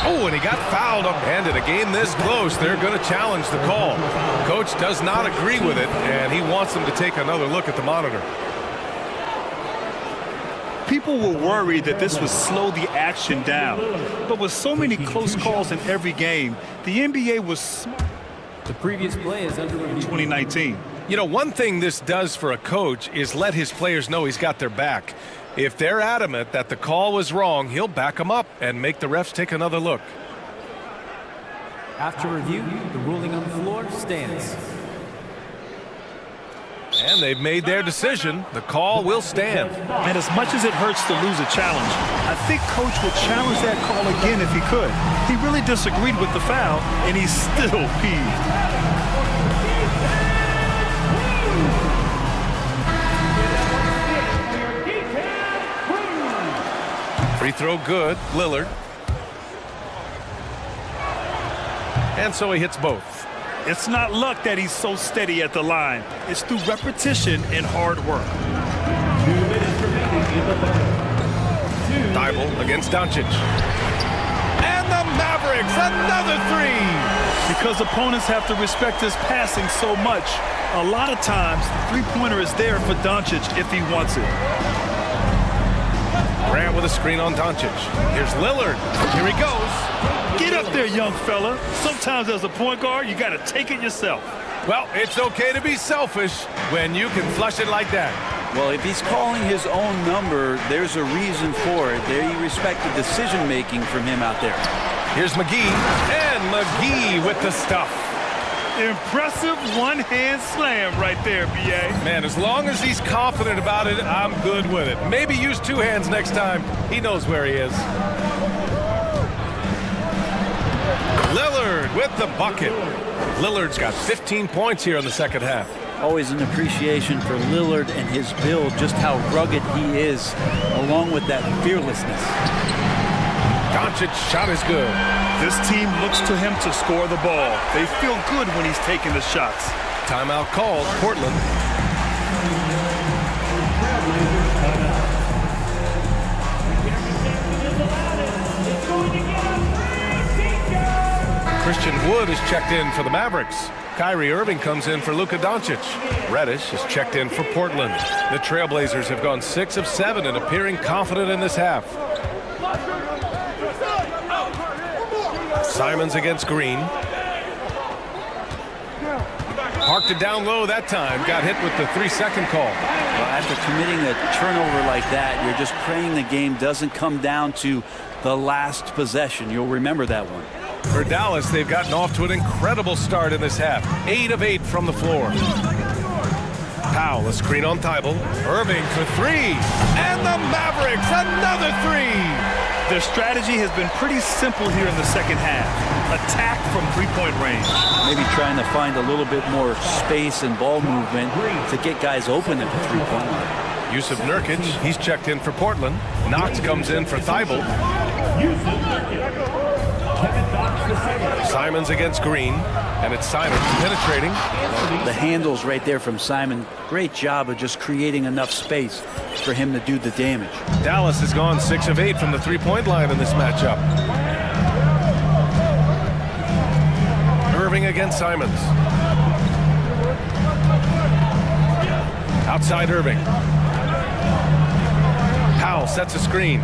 Oh, and he got fouled up. And in a game this close, they're going to challenge the call. Coach does not agree with it, and he wants them to take another look at the monitor. People were worried that this would slow the action down. But with so many close calls in every game, the NBA was smart. The previous play is under review. 2019. You know, one thing this does for a coach is let his players know he's got their back. If they're adamant that the call was wrong, he'll back them up and make the refs take another look. After review, the ruling on the floor stands. And they've made their decision. The call will stand. And as much as it hurts to lose a challenge, I think Coach would challenge that call again if he could. He really disagreed with the foul, and he's still peeved. Free throw good, Lillard. And so he hits both. It's not luck that he's so steady at the line. It's through repetition and hard work. 2 minutes remaining in the third. Thibault against Doncic. And the Mavericks, another three! Because opponents have to respect his passing so much, a lot of times, three-pointer is there for Doncic if he wants it. Grant with a screen on Doncic. Here's Lillard. Here he goes. Get up there, young fella. Sometimes as a point guard, you got to take it yourself. Well, it's okay to be selfish when you can flush it like that. Well, if he's calling his own number, there's a reason for it. They respect the decision-making from him out there. Here's McGee. And McGee with the stuff. Impressive one-hand slam right there, B.A. Man, as long as he's confident about it, I'm good with it. Maybe use two hands next time. He knows where he is. Lillard with the bucket. Lillard's got 15 points here in the second half. Always an appreciation for Lillard and his build, just how rugged he is, along with that fearlessness. Doncic's shot is good. This team looks to him to score the ball. They feel good when he's taking the shots. Timeout called, Portland. Christian Wood is checked in for the Mavericks. Kyrie Irving comes in for Luka Doncic. Reddish is checked in for Portland. The Trailblazers have gone 6 of 7 and appearing confident in this half. Simons against Green. Parked it down low that time. Got hit with the 3-second call. Well, after committing a turnover like that, you're just praying the game doesn't come down to the last possession. You'll remember that one. For Dallas, they've gotten off to an incredible start in this half. 8 of 8 from the floor. Powell, a screen on Thibault. Irving for 3. And the Mavericks, another 3. Their strategy has been pretty simple here in the second half. Attack from three-point range. Maybe trying to find a little bit more space and ball movement to get guys open at the three-point line. Yusuf Nurkic, he's checked in for Portland. Knox comes in for Thibault. Simons against Green, and it's Simons penetrating. The handles right there from Simon. Great job of just creating enough space for him to do the damage. Dallas has gone 6 of 8 from the three-point line in this matchup. Irving against Simons. Outside Irving. Powell sets a screen.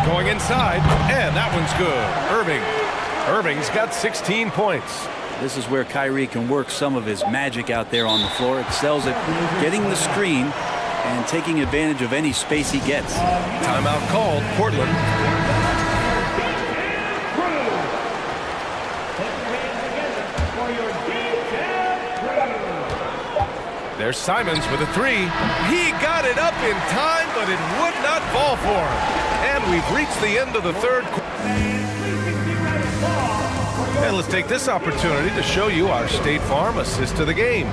Going inside, and that one's good. Irving's got 16 points. This is where Kyrie can work some of his magic out there on the floor. Excels at getting the screen and taking advantage of any space he gets. Timeout called, Portland. There's Simons with a 3. He got it up in time, but it would not fall for him. And we've reached the end of the third quarter. And let's take this opportunity to show you our State Farm assist to the game.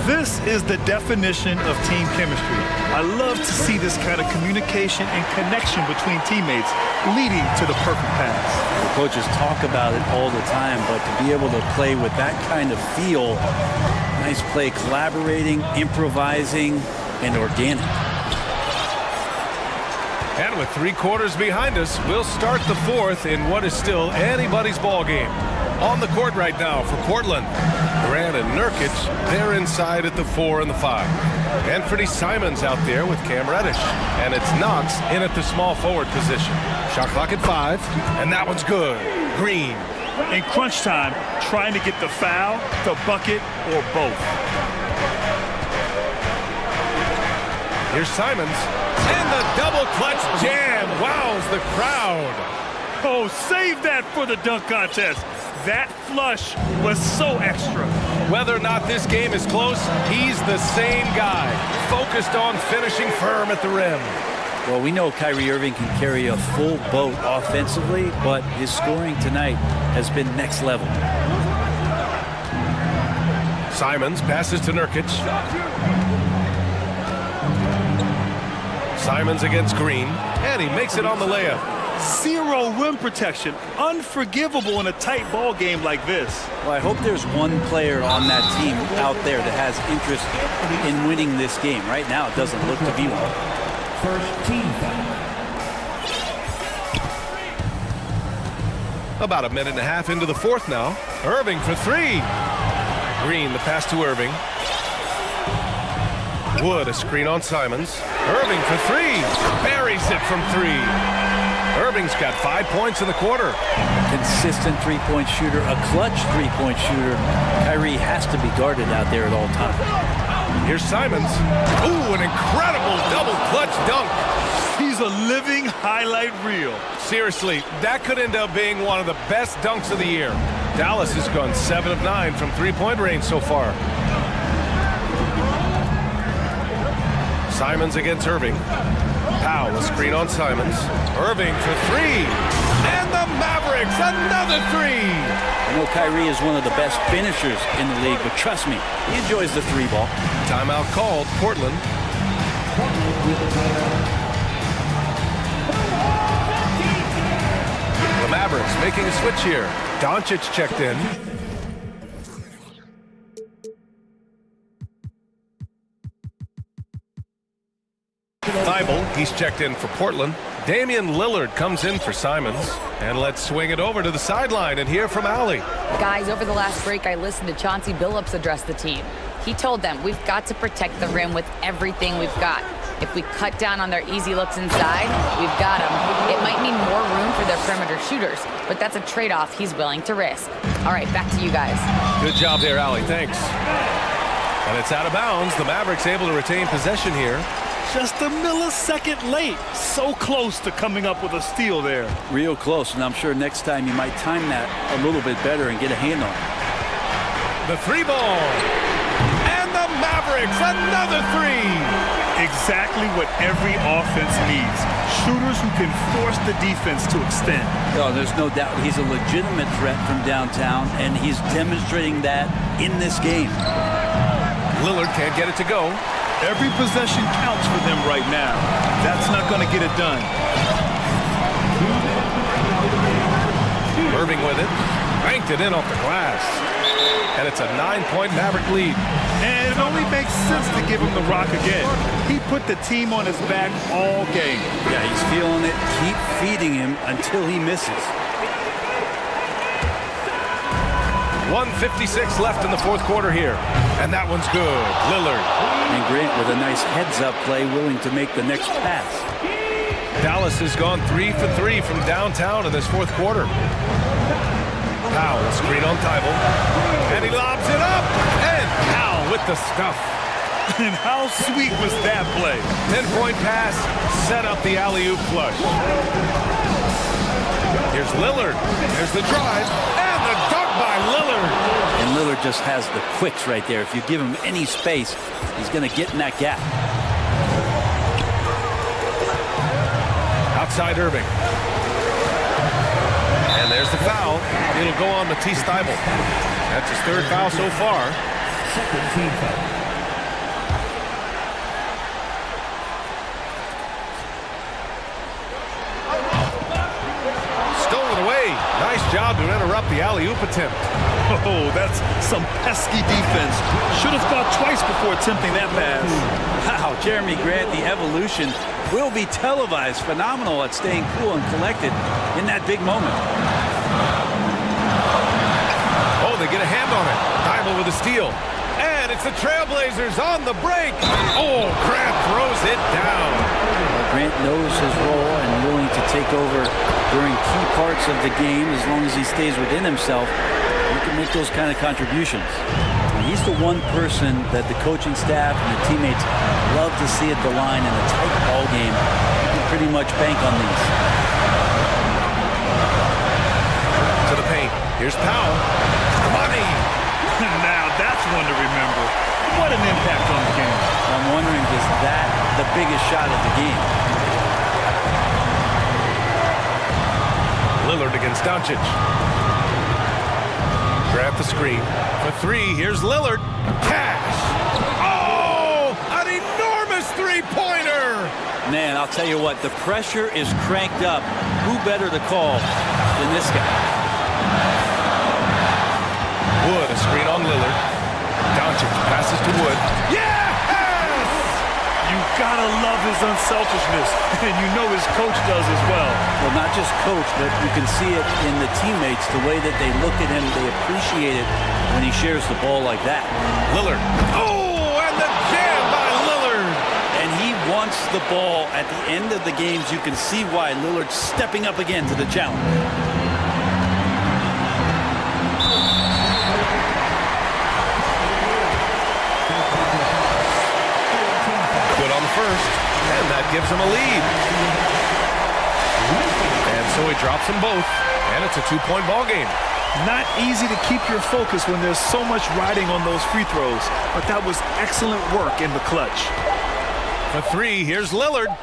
This is the definition of team chemistry. I love to see this kind of communication and connection between teammates leading to the perfect pass. The coaches talk about it all the time, but to be able to play with that kind of feel, nice play, collaborating, improvising, and organic. And with 3 quarters behind us, we'll start the 4th in what is still anybody's ball game. On the court right now for Portland, Grant and Nurkic, they're inside at the 4 and the 5. Anthony Simons out there with Cam Reddish. And it's Knox in at the small forward position. Shot clock at 5, and that one's good. Green. In crunch time, trying to get the foul, the bucket, or both. Here's Simons. And the double clutch jam. Wows the crowd. Oh, save that for the dunk contest. That flush was so extra. Whether or not this game is close, he's the same guy, focused on finishing firm at the rim. Well, we know Kyrie Irving can carry a full boat offensively, but his scoring tonight has been next level. Simons passes to Nurkic. Simons against Green, and he makes it on the layup. Zero rim protection. Unforgivable in a tight ball game like this. Well, I hope there's one player on that team out there that has interest in winning this game. Right now, it doesn't look to be one. First team foul. About a minute and a half into the 4th now. Irving for 3. Green, the pass to Irving. Wood, a screen on Simons. Irving for 3. Buries it from 3. Irving's got 5 points in the quarter. Consistent three-point shooter, a clutch three-point shooter. Kyrie has to be guarded out there at all times. Here's Simons. Ooh, an incredible double clutch dunk. He's a living highlight reel. Seriously, that could end up being one of the best dunks of the year. Dallas has gone 7 of 9 from three-point range so far. Simons against Irving. Powell, a screen on Simons. Irving for 3. And the Mavericks, another 3. I know Kyrie is one of the best finishers in the league, but trust me, he enjoys the 3-ball. Timeout called, Portland. The Mavericks making a switch here. Doncic checked in. Thibault, he's checked in for Portland. Damian Lillard comes in for Simons. And let's swing it over to the sideline and hear from Allie. Guys, over the last break, I listened to Chauncey Billups address the team. He told them, we've got to protect the rim with everything we've got. If we cut down on their easy looks inside, we've got them. It might mean more room for their perimeter shooters, but that's a trade-off he's willing to risk. All right, back to you guys. Good job there, Allie. Thanks. And it's out of bounds. The Mavericks able to retain possession here. Just a millisecond late. So close to coming up with a steal there. Real close, and I'm sure next time you might time that a little bit better and get a hand on it. The 3-ball. And the Mavericks, another 3. Exactly what every offense needs. Shooters who can force the defense to extend. Oh, there's no doubt he's a legitimate threat from downtown, and he's demonstrating that in this game. Lillard can't get it to go. Every possession counts for them right now. That's not going to get it done. Irving with it. Banked it in off the glass. And it's a 9-point Maverick lead. And it only makes sense to give him the rock again. He put the team on his back all game. Yeah, he's feeling it. Keep feeding him until he misses. 1:56 left in the 4th quarter here. And that one's good. Lillard. And Grant with a nice heads-up play, willing to make the next pass. Dallas has gone 3 for 3 from downtown in this 4th quarter. Powell, screen on Thibault. And he lobs it up. And Powell with the stuff. And how sweet was that play? 10-point pass, set up the alley-oop flush. Here's Lillard. There's the drive. And the dunk by Lillard. And Lillard just has the quicks right there. If you give him any space, he's going to get in that gap. Outside Irving. And there's the foul. It'll go on Matisse Thybulle. That's his 3rd foul so far. Second team foul. Stolen away. Nice job to interrupt the alley-oop attempt. Oh, that's some pesky defense. Should have thought twice before attempting that pass. Wow, Jeremy Grant, the evolution will be televised. Phenomenal at staying cool and collected in that big moment. Oh, they get a hand on it. Thibault with a steal. And it's the Trailblazers on the break. Oh, Grant throws it down. Grant knows his role and willing to take over during key parts of the game. As long as he stays within himself, he can make those kind of contributions. And he's the one person that the coaching staff and the teammates love to see at the line in a tight ball game. You can pretty much bank on these. To the paint. Here's Powell. Money. Now that's one to remember. What an impact on the game. I'm wondering, is that the biggest shot of the game? Lillard against Doncic. Grab the screen. For three, here's Lillard. Cash. Oh, an enormous three-pointer. Man, I'll tell you what, the pressure is cranked up. Who better to call than this guy? Wood, a screen on Lillard. Doncic passes to Wood. Yes! You gotta love his unselfishness, and you know his coach does as well. Well, not just coach, but you can see it in the teammates, the way that they look at him, they appreciate it when he shares the ball like that. Lillard. Oh, and the jam by Lillard. And he wants the ball at the end of the games. You can see why Lillard's stepping up again to the challenge. First, and that gives him a lead. And so he drops them both, and it's a two-point ball game. Not easy to keep your focus when there's so much riding on those free throws, but that was excellent work in the clutch. For three, here's Lillard.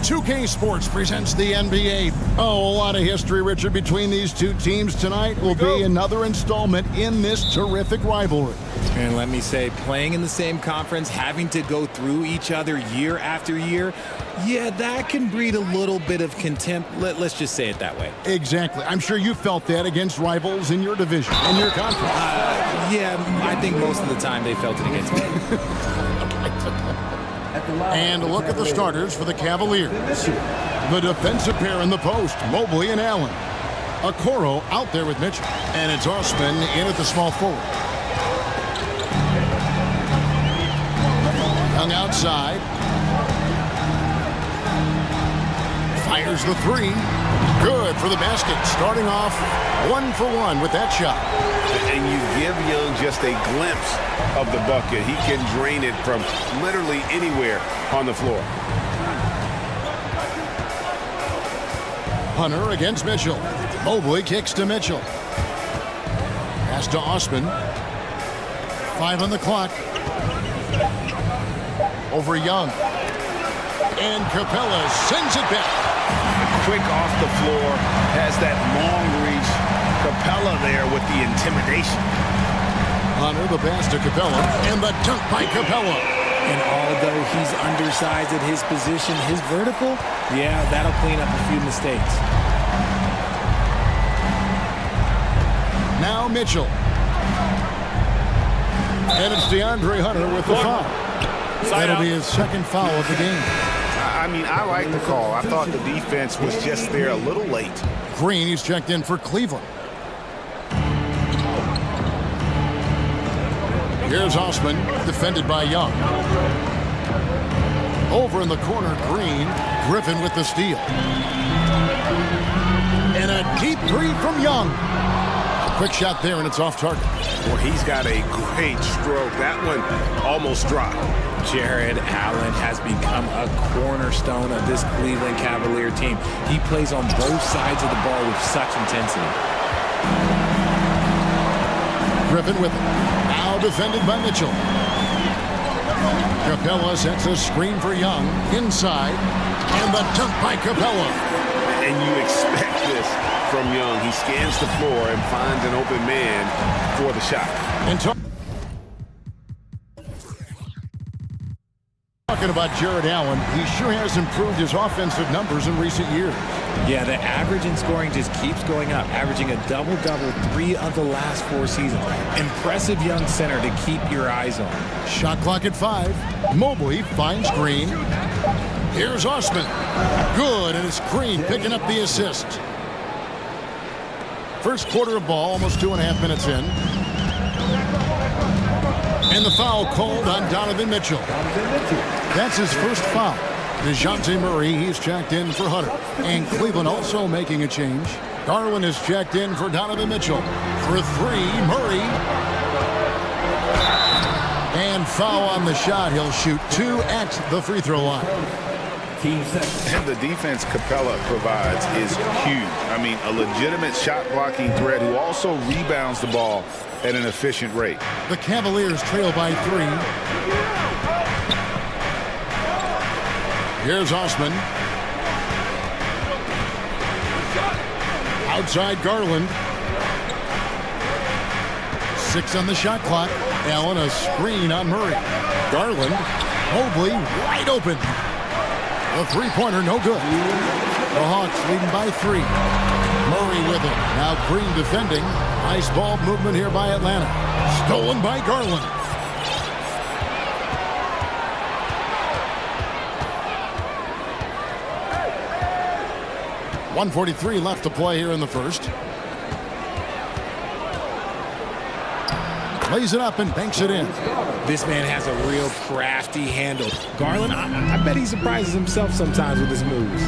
2K Sports presents the NBA. Oh, a lot of history, Richard, between these two teams. Tonight will be another installment in this terrific rivalry. And let me say, playing in the same conference, having to go through each other year after year, yeah, that can breed a little bit of contempt. Let's just say it that way. Exactly. I'm sure you felt that against rivals in your division, in your conference. Yeah, I think most of the time they felt it against me. And look at the starters for the Cavaliers. The defensive pair in the post, Mobley and Allen. Okoro out there with Mitchell. And it's Osman in at the small forward. Young outside. Fires the three. Good for the basket. Starting off 1 for 1 with that shot. And you give Young just a glimpse of the bucket. He can drain it from literally anywhere on the floor. Hunter against Mitchell. Mobley kicks to Mitchell. Pass to Osman. 5 on the clock. Over Young. And Capella sends it back. Quick off the floor. Has that long reach. Capella there with the intimidation. Hunter the pass to Capella. And the dunk by Capella. And although he's undersized at his position, his vertical, yeah, that'll clean up a few mistakes. Now Mitchell. And it's DeAndre Hunter with the foul. That'll be his second foul of the game. I mean, I like the call. I thought the defense was just there a little late. Green, he's checked in for Cleveland. Here's Osman, defended by Young. Over in the corner, Green. Griffin with the steal. And a deep three from Young. A quick shot there, and it's off target. Well, he's got a great stroke. That one almost dropped. Jared Allen has become a cornerstone of this Cleveland Cavalier team. He plays on both sides of the ball with such intensity. Griffin with it. Now defended by Mitchell. Capella sets a screen for Young. Inside. And the dunk by Capella. And you expect this from Young. He scans the floor and finds an open man for the shot. And talking about Jared Allen, he sure has improved his offensive numbers in recent years. Yeah, the average in scoring just keeps going up, averaging a double-double 3 of the last 4 seasons. Impressive young center to keep your eyes on. Shot clock at 5. Mobley finds Green. Here's Osman. Good, and it's Green picking up the assist. First quarter of ball, almost 2.5 minutes in. And the foul called on Donovan Mitchell. That's his first foul. DeJounte Murray, he's checked in for Hunter. And Cleveland also making a change. Garland is checked in for Donovan Mitchell. For 3, Murray. And foul on the shot. He'll shoot 2 at the free throw line. And the defense Capella provides is huge. I mean, a legitimate shot blocking threat who also rebounds the ball at an efficient rate. The Cavaliers trail by 3. Here's Osman. Outside Garland. 6 on the shot clock. Allen a screen on Murray. Garland. Mobley wide open. The three-pointer no good. The Hawks leading by 3. Murray with it. Now Green defending. Nice ball movement here by Atlanta. Stolen by Garland. .143 left to play here in the first. Lays it up and banks it in. This man has a real crafty handle. Garland, I bet he surprises himself sometimes with his moves.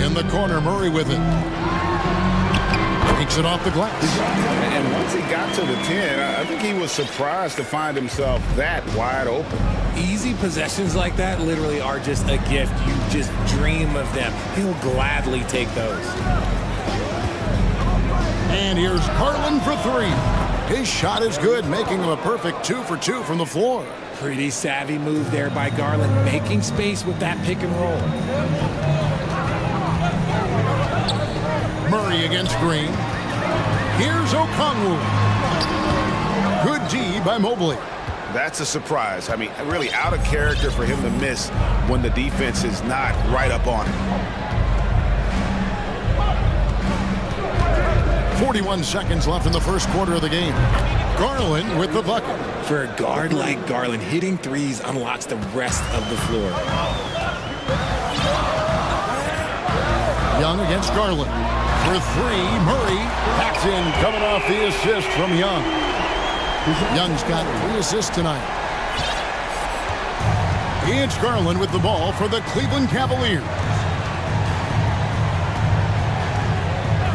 In the corner, Murray with it. Takes it off the glass. And once he got to the 10, I think he was surprised to find himself that wide open. Easy possessions like that literally are just a gift. You just dream of them. He'll gladly take those. And here's Garland for 3. His shot is good, making him a perfect 2 for 2 from the floor. Pretty savvy move there by Garland, making space with that pick and roll. Murray against Green. Here's Okongwu. Good D by Mobley. That's a surprise. I mean, really out of character for him to miss when the defense is not right up on him. 41 seconds left in the first quarter of the game. Garland with the bucket. For a guard like Garland, hitting threes unlocks the rest of the floor. Young against Garland. For three, Murray backs in, coming off the assist from Young. Young's got 3 assists tonight. It's Garland with the ball for the Cleveland Cavaliers.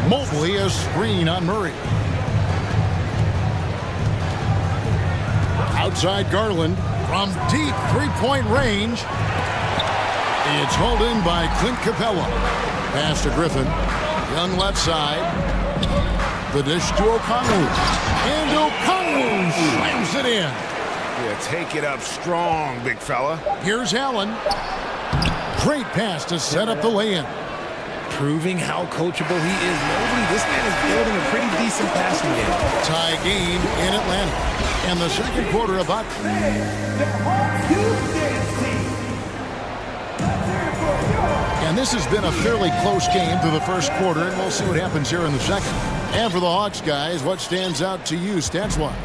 Mobley a screen on Murray. Outside Garland from deep three-point range. It's hauled in by Clint Capella. Pass to Griffin. Young left side. The dish to Okongwu. And Okongwu slams it in. Yeah, take it up strong, big fella. Here's Allen. Great pass to set up the lay-in. Proving how coachable he is. Mobley, this man is building a pretty decent passing game. Tie game in Atlanta. And the second quarter about. And this has been a fairly close game through the first quarter, and we'll see what happens here in the second. And for the Hawks, guys, what stands out to you stats-wise?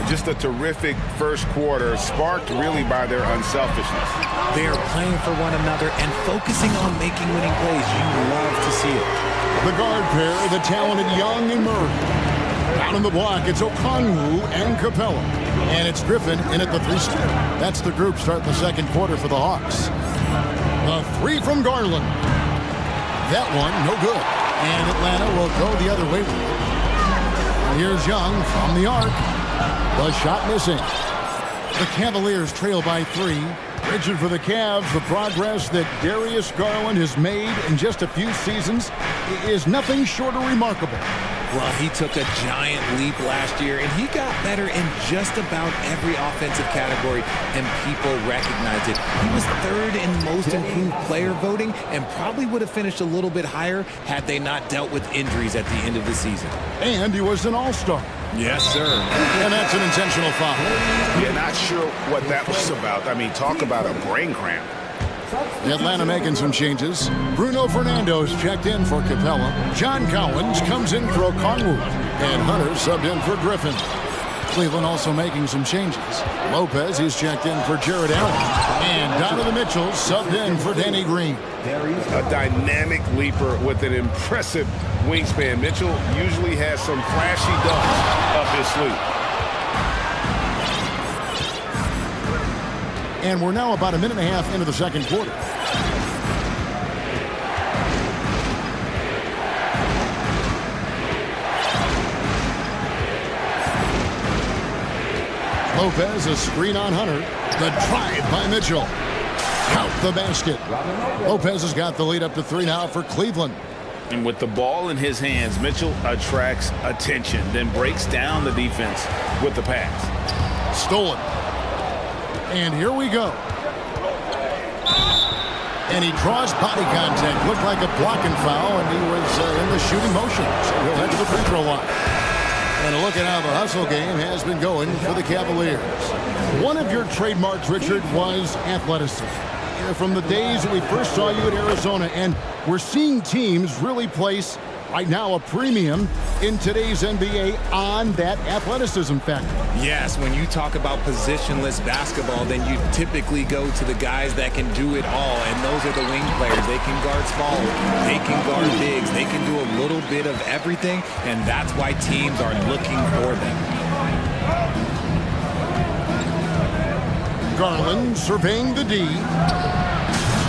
Just a terrific first quarter, sparked really by their unselfishness. They are playing for one another and focusing on making winning plays. You love to see it. The guard pair, the talented Young and Murray. Down in the block, it's Okongwu and Capella. And it's Griffin in at the 3-step. That's the group starting the second quarter for the Hawks. The 3 from Garland. That one, no good. And Atlanta will go the other way with it. And here's Young from the arc. The shot missing. The Cavaliers trail by 3. Rigid for the Cavs. The progress that Darius Garland has made in just a few seasons is nothing short of remarkable. Well, he took a giant leap last year, and he got better in just about every offensive category, and people recognized it. He was 3rd in most improved player voting and probably would have finished a little bit higher had they not dealt with injuries at the end of the season. And he was an all-star. Yes, sir. And that's an intentional foul. Yeah, not sure what that was about. I mean, talk about a brain cramp. Atlanta making some changes. Bruno Fernando's checked in for Capella. John Collins comes in for Okongwu. And Hunter subbed in for Griffin. Cleveland also making some changes. Lopez, he's checked in for Jared Allen. And Donovan Mitchell subbed in for Danny Green. A dynamic leaper with an impressive wingspan. Mitchell usually has some flashy dunks up his sleeve. And we're now about a minute and a half into the second quarter. Lopez, a screen on Hunter. The drive by Mitchell. Count the basket. Lopez has got the lead up to 3 now for Cleveland. And with the ball in his hands, Mitchell attracts attention, then breaks down the defense with the pass. Stolen. And here we go. And he draws body contact. Looked like a blocking foul, and he was in the shooting motion. So he'll head to the free throw line. And a look at how the hustle game has been going for the Cavaliers. One of your trademarks, Richard, was athleticism. From the days that we first saw you at Arizona, and we're seeing teams really place, right now, a premium in today's NBA on that athleticism factor. Yes, when you talk about positionless basketball, then you typically go to the guys that can do it all, and those are the wing players. They can guard small, they can guard bigs, they can do a little bit of everything, and that's why teams are looking for them. Garland surveying the D.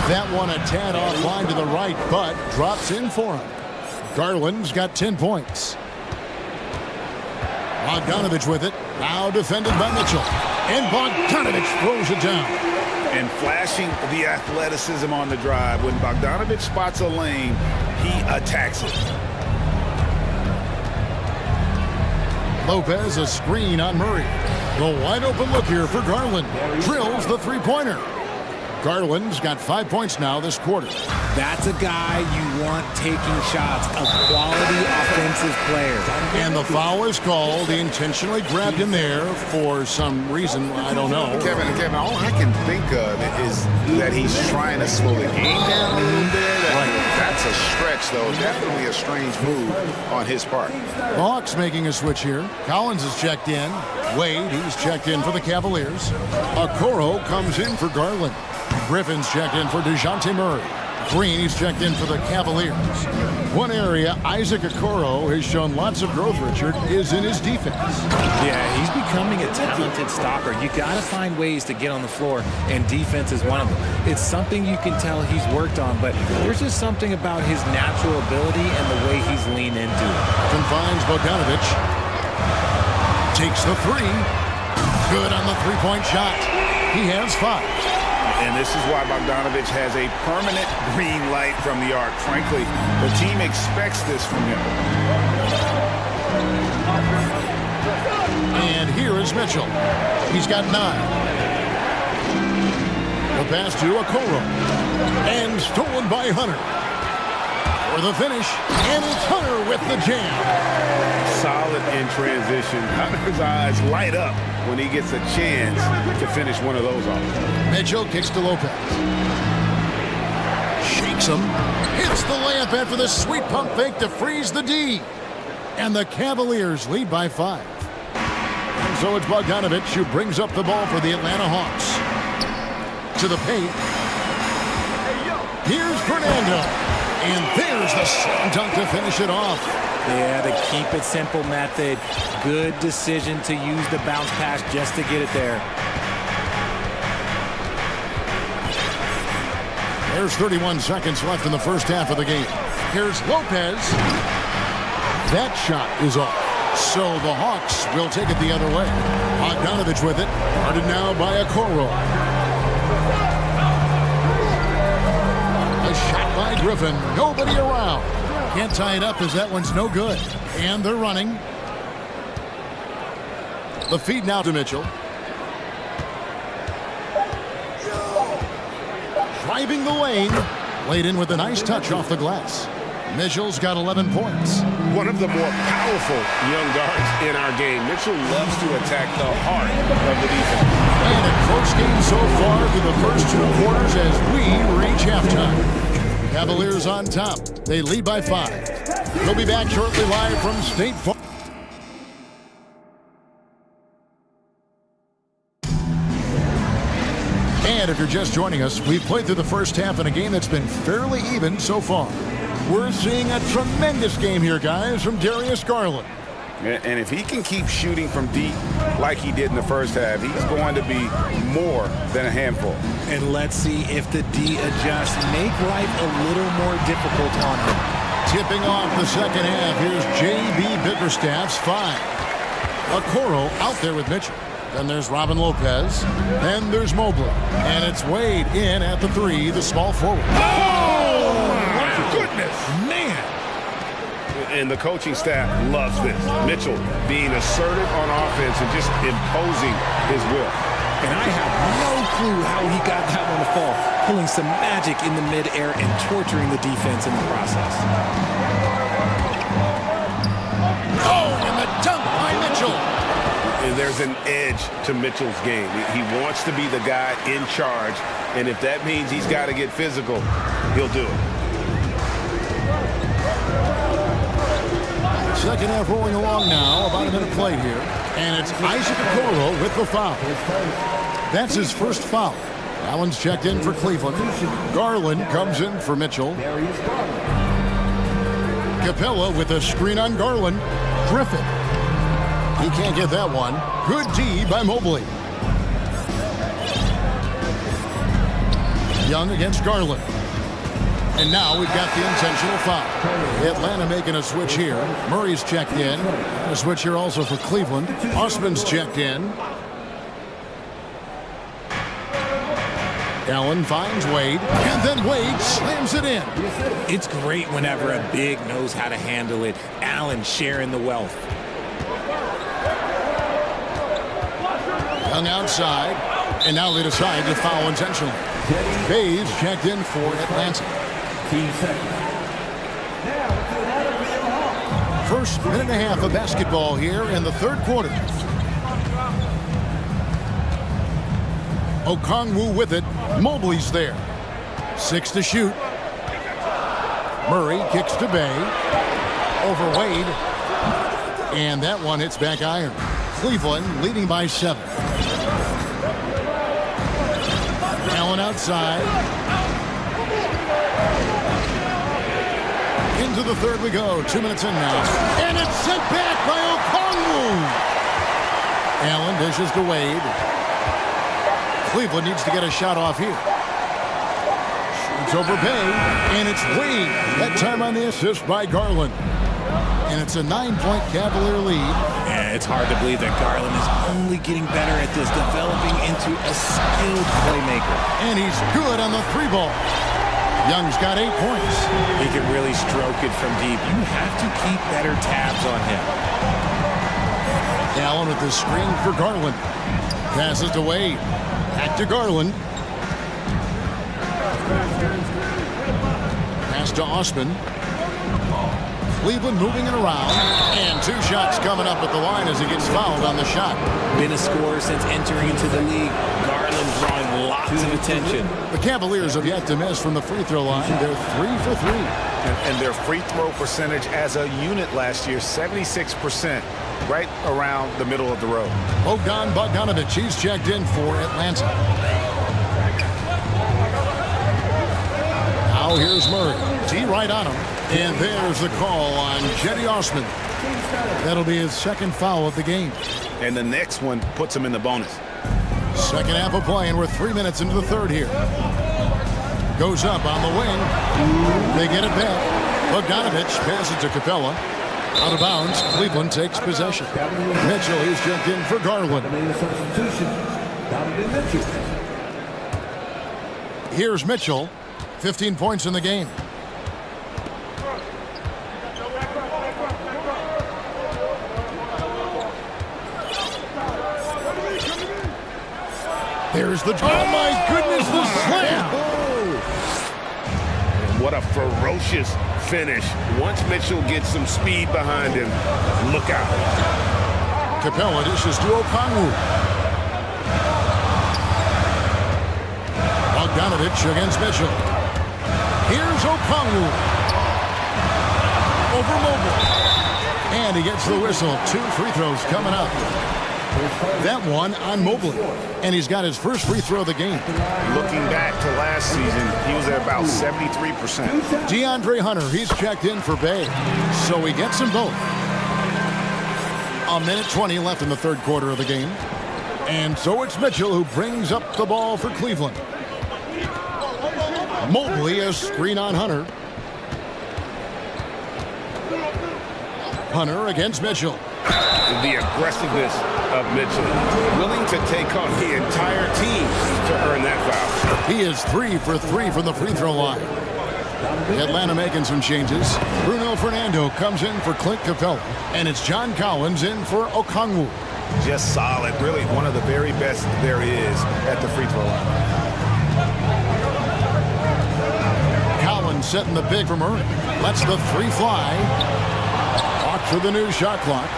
That one a tad offline to the right, but drops in for him. Garland's got 10 points. Bogdanovich with it. Now defended by Mitchell. And Bogdanovich throws it down. And flashing the athleticism on the drive. When Bogdanovich spots a lane, he attacks it. Lopez a screen on Murray. The wide open look here for Garland. Drills the three-pointer. Garland's got 5 points now this quarter. That's a guy you want taking shots, a quality offensive player. And the foul is called. He intentionally grabbed him there for some reason, I don't know. Kevin, all I can think of is that he's trying to slow the game down a little bit. That's a stretch, though. Definitely a strange move on his part. The Hawks making a switch here. Collins is checked in. Wade, he's checked in for the Cavaliers. Okoro comes in for Garland. Griffin's checked in for DeJounte Murray. Green, he's checked in for the Cavaliers. One area Isaac Okoro has shown lots of growth, Richard, is in his defense. Yeah, he's becoming a talented stopper. You got to find ways to get on the floor, and defense is one of them. It's something you can tell he's worked on, but there's just something about his natural ability and the way he's leaned into it. Finds Bogdanovic. Takes the three. Good on the three-point shot. He has 5. And this is why Bogdanovic has a permanent green light from the arc. Frankly, the team expects this from him. And here is Mitchell. He's got 9. The pass to Okoro. And stolen by Hunter. For the finish. And it's Hunter with the jam. Solid in transition. Hunter's eyes light up when he gets a chance to finish one of those off. Mitchell kicks to Lopez. Shakes him. Hits the layup after the sweet pump fake to freeze the D. And the Cavaliers lead by 5. And so it's Bogdanovic who brings up the ball for the Atlanta Hawks. To the paint. Here's Fernando. And there's the slam dunk to finish it off. Yeah, the keep it simple method. Good decision to use the bounce pass just to get it there. There's 31 seconds left in the first half of the game. Here's Lopez. That shot is off. So the Hawks will take it the other way. Bogdanovic with it. Guarded now by Okoro. A shot by Griffin. Nobody around. Can't tie it up as that one's no good. And they're running. The feed now to Mitchell. Driving the lane. Laid in with a nice touch off the glass. Mitchell's got 11 points. One of the more powerful young guards in our game. Mitchell loves to attack the heart of the defense. And a close game so far through the first 2 quarters as we reach halftime. Cavaliers on top. They lead by 5. We'll be back shortly live from State Farm. And if you're just joining us, we've played through the first half in a game that's been fairly even so far. We're seeing a tremendous game here, guys, from Darius Garland. And if he can keep shooting from deep like he did in the first half, he's going to be more than a handful. And let's see if the D adjusts, make life a little more difficult on him. Tipping off the second half, here's J.B. Bickerstaff's 5. Okoro out there with Mitchell. Then there's Robin Lopez. Then there's Mobley. And it's Wade in at the 3, the small forward. Oh, my goodness. Man. And the coaching staff loves this. Mitchell being assertive on offense and just imposing his will. And I have no clue how he got that one to fall. Pulling some magic in the midair and torturing the defense in the process. Oh, and the dunk by Mitchell. And there's an edge to Mitchell's game. He wants to be the guy in charge. And if that means he's got to get physical, he'll do it. Second half rolling along now, about a minute played here. And it's Isaac Okoro with the foul. That's his first foul. Allen's checked in for Cleveland. Garland comes in for Mitchell. Capella with a screen on Garland. Griffin. He can't get that one. Good D by Mobley. Young against Garland. And now we've got the intentional foul. Atlanta making a switch here. Murray's checked in. A switch here also for Cleveland. Osman's checked in. Allen finds Wade. And then Wade slams it in. It's great whenever a big knows how to handle it. Allen sharing the wealth. Young outside, and now they decide to foul intentionally. Bayes checked in for Atlanta. First minute and a half of basketball here in the third quarter. Okongwu with it. Mobley's there. 6 to shoot. Murray kicks to Bay. Over Wade. And that one hits back iron. Cleveland leading by 7. Allen outside. Into the third we go. 2 minutes in now. And it's sent back by Okongwu. Allen dishes to Wade. Cleveland needs to get a shot off here. Shoots over Bay. And it's Wade. That time on the assist by Garland. And it's a 9-point Cavalier lead. Yeah, it's hard to believe that Garland is only getting better at this, developing into a skilled playmaker. And he's good on the 3-ball. Young's got 8 points. He can really stroke it from deep. You have to keep better tabs on him. Allen with the screen for Garland. Passes to Wade. Back to Garland. Pass to Osman. Cleveland moving it around. And 2 shots coming up at the line as he gets fouled on the shot. Been a scorer since entering into the league. Garland drawing lots of attention. The Cavaliers have yet to miss from the free throw line. They're 3 for 3. And their free throw percentage as a unit last year, 76%, right around the middle of the road. Bogdan Bogdanovic, he's checked in for Atlanta. Now here's Murray. T right on him. And there's the call on Jetty Osman. That'll be his second foul of the game. And the next one puts him in the bonus. Second half of play, and we're 3 minutes into the third here. Goes up on the wing. They get it back. Bogdanovic passes to Capella. Out of bounds. Cleveland takes possession. Mitchell, he's checked in for Garland. Here's Mitchell. 15 points in the game. There's the... Oh, my goodness, the slam! And what a ferocious finish. Once Mitchell gets some speed behind him, look out. Capella dishes to Okongwu. Bogdanovic against Mitchell. Here's Okongwu. Over Mobley. And he gets the whistle. 2 free throws coming up. That one on Mobley. And he's got his first free throw of the game. Looking back to last season, he was at about 73%. DeAndre Hunter, he's checked in for Bay. So he gets them both. A minute 20 left in the third quarter of the game. And so it's Mitchell who brings up the ball for Cleveland. Mobley, a screen on Hunter. Hunter against Mitchell. The aggressiveness of Mitchell, willing to take on the entire team to earn that foul. He is 3 for 3 from the free throw line. Atlanta making some changes. Bruno Fernando comes in for Clint Capella, and it's John Collins in for Okongwu. Just solid, really one of the very best there is at the free throw line. Collins setting the big for Murray. Lets the 3 fly. Walk for the new shot clock.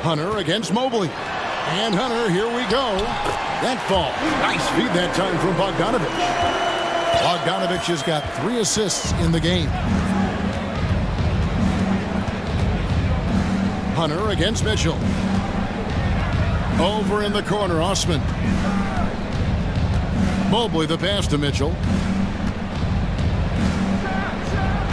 Hunter against Mobley. And Hunter, here we go. That fall. Nice feed that time from Bogdanovic. Bogdanovic has got 3 assists in the game. Hunter against Mitchell. Over in the corner, Osman. Mobley the pass to Mitchell.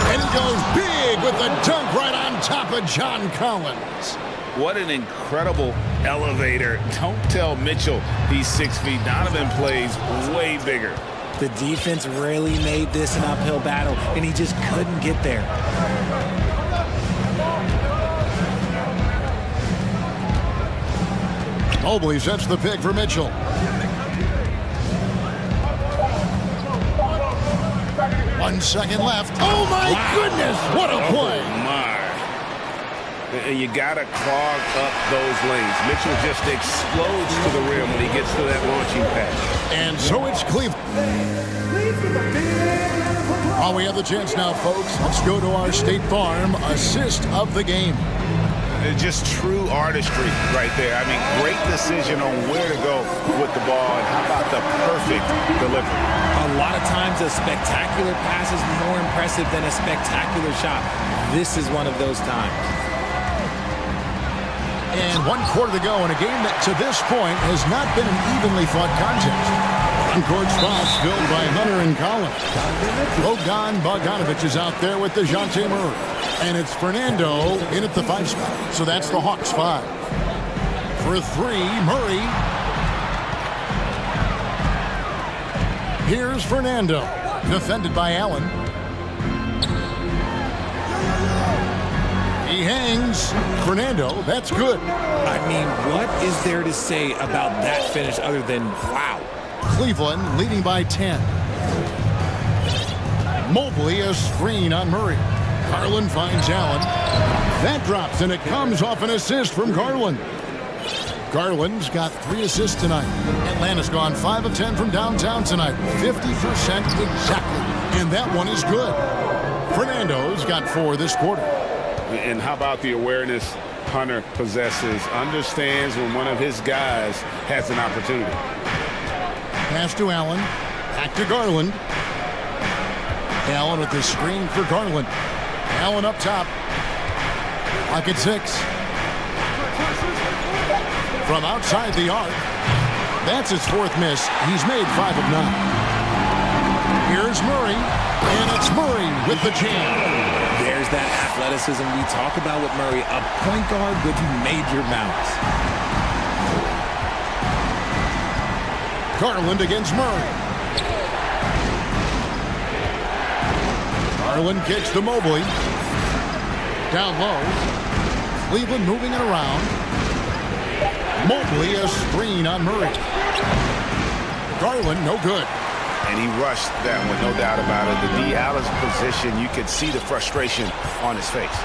And he goes big with the dunk right on top of John Collins. What an incredible elevator. Don't tell Mitchell he's 6 feet. Donovan plays way bigger. The defense really made this an uphill battle, and he just couldn't get there. Mobley sets the pick for Mitchell. One second left. Oh, my goodness. What a play. Oh, my. And you got to clog up those lanes. Mitchell just explodes to the rim when he gets to that launching pad. And so it's Cleveland. Oh, we have the chance now, folks. Let's go to our State Farm assist of the game. Just true artistry right there. I mean, great decision on where to go with the ball, and how about the perfect delivery? A lot of times a spectacular pass is more impressive than a spectacular shot. This is one of those times. And 1 quarter to go in a game that to this point has not been an evenly fought contest. Court spots filled by Hunter and Collins. Bogdan Bogdanovic is out there with DeJounte Murray. And it's Fernando in at the 5 spot. So that's the Hawks 5. For 3, Murray. Here's Fernando. Defended by Allen. He hangs. Fernando, that's good. I mean, what is there to say about that finish other than, wow. Cleveland leading by 10. Mobley a screen on Murray. Garland finds Allen. That drops, and it comes off an assist from Garland. Garland's got 3 assists tonight. Atlanta's gone 5 of 10 from downtown tonight. 50% exactly. And that one is good. Fernando's got 4 this quarter. And how about the awareness Hunter possesses? Understands when one of his guys has an opportunity. Pass to Allen. Back to Garland. Allen with the screen for Garland. Allen up top. Lock at 6. From outside the arc. That's his 4th miss. He's made 5 of 9. Here's Murray. And it's Murray with the jam. There's that athleticism we talk about with Murray. A point guard with major mounts. Garland against Murray. Garland kicks to Mobley. Down low. Cleveland moving it around. Mobley a screen on Murray. Garland no good. And he rushed that one, no doubt about it. The D. Allen's position, you could see the frustration on his face.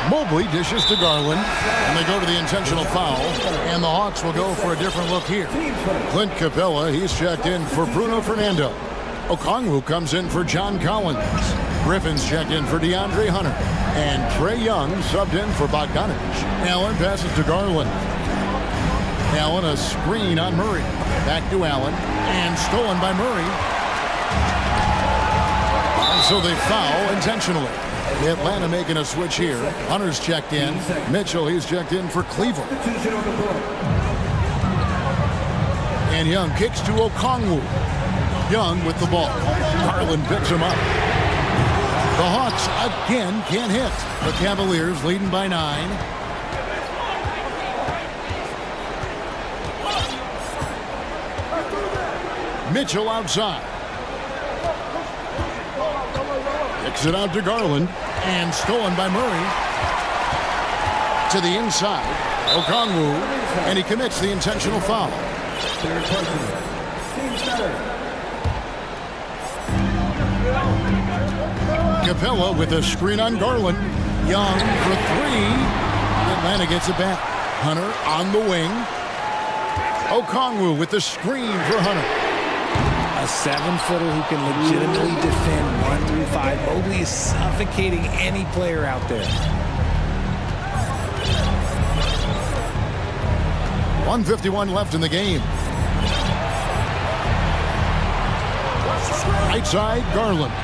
Mobley dishes to Garland, and they go to the intentional foul, and the Hawks will go for a different look here. Clint Capella, he's checked in for Bruno Fernando. Okongwu comes in for John Collins. Griffin's checked in for DeAndre Hunter. And Trae Young subbed in for Bogdanovic. Allen passes to Garland. Allen a screen on Murray. Back to Allen, and stolen by Murray. And so they foul intentionally. Atlanta making a switch here. Hunter's checked in. Mitchell, he's checked in for Cleveland. And Young kicks to Okongwu. Young with the ball. Garland picks him up. The Hawks again can't hit. The Cavaliers leading by 9. Mitchell outside. Kicks it out to Garland. And stolen by Murray. To the inside. Okongwu. And he commits the intentional foul. Capella with a screen on Garland. Young for 3. Atlanta gets it back. Hunter on the wing. Okongwu with the screen for Hunter. A 7-footer who can legitimately defend 1 through 5. Mobley is suffocating any player out there. 1:51 left in the game. Right side, Garland.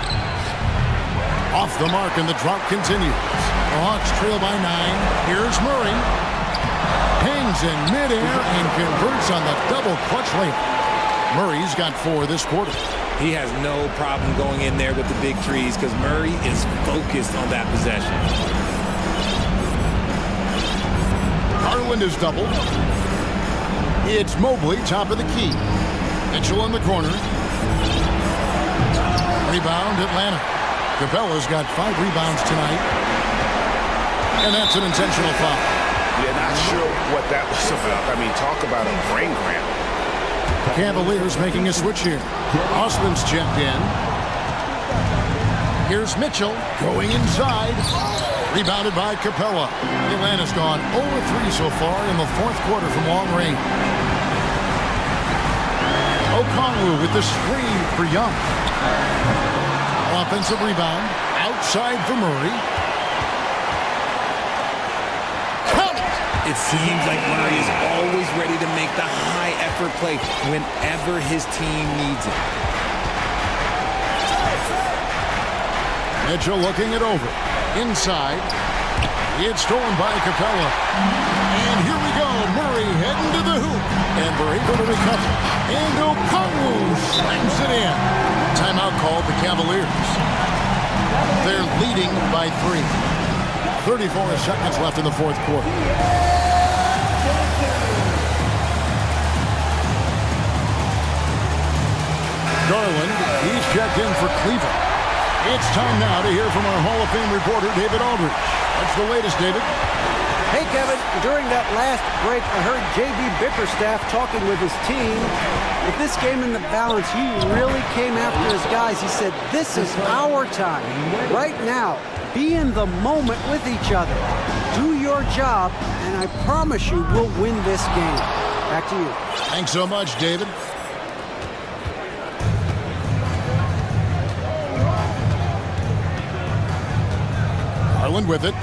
Off the mark, and the drought continues. The Hawks trail by 9. Here's Murray. Hangs in midair and converts on the double clutch layup. Murray's got 4 this quarter. He has no problem going in there with the big threes because Murray is focused on that possession. Garland is doubled. It's Mobley, top of the key. Mitchell in the corner. Rebound, Atlanta. Capella's got 5 rebounds tonight. And that's an intentional foul. Yeah, not sure what that was about. I mean, talk about a brain cramp. Cavaliers making a switch here. Osman's checked in. Here's Mitchell going inside. Rebounded by Capella. Atlanta's gone 0-3 so far in the fourth quarter from long range. Okongwu with the screen for Young. Offensive rebound. Outside for Murray. Count it! It seems like Murray is always ready to make the high-effort play whenever his team needs it. Mitchell looking it over. Inside. It's stolen by Capella. And here we go. Murray heading to the hoop. And they're able to recover. And Okongwu slams it in. Timeout called the Cavaliers. They're leading by 3. 34 seconds left in the fourth quarter. Garland, he's checked in for Cleveland. It's time now to hear from our Hall of Fame reporter, David Aldridge. What's the latest, David? Hey, Kevin, during that last break, I heard J.B. Bickerstaff talking with his team. With this game in the balance, he really came after his guys. He said, this is our time. Right now, be in the moment with each other. Do your job, and I promise you we'll win this game. Back to you. Thanks so much, David. Garland with it.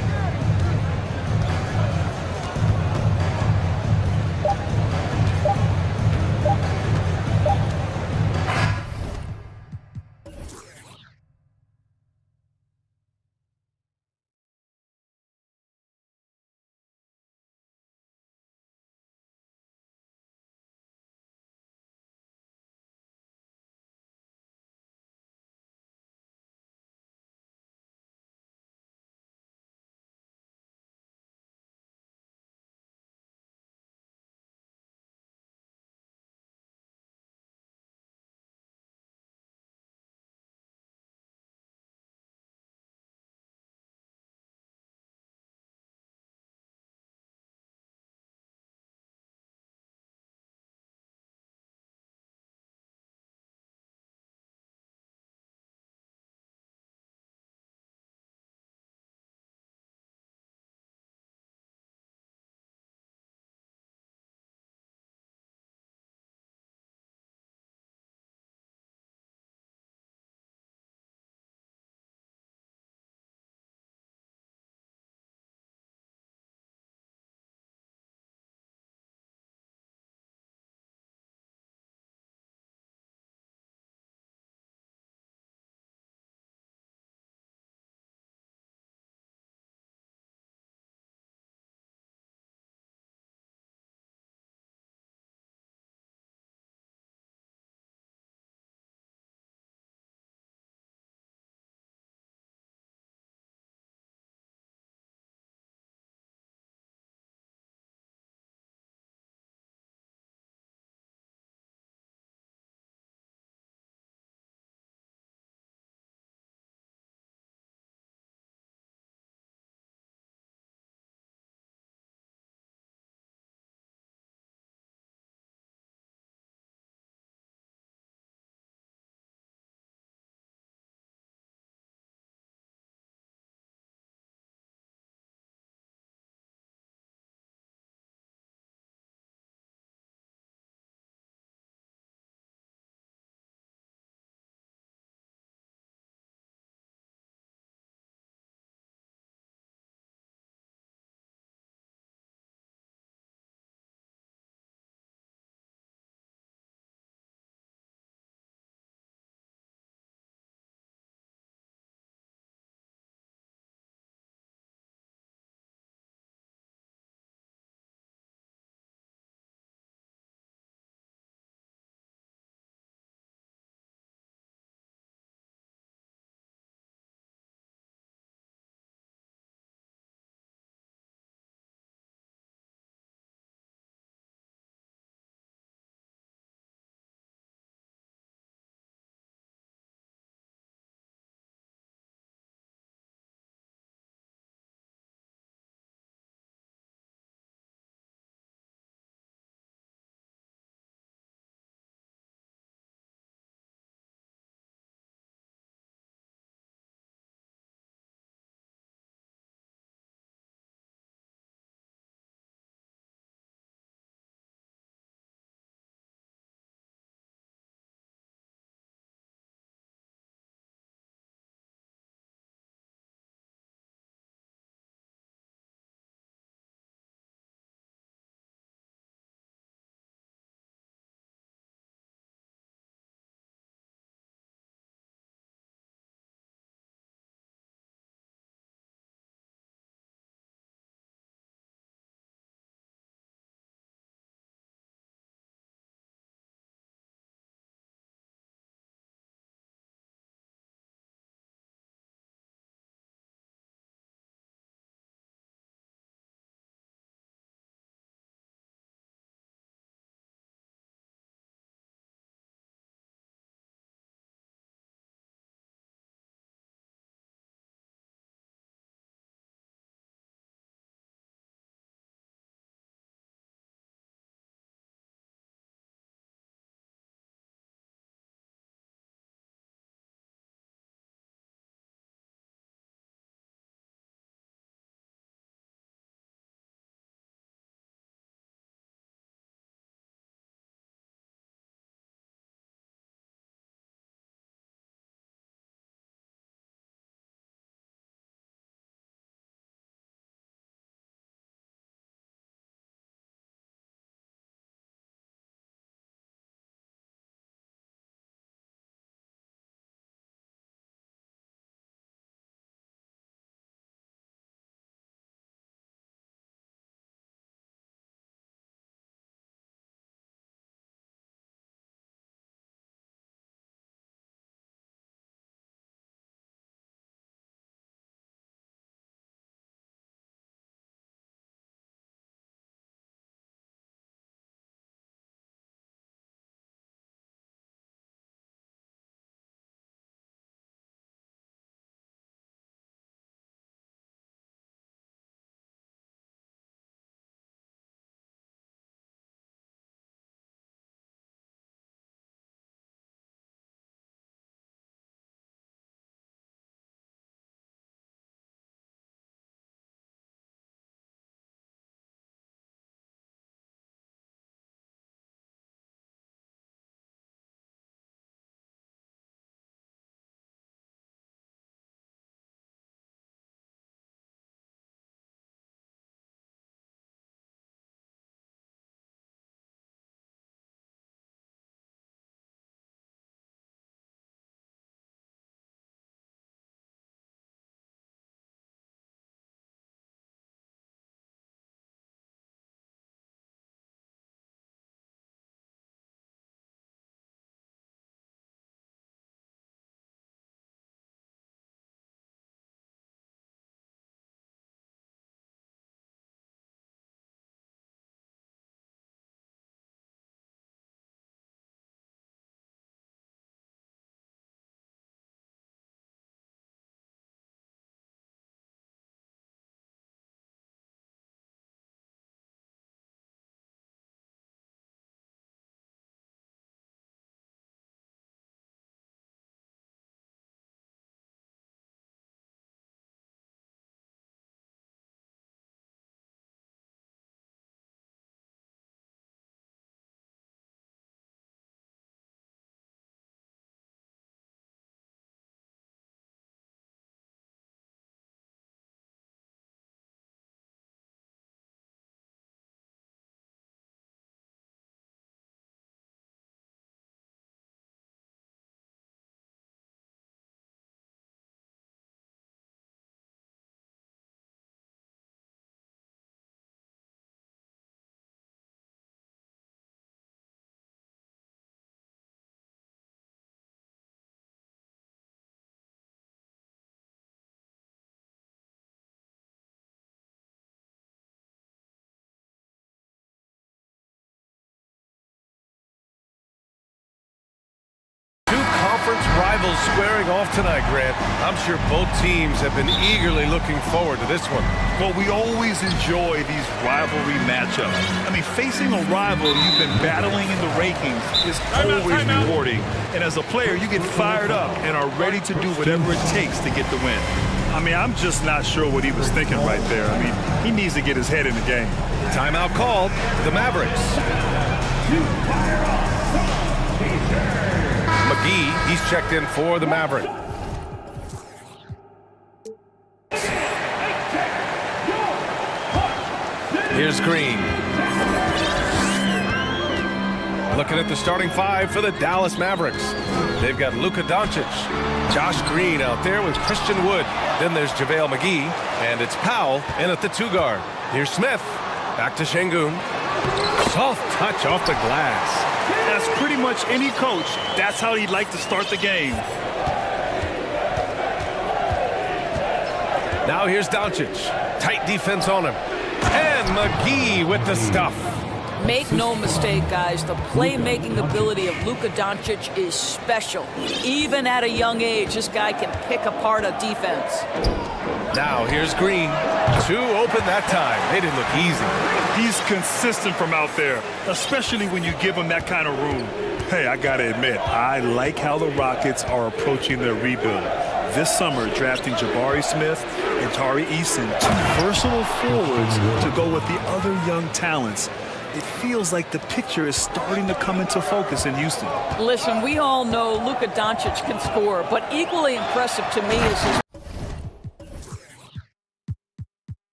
Rivals squaring off tonight, Grant. I'm sure both teams have been eagerly looking forward to this one. Well, we always enjoy these rivalry matchups. I mean, facing a rival you've been battling in the rankings is always rewarding. And as a player, you get fired up and are ready to do whatever it takes to get the win. I mean, I'm just not sure what he was thinking right there. I mean, he needs to get his head in the game. Timeout called, the Mavericks. McGee, he's checked in for the Maverick. Here's Green. Looking at the starting five for the Dallas Mavericks. They've got Luka Doncic, Josh Green out there with Christian Wood. Then there's JaVale McGee, and it's Powell in at the 2 guard. Here's Smith, back to Şengün. Soft touch off the glass. That's pretty much any coach. That's how he'd like to start the game. Now here's Doncic. Tight defense on him. And McGee with the stuff. Make no mistake, guys, the playmaking ability of Luka Doncic is special. Even at a young age, this guy can pick apart a defense. Now here's Green. 2 open that time. They didn't look easy. He's consistent from out there, especially when you give him that kind of room. Hey, I gotta admit, I like how the Rockets are approaching their rebuild. This summer, drafting Jabari Smith and Tari Eason, 2 versatile forwards to go with the other young talents. It feels like the picture is starting to come into focus in Houston. Listen, we all know Luka Doncic can score, but equally impressive to me is his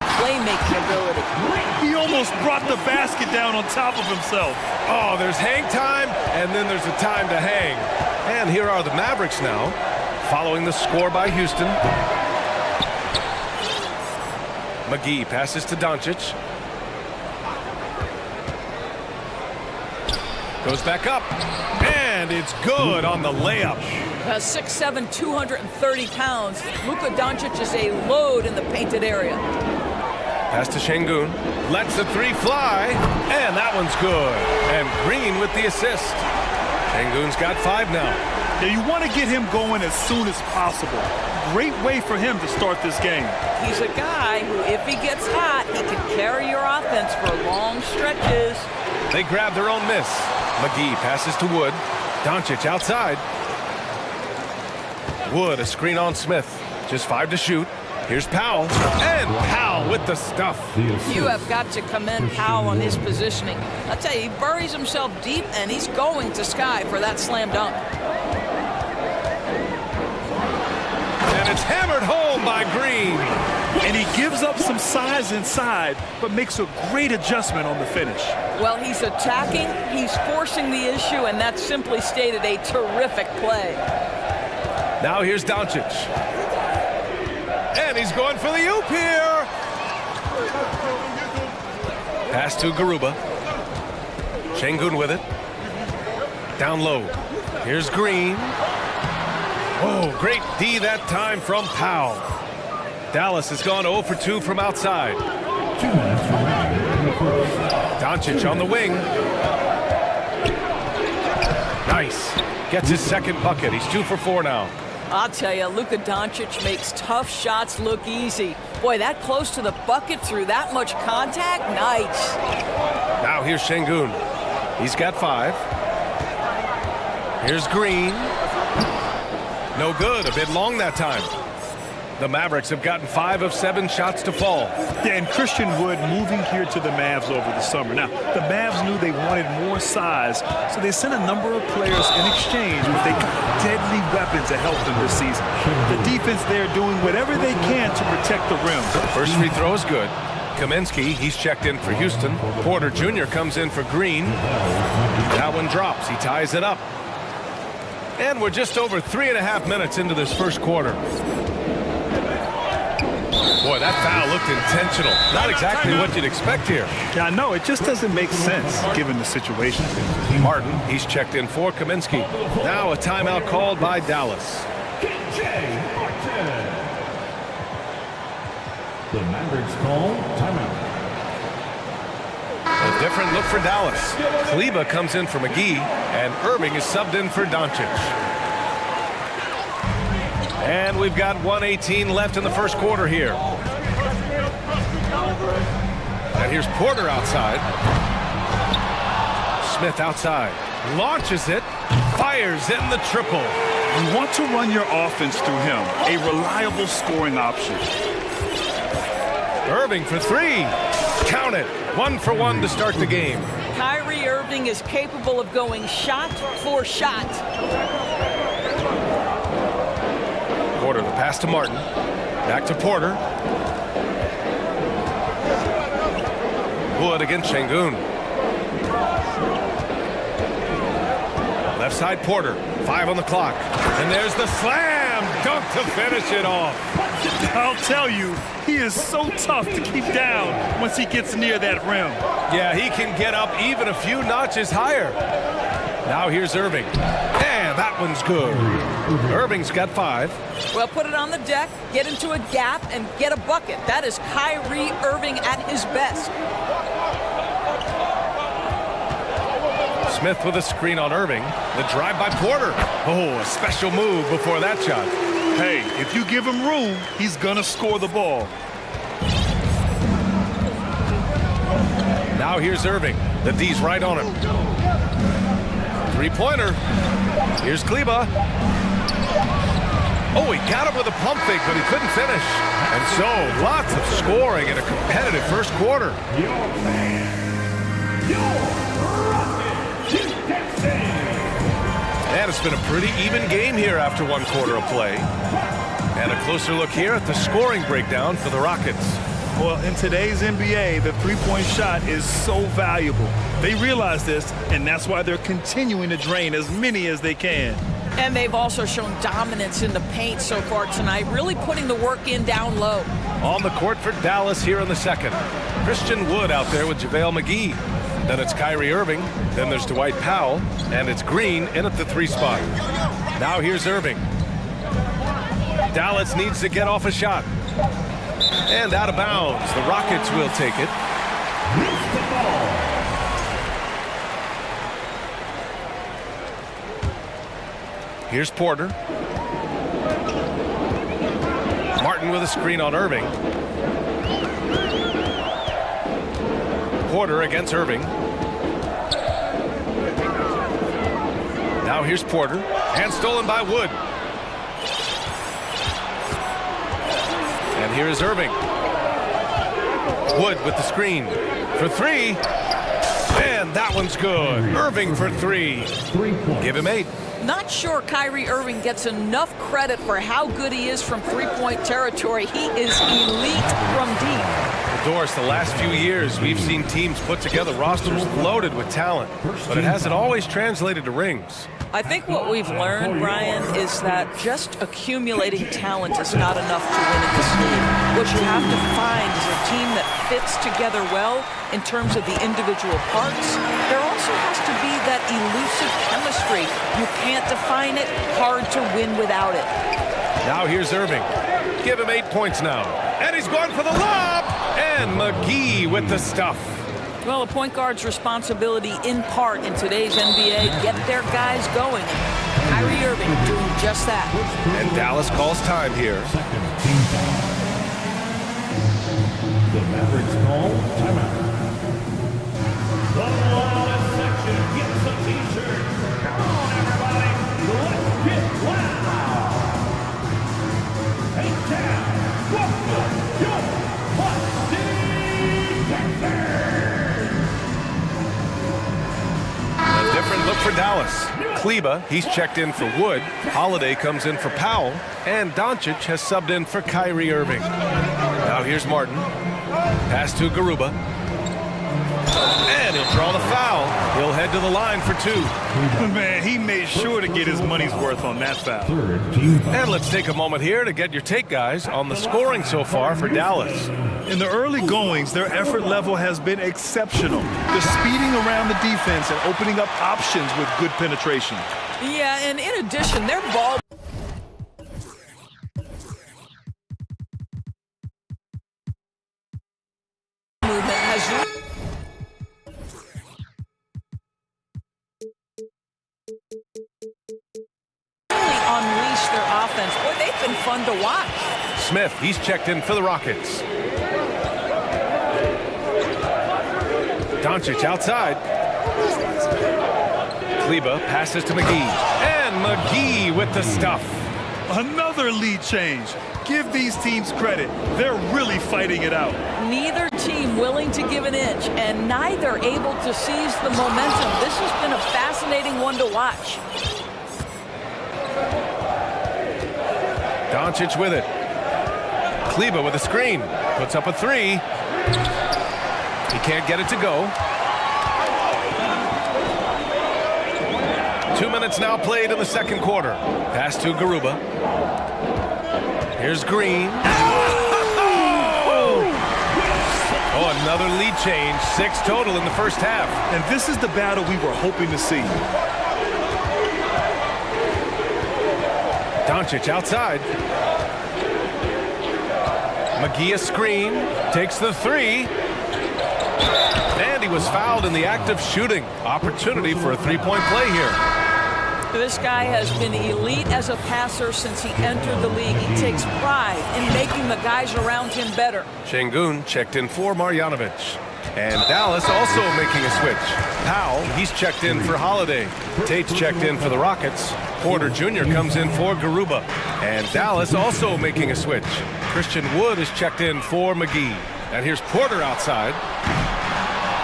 playmaking ability. He almost brought the basket down on top of himself. Oh, there's hang time, and then there's a time to hang. And here are the Mavericks now, following the score by Houston. McGee passes to Doncic. Goes back up, and it's good on the layup. 6'7", 230 pounds. Luka Doncic is a load in the painted area. Pass to Şengün. Lets the 3 fly, and that one's good. And Green with the assist. Şengün's got 5 now. Yeah, you want to get him going as soon as possible. Great way for him to start this game. He's a guy who, if he gets hot, he can carry your offense for long stretches. They grab their own miss. McGee passes to Wood. Doncic outside. Wood, a screen on Smith. Just 5 to shoot. Here's Powell. And Powell with the stuff. You have got to commend Powell on his positioning. I'll tell you, he buries himself deep, and he's going to sky for that slam dunk. And it's hammered home by Green. And he gives up some size inside, but makes a great adjustment on the finish. Well, he's attacking, he's forcing the issue, and that's simply stated a terrific play. Now here's Doncic. And he's going for the oop here. Pass to Garuba. Şengün with it. Down low. Here's Green. Oh, great D that time from Powell. Dallas has gone 0 for 2 from outside. Doncic on the wing. Nice. Gets his second bucket. He's 2 for 4 now. I'll tell you, Luka Doncic makes tough shots look easy. Boy, that close to the bucket through that much contact, nice. Now here's Şengün. He's got 5. Here's Green. No good, a bit long that time. The Mavericks have gotten 5 of 7 shots to fall. Yeah, and Christian Wood moving here to the Mavs over the summer. Now, the Mavs knew they wanted more size, so they sent a number of players in exchange, but they got deadly weapons to help them this season. The defense there doing whatever they can to protect the rim. First free throw is good. Kaminsky, he's checked in for Houston. Porter Jr. comes in for Green. That one drops. He ties it up. And we're just over 3.5 minutes into this first quarter. Boy, that foul looked intentional. Not exactly what you'd expect here. Yeah, I know. It just doesn't make sense given the situation. Martin, he's checked in for Kaminsky. Now a timeout called by Dallas. The Mavericks call timeout. The Different look for Dallas. Kleba comes in for McGee, and Irving is subbed in for Doncic. And we've got 1:18 left in the first quarter here. And here's Porter outside. Smith outside. Launches it. Fires in the triple. You want to run your offense through him. A reliable scoring option. Irving for three. Count it. 1 for 1 to start the game. Kyrie Irving is capable of going shot for shot. Porter, the pass to Martin. Back to Porter. Wood against Şengün. Left side Porter. 5 on the clock. And there's the slam dunk to finish it off. I'll tell you, he is so tough to keep down once he gets near that rim. Yeah, he can get up even a few notches higher. Now here's Irving. And that one's good. Irving's got 5. Well, put it on the deck, get into a gap, and get a bucket. That is Kyrie Irving at his best. Smith with a screen on Irving. The drive by Porter. Oh, a special move before that shot. Hey, if you give him room, he's gonna score the ball. Now here's Irving. The D's right on him. Three-pointer. Here's Kleba. Oh, he got him with a pump fake, but he couldn't finish. And so, lots of scoring in a competitive first quarter. And it's been a pretty even game here after 1 quarter of play. And a closer look here at the scoring breakdown for the Rockets. Well, in today's NBA, the three-point shot is so valuable. They realize this, and that's why they're continuing to drain as many as they can. And they've also shown dominance in the paint so far tonight, really putting the work in down low. On the court for Dallas here in the second. Christian Wood out there with JaVale McGee. Then it's Kyrie Irving. Then there's Dwight Powell. And it's Green in at the 3 spot. Now here's Irving. Dallas needs to get off a shot. And out of bounds. The Rockets will take it. Here's Porter. Martin with a screen on Irving. Porter against Irving. Now here's Porter. And stolen by Wood. And here is Irving. Wood with the screen. For 3. And that one's good. Irving for 3. Give him 8. Not sure Kyrie Irving gets enough credit for how good he is from three-point territory. He is elite from deep. Doris, the last few years, we've seen teams put together rosters loaded with talent, but it hasn't always translated to rings. I think what we've learned, Brian, is that just accumulating talent is not enough to win in this league. What you have to find is a team that fits together well in terms of the individual parts. There also has to be that elusive chemistry. You can't define it, hard to win without it. Now here's Irving. Give him 8 points now. And he's going for the lob! And McGee with the stuff. Well, a point guard's responsibility in part in today's NBA, get their guys going. Kyrie Irving doing just that. And Dallas calls time here. The Mavericks call timeout. The loudest section gets a t-shirt. Come on, everybody. Let's get loud. Hey, Cal, welcome your A different look for Dallas. Kleba, he's checked in for Wood. Holiday comes in for Powell. And Doncic has subbed in for Kyrie Irving. Now here's Martin. Pass to Garuba. And he'll draw the foul. He'll head to the line for 2. Man, he made sure to get his money's worth on that foul. And let's take a moment here to get your take, guys, on the scoring so far for Dallas. In the early goings, their effort level has been exceptional. They're speeding around the defense and opening up options with good penetration. Yeah, and in addition, their ball movement has fun to watch. Smith, he's checked in for the Rockets. Doncic outside. Kleba passes to McGee. And McGee with the stuff. Another lead change. Give these teams credit. They're really fighting it out. Neither team willing to give an inch, and neither able to seize the momentum. This has been a fascinating one to watch. Doncic with it. Kleba with a screen. Puts up a three. He can't get it to go. 2 minutes now played in the second quarter. Pass to Garuba. Here's Green. Oh, another lead change. 6 total in the first half. And this is the battle we were hoping to see. Doncic outside. McGee a screen. Takes the three. And he was fouled in the act of shooting. Opportunity for a three-point play here. This guy has been elite as a passer since he entered the league. He takes pride in making the guys around him better. Şengün checked in for Marjanovic. And Dallas also making a switch. Powell, he's checked in for Holiday. Tate's checked in for the Rockets. Porter Jr. comes in for Garuba. And Dallas also making a switch. Christian Wood is checked in for McGee. And here's Porter outside.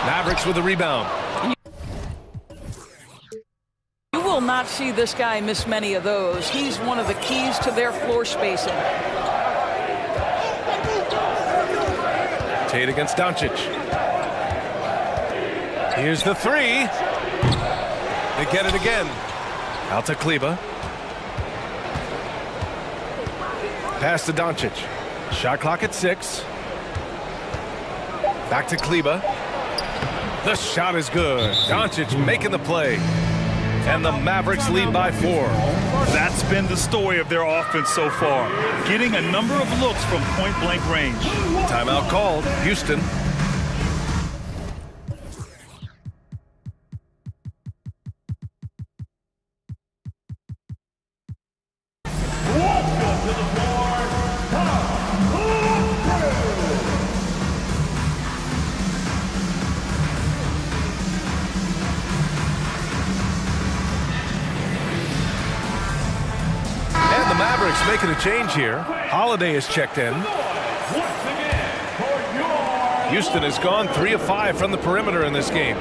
Mavericks with the rebound. You will not see this guy miss many of those. He's one of the keys to their floor spacing. Tate against Doncic. Here's the three. They get it again. Out to Kleba. Pass to Doncic. Shot clock at 6. Back to Kleba. The shot is good. Doncic making the play. And the Mavericks lead by 4. That's been the story of their offense so far. Getting a number of looks from point-blank range. Timeout called. Houston. Mavericks making a change here. Holiday is checked in. Houston has gone 3 of 5 from the perimeter in this game.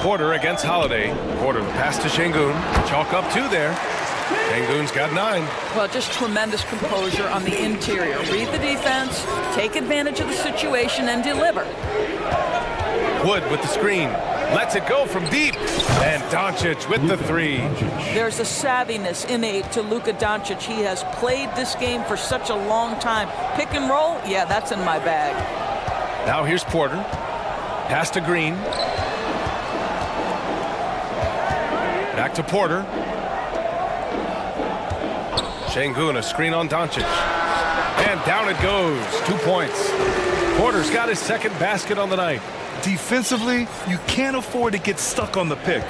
Porter against Holiday. Porter the pass to Şengün. Chalk up 2 there. Şengün's got 9. Well, just tremendous composure on the interior. Read the defense, take advantage of the situation, and deliver. Wood with the screen. Lets it go from deep. And Doncic with the 3. There's a savviness innate to Luka Doncic. He has played this game for such a long time. Pick and roll, yeah, that's in my bag. Now here's Porter. Pass to Green. Back to Porter. Şengün, a screen on Doncic. And down it goes. 2 points. Porter's got his second basket on the night. Defensively, you can't afford to get stuck on the pick.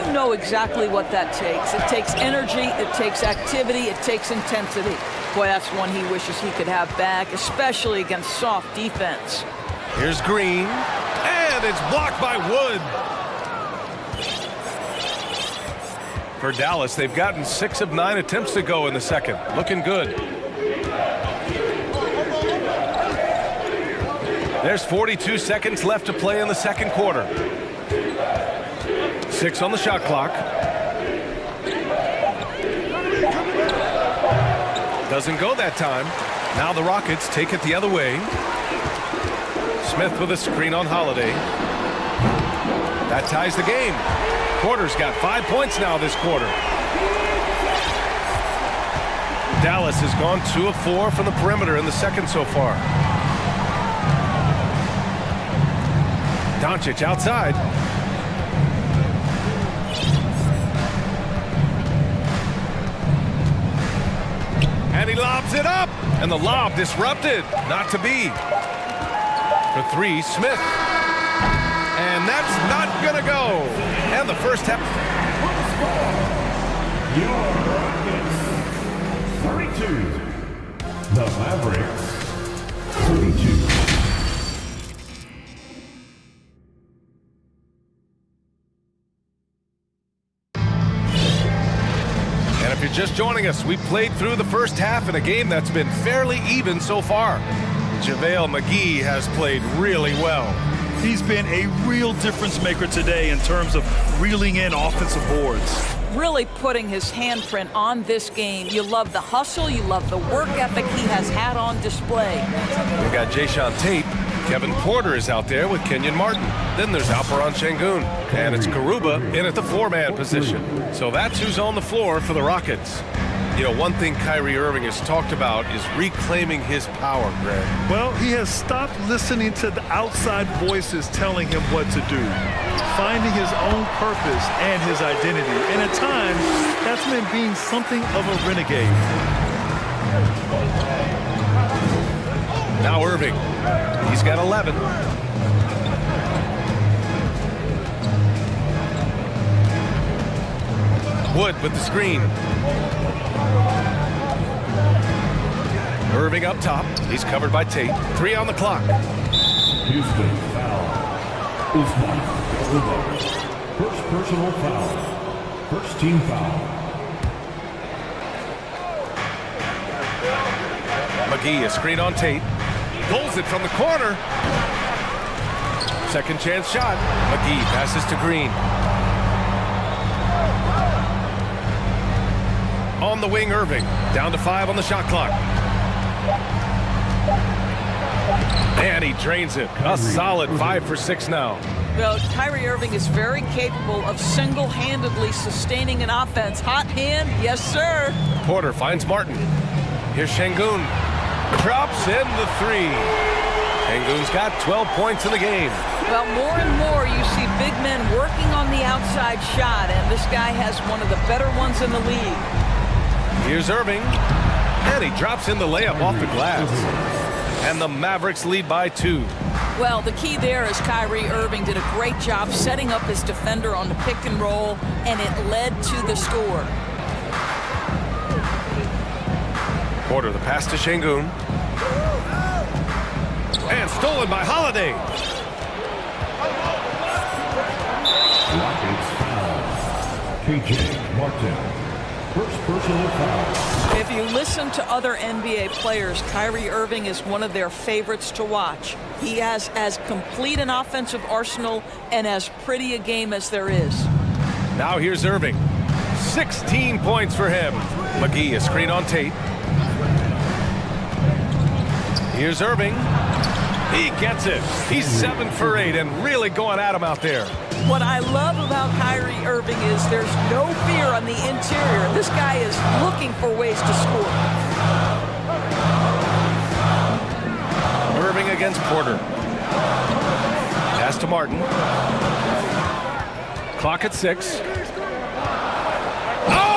You know exactly what that takes. It takes energy, it takes activity, it takes intensity. Boy, that's one he wishes he could have back, especially against soft defense. Here's Green, and it's blocked by Wood. For Dallas, they've gotten 6 of 9 attempts to go in the second. Looking good. There's 42 seconds left to play in the second quarter. 6 on the shot clock. Doesn't go that time. Now the Rockets take it the other way. Smith with a screen on Holiday. That ties the game. Porter's got 5 points now this quarter. Dallas has gone 2 of 4 from the perimeter in the second so far. Doncic outside. And he lobs it up. And the lob disrupted. Not to be. For 3, Smith. And that's not going to go. And the first half. Your Rockets, 32. The Mavericks, 32. And if you're just joining us, we played through the first half in a game that's been fairly even so far. JaVale McGee has played really well. He's been a real difference maker today in terms of reeling in offensive boards. Really putting his handprint on this game. You love the hustle, you love the work ethic he has had on display. We got Jayshawn Tate. Kevin Porter is out there with Kenyon Martin. Then there's Alperon Şengün. And it's Garuba in at the four-man position. So that's who's on the floor for the Rockets. You know, one thing Kyrie Irving has talked about is reclaiming his power, Greg. Well, he has stopped listening to the outside voices telling him what to do, finding his own purpose and his identity. And at times, that's meant being something of a renegade. Now Irving. He's got 11. Wood with the screen. Irving up top. He's covered by Tate. 3 on the clock. Houston foul. Usman Garuba. First personal foul. First team foul. McGee, a screen on Tate. Pulls it from the corner. Second chance shot. McGee passes to Green. On the wing, Irving. Down to 5 on the shot clock. And he drains it. A solid 5 for 6 now. Well, Kyrie Irving is very capable of single-handedly sustaining an offense. Hot hand, yes, sir. Porter finds Martin. Here's Şengün. Drops in the 3. Şengün's got 12 points in the game. Well, more and more you see big men working on the outside shot, and this guy has one of the better ones in the league. Here's Irving. And he drops in the layup off the glass. And the Mavericks lead by 2. Well, the key there is Kyrie Irving did a great job setting up his defender on the pick and roll, and it led to the score. Porter, the pass to Şengün. And stolen by Holiday. Rockets foul. KJ Martin. First personal foul. If you listen to other NBA players, Kyrie Irving is one of their favorites to watch. He has as complete an offensive arsenal and as pretty a game as there is. Now here's Irving. 16 points for him. McGee, a screen on Tate. Here's Irving. He gets it. He's 7 for 8 and really going at him out there. What I love about Kyrie Irving is there's no fear on the interior. This guy is looking for ways to score. Irving against Porter. Pass to Martin. Clock at 6. Oh!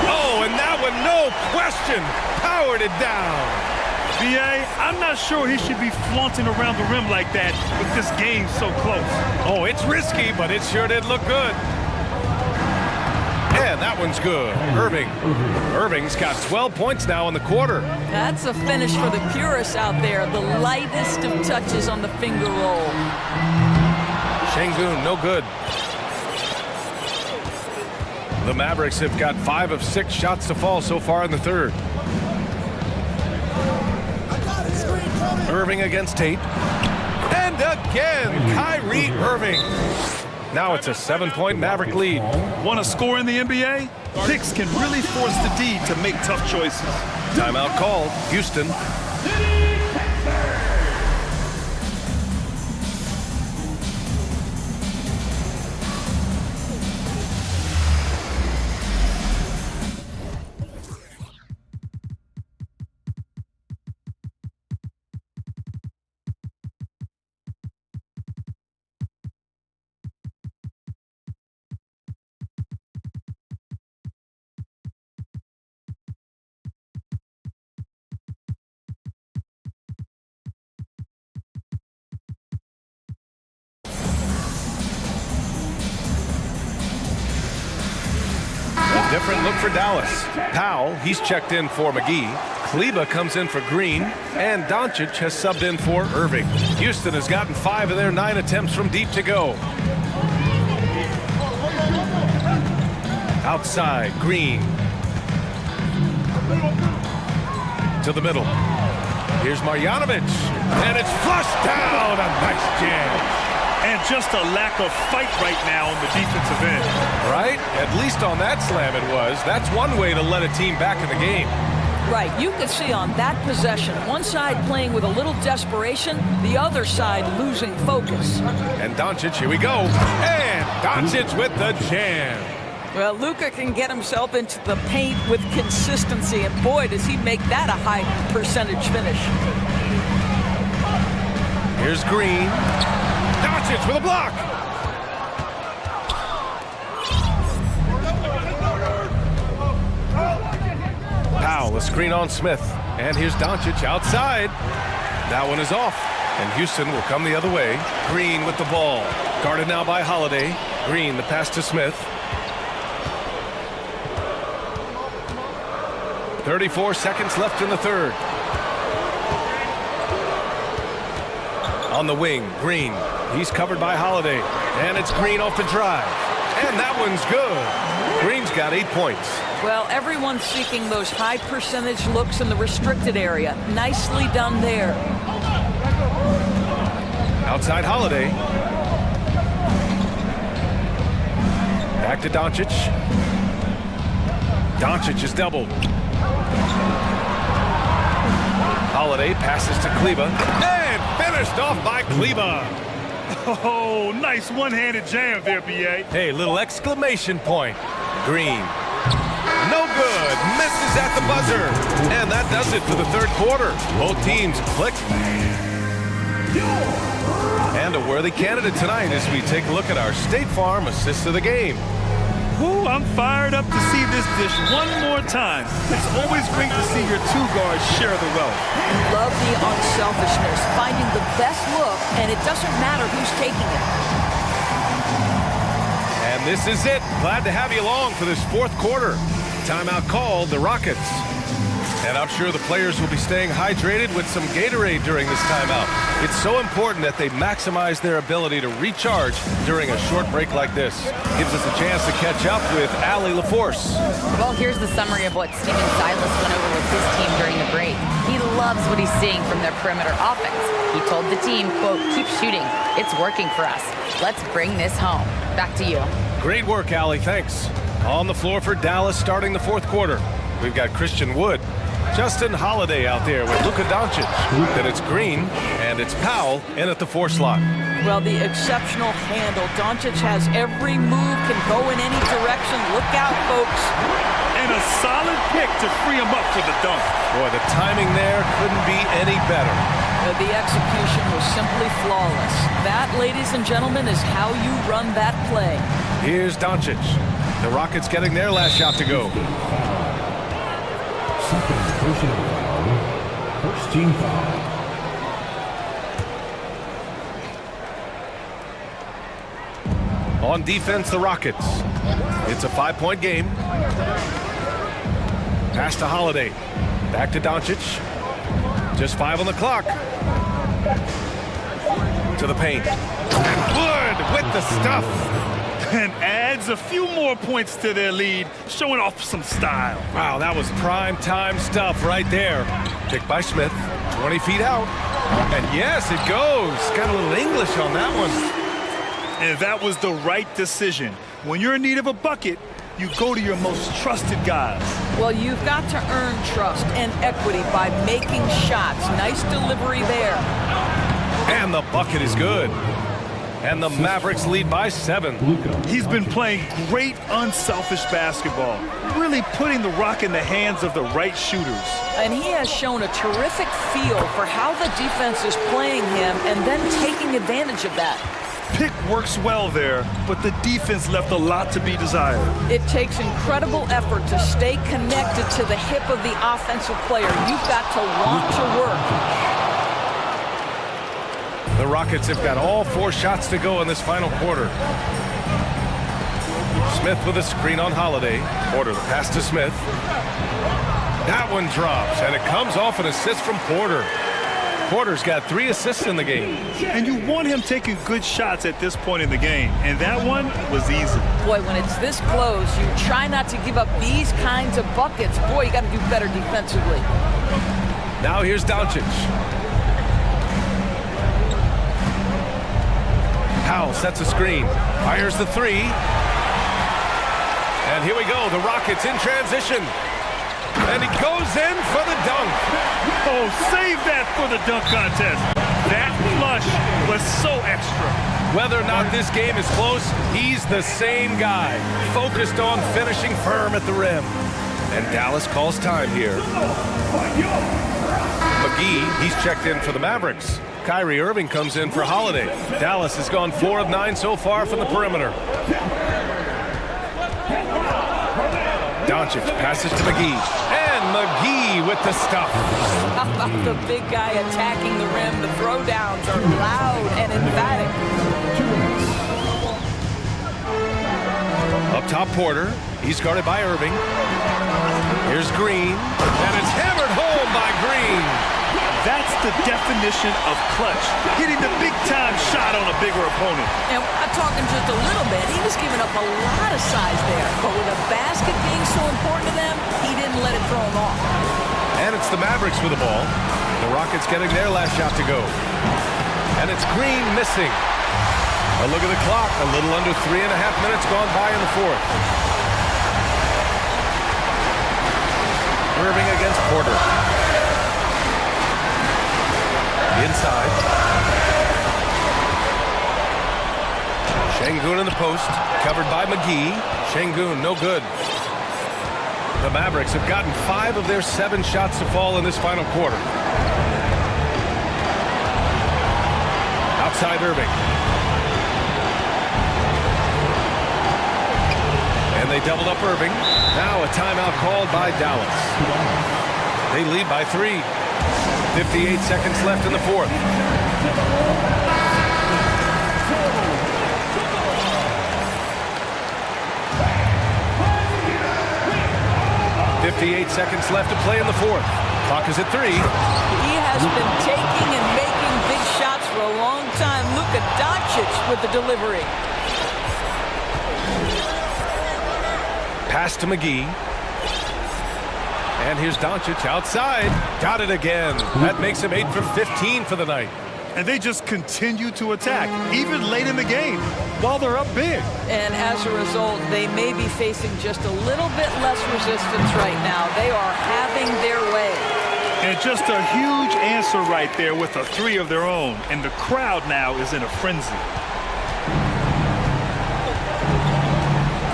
Oh, and that one, no question, powered it down. B.A., I'm not sure he should be flaunting around the rim like that with this game so close. Oh, it's risky, but it sure did look good. And that one's good. Irving's got 12 points now in the quarter. That's a finish for the purists out there. The lightest of touches on the finger roll. Şengün, no good. The Mavericks have got 5 of 6 shots to fall so far in the third. Irving against Tate. And again, Kyrie Irving. Now it's a 7-point Maverick lead. Want to score in the NBA? Picks can really force the D to make tough choices. Timeout called. Houston. Different look for Dallas. Powell, he's checked in for McGee. Kleba comes in for Green, and Doncic has subbed in for Irving. Houston has gotten 5 of their 9 attempts from deep to go. Outside, Green. To the middle. Here's Marjanovic, and it's flushed down. A nice jam. And just a lack of fight right now on the defensive end. Right? At least on that slam it was. That's one way to let a team back in the game. Right, you could see on that possession, one side playing with a little desperation, the other side losing focus. And Doncic, here we go. And Doncic with the jam. Well, Luka can get himself into the paint with consistency, and boy, does he make that a high percentage finish. Here's Green. Doncic with a block. Powell, a screen on Smith. And here's Doncic outside. That one is off. And Houston will come the other way. Green with the ball. Guarded now by Holiday. Green, the pass to Smith. 34 seconds left in the third. On the wing, Green. He's covered by Holiday. And it's Green off the drive. And that one's good. Green's got 8 points. Well, everyone's seeking those high percentage looks in the restricted area. Nicely done there. Outside Holiday. Back to Doncic. Doncic is doubled. Holiday passes to Kleba. And finished off by Kleba. Oh, nice one-handed jam there, B.A. Hey, little exclamation point. Green. No good. Misses at the buzzer. And that does it for the third quarter. Both teams click. And a worthy candidate tonight as we take a look at our State Farm assist of the game. Ooh, I'm fired up to see this dish one more time. It's always great to see your two guards share the wealth. Love the unselfishness, finding the best look, and it doesn't matter who's taking it. And this is it. Glad to have you along for this fourth quarter. Timeout called the Rockets. And I'm sure the players will be staying hydrated with some Gatorade during this timeout. It's so important that they maximize their ability to recharge during a short break like this. Gives us a chance to catch up with Allie LaForce. Well, here's the summary of what Stephen Silas went over with his team during the break. He loves what he's seeing from their perimeter offense. He told the team, quote, "Keep shooting. It's working for us. Let's bring this home." Back to you. Great work, Allie. Thanks. On the floor for Dallas starting the fourth quarter. We've got Christian Wood. Justin Holiday out there with Luka Doncic. Then it's Green, and it's Powell in at the 4 slot. Well, the exceptional handle. Doncic has every move, can go in any direction. Look out, folks. And a solid pick to free him up for the dunk. Boy, the timing there couldn't be any better. The execution was simply flawless. That, ladies and gentlemen, is how you run that play. Here's Doncic. The Rockets getting their last shot to go. Second personal foul. First team foul. On defense, the Rockets. It's a 5-point game. Pass to Holiday. Back to Doncic. Just 5 on the clock. To the paint. And Wood with the stuff. And adds a few more points to their lead, showing off some style. Wow, that was prime time stuff right there. Picked by Smith, 20 feet out. And yes, it goes. Got a little English on that one. And that was the right decision. When you're in need of a bucket, you go to your most trusted guys. Well, you've got to earn trust and equity by making shots. Nice delivery there. And the bucket is good. And the Mavericks lead by 7. He's been playing great unselfish basketball, really putting the rock in the hands of the right shooters. And he has shown a terrific feel for how the defense is playing him and then taking advantage of that. Pick works well there, but the defense left a lot to be desired. It takes incredible effort to stay connected to the hip of the offensive player. You've got to want to work. The Rockets have got all 4 shots to go in this final quarter. Smith with a screen on Holiday. Porter, the pass to Smith. That one drops, and it comes off an assist from Porter. Porter's got 3 assists in the game. And you want him taking good shots at this point in the game, and that one was easy. Boy, when it's this close, you try not to give up these kinds of buckets. Boy, you got to do better defensively. Now here's Doncic. Powell sets a screen, fires the 3. And here we go, the Rockets in transition. And he goes in for the dunk. Oh, save that for the dunk contest. That flush was so extra. Whether or not this game is close, he's the same guy, focused on finishing firm at the rim. And Dallas calls time here. McGee, he's checked in for the Mavericks. Kyrie Irving comes in for Holiday. Dallas has gone 4 of 9 so far from the perimeter. Doncic passes to McGee. And McGee with the stuff. How about the big guy attacking the rim? The throwdowns are loud and emphatic. Up top, Porter. He's guarded by Irving. Here's Green. And it's hammered home by Green. That's the definition of clutch. Hitting the big-time shot on a bigger opponent. And I'm talking just a little bit. He was giving up a lot of size there. But with a basket being so important to them, he didn't let it throw him off. And it's the Mavericks with the ball. The Rockets getting their last shot to go. And it's Green missing. A look at the clock. A little under 3.5 minutes gone by in the fourth. Irving against Porter. Inside. Şengün in the post, covered by McGee. Şengün, no good. The Mavericks have gotten 5 of their 7 shots to fall in this final quarter. Outside Irving. And they doubled up Irving. Now a timeout called by Dallas. They lead by 3. 58 seconds left in the fourth. .58 seconds left to play in the fourth. Clock is at 3. He has been taking and making big shots for a long time. Luka Doncic with the delivery. Pass to McGee. And here's Doncic outside. Got it again. That makes him 8 for 15 for the night. And they just continue to attack, even late in the game, while they're up big. And as a result, they may be facing just a little bit less resistance right now. They are having their way. And just a huge answer right there with a 3 of their own. And the crowd now is in a frenzy.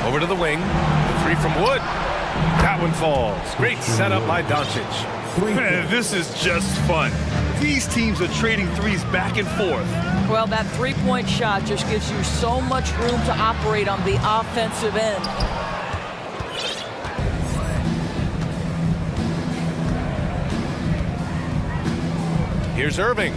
Over to the wing. The 3 from Wood. That one falls. Great setup by Doncic. Man, this is just fun. These teams are trading threes back and forth. Well, that three-point shot just gives you so much room to operate on the offensive end. Here's Irving.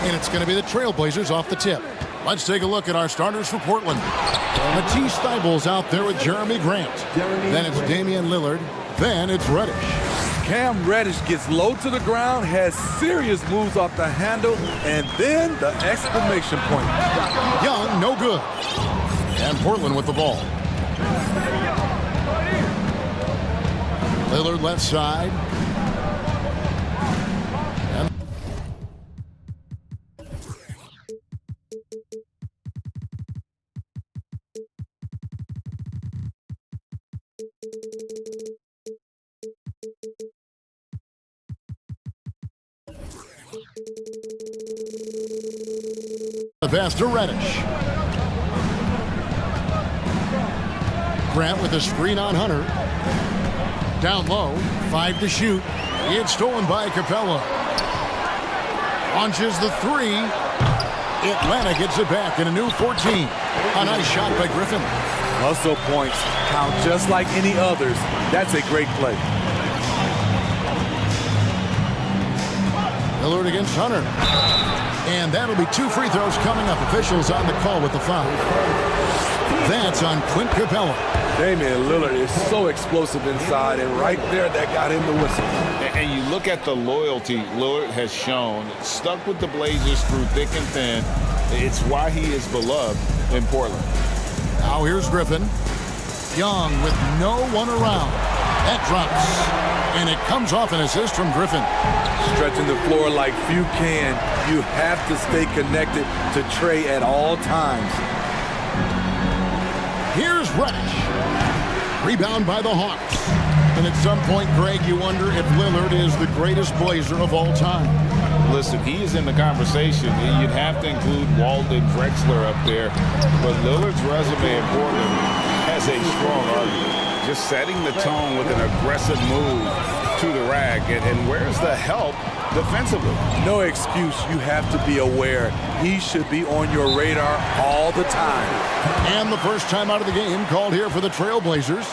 And it's going to be the Trailblazers off the tip. Let's take a look at our starters for Portland. Matisse Thybulle's out there with Jeremy Grant. Then it's Damian Lillard. Then it's Reddish. Cam Reddish gets low to the ground, has serious moves off the handle, and then the exclamation point. Young, no good. And Portland with the ball. Lillard left side. The pass to Reddish. Grant with a screen on Hunter. Down low, 5 to shoot. It's stolen by Capella. Launches the 3. Atlanta gets it back in a new 14. A nice shot by Griffin. Hustle points count just like any others. That's a great play. Lillard against Hunter. And that'll be 2 free throws coming up. Officials on the call with the foul. That's on Clint Capella. Damian Lillard is so explosive inside, and right there, that got him the whistle. And you look at the loyalty Lillard has shown, stuck with the Blazers through thick and thin. It's why he is beloved in Portland. Now here's Griffin. Young with no one around. That drops. And it comes off an assist from Griffin. Stretching the floor like few can. You have to stay connected to Trey at all times. Here's Reddish. Rebound by the Hawks. And at some point, Greg, you wonder if Lillard is the greatest Blazer of all time. Listen, he is in the conversation. You'd have to include Walden Drexler up there. But Lillard's resume in Portland has a strong argument. Just setting the tone with an aggressive move to the rack. And where's the help defensively? No excuse. You have to be aware. He should be on your radar all the time. And the first time out of the game called here for the Trailblazers.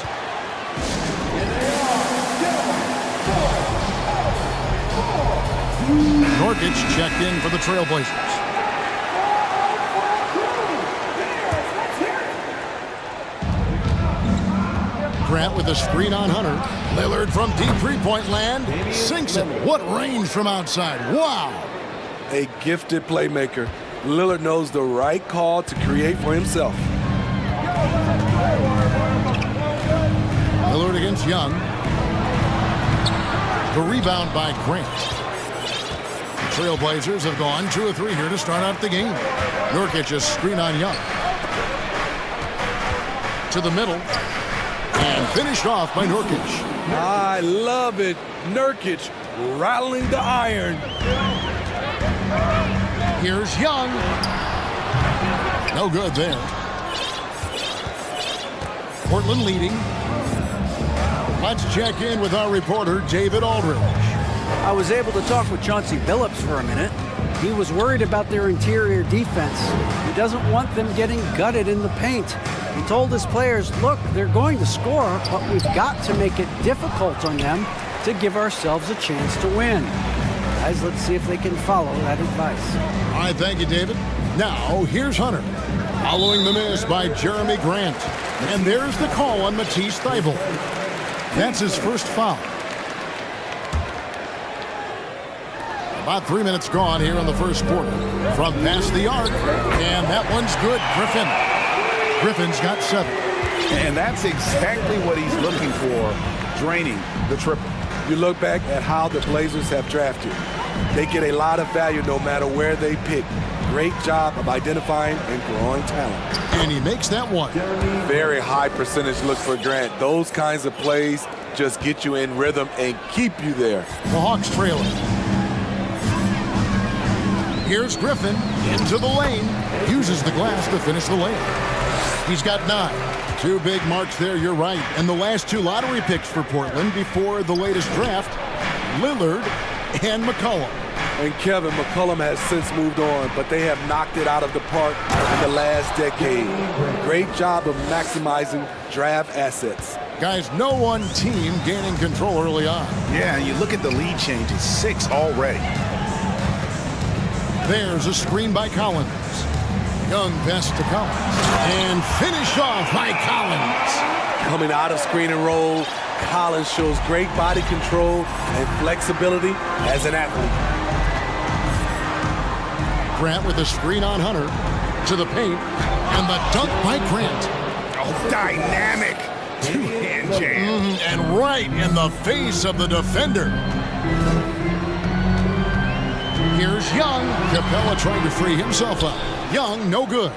Nurkic checked in for the Trailblazers. Grant with a screen on Hunter. Lillard from deep three-point land. Sinks it. What range from outside. Wow. A gifted playmaker. Lillard knows the right call to create for himself. Lillard against Young. The rebound by Grant. The Trailblazers have gone 2 of 3 here to start out the game. Nurkic a screen on Young. To the middle. And finished off by Nurkic. I love it. Nurkic rattling the iron. Here's Young. No good there. Portland leading. Let's check in with our reporter, David Aldridge. I was able to talk with Chauncey Billups for a minute. He was worried about their interior defense. He doesn't want them getting gutted in the paint. He told his players, look, they're going to score, but we've got to make it difficult on them to give ourselves a chance to win. Guys, let's see if they can follow that advice. All right, thank you, David. Now, here's Hunter. Following the miss by Jeremy Grant. And there's the call on Matisse Thybulle. That's his first foul. About 3 minutes gone here in the first quarter. From past the arc, and that one's good. Griffin's got 7. And that's exactly what he's looking for, draining the triple. You look back at how the Blazers have drafted. They get a lot of value no matter where they pick. Great job of identifying and growing talent. And he makes that one. Very high percentage look for Grant. Those kinds of plays just get you in rhythm and keep you there. The Hawks trailing. Here's Griffin into the lane. Uses the glass to finish the lane. He's got 9. 2 big marks there, you're right. And the last 2 lottery picks for Portland before the latest draft, Lillard and McCollum. And Kevin, McCollum has since moved on, but they have knocked it out of the park in the last decade. Great job of maximizing draft assets. Guys, no one team gaining control early on. Yeah, you look at the lead changes, 6 already. There's a screen by Collins. Young pass to Collins. And finished off by Collins. Coming out of screen and roll, Collins shows great body control and flexibility as an athlete. Grant with a screen on Hunter to the paint. And the dunk by Grant. Oh, dynamic. Two-hand jam. And right in the face of the defender. Here's Young. Capella trying to free himself up. Young, no good.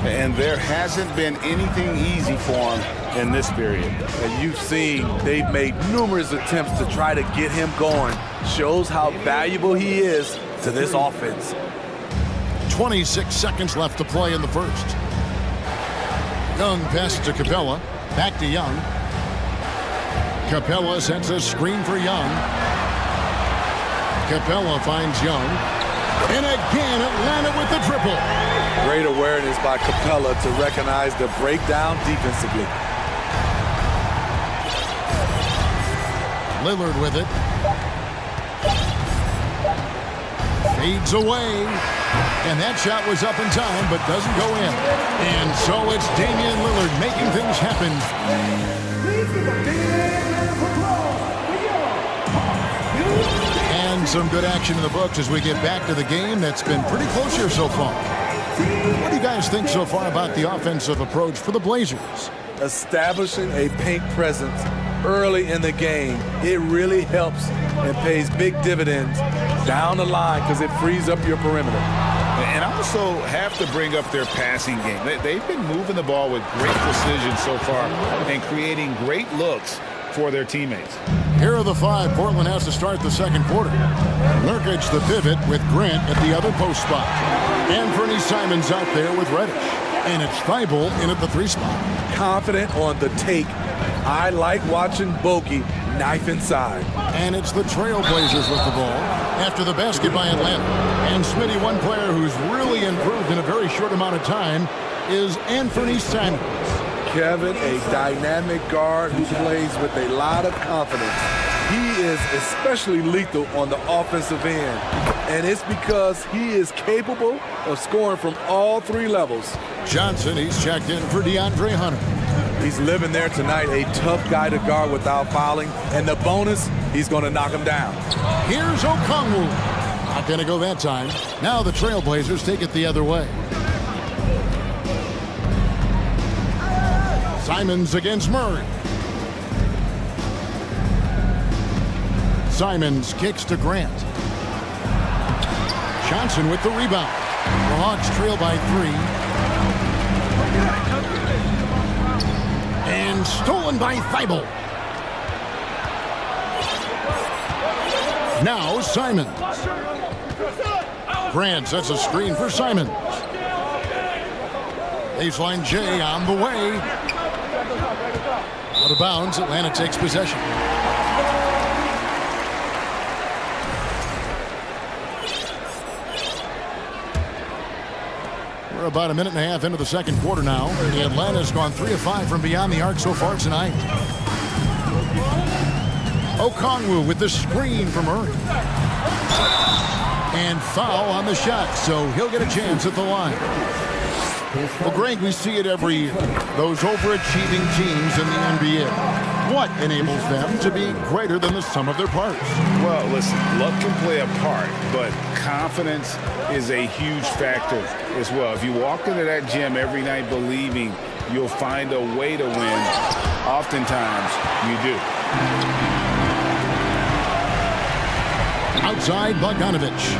And there hasn't been anything easy for him in this period. And you've seen they've made numerous attempts to try to get him going. Shows how valuable he is to this offense. 26 seconds left to play in the first. Young passes to Capella. Back to Young. Capella sends a screen for Young. Capella finds Young. And again, Atlanta with the triple. Great awareness by Capella to recognize the breakdown defensively. Lillard with it. Fades away. And that shot was up in time, but doesn't go in. And so it's Damian Lillard making things happen. And some good action in the books as we get back to the game that's been pretty close here so far. What do you guys think so far about the offensive approach for the Blazers? Establishing a paint presence early in the game, it really helps and pays big dividends down the line because it frees up your perimeter. And also have to bring up their passing game. They've been moving the ball with great precision so far and creating great looks for their teammates. Here are the 5 Portland has to start the second quarter. Nurkic the pivot with Grant at the other post spot. Anthony Simons out there with Reddish. And it's Thibault in at the 3 spot. Confident on the take. I like watching Bogey knife inside. And it's the Trailblazers with the ball after the basket by Atlanta. And Smitty, one player who's really improved in a very short amount of time is Anthony Simons. Kevin, a dynamic guard who plays with a lot of confidence. He is especially lethal on the offensive end. And it's because he is capable of scoring from all 3 levels. Johnson, he's checked in for DeAndre Hunter. He's living there tonight, a tough guy to guard without fouling. And the bonus, he's going to knock him down. Here's Okongwu. Not going to go that time. Now the Trailblazers take it the other way. Simons against Murray. Simons kicks to Grant. Johnson with the rebound. The Hawks trail by 3. And stolen by Thibault. Now Simons. Grant sets a screen for Simons. Baseline J on the way. Out of bounds, Atlanta takes possession. We're about a minute and a half into the second quarter now. The Atlanta's gone 3 of 5 from beyond the arc so far tonight. Okongwu with the screen from Murray. And foul on the shot, so he'll get a chance at the line. Well, Greg, we see it every year. Those overachieving teams in the NBA. What enables them to be greater than the sum of their parts? Well, listen, luck can play a part, but confidence is a huge factor as well. If you walk into that gym every night believing you'll find a way to win, oftentimes you do. Outside, Bogdanovich.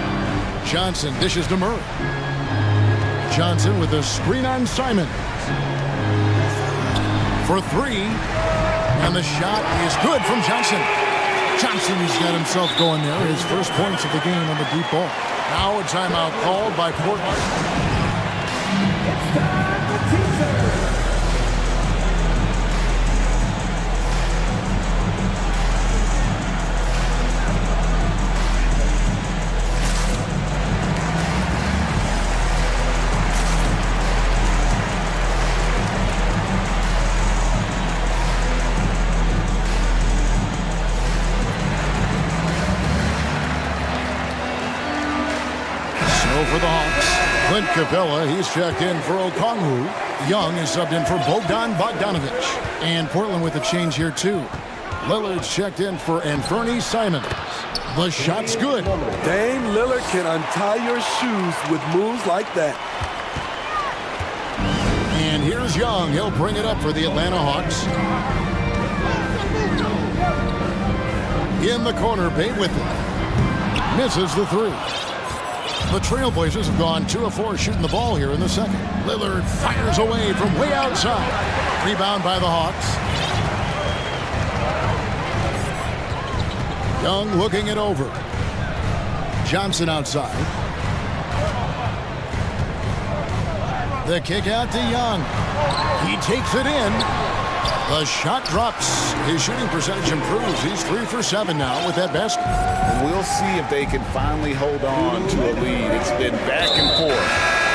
Johnson dishes to Murray. Johnson with a screen on Simons. For 3. And the shot is good from Johnson. Johnson's got himself going there. His first points of the game on the deep ball. Now a timeout called by Portland. for the Hawks. Clint Capella, he's checked in for Okongwu. Young is subbed in for Bogdanovich. And Portland with a change here, too. Lillard's checked in for Anthony Simons. The shot's good. Dame Lillard can untie your shoes with moves like that. And here's Young. He'll bring it up for the Atlanta Hawks. In the corner, Bate with it. Misses the three. The Trailblazers have gone 2 of 4 shooting the ball here in the second. Lillard fires away from way outside. Rebound by the Hawks. Young looking it over. Johnson outside. The kick out to Young. He takes it in. The shot drops. His shooting percentage improves. He's 3 for 7 now with that basket. We'll see if they can finally hold on to a lead. It's been back and forth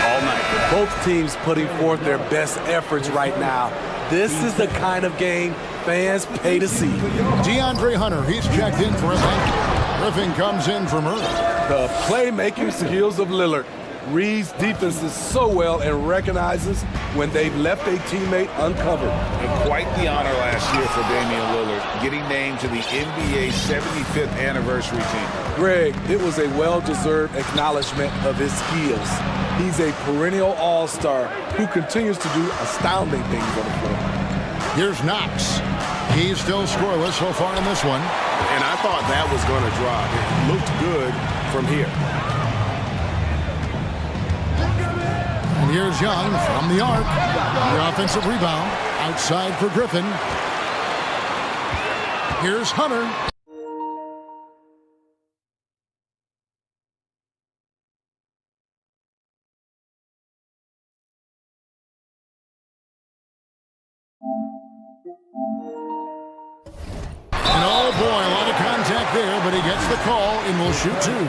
all night. Both teams putting forth their best efforts right now. This is the kind of game fans pay to see. DeAndre Hunter, he's checked in for Atlanta. Griffin comes in for Murray. The playmaking skills of Lillard. Reads defenses so well and recognizes when they've left a teammate uncovered. And quite the honor last year for Damian Lillard, getting named to the NBA 75th anniversary team. Greg, it was a well-deserved acknowledgement of his skills. He's a perennial all-star who continues to do astounding things on the floor. Here's Knox. He's still scoreless so far in this one. And I thought that was going to drop. It looked good from here. And here's Young from the arc. The offensive rebound outside for Griffin. Here's Hunter. And oh boy, a lot of contact there, but he gets the call and will shoot 2.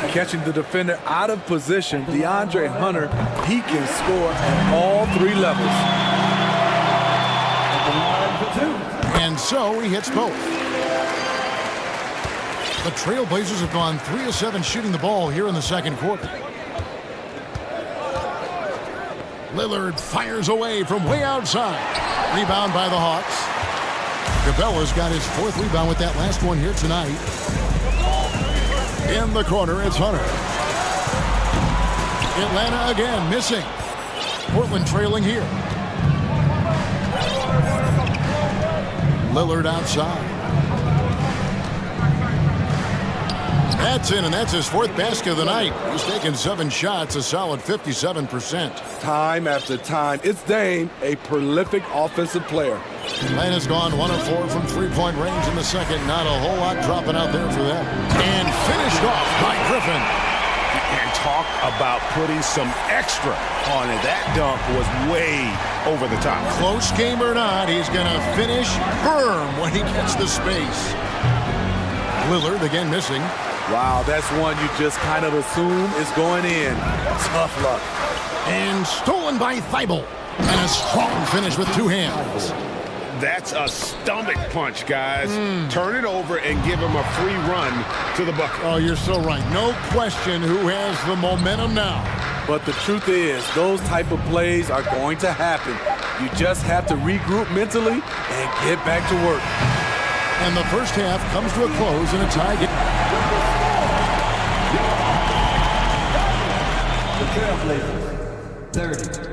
Catching the defender out of position, DeAndre Hunter, he can score at all 3 levels. And so he hits both. The Trailblazers have gone 3 of 7 shooting the ball here in the second quarter. Lillard fires away from way outside. Rebound by the Hawks. Capella's got his 4th rebound with that last one here tonight. In the corner, it's Hunter. Atlanta again missing. Portland trailing here. Lillard outside. That's in, and that's his 4th basket of the night. He's taken 7 shots, a solid 57%. Time after time, it's Dame, a prolific offensive player. Atlanta's gone 1 of 4 from 3-point range in the second. Not a whole lot dropping out there for them. And finished off by Griffin. And talk about putting some extra on it. That dunk was way over the top. Close game or not, he's going to finish firm when he gets the space. Lillard again missing. Wow, that's one you just kind of assume is going in. Tough luck. And stolen by Thibault. And a strong finish with 2 hands. That's a stomach punch, guys. Turn it over and give him a free run to the bucket. Oh, you're so right. No question who has the momentum now. But the truth is, those type of plays are going to happen. You just have to regroup mentally and get back to work. And the first half comes to a close in a tie game. The Trailblazers, 30.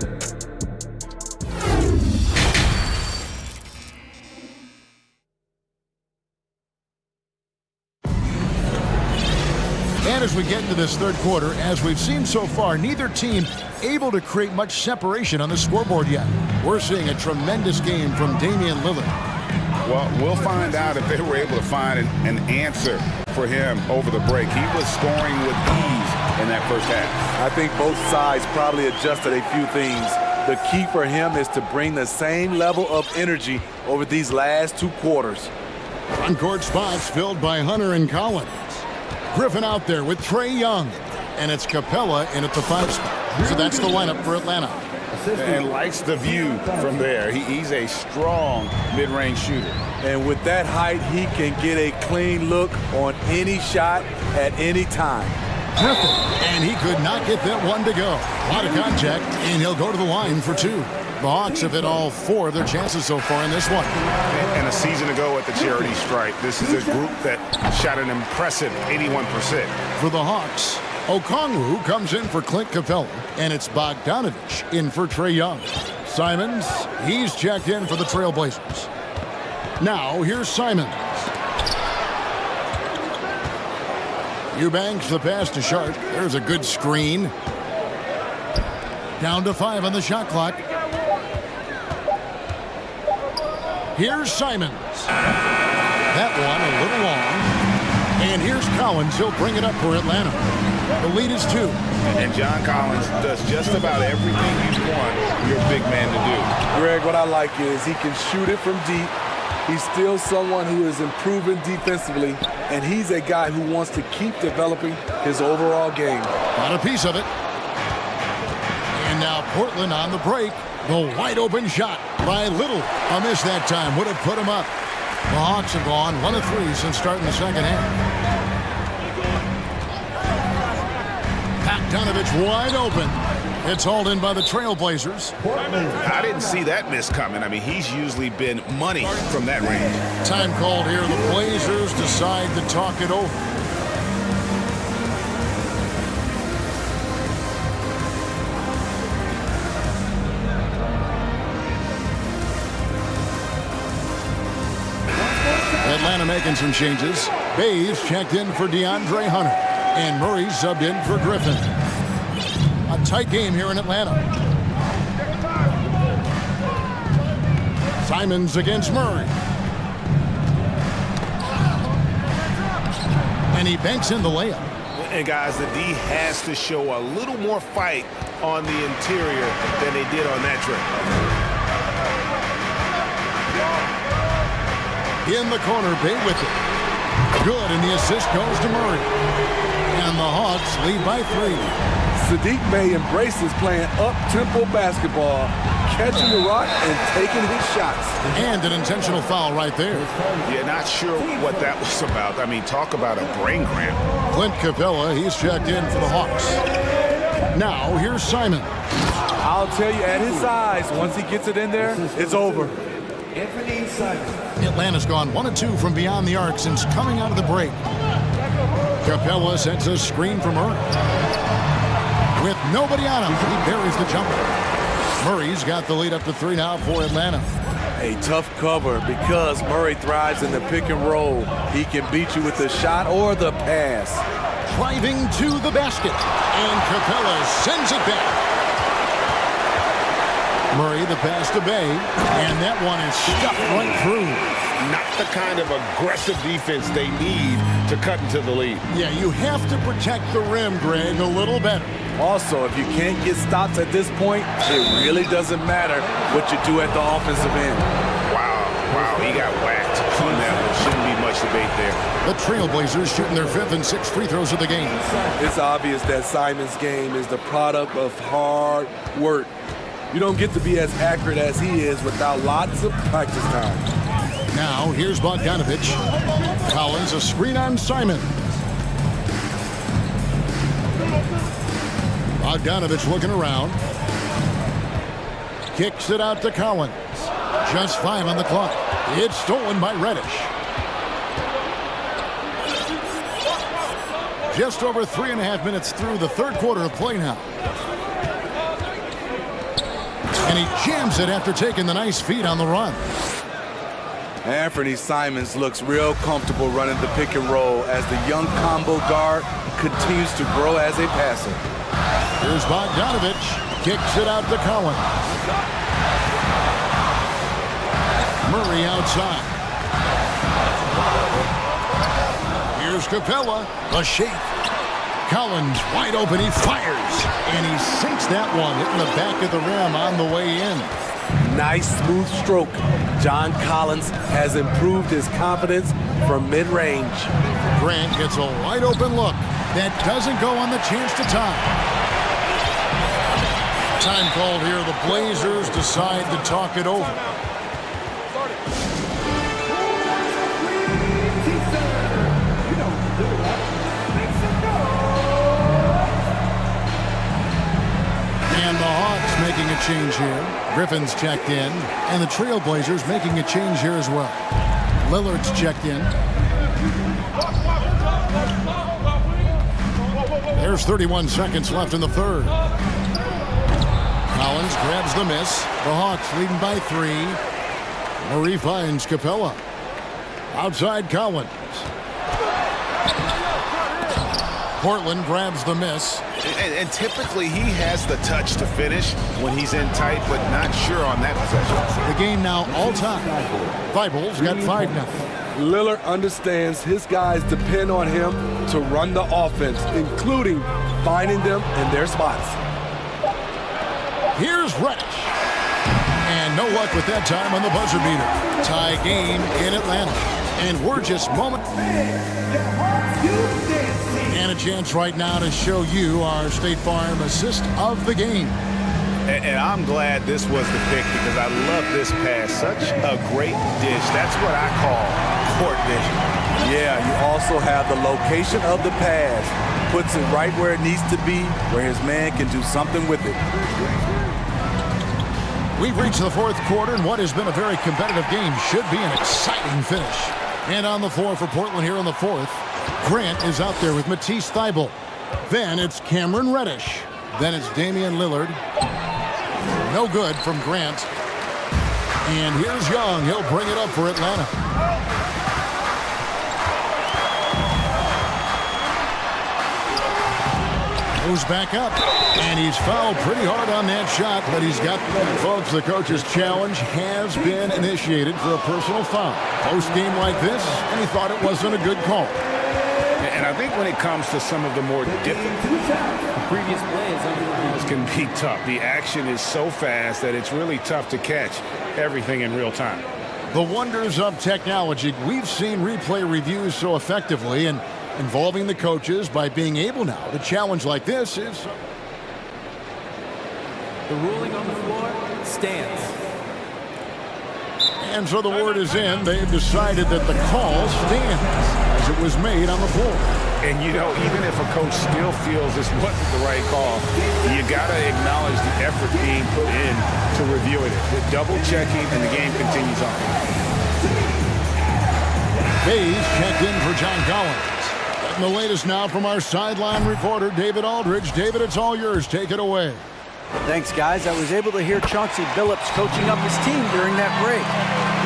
And as we get into this third quarter, as we've seen so far, neither team able to create much separation on the scoreboard yet. We're seeing a tremendous game from Damian Lillard. Well, we'll find out if they were able to find an answer for him over the break. He was scoring with ease in that first half. I think both sides probably adjusted a few things. The key for him is to bring the same level of energy over these last 2 quarters. On-court spots filled by Hunter and Collins. Griffin out there with Trae Young. And it's Capella in at the 5 spot. So that's the lineup for Atlanta. And likes the view from there. He's a strong mid-range shooter. And with that height, he can get a clean look on any shot at any time. Griffin, and he could not get that one to go. A lot of contact, and he'll go to the line for two. The Hawks have hit all 4 of their chances so far in this one. And a season ago at the charity stripe, this is a group that shot an impressive 81%. For the Hawks, Okongwu comes in for Clint Capella, and it's Bogdanovich in for Trae Young. Simons, he's checked in for the Trailblazers. Now, here's Simons. Eubanks the pass to Sharp. There's a good screen. Down to 5 on the shot clock. Here's Simons. That one a little long. And here's Collins. He'll bring it up for Atlanta. The lead is 2. And John Collins does just about everything you want your big man to do. Greg, what I like is he can shoot it from deep. He's still someone who is improving defensively, and he's a guy who wants to keep developing his overall game. Got a piece of it. And now Portland on the break. The wide open shot by Little. A miss that time. Would have put him up. The Hawks have gone 1 of 3 since starting the second half. Bogdanovich wide open. It's hauled in by the Trailblazers. I didn't see that miss coming. I mean, he's usually been money from that range. Time called here. The Blazers decide to talk it over. Atlanta making some changes. Bays checked in for DeAndre Hunter. And Murray subbed in for Griffin. A tight game here in Atlanta. Simons against Murray. And he banks in the layup. And guys, the D has to show a little more fight on the interior than they did on that trip. In the corner, Bay with it. Good, and the assist goes to Murray. And the Hawks lead by 3. Sadiq Bey embraces playing up-tempo basketball, catching the rock and taking his shots. And an intentional foul right there. Yeah, not sure what that was about. I mean, talk about a brain cramp. Clint Capella, he's checked in for the Hawks. Now, here's Simon. I'll tell you, at his size, once he gets it in there, it's over. Atlanta's gone 1 of 2 from beyond the arc since coming out of the break. Capella sets a screen for Murray. With nobody on him, he buries the jumper. Murray's got the lead up to 3 now for Atlanta. A tough cover because Murray thrives in the pick and roll. He can beat you with the shot or the pass. Driving to the basket, and Capella sends it back. Murray the pass to Bay, and that one is stuffed right through. Not the kind of aggressive defense they need to cut into the lead. Yeah, you have to protect the rim, Greg, a little better. Also, if you can't get stops at this point, it really doesn't matter what you do at the offensive end. Wow, he got whacked on that one. Shouldn't be much debate there. The Trailblazers shooting their 5th and 6th free throws of the game. It's obvious that Simon's game is the product of hard work. You don't get to be as accurate as he is without lots of practice time. Now, here's Bogdanovich. Collins, a screen on Simon. Bogdanovich looking around. Kicks it out to Collins. Just 5 on the clock. It's stolen by Reddish. Just over 3.5 minutes through the 3rd quarter of play now. And he jams it after taking the nice feed on the run. Anthony Simons looks real comfortable running the pick and roll as the young combo guard continues to grow as a passer. Here's Bogdanovich. Kicks it out to Collins. Murray outside. Here's Capella. A shake. Collins wide open. He fires. And he sinks that one, hitting the back of the rim on the way in. Nice smooth stroke. John Collins has improved his confidence from mid-range. Grant gets a wide open look. That doesn't go on the chance to tie. Time called here. The Blazers decide to talk it over. And the Hawks making a change here. Griffin's checked in. And the Trailblazers making a change here as well. Lillard's checked in. There's 31 seconds left in the third. Collins grabs the miss. The Hawks leading by 3. Murray finds Capella. Outside Collins. Portland grabs the miss. And typically he has the touch to finish when he's in tight, but not sure on that possession. The game now all time. Thibault's got 5 now. Lillard understands his guys depend on him to run the offense, including finding them in their spots. Here's Reddish. And no luck with that time on the buzzer beater. Tie game in Atlanta. And we're just moments. And a chance right now to show you our State Farm assist of the game. And I'm glad this was the pick because I love this pass. Such a great dish. That's what I call court vision. Yeah, you also have the location of the pass. Puts it right where it needs to be, where his man can do something with it. We've reached the fourth quarter, and what has been a very competitive game should be an exciting finish. And on the floor for Portland here in the fourth, Grant is out there with Matisse Thybulle. Then it's Cameron Reddish. Then it's Damian Lillard. No good from Grant. And here's Young. He'll bring it up for Atlanta. Goes back up. And he's fouled pretty hard on that shot, but he's got folks, the coach's challenge has been initiated for a personal foul. Close game like this, and he thought it wasn't a good call. And I think when it comes to some of the more difficult Previous plays this can be tough. The action is so fast that it's really tough to catch everything in real time. The wonders of technology. We've seen replay reviews so effectively, and involving the coaches by being able now to challenge like this is... The ruling on the floor stands. And so the word is in. They've decided that the call stands as it was made on the floor. And, you know, even if a coach still feels this wasn't the right call, you got to acknowledge the effort being put in to reviewing it. The double checking, and the game continues on. Hayes checked in for John Collins. Getting the latest now from our sideline reporter, David Aldridge. David, it's all yours. Take it away. Thanks, guys. I was able to hear Chauncey Billups coaching up his team during that break.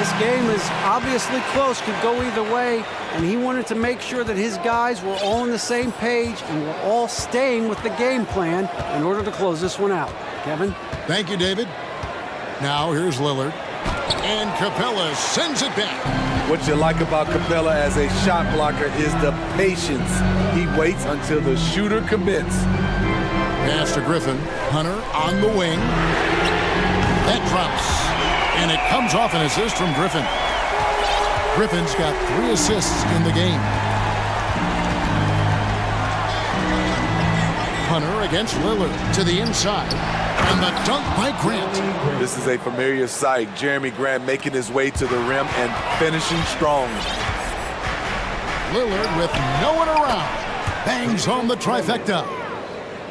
This game is obviously close, could go either way, and he wanted to make sure that his guys were all on the same page and were all staying with the game plan in order to close this one out. Kevin? Thank you, David. Now here's Lillard. And Capella sends it back. What you like about Capella as a shot blocker is the patience. He waits until the shooter commits. Pass to Griffin. Hunter on the wing. That drops. And it comes off an assist from Griffin. Griffin's got 3 assists in the game. Hunter against Lillard to the inside. And the dunk by Grant. This is a familiar sight. Jeremy Grant making his way to the rim and finishing strong. Lillard with no one around. Bangs home the trifecta.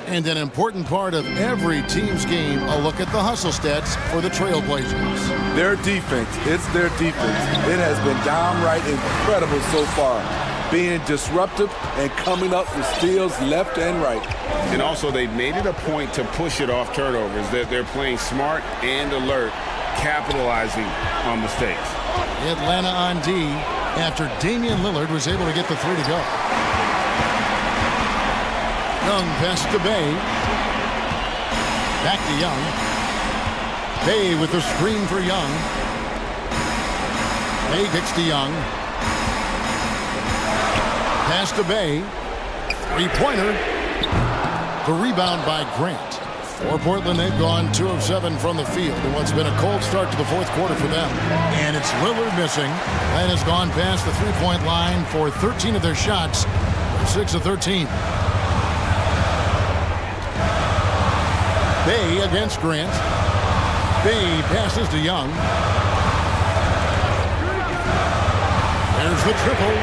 And an important part of every team's game, a look at the hustle stats for the Trailblazers. Their defense, it's their defense. It has been downright incredible so far. Being disruptive and coming up with steals left and right. And also they've made it a point to push it off turnovers. That they're playing smart and alert, capitalizing on mistakes. Atlanta on D after Damian Lillard was able to get the 3 to go. Young pass to Bay. Back to Young. Bay with the screen for Young. Bay kicks to Young. Pass to Bay. 3-pointer. The rebound by Grant. For Portland, they've gone 2 of 7 from the field in what's been a cold start to the fourth quarter for them. And it's Lillard missing. That has gone past the 3-point line for 13 of their shots. 6 of 13. Bay against Grant. Bay passes to Young. There's the triple.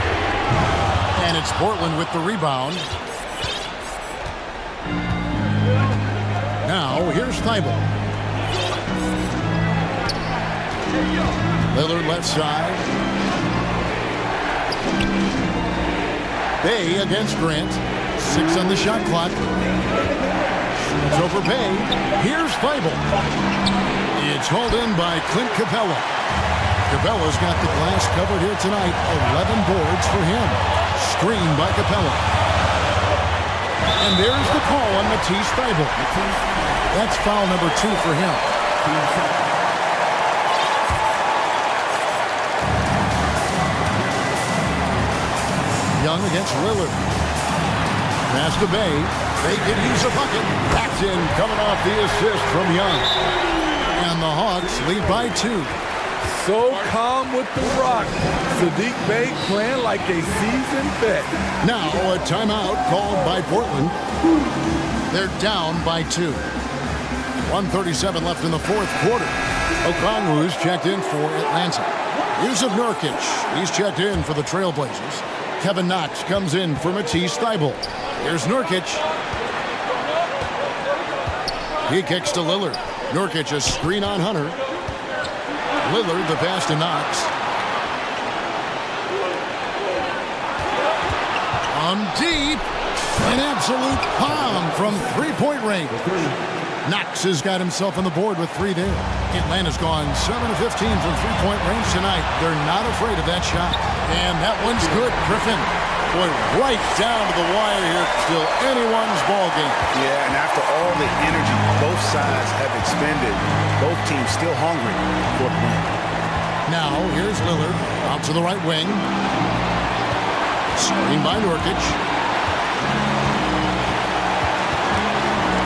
And it's Portland with the rebound. Now here's Thibault. Lillard left side. Bay against Grant. 6 on the shot clock. It's over Bay. Here's Thibault. It's hauled in by Clint Capella. Capella's got the glass covered here tonight. 11 boards for him. Screen by Capella. And there's the call on Matisse Thibault. That's foul number 2 for him. Young against Lillard. Pass to Bay. They can use a bucket. That's in, coming off the assist from Young. And the Hawks lead by 2. So calm with the rock. Sadiq Bey playing like a seasoned vet. Now a timeout called by Portland. They're down by 2. 1:37 left in the fourth quarter. Okongwu's checked in for Atlanta. Yusuf Nurkic, he's checked in for the Trailblazers. Kevin Knox comes in for Matisse Thibault. Here's Nurkic. He kicks to Lillard. Nurkic a screen on Hunter. Lillard the pass to Knox. On deep. An absolute bomb from three-point range. Knox has got himself on the board with 3 there. Atlanta's gone 7 of 15 from three-point range tonight. They're not afraid of that shot. And that one's good. Griffin. Boy, right down to the wire here. Still anyone's ball game. Yeah, and after all the energy both sides have expended, both teams still hungry for the win. Now, here's Lillard out to the right wing. Screen by Nurkic.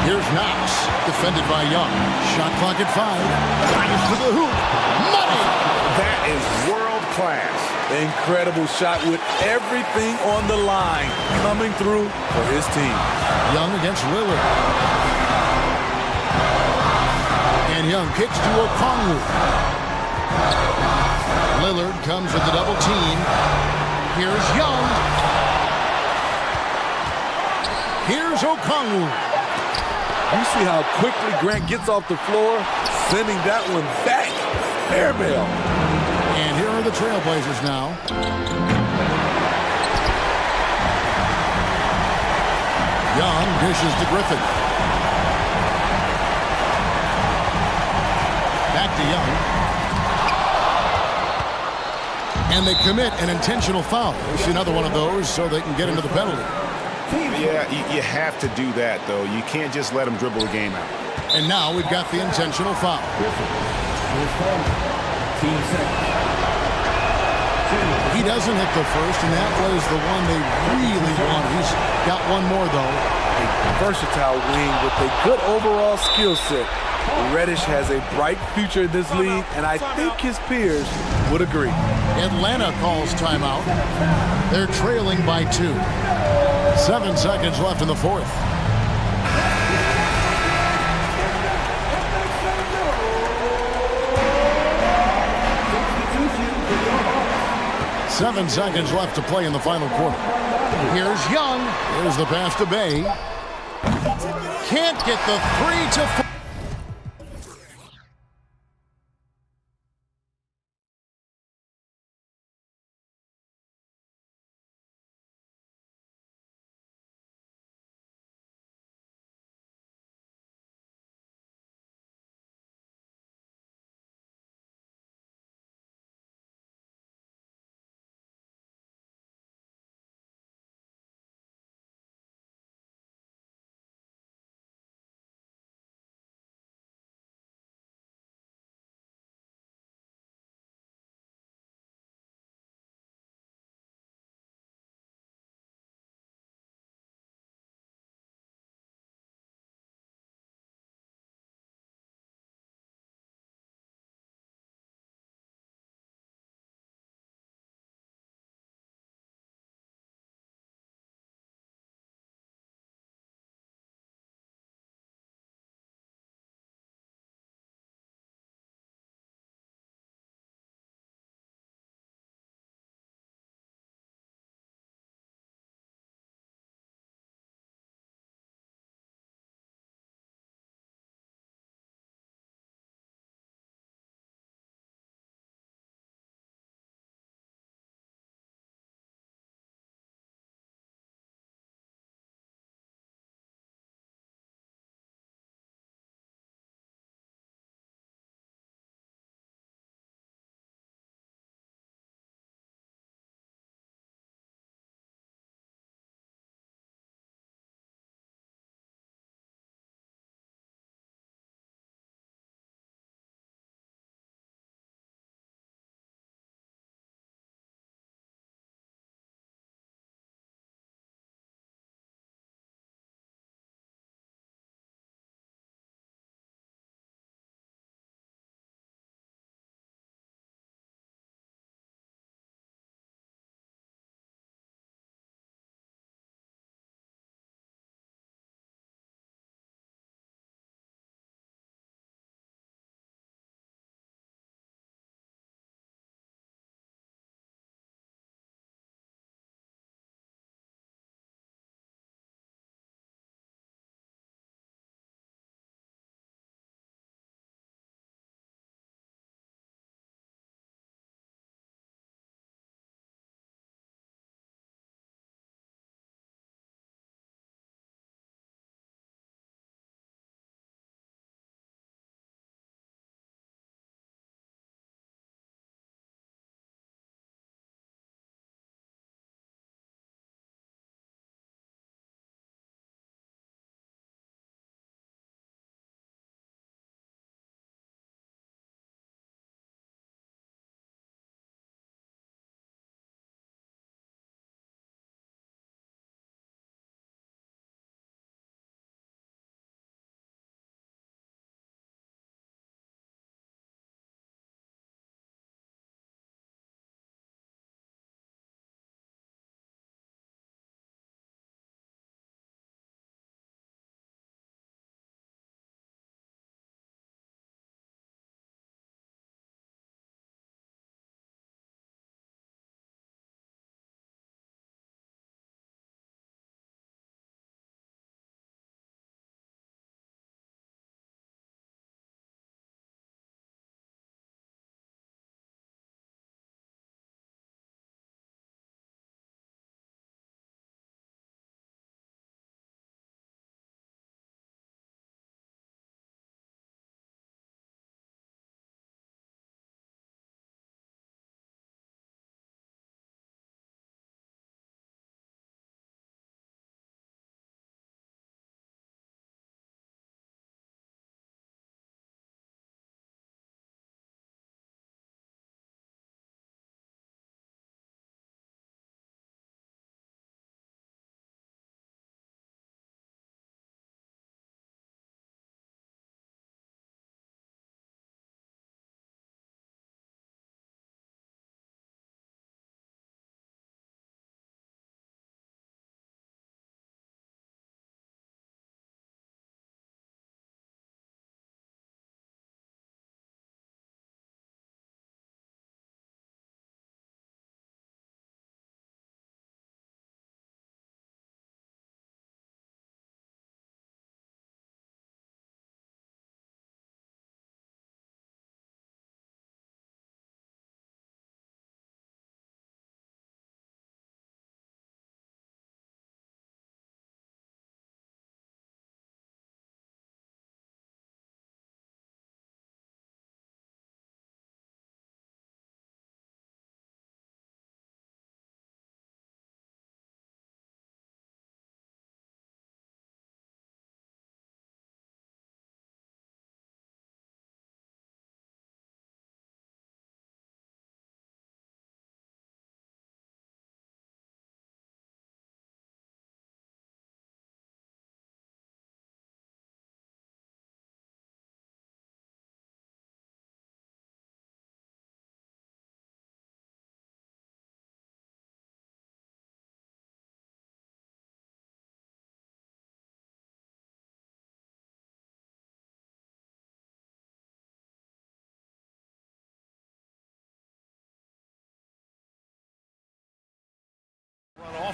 Here's Knox, defended by Young. Shot clock at 5. Drives to the hoop. Money! That is world class. Incredible shot with everything on the line coming through for his team. Young against Lillard. And Young kicks to Okongwu. Lillard comes with the double team. Here's Young. Here's Okongwu. You see how quickly Grant gets off the floor, sending that one back. Airmail. And here are the Trailblazers now. Young dishes to Griffin. Back to Young. And they commit an intentional foul. It's another one of those so they can get into the penalty. Yeah, you have to do that, though. You can't just let them dribble the game out. And now we've got the intentional foul. He doesn't hit the first, and that was the one they really wanted. He's got one more, though. A versatile wing with a good overall skill set. Reddish has a bright future in this league, and I think his peers would agree. Atlanta calls timeout. They're trailing by 2. 7 seconds left in the fourth. Seven seconds left to play in the final quarter. Here's Young. Here's the pass to Bay. Can't get the 3 to 4.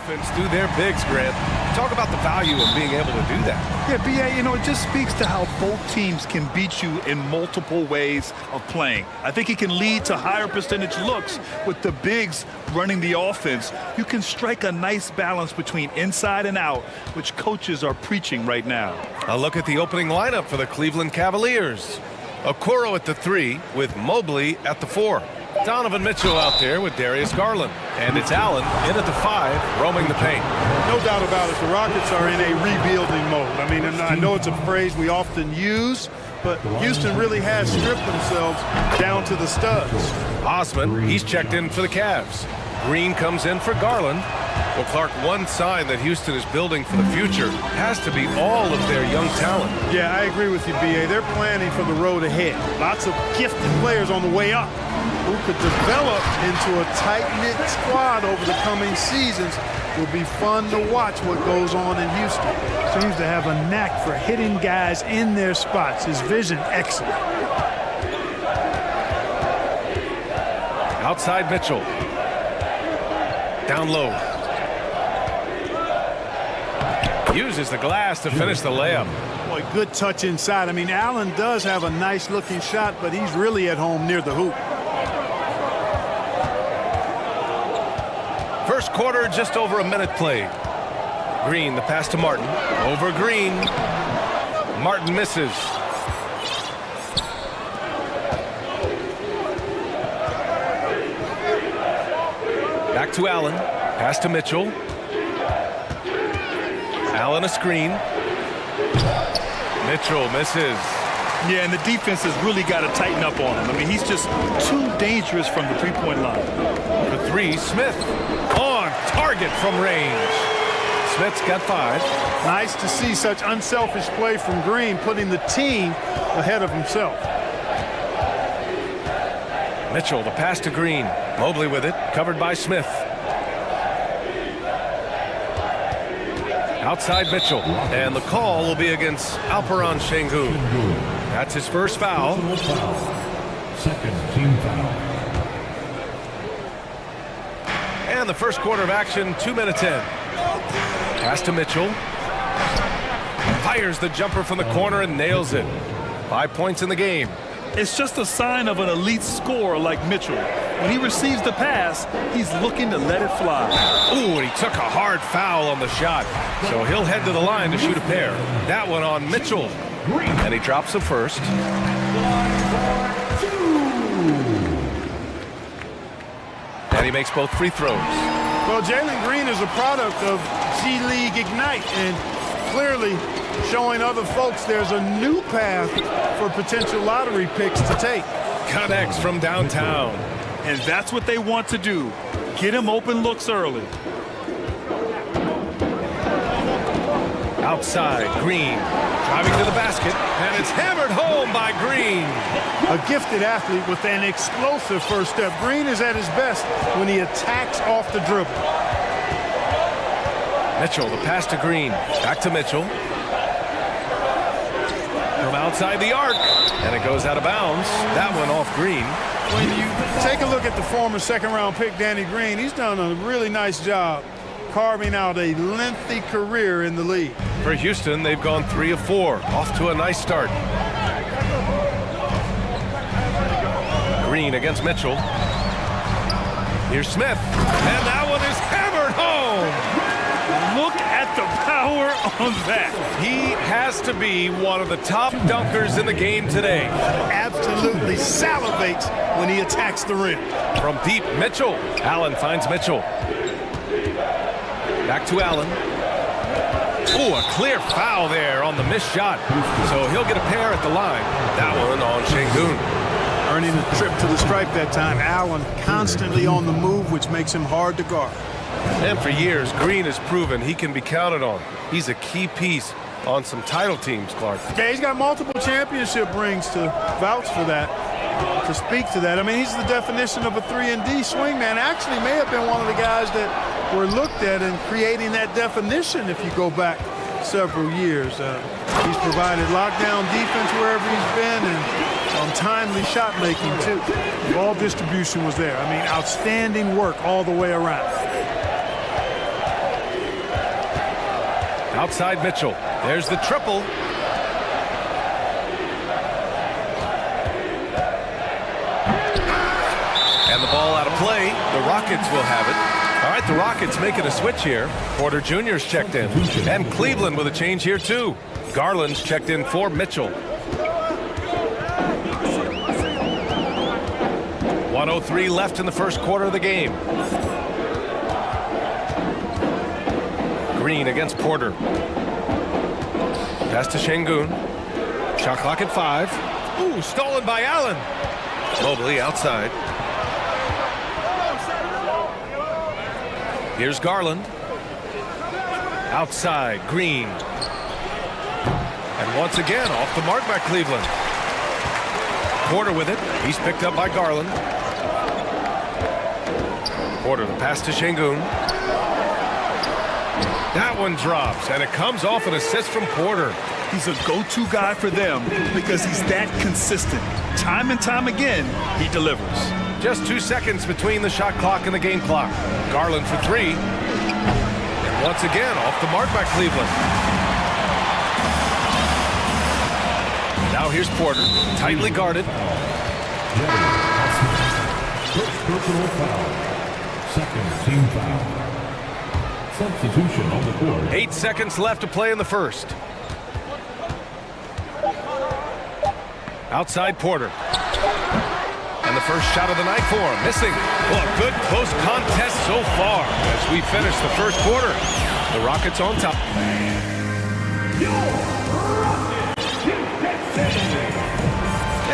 offense through their bigs, Grant. Talk about the value of being able to do that. Yeah, B.A., you know, it just speaks to how both teams can beat you in multiple ways of playing. I think it can lead to higher percentage looks with the bigs running the offense. You can strike a nice balance between inside and out, which coaches are preaching right now. A look at the opening lineup for the Cleveland Cavaliers. Okoro at the 3 with Mobley at the 4. Donovan Mitchell out there with Darius Garland. And it's Allen in at the 5, roaming the paint. No doubt about it, the Rockets are in a rebuilding mode. I mean, and I know it's a phrase we often use, but Houston really has stripped themselves down to the studs. Osman, he's checked in for the Cavs. Green comes in for Garland. Well, Clark, one sign that Houston is building for the future has to be all of their young talent. Yeah, I agree with you, B.A. They're planning for the road ahead. Lots of gifted players on the way up who could develop into a tight-knit squad over the coming seasons. It will be fun to watch what goes on in Houston. Seems to have a knack for hitting guys in their spots. His vision, excellent. Outside Mitchell. Down low. Uses the glass to finish the layup. Boy, good touch inside. I mean, Allen does have a nice-looking shot, but he's really at home near the hoop. First quarter, just over a minute played. Green, the pass to Martin. Over Green. Martin misses. Back to Allen. Pass to Mitchell. Allen a screen. Mitchell misses. Yeah, and the defense has really got to tighten up on him. I mean, he's just too dangerous from the three-point line. The 3, Smith. On target from range. Smith's got 5. Nice to see such unselfish play from Green, putting the team ahead of himself. Mitchell, the pass to Green. Mobley with it, covered by Smith. Outside Mitchell, and the call will be against Alperen Şengün. That's his first foul. Second team foul. And the first quarter of action, 2 minutes in. Pass to Mitchell. Fires the jumper from the corner and nails it. 5 points in the game. It's just a sign of an elite scorer like Mitchell. When he receives the pass, he's looking to let it fly. Ooh, and he took a hard foul on the shot. So he'll head to the line to shoot a pair. That one on Mitchell. And he drops the first. And he makes both free throws. Well, Jalen Green is a product of G League Ignite, and clearly showing other folks there's a new path for potential lottery picks to take. Connects from downtown. And that's what they want to do. Get him open looks early. Outside, Green driving to the basket, and it's hammered home by Green. A gifted athlete with an explosive first step. Green is at his best when he attacks off the dribble. Mitchell, the pass to Green. Back to Mitchell. From outside the arc, and it goes out of bounds. That one off Green. When you take a look at the former second-round pick, Danny Green, he's done a really nice job carving out a lengthy career in the league. For Houston, they've gone 3 of 4. Off to a nice start. Green against Mitchell. Here's Smith, and that one is hammered home. Look at the power on that. He has to be one of the top dunkers in the game today. Absolutely salivates when he attacks the rim. From deep, Mitchell. Allen finds Mitchell. Back to Allen. Ooh, a clear foul there on the missed shot. So he'll get a pair at the line. That one on Şengün. Earning a trip to the stripe that time. Allen constantly on the move, which makes him hard to guard. And for years, Green has proven he can be counted on. He's a key piece on some title teams, Clark. Yeah, he's got multiple championship rings to vouch for that, to speak to that. I mean, he's the definition of a 3-and-D swingman. Actually may have been one of the guys that were looked at in creating that definition if you go back several years. He's provided lockdown defense wherever he's been, and timely shot making too. Ball distribution was there. I mean, outstanding work all the way around. Outside Mitchell. There's the triple. And the ball out of play. The Rockets will have it. All right, the Rockets making a switch here. Porter Jr.'s checked in. And Cleveland with a change here, too. Garland's checked in for Mitchell. 1:03 left in the first quarter of the game. Green against Porter. Pass to Şengün. Shot clock at 5. Ooh, stolen by Allen. Mobley outside. Here's Garland. Outside, Green. And once again, off the mark by Cleveland. Porter with it. He's picked up by Garland. Porter, the pass to Şengün. That one drops, and it comes off an assist from Porter. He's a go-to guy for them because he's that consistent. Time and time again, he delivers. Just 2 seconds between the shot clock and the game clock. Garland for 3. And once again, off the mark by Cleveland. Now here's Porter, tightly guarded. First personal foul. Second team foul. Substitution on the court. 8 seconds left to play in the first. Outside Porter. And the first shot of the night for him. Missing. Well, a good close contest so far as we finish the first quarter. The Rockets on top.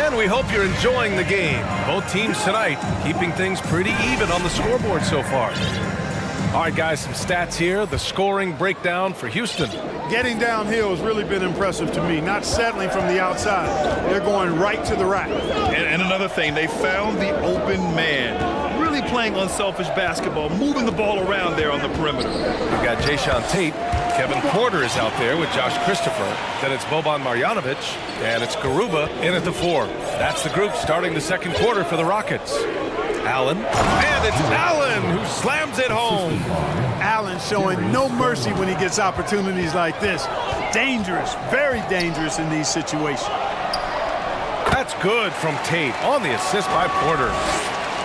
And we hope you're enjoying the game. Both teams tonight keeping things pretty even on the scoreboard so far. All right, guys, some stats here. The scoring breakdown for Houston. Getting downhill has really been impressive to me. Not settling from the outside. They're going right to the rack. And another thing, they found the open man. Really playing unselfish basketball, moving the ball around there on the perimeter. We've got Jason Tate. Kevin Porter is out there with Josh Christopher. Then it's Boban Marjanovic. And it's Garuba in at the 4. That's the group starting the second quarter for the Rockets. Allen. And it's Allen who slams it home. Allen showing no mercy when he gets opportunities like this. Dangerous, very dangerous in these situations. That's good from Tate on the assist by Porter.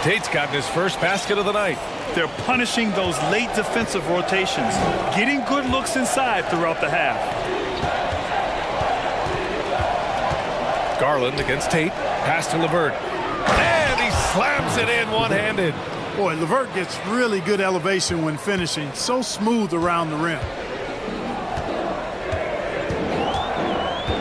Tate's gotten his first basket of the night. They're punishing those late defensive rotations, getting good looks inside throughout the half. Garland against Tate. Pass to LeVert. And he slams it in one-handed. Boy, LeVert gets really good elevation when finishing. So smooth around the rim.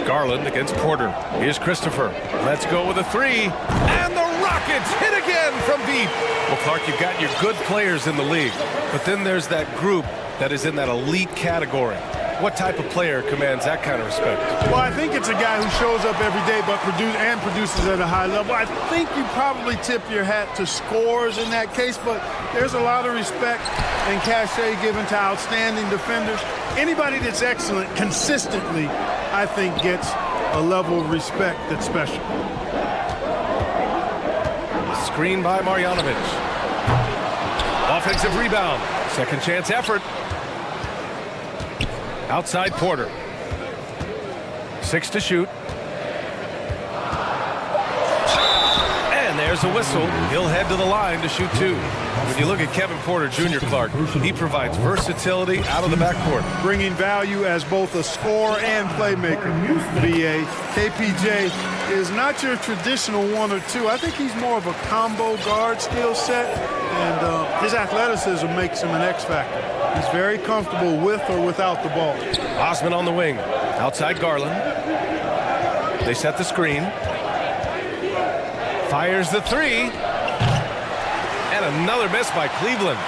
Garland against Porter. Here's Christopher. Let's go with a 3. And the Rockets hit again from deep. Well, Clark, you've got your good players in the league. But then there's that group that is in that elite category. What type of player commands that kind of respect? Well, I think it's a guy who shows up every day but produces at a high level. I think you probably tip your hat to scores in that case, but there's a lot of respect and cachet given to outstanding defenders. Anybody that's excellent consistently, I think, gets a level of respect that's special. Screen by Marjanovic. Offensive rebound. Second chance effort. Outside Porter. 6 to shoot. And there's a whistle. He'll head to the line to shoot 2. When you look at Kevin Porter Jr., Clark, he provides versatility out of the backcourt. Bringing value as both a scorer and playmaker. BA. KPJ is not your traditional 1 or 2. I think he's more of a combo guard skill set, and his athleticism makes him an X factor. He's very comfortable with or without the ball. Osman on the wing. Outside Garland. They set the screen. Fires the 3. And another miss by Cleveland.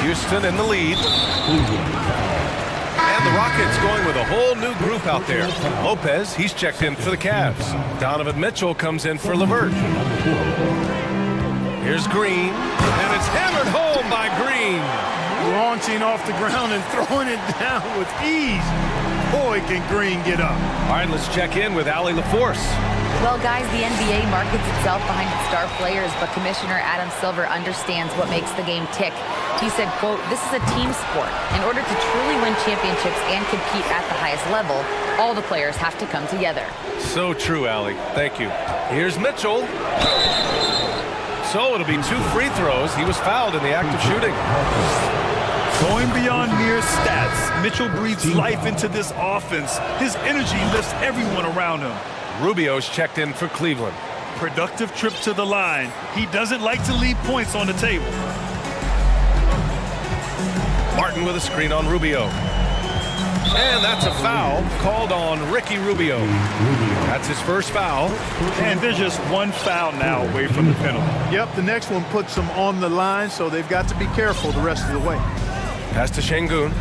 Houston in the lead. And the Rockets going with a whole new group out there. Lopez, he's checked in for the Cavs. Donovan Mitchell comes in for LeVert. Here's Green. And it's hammered home by Green. Launching off the ground and throwing it down with ease. Boy, can Green get up. All right, let's check in with Allie LaForce. Well, guys, the NBA markets itself behind its star players, but Commissioner Adam Silver understands what makes the game tick. He said, quote, "This is a team sport. In order to truly win championships and compete at the highest level, all the players have to come together." So true, Allie. Thank you. Here's Mitchell. So it'll be 2 free throws. He was fouled in the act of shooting. Going beyond mere stats, Mitchell breathes life into this offense. His energy lifts everyone around him. Rubio's checked in for Cleveland. Productive trip to the line. He doesn't like to leave points on the table. Martin with a screen on Rubio. And that's a foul called on Ricky Rubio. That's his first foul. And they're just 1 foul now away from the penalty. Yep, the next one puts them on the line, so they've got to be careful the rest of the way. Pass to Şengün.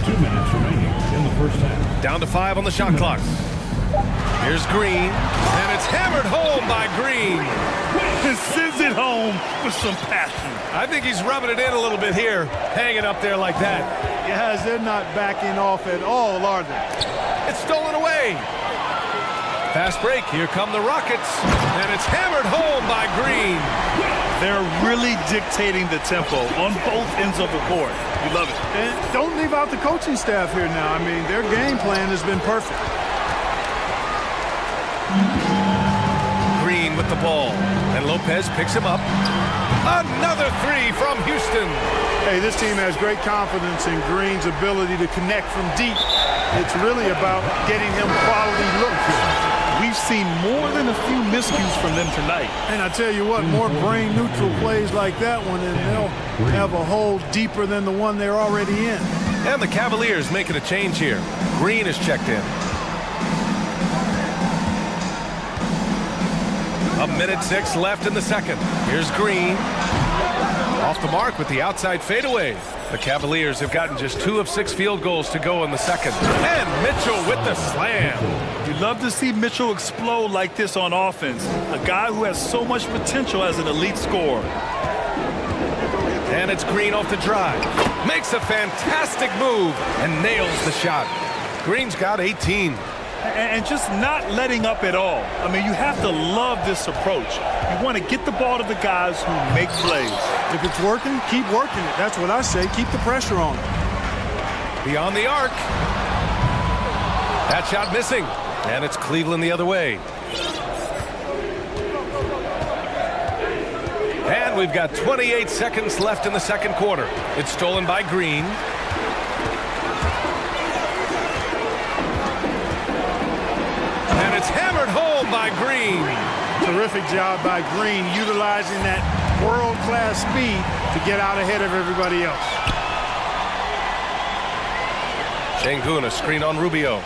2 minutes remaining in the first half. Down to 5 on the shot clock. Here's Green, and it's hammered home by Green. And sends it home with some passion. I think he's rubbing it in a little bit here, hanging up there like that. Yes, they're not backing off at all, are they? It's stolen away. Fast break, here come the Rockets, and it's hammered home by Green. They're really dictating the tempo on both ends of the court. You love it. And don't leave out the coaching staff here now. I mean, their game plan has been perfect. Green with the ball, and Lopez picks him up. Another 3 from Houston. Hey, this team has great confidence in Green's ability to connect from deep. It's really about getting him quality looks. We've seen more than a few miscues from them tonight. And I tell you what, more brain-neutral plays like that one, and they'll have a hole deeper than the one they're already in. And the Cavaliers making a change here. Green is checked in. 1:06 left in the second. Here's Green. Off the mark with the outside fadeaway. The Cavaliers have gotten just 2 of 6 field goals to go in the second. And Mitchell with the slam. You love to see Mitchell explode like this on offense. A guy who has so much potential as an elite scorer. And it's Green off the drive. Makes a fantastic move and nails the shot. Green's got 18. And just not letting up at all. I mean, you have to love this approach. You want to get the ball to the guys who make plays. If it's working, keep working it. That's what I say. Keep the pressure on. Beyond the arc. That shot missing. And it's Cleveland the other way. And we've got 28 seconds left in the second quarter. It's stolen by Green. And it's hammered home by Green. Terrific job by Green, utilizing that world-class speed to get out ahead of everybody else. Şengün, a screen on Rubio.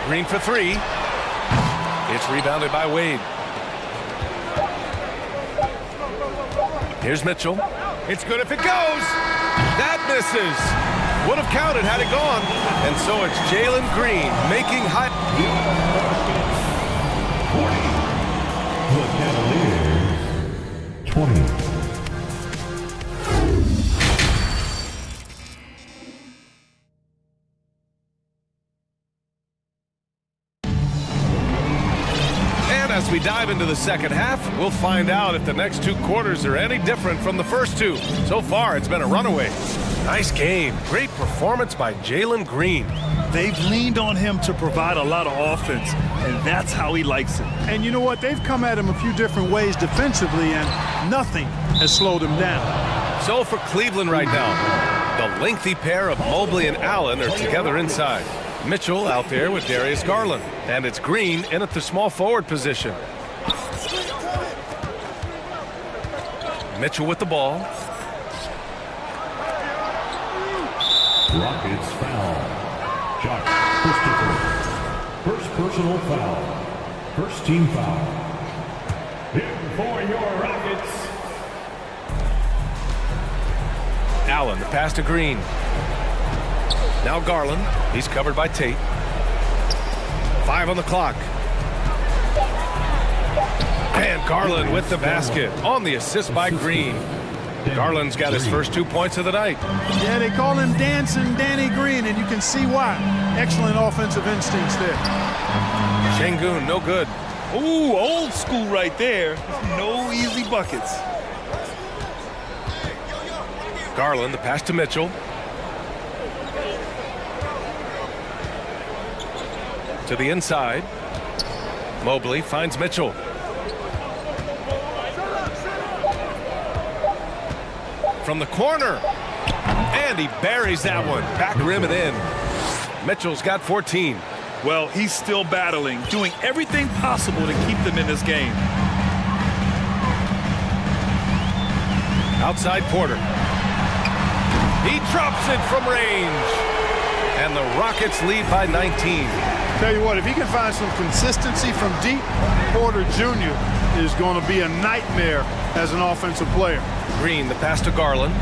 Green for 3. It's rebounded by Wade. Here's Mitchell. It's good if it goes. That misses. Would have counted had it gone. And so it's Jalen Green making high. The Cavaliers, 20. As we dive into the second half, we'll find out if the next 2 quarters are any different from the first 2. So far, it's been a runaway. Nice game. Great performance by Jalen Green. They've leaned on him to provide a lot of offense, and that's how he likes it. And you know what? They've come at him a few different ways defensively, and nothing has slowed him down. So for Cleveland right now, the lengthy pair of Mobley and Allen are together inside. Mitchell out there with Darius Garland. And it's Green in at the small forward position. Mitchell with the ball. Rockets foul. Josh Christopher. First personal foul. First team foul. Here for your Rockets. Allen, the pass to Green. Now Garland. He's covered by Tate. 5 on the clock. And Garland with the basket on the assist by Green. Garland's got his first 2 points of the night. Yeah, they call him Dancing Danny Green, and you can see why. Excellent offensive instincts there. Şengün, no good. Ooh, old school right there. No easy buckets. Garland, the pass to Mitchell. To the inside. Mobley finds Mitchell. From the corner. And he buries that one. Back rim and in. Mitchell's got 14. Well, he's still battling, doing everything possible to keep them in this game. Outside Porter. He drops it from range. And the Rockets lead by 19. Tell you what, if he can find some consistency from deep, Porter Jr. is going to be a nightmare as an offensive player. Green, the pass to Garland.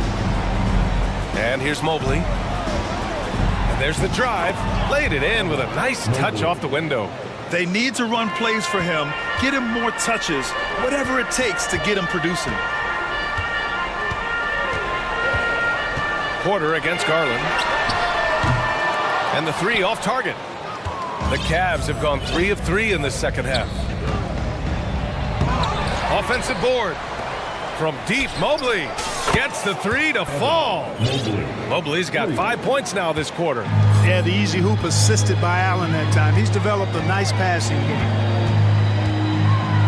And here's Mobley. And there's the drive. Laid it in with a nice touch off the window. They need to run plays for him, get him more touches, whatever it takes to get him producing. Porter against Garland. And the three off target. The Cavs have gone 3 of 3 in this second half. Offensive board. From deep, Mobley gets the three to fall. Mobley's got 5 points now this quarter. Yeah, the easy hoop assisted by Allen that time. He's developed a nice passing game.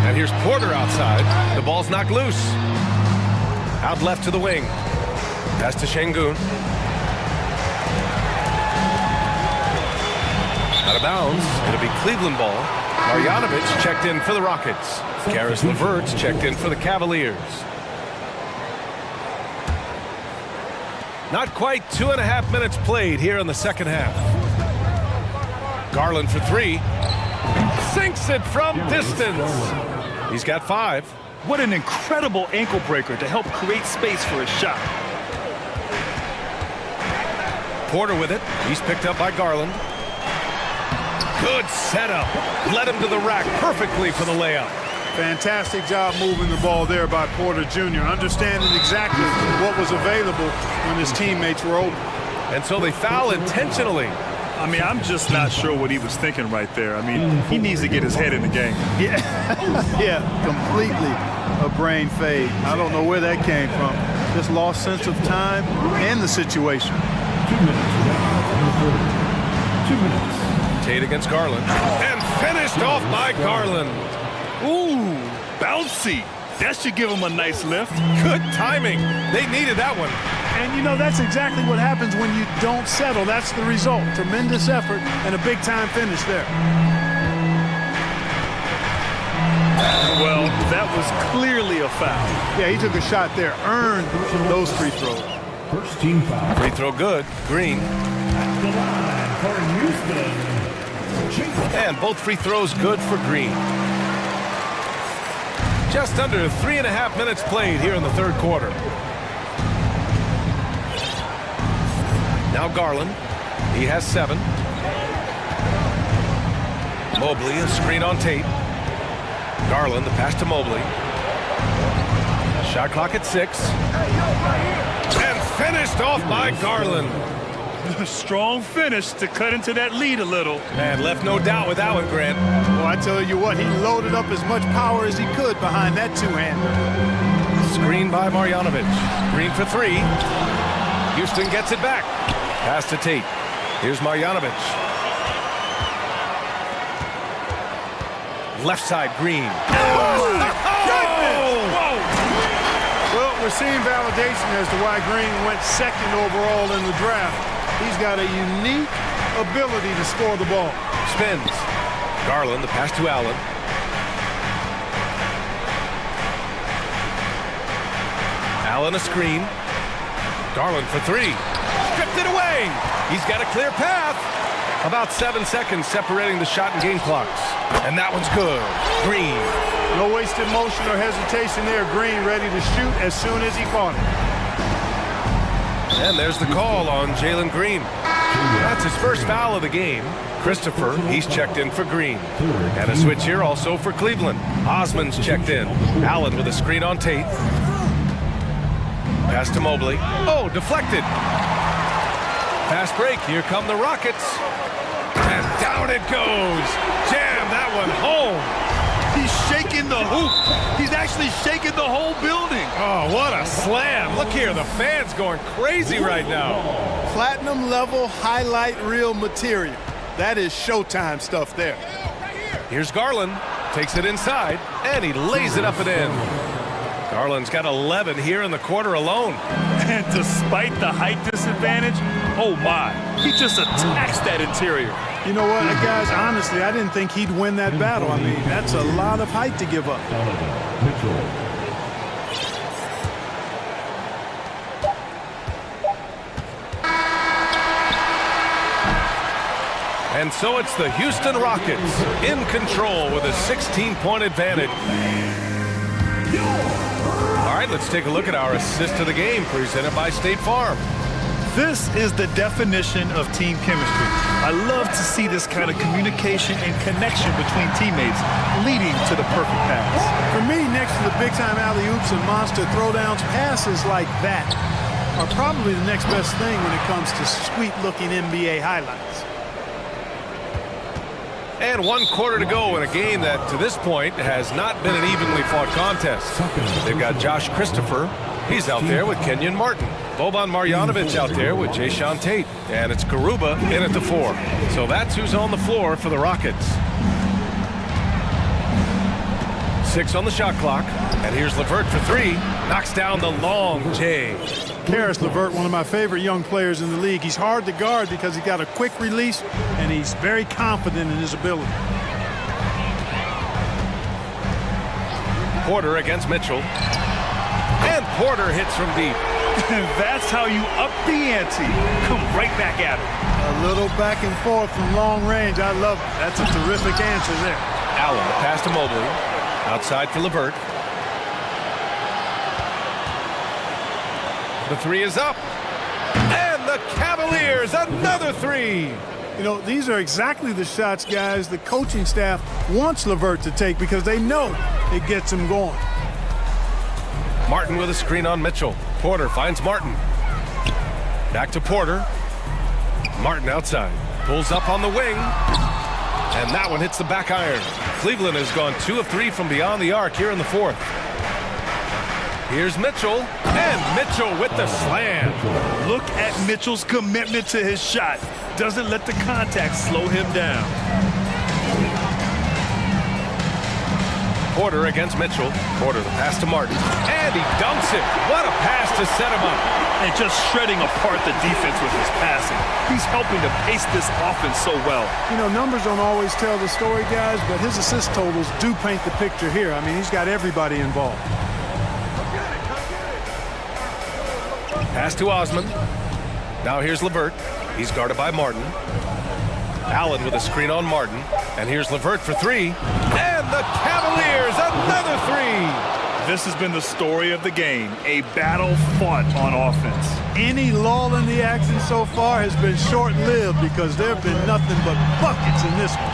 And here's Porter outside. The ball's knocked loose. Out left to the wing. Pass to Şengün. Out of bounds. It'll be Cleveland ball. Marjanovic checked in for the Rockets. Karis LeVert's checked in for the Cavaliers. Not quite 2.5 minutes played here in the second half. Garland for three. Sinks it from distance. He's got 5. What an incredible ankle breaker to help create space for a shot. Porter with it. He's picked up by Garland. Good setup. Led him to the rack perfectly for the layup. Fantastic job moving the ball there by Porter Jr., understanding exactly what was available when his teammates were open. And so they foul intentionally. I mean, I'm just not sure what he was thinking right there. I mean, he needs to get his head in the game. Yeah, yeah, completely a brain fade. I don't know where that came from. Just lost sense of time and the situation. 2 minutes. 2 minutes. Tate against Garland. And finished off by Garland. Ooh, bouncy. That should give him a nice lift. Good timing. They needed that one. And, you know, that's exactly what happens when you don't settle. That's the result. Tremendous effort and a big-time finish there. Well, that was clearly a foul. Yeah, he took a shot there. Earned those free throws. First team foul. Free throw good. Green. At the line for Houston. And both free throws good for Green. Just under 3.5 minutes played here in the third quarter. Now Garland. He has 7. Mobley, a screen on Tate. Garland, the pass to Mobley. Shot clock at 6. And finished off by Garland. A strong finish to cut into that lead a little. And left no doubt with that one, Grant. Well, I tell you what, he loaded up as much power as he could behind that two-hander. Screen by Marjanovic. Green for 3. Houston gets it back. Pass to Tate. Here's Marjanovic. Left side, Green. Oh, my goodness! Whoa. Well, we're seeing validation as to why Green went 2nd overall in the draft. He's got a unique ability to score the ball. Spins. Garland, the pass to Allen. Allen, a screen. Garland for 3. Stripped it away. He's got a clear path. About 7 seconds separating the shot and game clocks. And that one's good. Green. No wasted motion or hesitation there. Green ready to shoot as soon as he caught it. And there's the call on Jalen Green. That's his first foul of the game. Christopher, he's checked in for Green. And a switch here also for Cleveland. Osman's checked in. Allen with a screen on Tate. Pass to Mobley. Oh, deflected. Fast break. Here come the Rockets. And down it goes. Jam that one home. He's shaking the hoop. He's actually shaking the whole building. Oh, what a slam. Look here, the fans going crazy right now. Platinum level highlight reel material. That is Showtime stuff there. Here's Garland. Takes it inside, and he lays it up and in. Garland's got 11 here in the quarter alone. And despite the height disadvantage, oh my, he just attacks that interior. You know what, guys, honestly, I didn't think he'd win that battle. I mean, that's a lot of height to give up. And so it's the Houston Rockets in control with a 16-point advantage. All right, let's take a look at our assist to the game presented by State Farm. This is the definition of team chemistry. I love to see this kind of communication and connection between teammates leading to the perfect pass. For me, next to the big-time alley-oops and monster throwdowns, passes like that are probably the next best thing when it comes to sweet-looking NBA highlights. And 1 quarter to go in a game that, to this point, has not been an evenly fought contest. They've got Josh Christopher. He's out there with Kenyon Martin. Boban Marjanovic out there with Jayshawn Tate. And it's Garuba in at the 4. So that's who's on the floor for the Rockets. 6 on the shot clock. And here's LeVert for 3. Knocks down the long J. Karis LeVert, one of my favorite young players in the league. He's hard to guard because he's got a quick release, and he's very confident in his ability. Porter against Mitchell. And Porter hits from deep. And that's how you up the ante. Come right back at it. A little back and forth from long range. I love it. That's a terrific answer there. Allen, pass to Mobley. Outside for LeVert. The 3 is up. And the Cavaliers, another 3. You know, these are exactly the shots, guys, the coaching staff wants LeVert to take because they know it gets him going. Martin with a screen on Mitchell. Porter finds Martin. Back to Porter. Martin outside. Pulls up on the wing. And that one hits the back iron. Cleveland has gone 2 of 3 from beyond the arc here in the 4th. Here's Mitchell, and Mitchell with the slam. Look at Mitchell's commitment to his shot. Doesn't let the contact slow him down. Porter against Mitchell. Porter the pass to Martin, and he dunks it. What a pass to set him up. And just shredding apart the defense with his passing. He's helping to pace this offense so well. You know, numbers don't always tell the story, guys, but his assist totals do paint the picture here. I mean, he's got everybody involved. Pass to Osman. Now here's LeVert. He's guarded by Martin. Allen with a screen on Martin. And here's LeVert for 3. And the Cavaliers, another 3. This has been the story of the game. A battle fought on offense. Any lull in the action so far has been short-lived because there have been nothing but buckets in this one.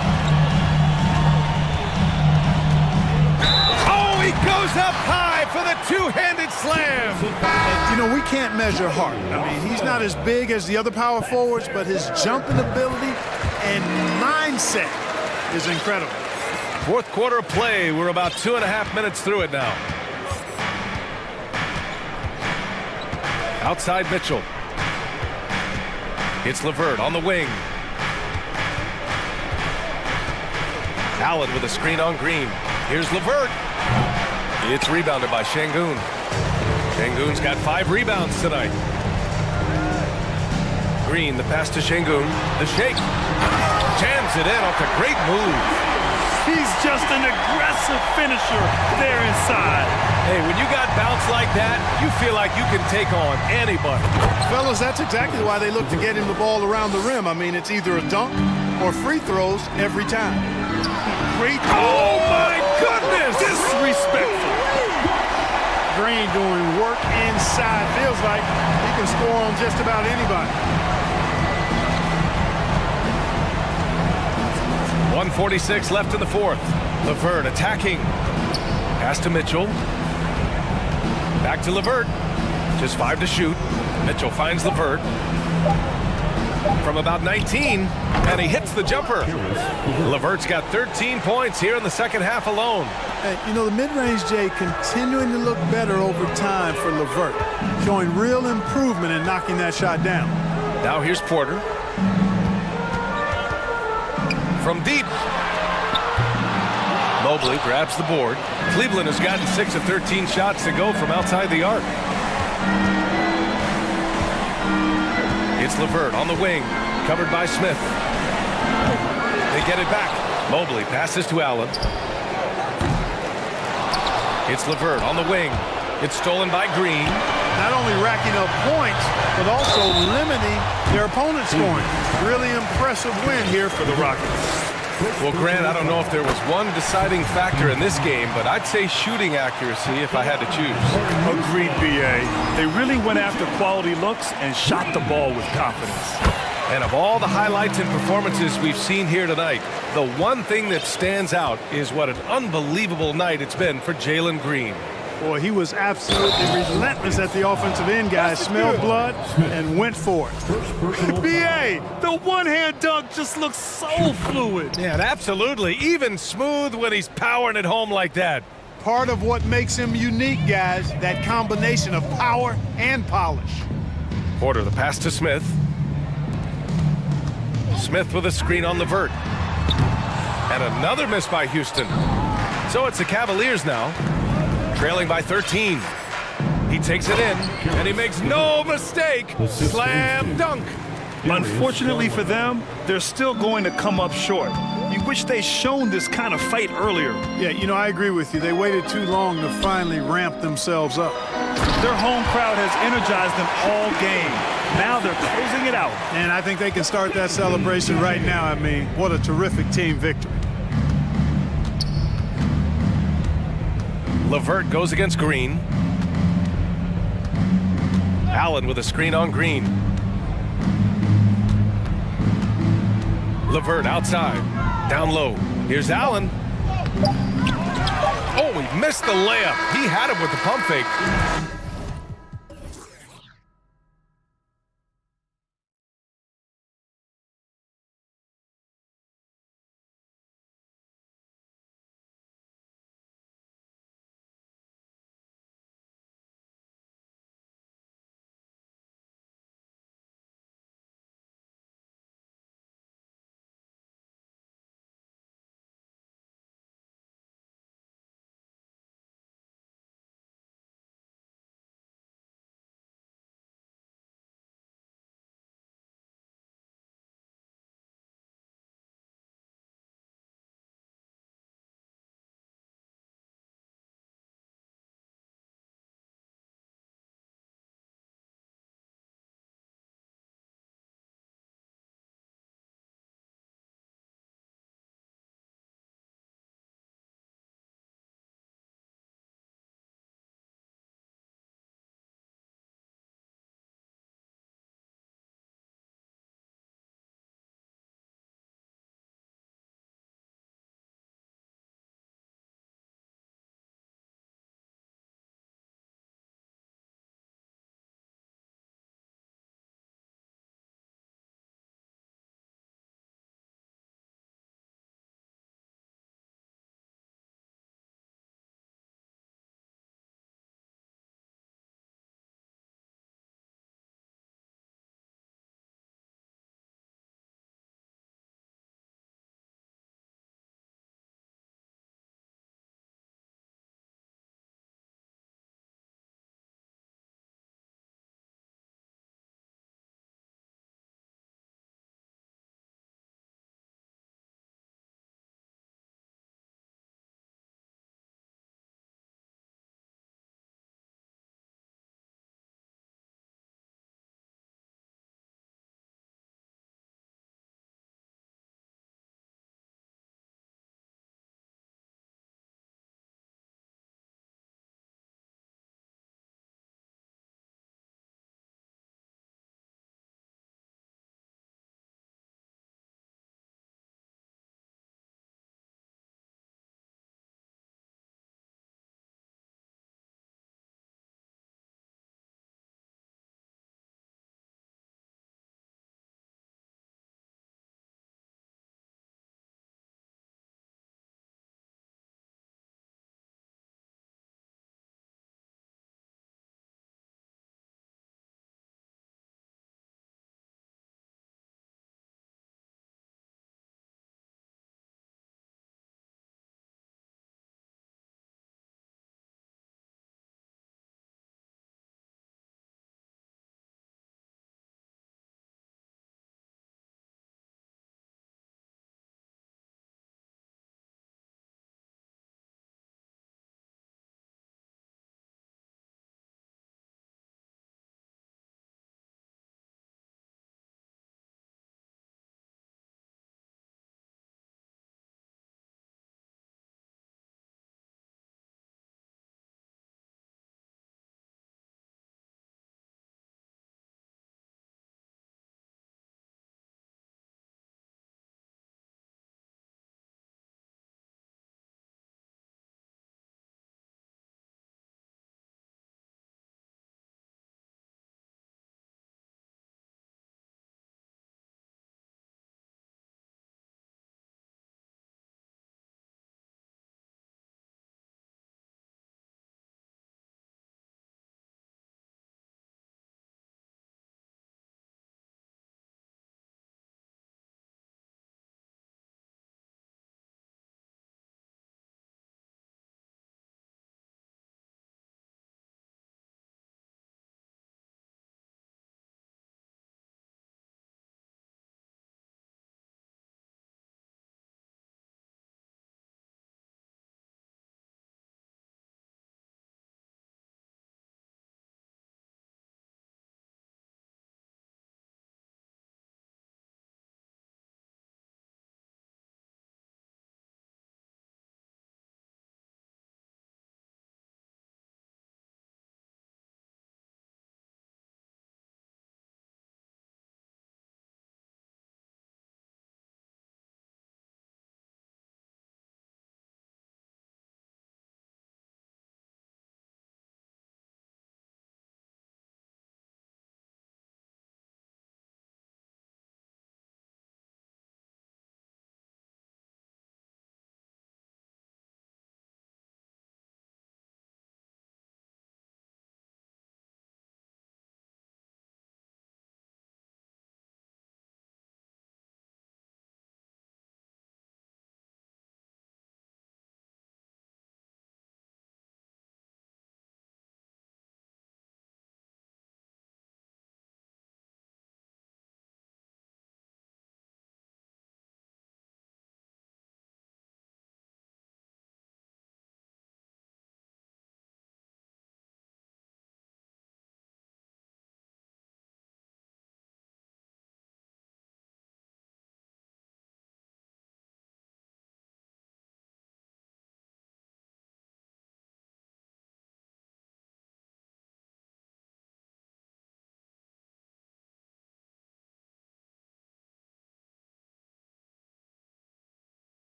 Oh, he goes up high for the two-handed slam. You know, we can't measure heart. I mean, he's not as big as the other power forwards, but his jumping ability and mindset is incredible. 4th quarter of play. We're about 2.5 minutes through it now. Outside Mitchell. It's LeVert on the wing. Allen with a screen on Green. Here's LeVert. It's rebounded by Şengün. Şengün's got 5 rebounds tonight. Green, the pass to Şengün. The shake. Jams it in off a great move. He's just an aggressive finisher there inside. Hey, when you got bounce like that, you feel like you can take on anybody. Fellas, that's exactly why they look to get him the ball around the rim. I mean, it's either a dunk or free throws every time. Great. Oh, my goodness! Disrespectful. Green doing work inside. Feels like he can score on just about anybody. 1:46 left in the 4th. LeVert attacking. Pass to Mitchell. Back to LeVert. Just 5 to shoot. Mitchell finds Levert from about 19, and he hits the jumper. Levert's got 13 points here in the second half alone. Hey, you know, the mid-range, Jay, continuing to look better over time for Levert, showing real improvement in knocking that shot down. Now here's Porter. From deep. Mobley grabs the board. Cleveland has gotten 6 of 13 shots to go from outside the arc. It's Levert on the wing, covered by Smith. They get it back. Mobley passes to Allen. It's Levert on the wing. It's stolen by Green. Not only racking up points, but also limiting their opponent's scoring. Really impressive win here for the Rockets. Well, Grant, I don't know if there was one deciding factor in this game, but I'd say shooting accuracy if I had to choose. Agreed, B.A. They really went after quality looks and shot the ball with confidence. And of all the highlights and performances we've seen here tonight, the one thing that stands out is what an unbelievable night it's been for Jalen Green. Boy, he was absolutely relentless at the offensive end, guys. Smelled blood and went for it. B.A., the one-hand dunk just looks so fluid. Yeah, absolutely. Even smooth when he's powering it home like that. Part of what makes him unique, guys, that combination of power and polish. Porter, the pass to Smith. Smith with a screen on Levert. And another miss by Houston. So it's the Cavaliers now, trailing by 13. He takes it in, and he makes no mistake. Slam dunk. Unfortunately for them, they're still going to come up short. You wish they'd shown this kind of fight earlier. Yeah, you know, I agree with you. They waited too long to finally ramp themselves up. Their home crowd has energized them all game. Now they're closing it out. And I think they can start that celebration right now. I mean, what a terrific team victory. Levert goes against Green. Allen with a screen on Green. Levert outside, down low. Here's Allen. Oh, he missed the layup. He had him with the pump fake.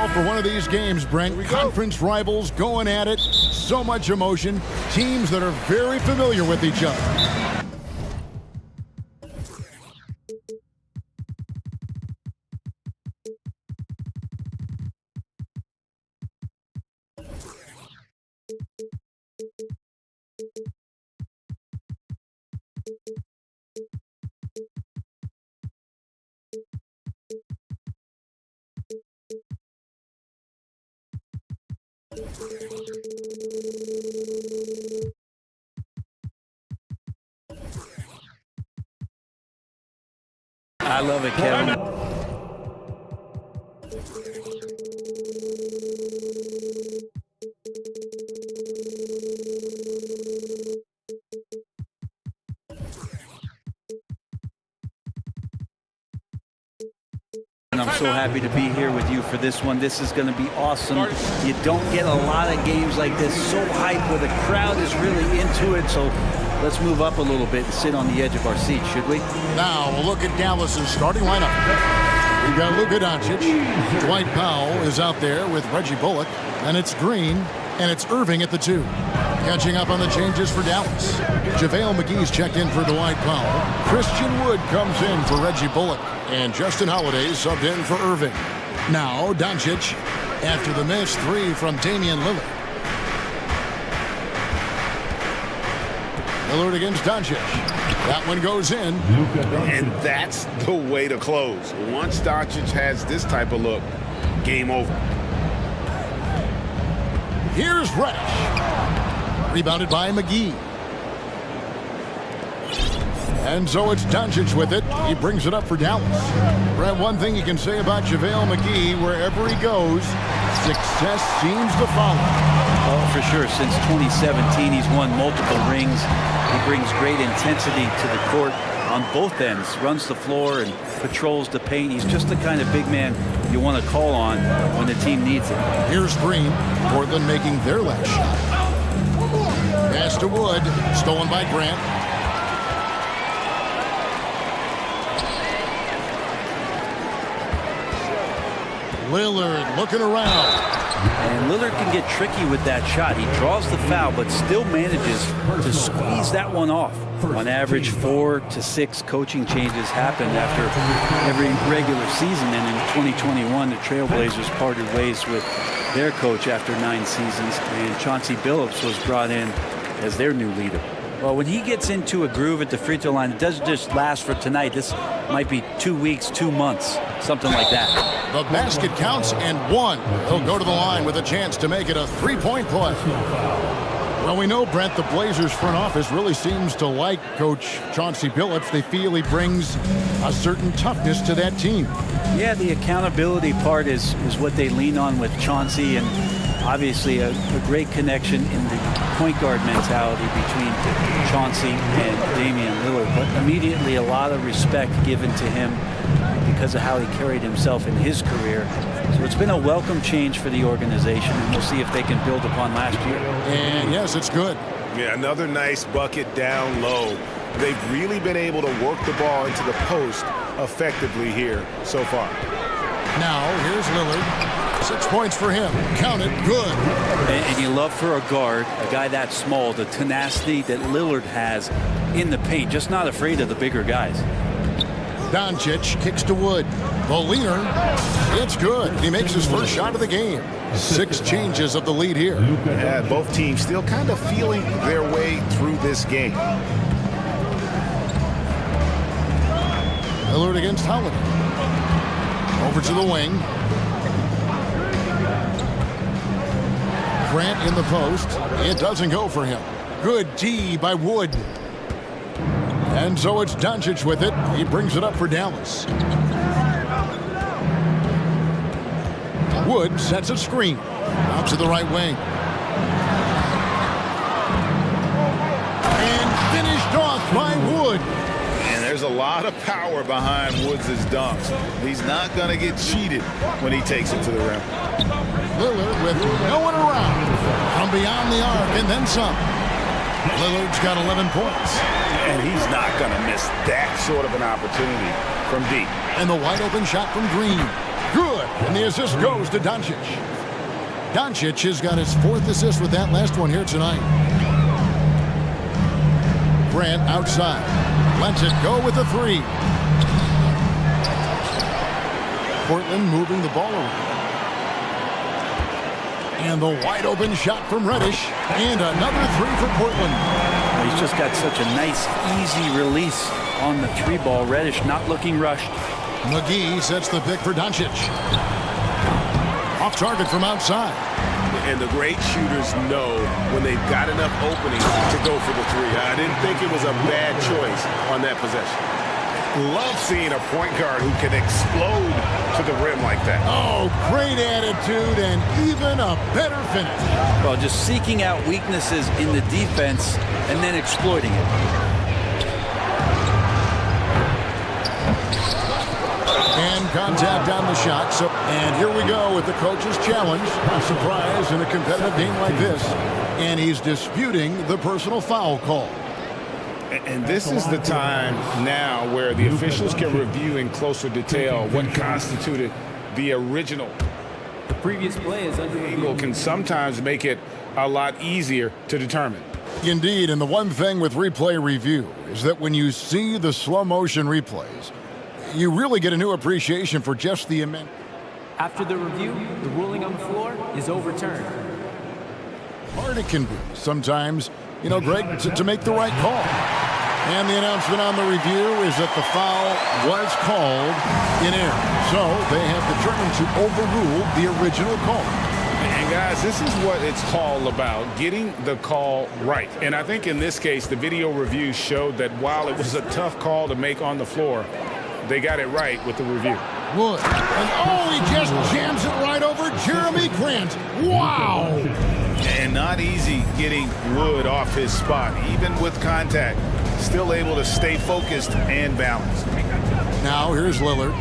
all for one of these games, Brent. Conference rivals going at it. So much emotion. Teams that are very familiar with each other. I love it, Kevin. And I'm so happy to be here with you for this one. This is going to be awesome. You don't get a lot of games like this so hyped where the crowd is really into it. So let's move up a little bit and sit on the edge of our seats, should we? Now we'll look at Dallas's starting lineup. We've got Luka Doncic. Dwight Powell is out there with Reggie Bullock. And it's Green. And it's Irving at the 2. Catching up on the changes for Dallas. JaVale McGee's checked in for Dwight Powell. Christian Wood comes in for Reggie Bullock. And Justin Holiday subbed in for Irving. Now Doncic after the missed 3 from Damian Lillard. Lillard against Doncic. That one goes in. And that's the way to close. Once Doncic has this type of look, game over. Here's Reddish. Rebounded by McGee. And so it's Doncic with it. He brings it up for Dallas. Brad, one thing you can say about JaVale McGee, wherever he goes, success seems to follow. Oh, for sure. Since 2017, he's won multiple rings. He brings great intensity to the court on both ends. Runs the floor and patrols the paint. He's just the kind of big man you want to call on when the team needs it. Here's Green. Portland making their last shot. Pass to Wood. Stolen by Grant. Lillard looking around. And Lillard can get tricky with that shot. He draws the foul, but still manages to squeeze that one off. On average, 4 to 6 coaching changes happened after every regular season. And in 2021, the Trailblazers parted ways with their coach after 9 seasons. And Chauncey Billups was brought in as their new leader. Well, when he gets into a groove at the free throw line, it doesn't just last for tonight. This might be 2 weeks, 2 months, something like that. The basket counts and 1. He'll go to the line with a chance to make it a 3-point play. Well, we know, Brent, the Blazers front office really seems to like Coach Chauncey Billups. They feel he brings a certain toughness to that team. Yeah, the accountability part is what they lean on with Chauncey, and obviously a great connection in the point guard mentality between Chauncey and Damian Lillard. But immediately a lot of respect given to him because of how he carried himself in his career. So it's been a welcome change for the organization, and we'll see if they can build upon last year. And yes, it's good. Yeah, another nice bucket down low. They've really been able to work the ball into the post effectively here so far. Now, here's Lillard. 6 points for him. Count it. Good. And you love for a guard, a guy that small, the tenacity that Lillard has in the paint, just not afraid of the bigger guys. Doncic kicks to Wood. The leaner. It's good. He makes his first shot of the game. 6 changes of the lead here. Yeah, both teams still kind of feeling their way through this game. Lillard against Holiday. Over to the wing. Grant in the post. It doesn't go for him. Good D by Wood. And so it's Doncic with it. He brings it up for Dallas. Wood sets a screen. Out to the right wing. And finished off by Wood. And there's a lot of power behind Woods' dunks. He's not going to get cheated when he takes it to the rim. Lillard with no one around. From beyond the arc and then some. Lillard's got 11 points. And he's not going to miss that sort of an opportunity from deep. And the wide open shot from Green. Good. And the assist goes to Doncic. Doncic has got his 4th assist with that last one here tonight. Grant outside. Lets it go with a 3. Portland moving the ball around. And the wide open shot from Reddish. And another 3 for Portland. He's just got such a nice, easy release on the 3 ball. Reddish not looking rushed. McGee sets the pick for Doncic. Off target from outside. And the great shooters know when they've got enough opening to go for the 3. I didn't think it was a bad choice on that possession. Love seeing a point guard who can explode to the rim like that. Oh, great attitude and even a better finish. Well, just seeking out weaknesses in the defense and then exploiting it. And contact on the shot. And here we go with the coach's challenge. A surprise in a competitive game like this. And he's disputing the personal foul call. And this is the time now where the officials can review in closer detail what constituted the original. The previous play is under Angle can sometimes make it a lot easier to determine. Indeed, and the one thing with replay review is that when you see the slow motion replays, you really get a new appreciation for just the immense. After the review, the ruling on the floor is overturned. Hard it can be sometimes, you know, Greg, to make the right call. And the announcement on the review is that the foul was called in error. So they have determined to overrule the original call. And guys, this is what it's all about, getting the call right. And I think in this case, the video review showed that while it was a tough call to make on the floor, they got it right with the review. Wood. And oh, he just jams it right over Jeremy Grant. Wow! And not easy getting Wood off his spot, even with contact. Still able to stay focused and balanced. Now here's Lillard.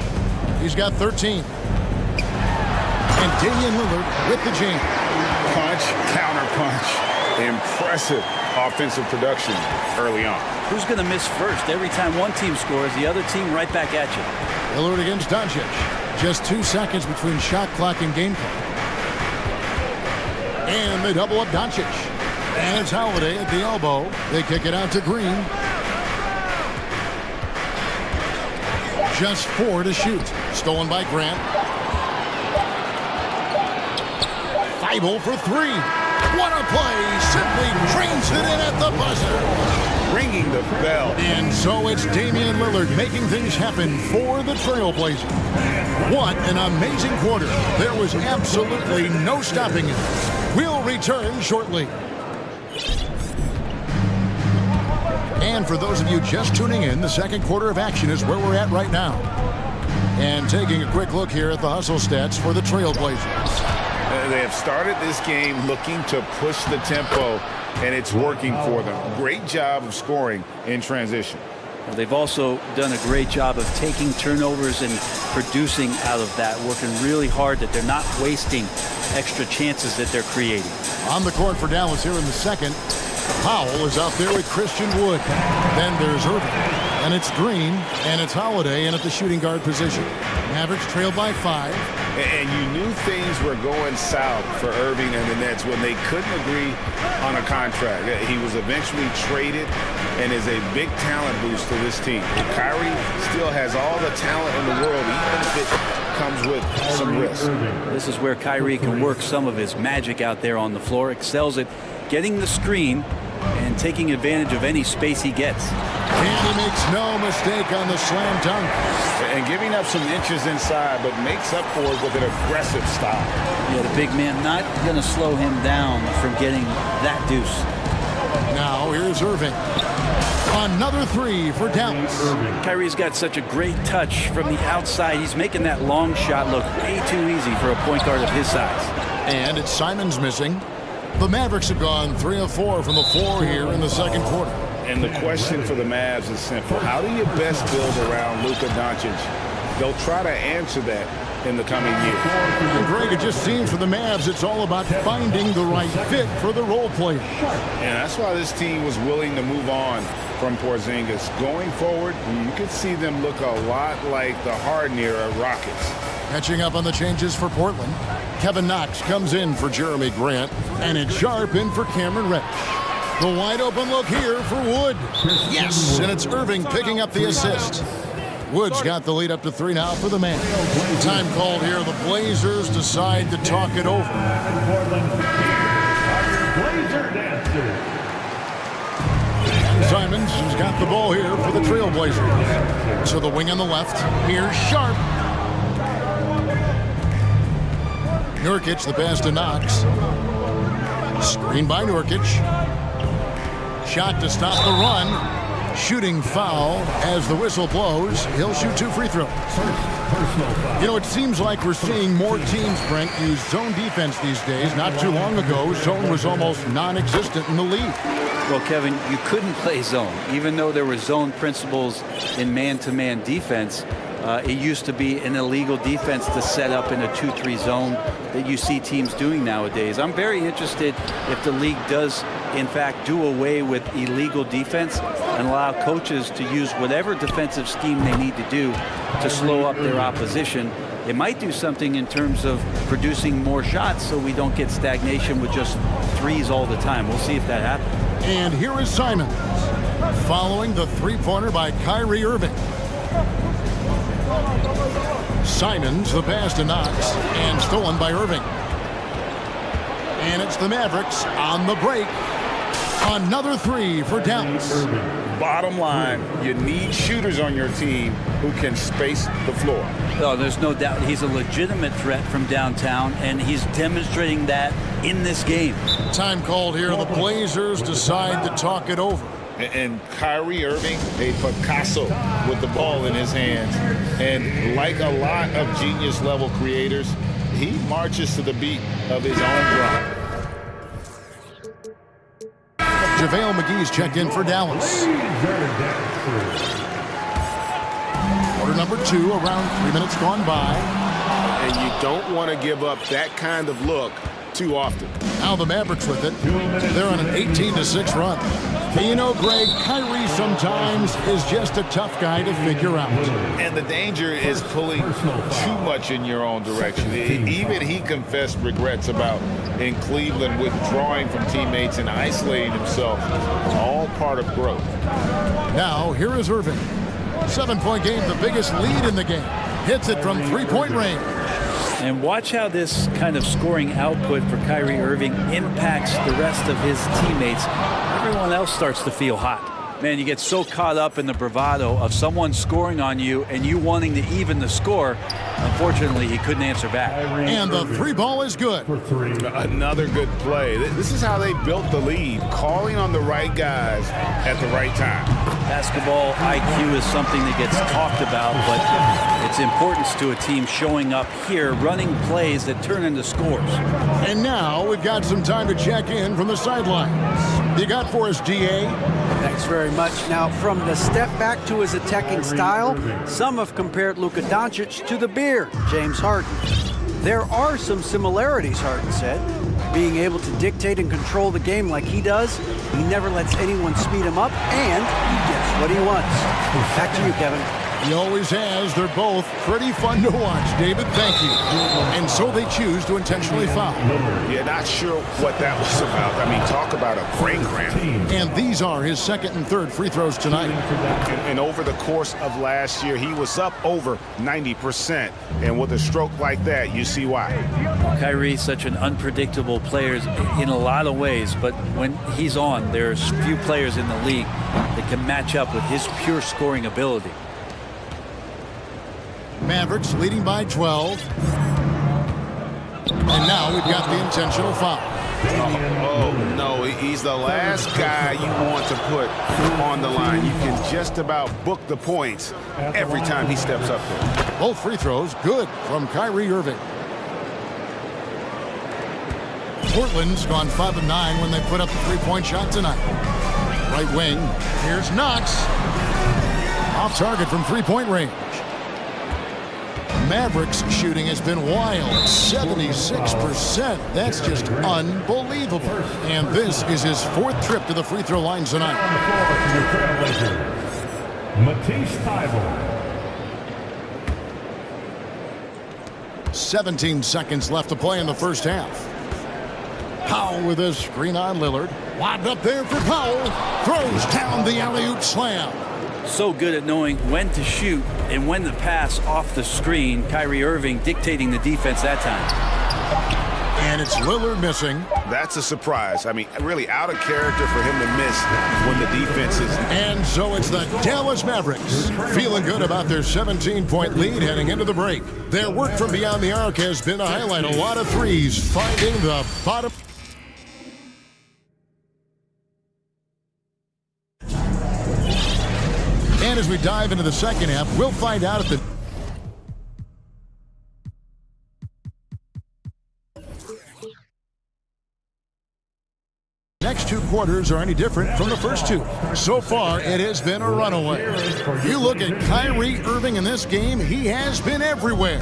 He's got 13. And Damian Lillard with the jam. Punch, counter punch. Impressive offensive production early on. Who's going to miss first? Every time one team scores, the other team right back at you. Lillard against Doncic. Just 2 seconds between shot clock and game clock. And they double up Doncic. And it's Holiday at the elbow. They kick it out to Green. Just 4 to shoot. Stolen by Grant. Thibault for 3. What a play. Simply trains it in at the buzzer. Ringing the bell. And so it's Damian Lillard making things happen for the Trailblazers. What an amazing quarter. There was absolutely no stopping it. We'll return shortly. And for those of you just tuning in, the second quarter of action is where we're at right now. And taking a quick look here at the hustle stats for the Trailblazers. They have started this game looking to push the tempo, and it's working for them. Great job of scoring in transition. Well, they've also done a great job of taking turnovers and producing out of that, working really hard that they're not wasting extra chances that they're creating. On the court for Dallas here in the second, Powell is out there with Christian Wood. Then there's Irving, and it's Green, and it's Holiday in at the shooting guard position. Mavericks trail by 5. And you knew things were going south for Irving and the Nets when they couldn't agree on a contract. He was eventually traded and is a big talent boost to this team. Kyrie still has all the talent in the world, even if it comes with some risk. This is where Kyrie can work some of his magic out there on the floor, excels at getting the screen and taking advantage of any space he gets. And he makes no mistake on the slam dunk. And giving up some inches inside, but makes up for it with an aggressive style. Yeah, the big man not going to slow him down from getting that deuce. Now here's Irving. Another 3 for Dallas. Kyrie's got such a great touch from the outside. He's making that long shot look way too easy for a point guard of his size. And it's Simons missing. The Mavericks have gone 3 of 4 from the floor here in the second quarter. And the question for the Mavs is simple. How do you best build around Luka Doncic they'll try to answer that in the coming years. And Greg, it just seems for the Mavs, it's all about finding the right fit for the role players. And that's why this team was willing to move on from Porzingis. Going forward, you could see them look a lot like the Harden era Rockets. Catching up on the changes for Portland, Kevin Knox comes in for Jeremy Grant, and it's Sharp in for Cameron Reddish. The wide open look here for Wood. Yes, and it's Irving picking up the assist. Wood's got the lead up to 3 now for the man. Time called here. The Blazers decide to talk it over. Simons has got the ball here for the Trailblazers. To the wing on the left. Here's Sharp. Nurkic, the pass to Knox. Screen by Nurkic. Shot to stop the run. Shooting foul as the whistle blows. He'll shoot 2 free throws. You know, it seems like we're seeing more teams, Brent, use zone defense these days. Not too long ago, zone was almost non-existent in the league. Well, Kevin, you couldn't play zone. Even though there were zone principles in man-to-man defense, it used to be an illegal defense to set up in a 2-3 zone that you see teams doing nowadays. I'm very interested if the league does, in fact, do away with illegal defense and allow coaches to use whatever defensive scheme they need to do to slow up their opposition. It might do something in terms of producing more shots so we don't get stagnation with just threes all the time. We'll see if that happens. And here is Simons following the three-pointer by Kyrie Irving. Simons, the pass to Knox, and stolen by Irving. And it's the Mavericks on the break. Another 3 for Dallas. Bottom line, you need shooters on your team who can space the floor. Oh, there's no doubt he's a legitimate threat from downtown, and he's demonstrating that in this game. Time called here. The Blazers decide to talk it over. And Kyrie Irving, a Picasso with the ball in his hands. And like a lot of genius-level creators, he marches to the beat of his own drum. JaVale McGee's checked in for Dallas. Quarter number 2, around 3 minutes gone by. And you don't want to give up that kind of look too often. Now the Mavericks with it. They're on an 18-6 run. But you know, Greg, Kyrie sometimes is just a tough guy to figure out. And the danger is pulling too much in your own direction. Even he confessed regrets about in Cleveland withdrawing from teammates and isolating himself. It's all part of growth. Now, here is Irving. 7-point game, the biggest lead in the game. Hits it from 3-point range. And watch how this kind of scoring output for Kyrie Irving impacts the rest of his teammates. Everyone else starts to feel hot. Man, you get so caught up in the bravado of someone scoring on you and you wanting to even the score. Unfortunately, he couldn't answer back. And the 3 ball is good. Another good play. This is how they built the lead, calling on the right guys at the right time. Basketball IQ is something that gets talked about, but its importance to a team showing up here, running plays that turn into scores. And now we've got some time to check in from the sidelines. You got for us, GA? Thanks very much. Now, from the step back to his attacking style, some have compared Luka Doncic to the Beard, James Harden. There are some similarities, Harden said. Being able to dictate and control the game like he does, he never lets anyone speed him up, and he gets what he wants. Back to you, Kevin. He always has. They're both pretty fun to watch, David. Thank you. And so they choose to intentionally foul. Yeah, not sure what that was about. I mean, talk about a brain cramp. And these are his second and third free throws tonight. And over the course of last year, he was up over 90%. And with a stroke like that, you see why. Kyrie's such an unpredictable player in a lot of ways, but when he's on, there's few players in the league that can match up with his pure scoring ability. Mavericks leading by 12. And now we've got the intentional foul. Oh, no, he's the last guy you want to put on the line. You can just about book the points every time he steps up there. Both free throws good from Kyrie Irving. Portland's gone 5 of 9 when they put up the three-point shot tonight. Right wing, here's Knox. Off target from three-point range. Mavericks shooting has been wild, 76%. That's just unbelievable. And this is his 4th trip to the free throw line tonight. Matisse Thybulle. 17 seconds left to play in the first half. Powell with a screen on Lillard. Lobbed up there for Powell. Throws down the alley-oop slam. So good at knowing when to shoot and when to pass off the screen. Kyrie Irving dictating the defense that time. And it's Lillard missing. That's a surprise. I mean, really out of character for him to miss when the defense is. And so it's the Dallas Mavericks feeling good about their 17-point lead heading into the break. Their work from beyond the arc has been a highlight. A lot of threes finding the bottom. And as we dive into the second half, we'll find out if the next 2 quarters are any different from the first 2. So far, it has been a runaway. You look at Kyrie Irving in this game, he has been everywhere.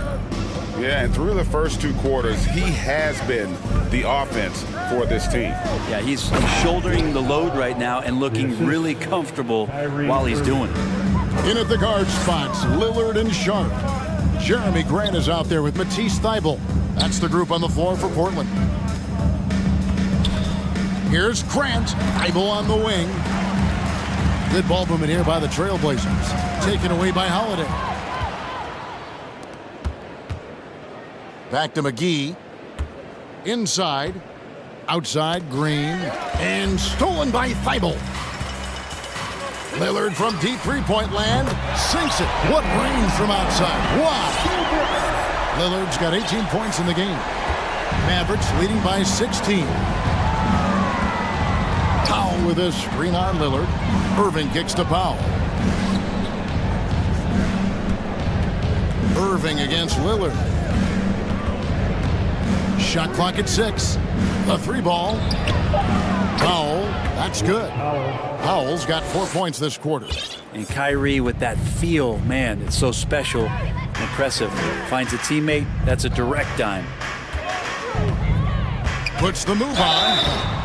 Yeah, and through the first 2 quarters, he has been the offense for this team. Yeah, he's shouldering the load right now and looking really comfortable while he's doing it. In at the guard spots, Lillard and Sharp. Jeremy Grant is out there with Matisse Thybulle. That's the group on the floor for Portland. Here's Grant. Thybulle on the wing. Good ball movement here by the Trailblazers. Taken away by Holiday. Back to McGee. Inside. Outside, Green. And stolen by Thybulle. Lillard from deep three-point land. Sinks it. What range from outside. Wow. Lillard's got 18 points in the game. Mavericks leading by 16. Powell with a screen on Lillard. Irving kicks to Powell. Irving against Lillard. Shot clock at 6. The 3 ball. Powell, that's good. Powell's got 4 points this quarter. And Kyrie with that feel, man, it's so special, impressive. Finds a teammate, that's a direct dime. Puts the move on.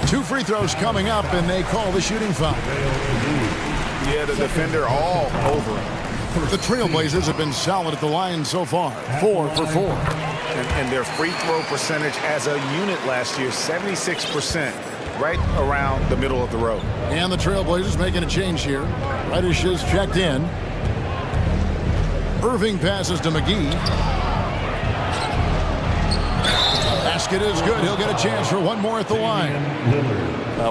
Two free throws coming up, and they call the shooting foul. Yeah, the defender all over him. The Trailblazers have been solid at the line so far, 4 for 4. And their free throw percentage as a unit last year, 76%, right around the middle of the road. And the Trailblazers making a change here. Reddish is checked in. Irving passes to McGee. Basket is good. He'll get a chance for one more at the line.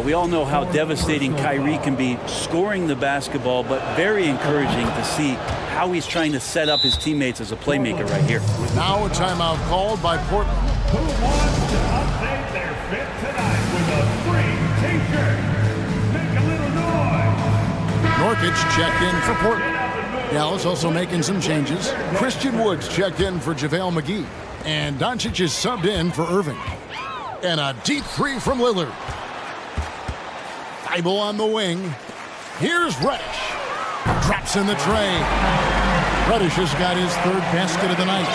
We all know how devastating Kyrie can be scoring the basketball, but very encouraging to see how he's trying to set up his teammates as a playmaker right here. Now a timeout called by Portland. Who wants to update their fit tonight with a free t-shirt? Make a little noise. Norkic checked in for Portland. Dallas also making some changes. Christian Woods checked in for JaVale McGee. And Doncic is subbed in for Irving. And a deep 3 from Lillard. Thybulle on the wing. Here's Reddish. Drops in the tray. Reddish has got his 3rd basket of the night.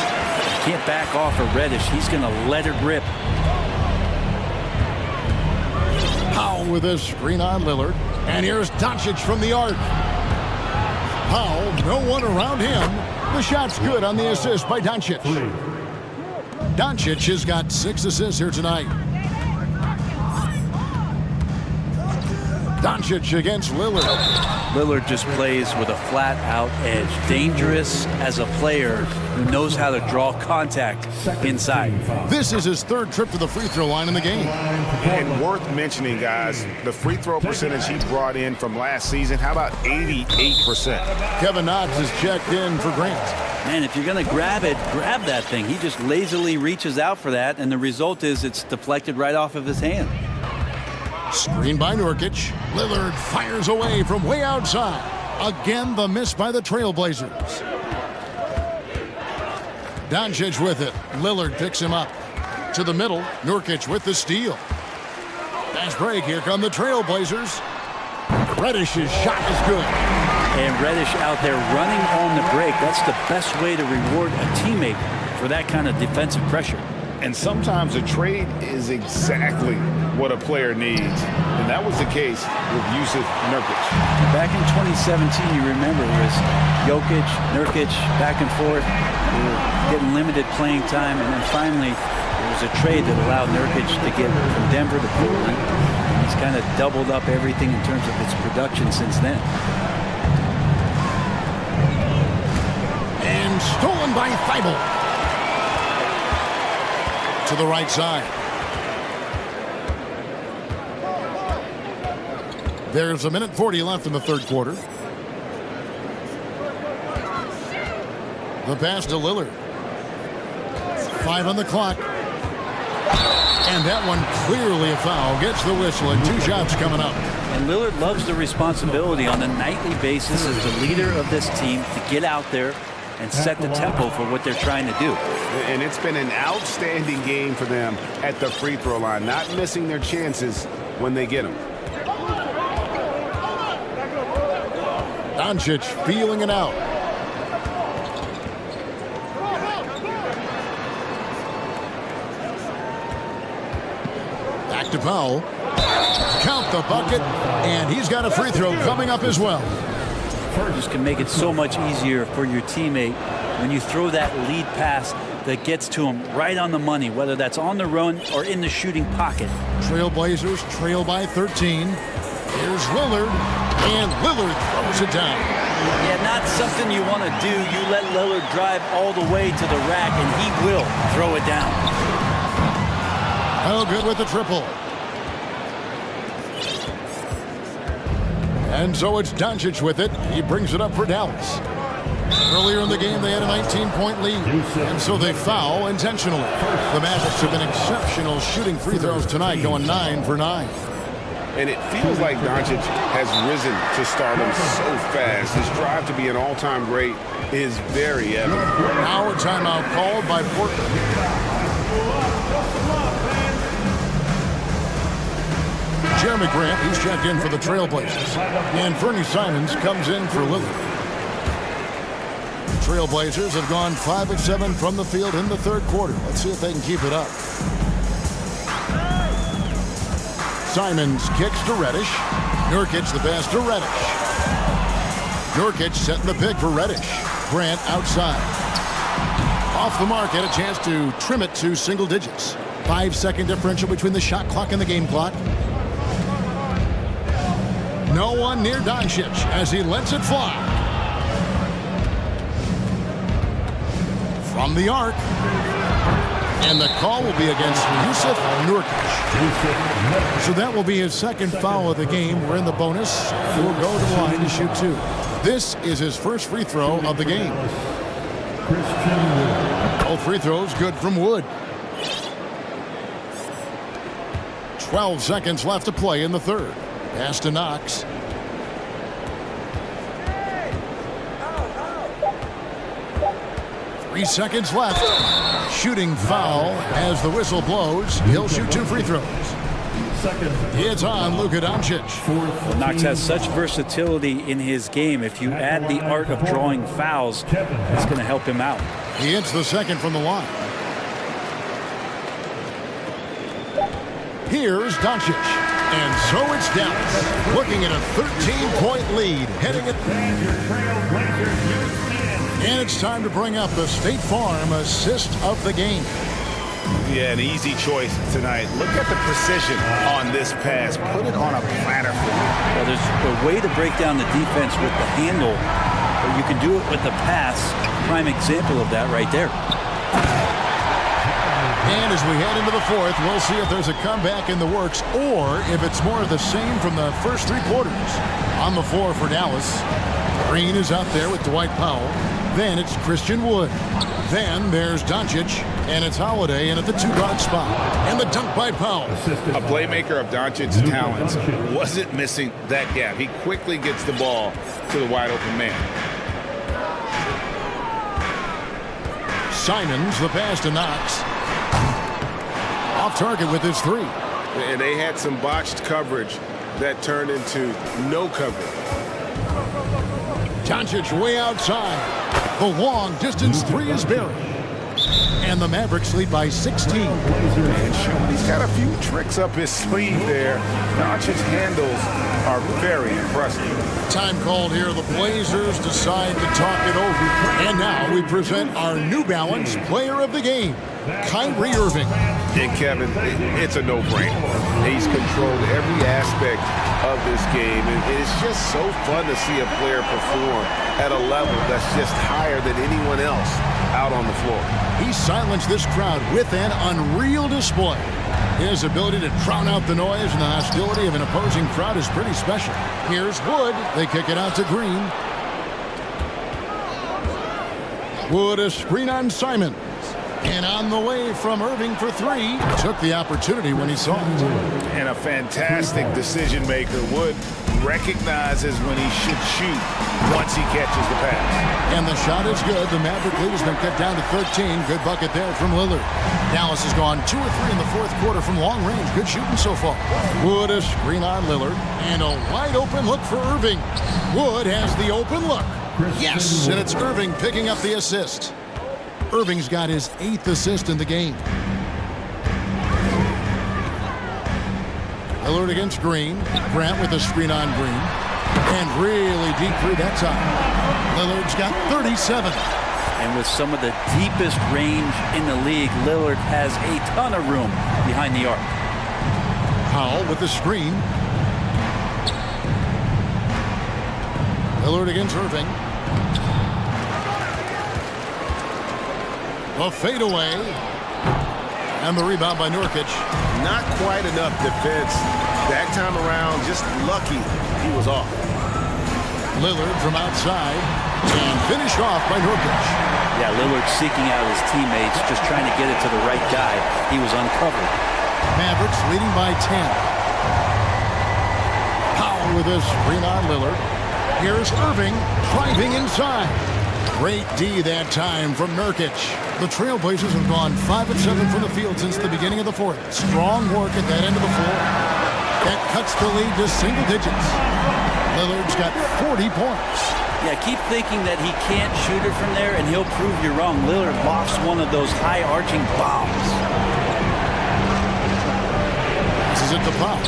Can't back off of Reddish. He's going to let it rip. Powell with a screen on Lillard. And here's Doncic from the arc. Powell, no one around him. The shot's good on the assist by Doncic. Doncic has got 6 assists here tonight. Doncic against Lillard. Lillard just plays with a flat-out edge. Dangerous as a player who knows how to draw contact inside. This is his third trip to the free throw line in the game. And worth mentioning, guys, the free throw percentage he brought in from last season, how about 88%? Kevin Knox is checked in for Grant. Man, if you're going to grab it, grab that thing. He just lazily reaches out for that, and the result is it's deflected right off of his hand. Screen by Nurkic. Lillard fires away from way outside. Again, the miss by the Trailblazers. Doncic with it. Lillard picks him up. To the middle, Nurkic with the steal. Fast break, here come the Trailblazers. Reddish's shot is good. And Reddish out there running on the break. That's the best way to reward a teammate for that kind of defensive pressure. And sometimes a trade is exactly what a player needs. And that was the case with Yusuf Nurkic. Back in 2017, you remember, it was Jokic, Nurkic, back and forth. They were getting limited playing time. And then finally, there was a trade that allowed Nurkic to get from Denver to Portland. And he's kind of doubled up everything in terms of his production since then. And stolen by Thibault. To the right side. There's 1:40 left in the third quarter. The pass to Lillard. 5 on the clock. And that one clearly a foul. Gets the whistle and 2 shots coming up. And Lillard loves the responsibility on a nightly basis as the leader of this team to get out there and set the tempo for what they're trying to do. And it's been an outstanding game for them at the free throw line, not missing their chances when they get them. Doncic feeling it out. Back to Powell. Count the bucket, and he's got a free throw coming up as well. Just can make it so much easier for your teammate when you throw that lead pass that gets to him right on the money, whether that's on the run or in the shooting pocket. Trailblazers trail by 13. Here's Lillard, and Lillard throws it down. Yeah, not something you want to do. You let Lillard drive all the way to the rack, and he will throw it down. Oh, good with the triple. And so it's Doncic with it. He brings it up for Dallas. Earlier in the game, they had a 19-point lead, and so they foul intentionally. The Mavericks have been exceptional shooting free throws tonight, going 9 for 9. And it feels like Doncic has risen to stardom so fast. His drive to be an all-time great is very evident. Now a timeout called by Portland. Jeremy Grant, he's checked in for the Trailblazers. And Fernie Simons comes in for Lillard. Trailblazers have gone 5 of 7 from the field in the third quarter. Let's see if they can keep it up. Simons kicks to Reddish. Nurkic the pass to Reddish. Nurkic setting the pick for Reddish. Grant outside. Off the mark, had a chance to trim it to single digits. 5-second differential between the shot clock and the game clock. No one near Doncic as he lets it fly. From the arc. And the call will be against Yusuf Nurkic. So that will be his second foul of the game. We're in the bonus. He'll go to the line to shoot 2. This is his first free throw of the game. Both free throws good from Wood. 12 seconds left to play in the third. Pass to Knox. Three seconds left. Shooting foul as the whistle blows. He'll shoot 2 free throws. It's on Luka Doncic. Knox has such versatility in his game. If you add the art of drawing fouls, it's going to help him out. He hits the second from the line. Here's Doncic. And so it's Dallas, looking at a 13-point lead, heading it. And it's time to bring up the State Farm assist of the game. Yeah, an easy choice tonight. Look at the precision on this pass. Put it on a platter for you. Well, there's a way to break down the defense with the handle, but you can do it with the pass. Prime example of that right there. And as we head into the fourth, we'll see if there's a comeback in the works or if it's more of the same from the first three quarters. On the floor for Dallas, Green is out there with Dwight Powell. Then it's Christian Wood. Then there's Doncic, and it's Holiday in at the two-guard spot. And the dunk by Powell. A playmaker of Doncic's talents wasn't missing that gap. He quickly gets the ball to the wide-open man. Simons, the pass to Knox. Off target with his three. And they had some botched coverage that turned into no coverage. Doncic way outside. The long distance three is buried. And the Mavericks lead by 16. And showing he's got a few tricks up his sleeve there. Doncic's handles are very impressive. Time called here. The Blazers decide to talk it over. And now we present our New Balance Player of the Game, Kyrie Irving. And Kevin, it's a no-brainer. He's controlled every aspect of this game. And it's just so fun to see a player perform at a level that's just higher than anyone else out on the floor. He silenced this crowd with an unreal display. His ability to drown out the noise and the hostility of an opposing crowd is pretty special. Here's Wood. They kick it out to Green. Wood, a screen on Simons. And on the way from Irving for three. Took the opportunity when he saw it. And a fantastic decision maker. Wood recognizes when he should shoot once he catches the pass. And the shot is good. The Maverick lead has been cut down to 13. Good bucket there from Lillard. Dallas has gone 2 or 3 in the fourth quarter from long range. Good shooting so far. Wood, a screen on Lillard. And a wide open look for Irving. Wood has the open look. Yes, and it's Irving picking up the assist. Irving's got his 8th assist in the game. Lillard against Green. Grant with a screen on Green. And really deep three that time. Lillard's got 37. And with some of the deepest range in the league, Lillard has a ton of room behind the arc. Powell with the screen. Lillard against Irving. A fadeaway. And the rebound by Nurkic. Not quite enough defense. That time around, just lucky he was off. Lillard from outside. And finished off by Nurkic. Yeah, Lillard seeking out his teammates, just trying to get it to the right guy. He was uncovered. Mavericks leading by 10. Powell with a screen on Lillard. Here's Irving driving inside. Great D that time from Nurkic. The Trailblazers have gone 5 of 7 from the field since the beginning of the fourth. Strong work at that end of the floor. That cuts the lead to single digits. Lillard's got 40 points. Yeah, keep thinking that he can't shoot it from there, and he'll prove you wrong. Lillard lofts one of those high-arching bombs. This is it to Powell.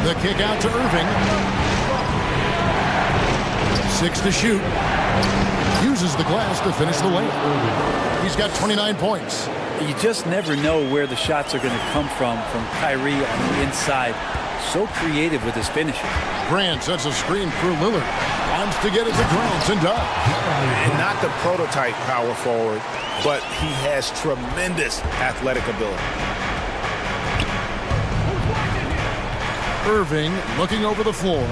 The kick out to Irving. 6 to shoot. Uses the glass to finish the layup. He's got 29 points. You just never know where the shots are going to come from Kyrie on the inside. So creative with his finishing. Grant sets a screen for Lillard. Wants to get it to Grant and does. And not the prototype power forward, but he has tremendous athletic ability. Irving looking over the floor.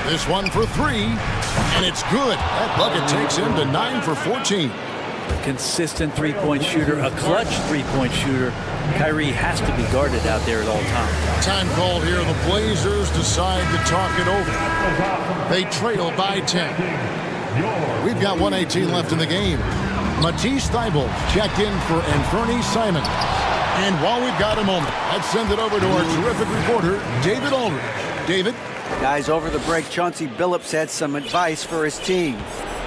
This one for 3, and it's good. That bucket takes him to 9 for 14. A consistent three-point shooter, a clutch three-point shooter. Kyrie has to be guarded out there at all times. Time called here. The Blazers decide to talk it over. They trail by 10. We've got 1:18 left in the game. Matisse Thybulle checked in for Anthony Simons. And while we've got a moment, let's send it over to our terrific reporter, David Aldridge. David? Guys, over the break, Chauncey Billups had some advice for his team.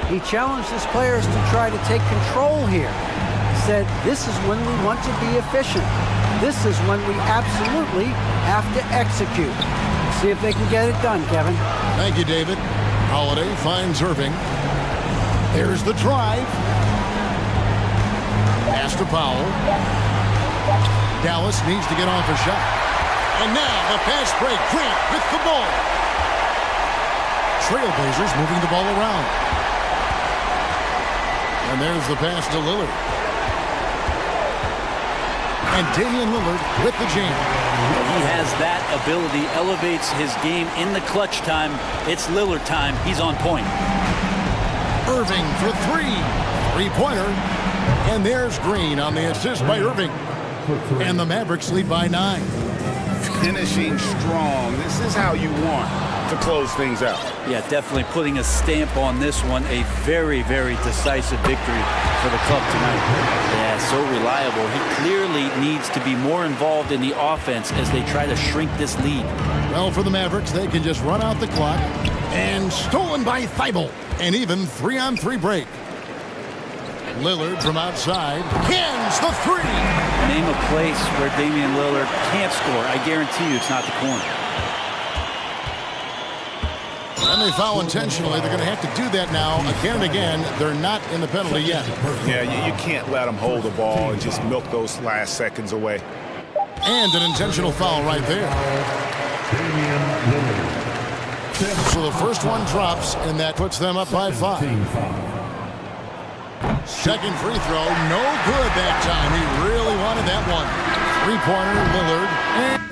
He challenged his players to try to take control here. He said, this is when we want to be efficient. This is when we absolutely have to execute. See if they can get it done, Kevin. Thank you, David. Holiday finds Irving. There's the drive. Pass to Powell. Dallas needs to get off a shot. And now the fast break. Grant with the ball. Trailblazers moving the ball around. And there's the pass to Lillard. And Damian Lillard with the jam. He has that ability, elevates his game in the clutch time. It's Lillard time. He's on point. Irving for three. Three-pointer. And there's Green on the assist by Irving. And the Mavericks lead by 9. Finishing strong. This is how you want to close things out. Yeah, definitely putting a stamp on this one. A very, very decisive victory for the club tonight. Yeah, so reliable. He clearly needs to be more involved in the offense as they try to shrink this lead. Well, for the Mavericks, they can just run out the clock. And stolen by Thibault. An even 3-on-3 break. Lillard from outside. Cans the three. Name a place where Damian Lillard can't score. I guarantee you it's not the corner. And they foul intentionally. They're going to have to do that now again and again. They're not in the penalty yet. Yeah, you can't let them hold the ball and just milk those last seconds away. And an intentional foul right there. So the first one drops, and that puts them up by 5. Second free throw, no good that time. He really wanted that one. Three-pointer, Lillard. And